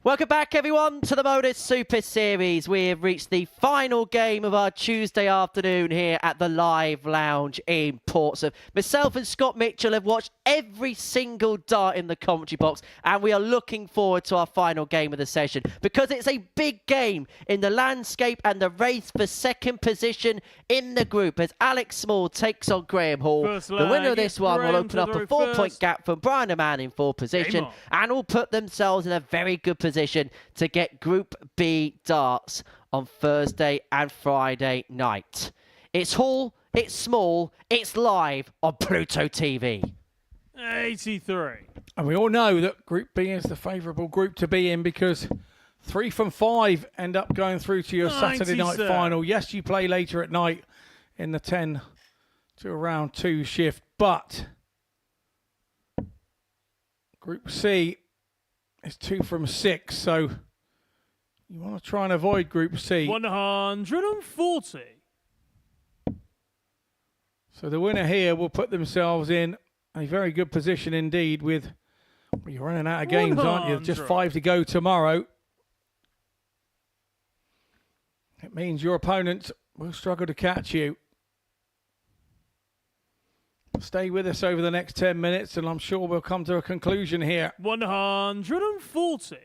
Welcome back, everyone, to the Modus Super Series. We have reached the final game of our Tuesday afternoon here at the Live Lounge in Portsmouth. Myself and Scott Mitchell have watched every single dart in the commentary box, and we are looking forward to our final game of the session because it's a big game in the landscape and the race for second position in the group as Alex Small takes on Graham Hall. The winner of this one will open up a 4-point gap from Brian Raman in 4th position and will put themselves in a very good position to get Group B darts on Thursday and Friday night. It's Hall, it's Small, it's live on Pluto TV. 83. And we all know that Group B is the favourable group to be in because 3 from 5 end up going through to your Saturday night final. Yes, you play later at night in the 10 to around 2 shift, but Group C is 2 from 6, so you want to try and avoid Group C. 140. So the winner here will put themselves in a very good position indeed with, well, you're running out of games, aren't you? Just 5 to go tomorrow. It means your opponent will struggle to catch you. Stay with us over the next 10 minutes and I'm sure we'll come to a conclusion here. 140.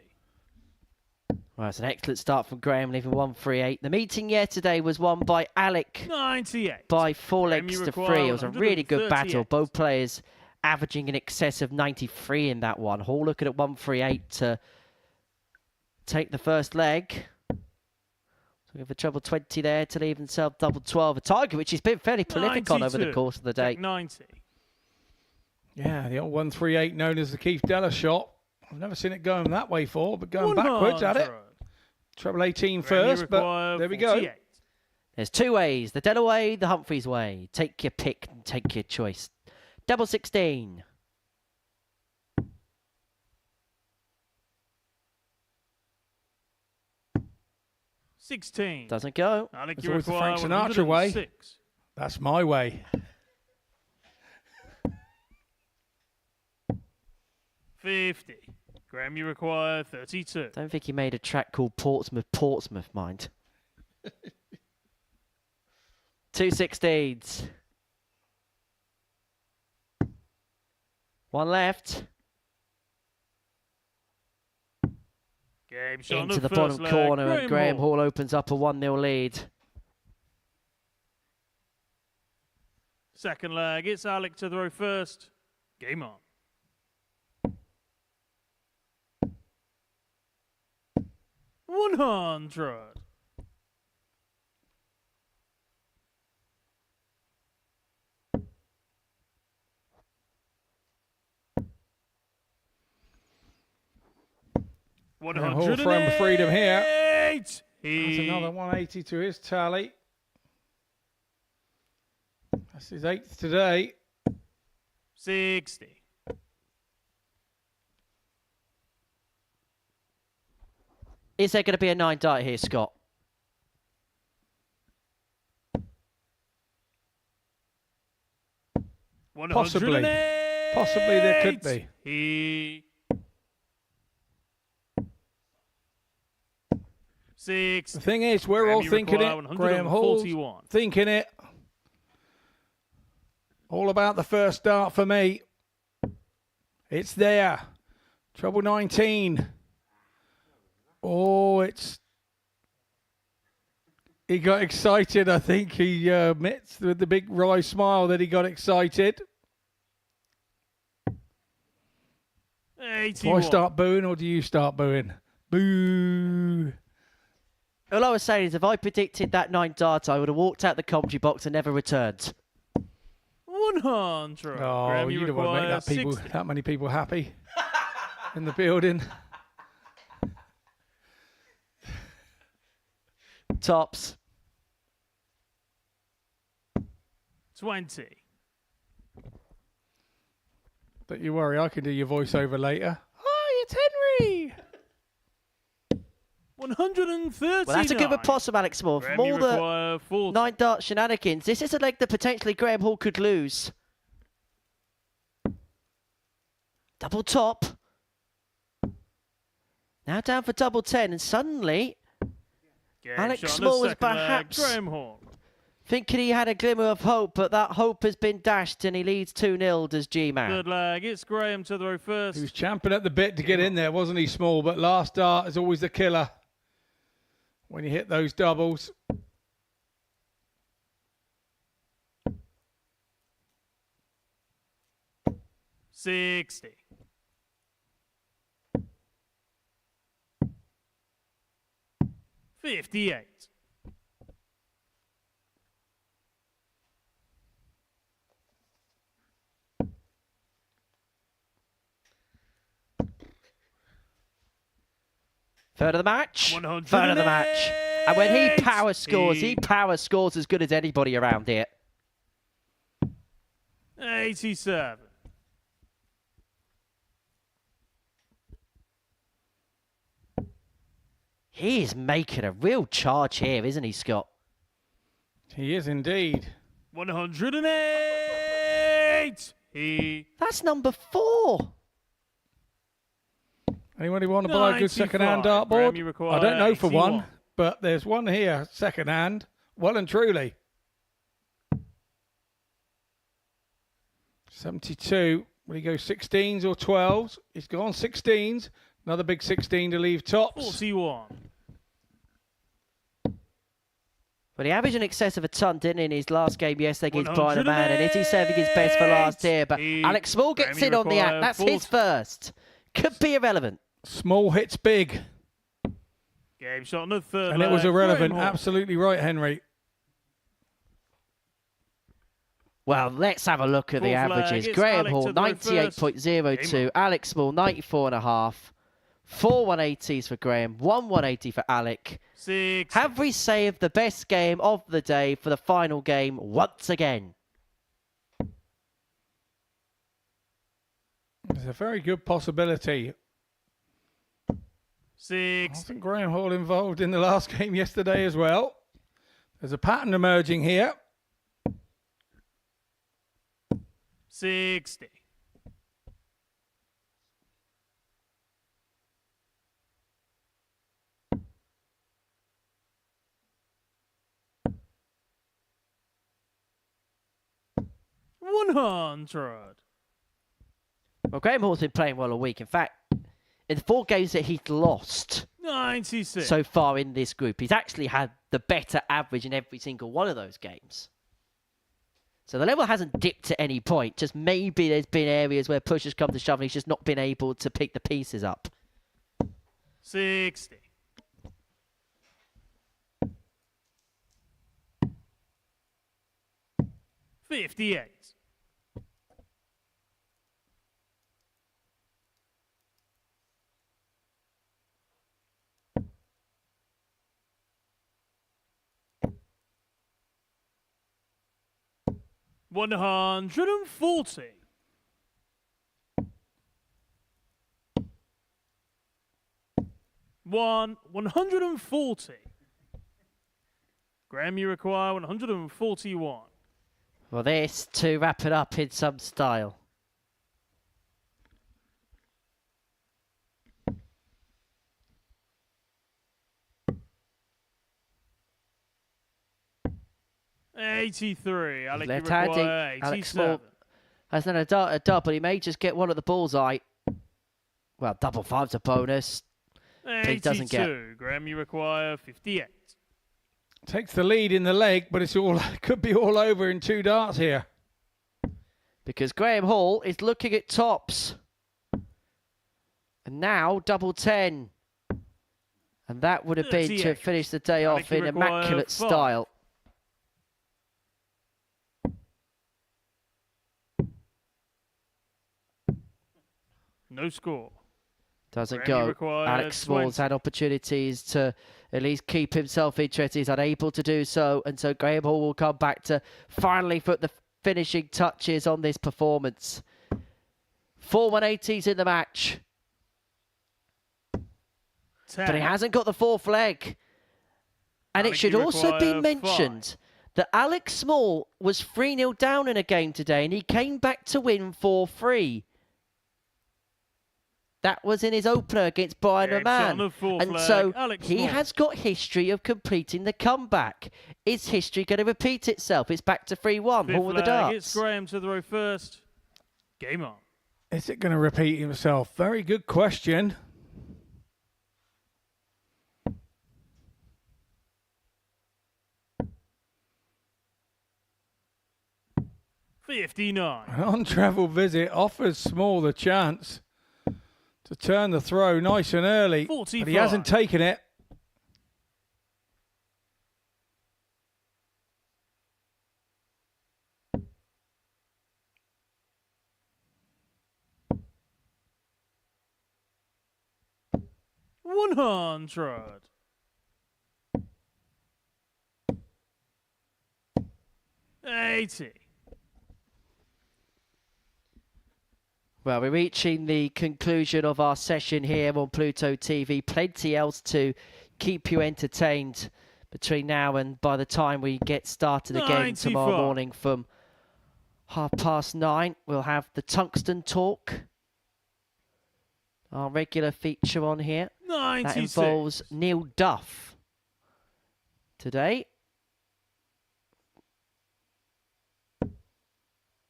Well, it's an excellent start from Graham, leaving 138. The meeting yesterday was won by Alec 98. by 4 legs to 3. It was a really good battle. Both players averaging in excess of 93 in that one. Hall looking at 138 to take the first leg. So for treble 20 there to leave himself double 12. A target which he's been fairly prolific on over the course of the day. 90. Yeah, the old 138 known as the Keith Della shot. I've never seen it going that way for, but going backwards at it. Treble 18 first, but there we go. There's 2 ways, the Della way, the Humphreys way. Take your pick and take your choice. Double 16. Doesn't go. It's always the Frank Sinatra way. That's my way. 50. Graham, you require 32. Don't think he made a track called Portsmouth, mind. 2 16s. 1 left. Game shot Into the bottom corner, and Graham Hall opens up a 1-0 lead. Second leg, it's Alec to throw first. Game on. 100. Hall throwing freedom here. That's another 180 to his tally. That's his 8th today. 60. Is there going to be a 9 dart here, Scott? Possibly. Possibly there could be. 6. The thing is, we're all thinking it. Graham Hall's thinking it. All about the first dart for me. It's there. Treble 19. Oh, it's... He got excited. I think he admits with the big wry smile that he got excited. 81. Do I start booing or do you start booing? Boo. All I was saying is if I predicted that 9 dart, I would have walked out the commentary box and never returned. 100. Oh, Graham, you don't want to make that many people happy in the building. Tops. 20. Don't you worry, I can do your voiceover later. Hi, it's Henry. 139. Well, that's a good riposte from Alex Small. From all the 9 dart shenanigans, this is a leg that potentially Graham Hall could lose. Double top. Now down for double 10, and suddenly Game Alex shot on Small the was second leg, perhaps Graham Hall. thinking he had a glimmer of hope, but that hope has been dashed, and he leads 2-0 as G-Man. Third leg, it's Graham to throw first. He was champing at the bit to get in there, wasn't he, Small? But last dart is always the killer when you hit those doubles. $60. $58. Third of the match. 108. Third of the match. And when he power scores as good as anybody around here. 87. He is making a real charge here, isn't he, Scott? He is indeed. 108. That's number 4. Anybody want to buy a good second-hand dartboard? I don't know for 81. one, but there's one here, second-hand, well and truly. 72. Will he go 16s or 12s? He's gone 16s. Another big 16 to leave tops. 41. Well, he averaged in excess of a ton, didn't he, in his last game yesterday against Bijnen, and is he saving his best for last here? But Alex Small gets in on the act. That's his first. Could be irrelevant. Small hits big. Game shot on the third And it was irrelevant. Graham Hall. Absolutely right, Henry. Well, let's have a look at the Fourth leg, averages. it's Graham Alex Hall, to throw first. 98.02. Alex Small, 94.5. 4 180s for Graham, 1 180 for Alec. 6. Have we saved the best game of the day for the final game once again? There's a very good possibility. 6. Wasn't Graham Hall involved in the last game yesterday as well? There's a pattern emerging here. 60. $100. Well, Graham Hall's been playing well all week. In fact, in the 4 games that he's lost 96. so far in this group, he's actually had the better average in every single one of those games. So the level hasn't dipped at any point. Just maybe there's been areas where push has come to shove and he's just not been able to pick the pieces up. 60. $58. $140. $140. Graham, you require 141. Well, this to wrap it up in some style. $83. Alec, you Left-handed, require Alex 87. Small has done a dart, but he may just get one at the bullseye. Well, double 5's a bonus. But he doesn't get. 82. Graham, you require 58. Takes the lead in the leg, but it's all could be all over in 2 darts here. Because Graham Hall is looking at tops. And now double 10. And that would have been to 38. finish the day Alec, off you in require immaculate 5. style. No score. Doesn't Graham, you go. require Alex Small's 20. had opportunities to at least keep himself interested. He's unable to do so. And so Graham Hall will come back to finally put the finishing touches on this performance. 4 180s in the match. 10. But he hasn't got the 4th leg. And Alec, it should you also be require mentioned that Alex Small was 3-0 down in a game today and he came back to win 4-3. That was in his opener against Brian Raman. And so he has got history of completing the comeback. Is history going to repeat itself? It's back to 3-1. Hall with the darts. It's Graham to the row first. Game on. Is it going to repeat himself? Very good question. $59. An on-travel visit offers Small the chance to turn the throw nice and early, 45. but he hasn't taken it. $100. $80. Well, we're reaching the conclusion of our session here on Pluto TV. Plenty else to keep you entertained between now and by the time we get started again tomorrow morning from 9:30. We'll have the Tungsten Talk, our regular feature on here. 96. That involves Neil Duff today.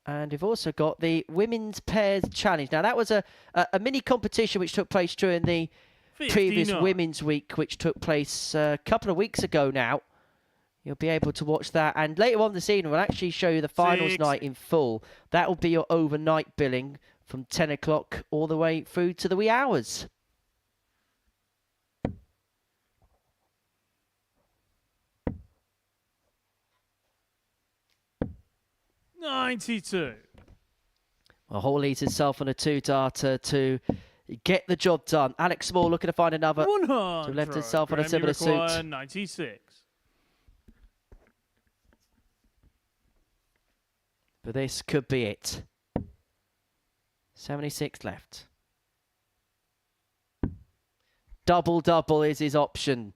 And we've also got the Women's Pairs Challenge. Now, that was a mini competition which took place during the previous Women's Week, which took place a couple of weeks ago now. You'll be able to watch that. And later on this evening, we'll actually show you the finals night in full. That will be your overnight billing from 10 o'clock all the way through to the wee hours. $92. Well, Hall leads himself on a 2-darter to get the job done. Alex Small looking to find another. 100. To left himself on a similar suit. 96. But this could be it. 76 left. Double is his option.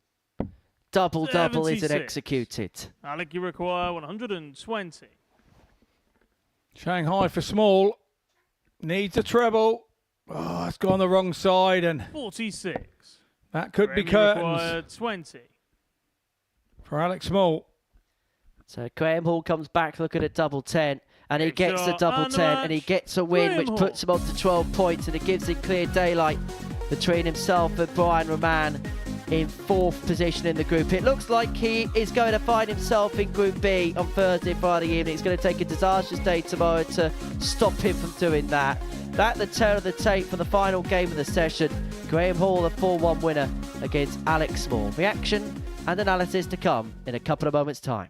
Double is it executed. Alec, you require 120. Shanghai for Small. Needs a treble. Oh, it's gone the wrong side. And 46. That could be curtains. 20. For Alex Small. So Graham Hall comes back looking at double 10. And he gets the double 10. And he gets a win, which puts him up to 12 points. And it gives him clear daylight between himself and Brian Raman in 4th position in the group. It looks like he is going to find himself in Group B on Thursday, Friday evening. It's going to take a disastrous day tomorrow to stop him from doing that. That the tail of the tape for the final game of the session. Graham Hall, the 4-1 winner against Alex Small. Reaction and analysis to come in a couple of moments' time.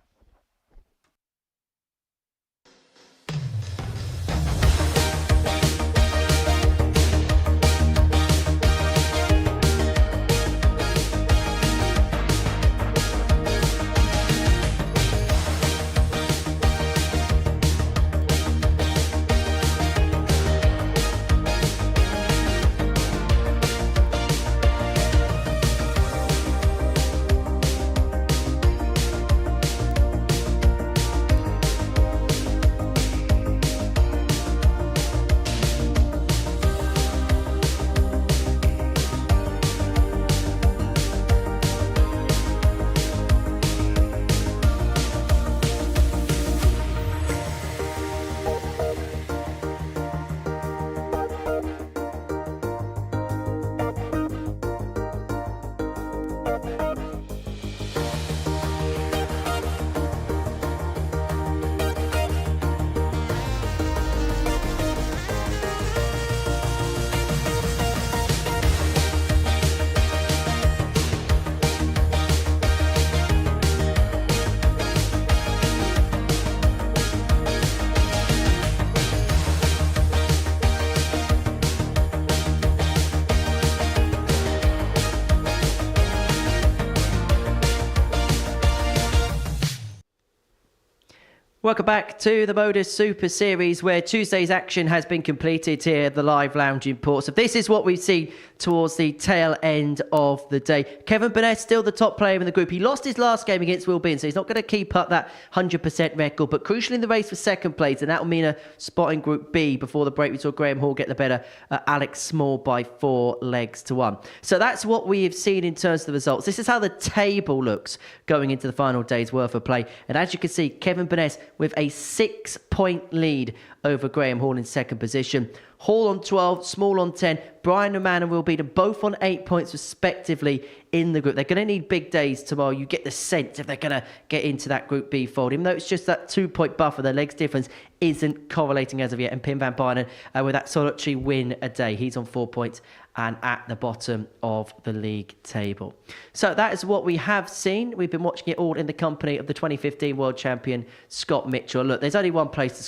Welcome back to the Modus Super Series, where Tuesday's action has been completed here at the live lounge in Portsmouth. This is what we've seen towards the tail end of the day. Kevin Burness still the top player in the group. He lost his last game against Will Beaden, so he's not going to keep up that 100% record, but crucial in the race for second place, and that will mean a spot in Group B. Before the break, we saw Graham Hall get the better Alex Small by 4 legs to 1. So that's what we have seen in terms of the results. This is how the table looks going into the final day's worth of play. And as you can see, Kevin Burness with a 6-point lead over Graham Hall in second position. Hall on 12, Small on 10, Brian Raman and Will Beaden both on 8 points respectively in the group. They're going to need big days tomorrow. You get the sense if they're going to get into that Group B fold. Even though it's just that 2-point buffer, their legs difference isn't correlating as of yet. And Pim van Bijnen with that solitary win a day. He's on 4 points and at the bottom of the league table. So that is what we have seen. We've been watching it all in the company of the 2015 world champion, Scott Mitchell. Look, there's only one place to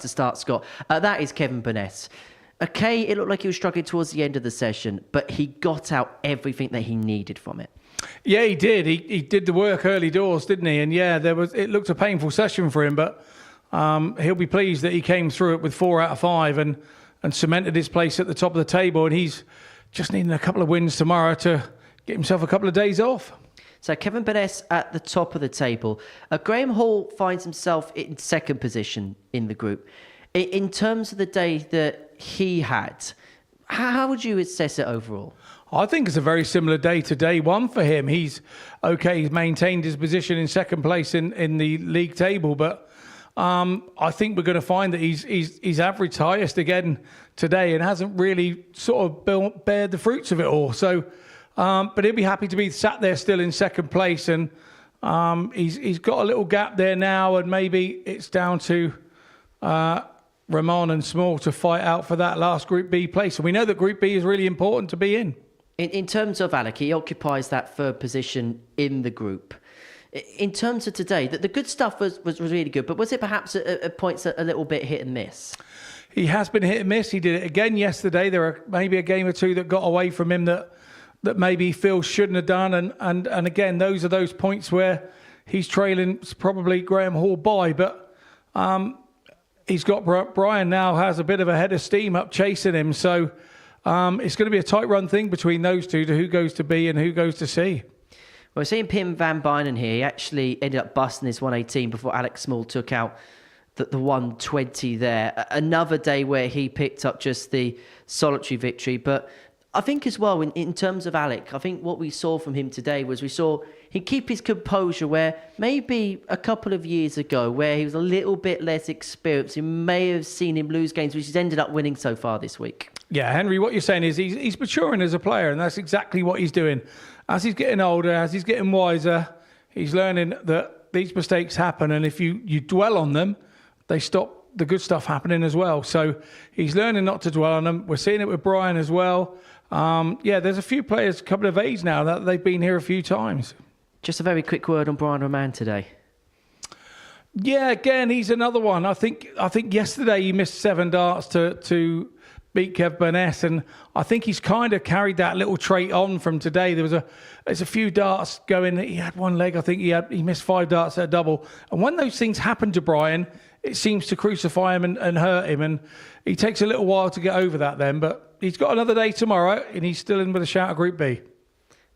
start, Scott. That is Kevin Burness. Okay, it looked like he was struggling towards the end of the session, but he got out everything that he needed from it. Yeah, he did. He did the work early doors, didn't he? And yeah, it looked a painful session for him, but he'll be pleased that he came through it with 4 out of 5 and cemented his place at the top of the table. And he's just needing a couple of wins tomorrow to get himself a couple of days off. So Kevin Burness at the top of the table. Graham Hall finds himself in second position in the group. In terms of the day that he had, how would you assess it overall? I think it's a very similar day to day one for him. He's maintained his position in second place in the league table, but I think we're going to find that he's averaged highest again today and hasn't really sort of bared the fruits of it all. So, but he'll be happy to be sat there still in second place, and he's got a little gap there now, and maybe it's down to Raman and Small to fight out for that last Group B place. And we know that Group B is really important to be in. In terms of Alec, he occupies that third position in the group. In terms of today, the good stuff was really good, but was it perhaps at points a little bit hit and miss? He has been hit and miss. He did it again yesterday. There are maybe a game or two that got away from him that maybe Phil shouldn't have done. And again, those are those points where he's trailing probably Graham Hall by. But he's got Brian now has a bit of a head of steam up chasing him. So it's going to be a tight run thing between those two to who goes to B and who goes to C. Well, we're seeing Pim van Bijnen here. He actually ended up busting his 118 before Alex Small took out the 120 there. Another day where he picked up just the solitary victory. But I think as well, in terms of Alec, I think what we saw from him today was we saw he keep his composure where maybe a couple of years ago where he was a little bit less experienced, you may have seen him lose games, which he's ended up winning so far this week. Yeah, Henry, what you're saying is he's maturing as a player, and that's exactly what he's doing. As he's getting older, as he's getting wiser, he's learning that these mistakes happen, and if you dwell on them, they stop the good stuff happening as well. So he's learning not to dwell on them. We're seeing it with Brian as well. There's a few players, a couple of age now, that they've been here a few times. Just a very quick word on Brian Raman today. Yeah, again, he's another one. I think yesterday he missed 7 darts to beat Kev Burness, and I think he's kind of carried that little trait on from today. There's a few darts going. He had one leg. I think he missed 5 darts at a double. And when those things happen to Brian, it seems to crucify him and hurt him, and he takes a little while to get over that then. But he's got another day tomorrow, and he's still in with a shout at Group B.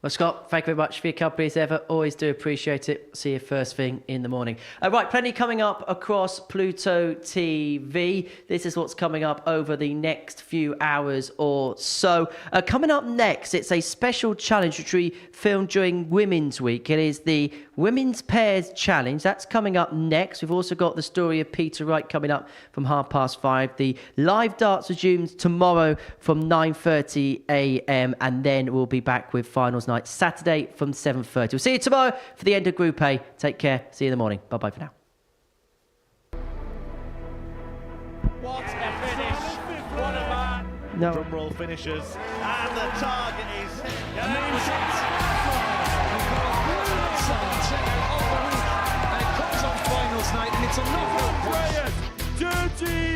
Well, Scott, thank you very much for your company as ever. Always do appreciate it. See you first thing in the morning. Right, plenty coming up across Pluto TV. This is what's coming up over the next few hours or so. Coming up next, it's a special challenge which we filmed during Women's Week. It is the Women's Pairs Challenge. That's coming up next. We've also got the story of Peter Wright coming up from 5:30. The live darts resumes tomorrow from 9:30 a.m. and then we'll be back with finals night Saturday from 7:30. We'll see you tomorrow for the end of Group A. Take care. See you in the morning. Bye-bye for now. What a finish. What a man. No. Drum roll finishes. And the target is... And it comes on finals night and it's a knockout. Dirty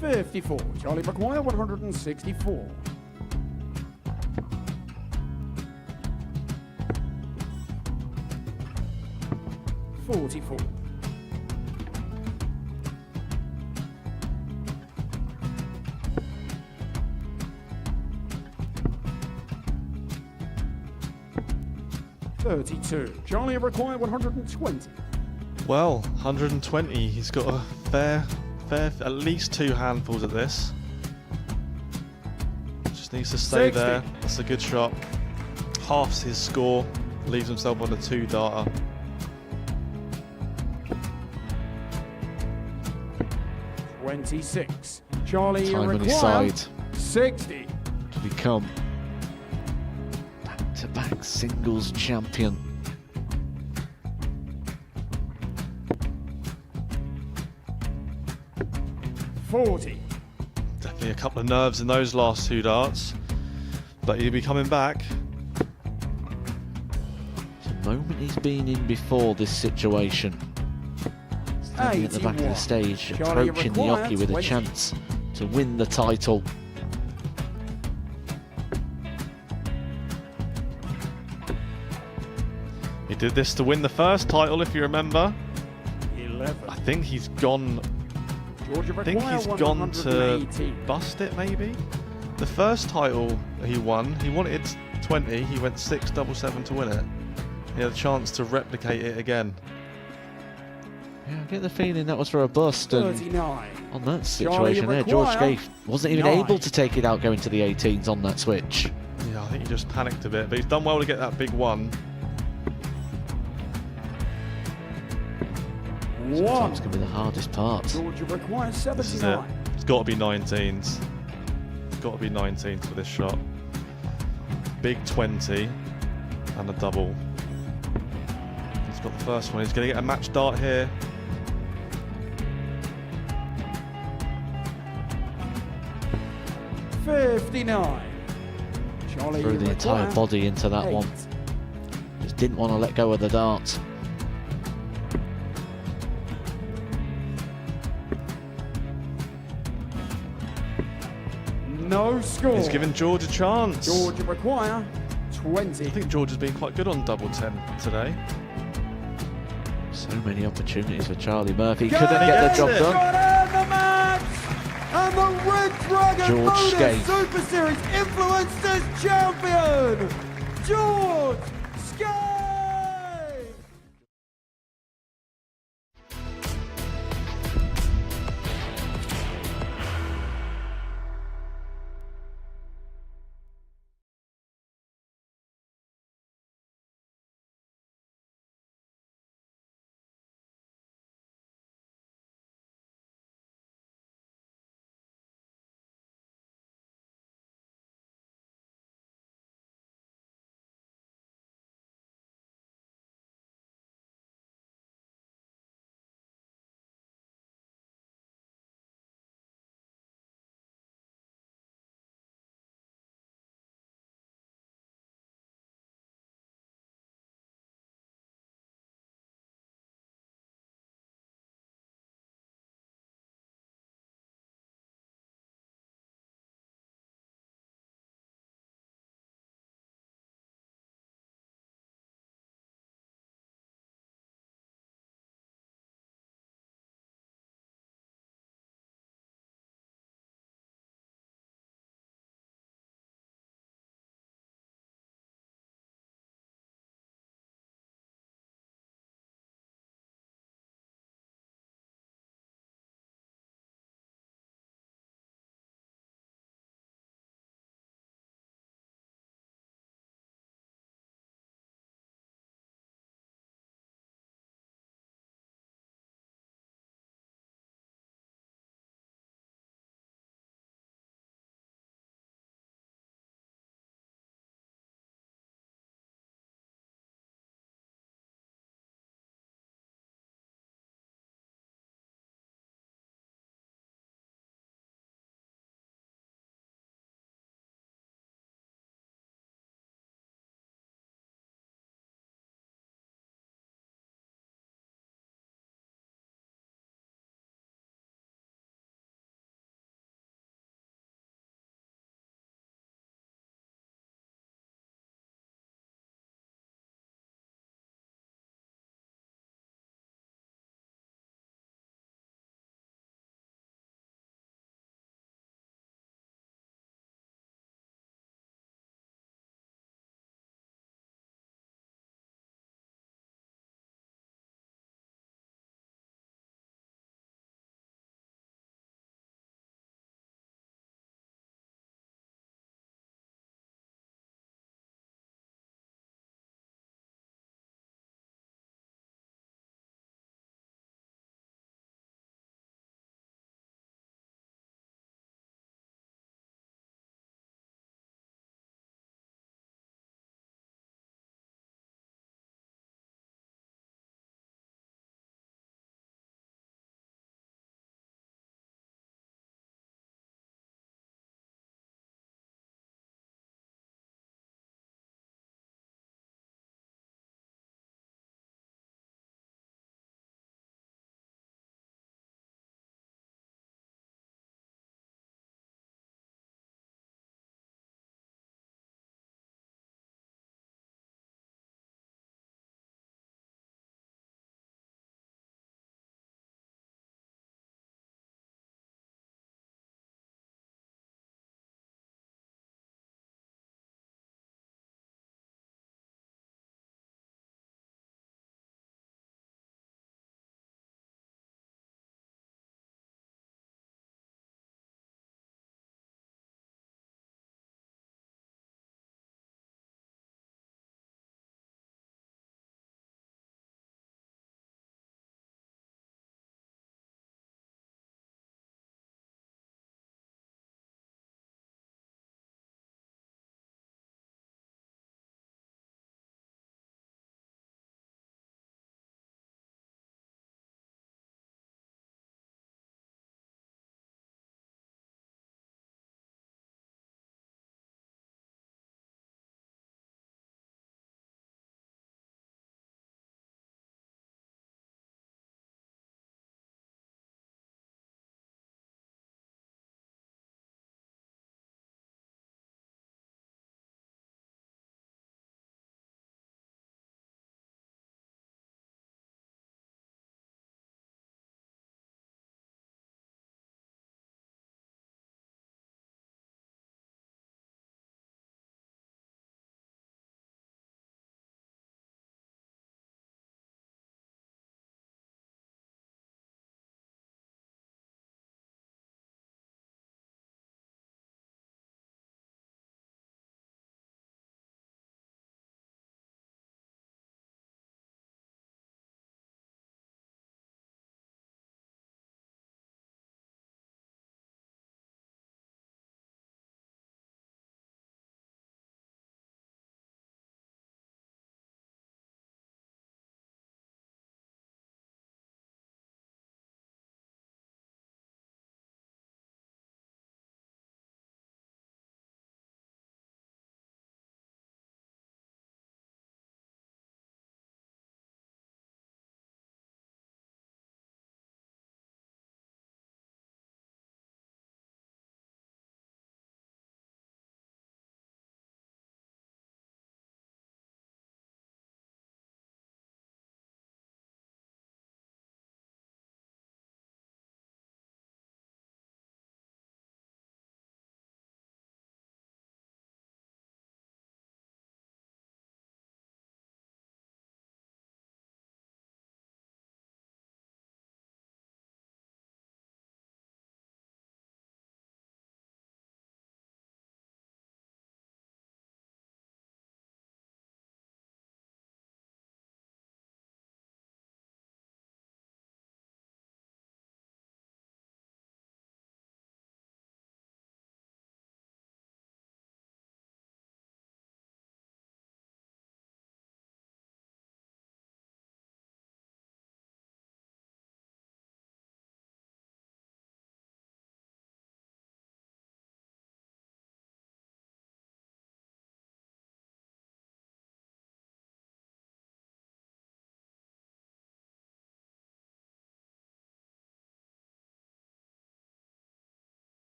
54. Charlie Maguire, 164. 44. 32. Charlie required 120. Well, 120. He's got a fair, at least 2 handfuls at this. Just needs to stay 60. there. That's a good shot. Halves his score. Leaves himself on a 2-darter. $26. Charlie Time on his required side 60. to become back-to-back singles champion. $40. Definitely a couple of nerves in those last 2 darts. But he'll be coming back. The moment he's been in before this situation. Standing at the back of the stage, Charlie approaching the required Yoki with a 20. chance to win the title. He did this to win the first title, if you remember. 11. I think he's gone. Georgia I think he's gone to bust it, maybe. The first title he won, he wanted 20. He went 6-7-7 to win it. He had a chance to replicate it again. Yeah, I get the feeling that was for a bust, and 39. on that situation there, George Scaife wasn't even 9. able to take it out going to the 18s on that switch. Yeah, I think he just panicked a bit, but he's done well to get that big one. Sometimes can be the hardest part. Georgia requires This is it. 79. It's got to be 19s. It's got to be 19s for this shot. Big 20 and a double. He's got the first one. He's going to get a match dart here. $59. Charlie Threw the entire required body into that 8. one. Just didn't want to let go of the dart. No score. He's giving George a chance. Georgia require 20. I think George has been quite good on double 10 today. So many opportunities for Charlie Murphy. Got Couldn't get the job it. done. Got it, the match. And the Red Dragon George Modus Scaife. Super Series Influencers Champion, George Scaife.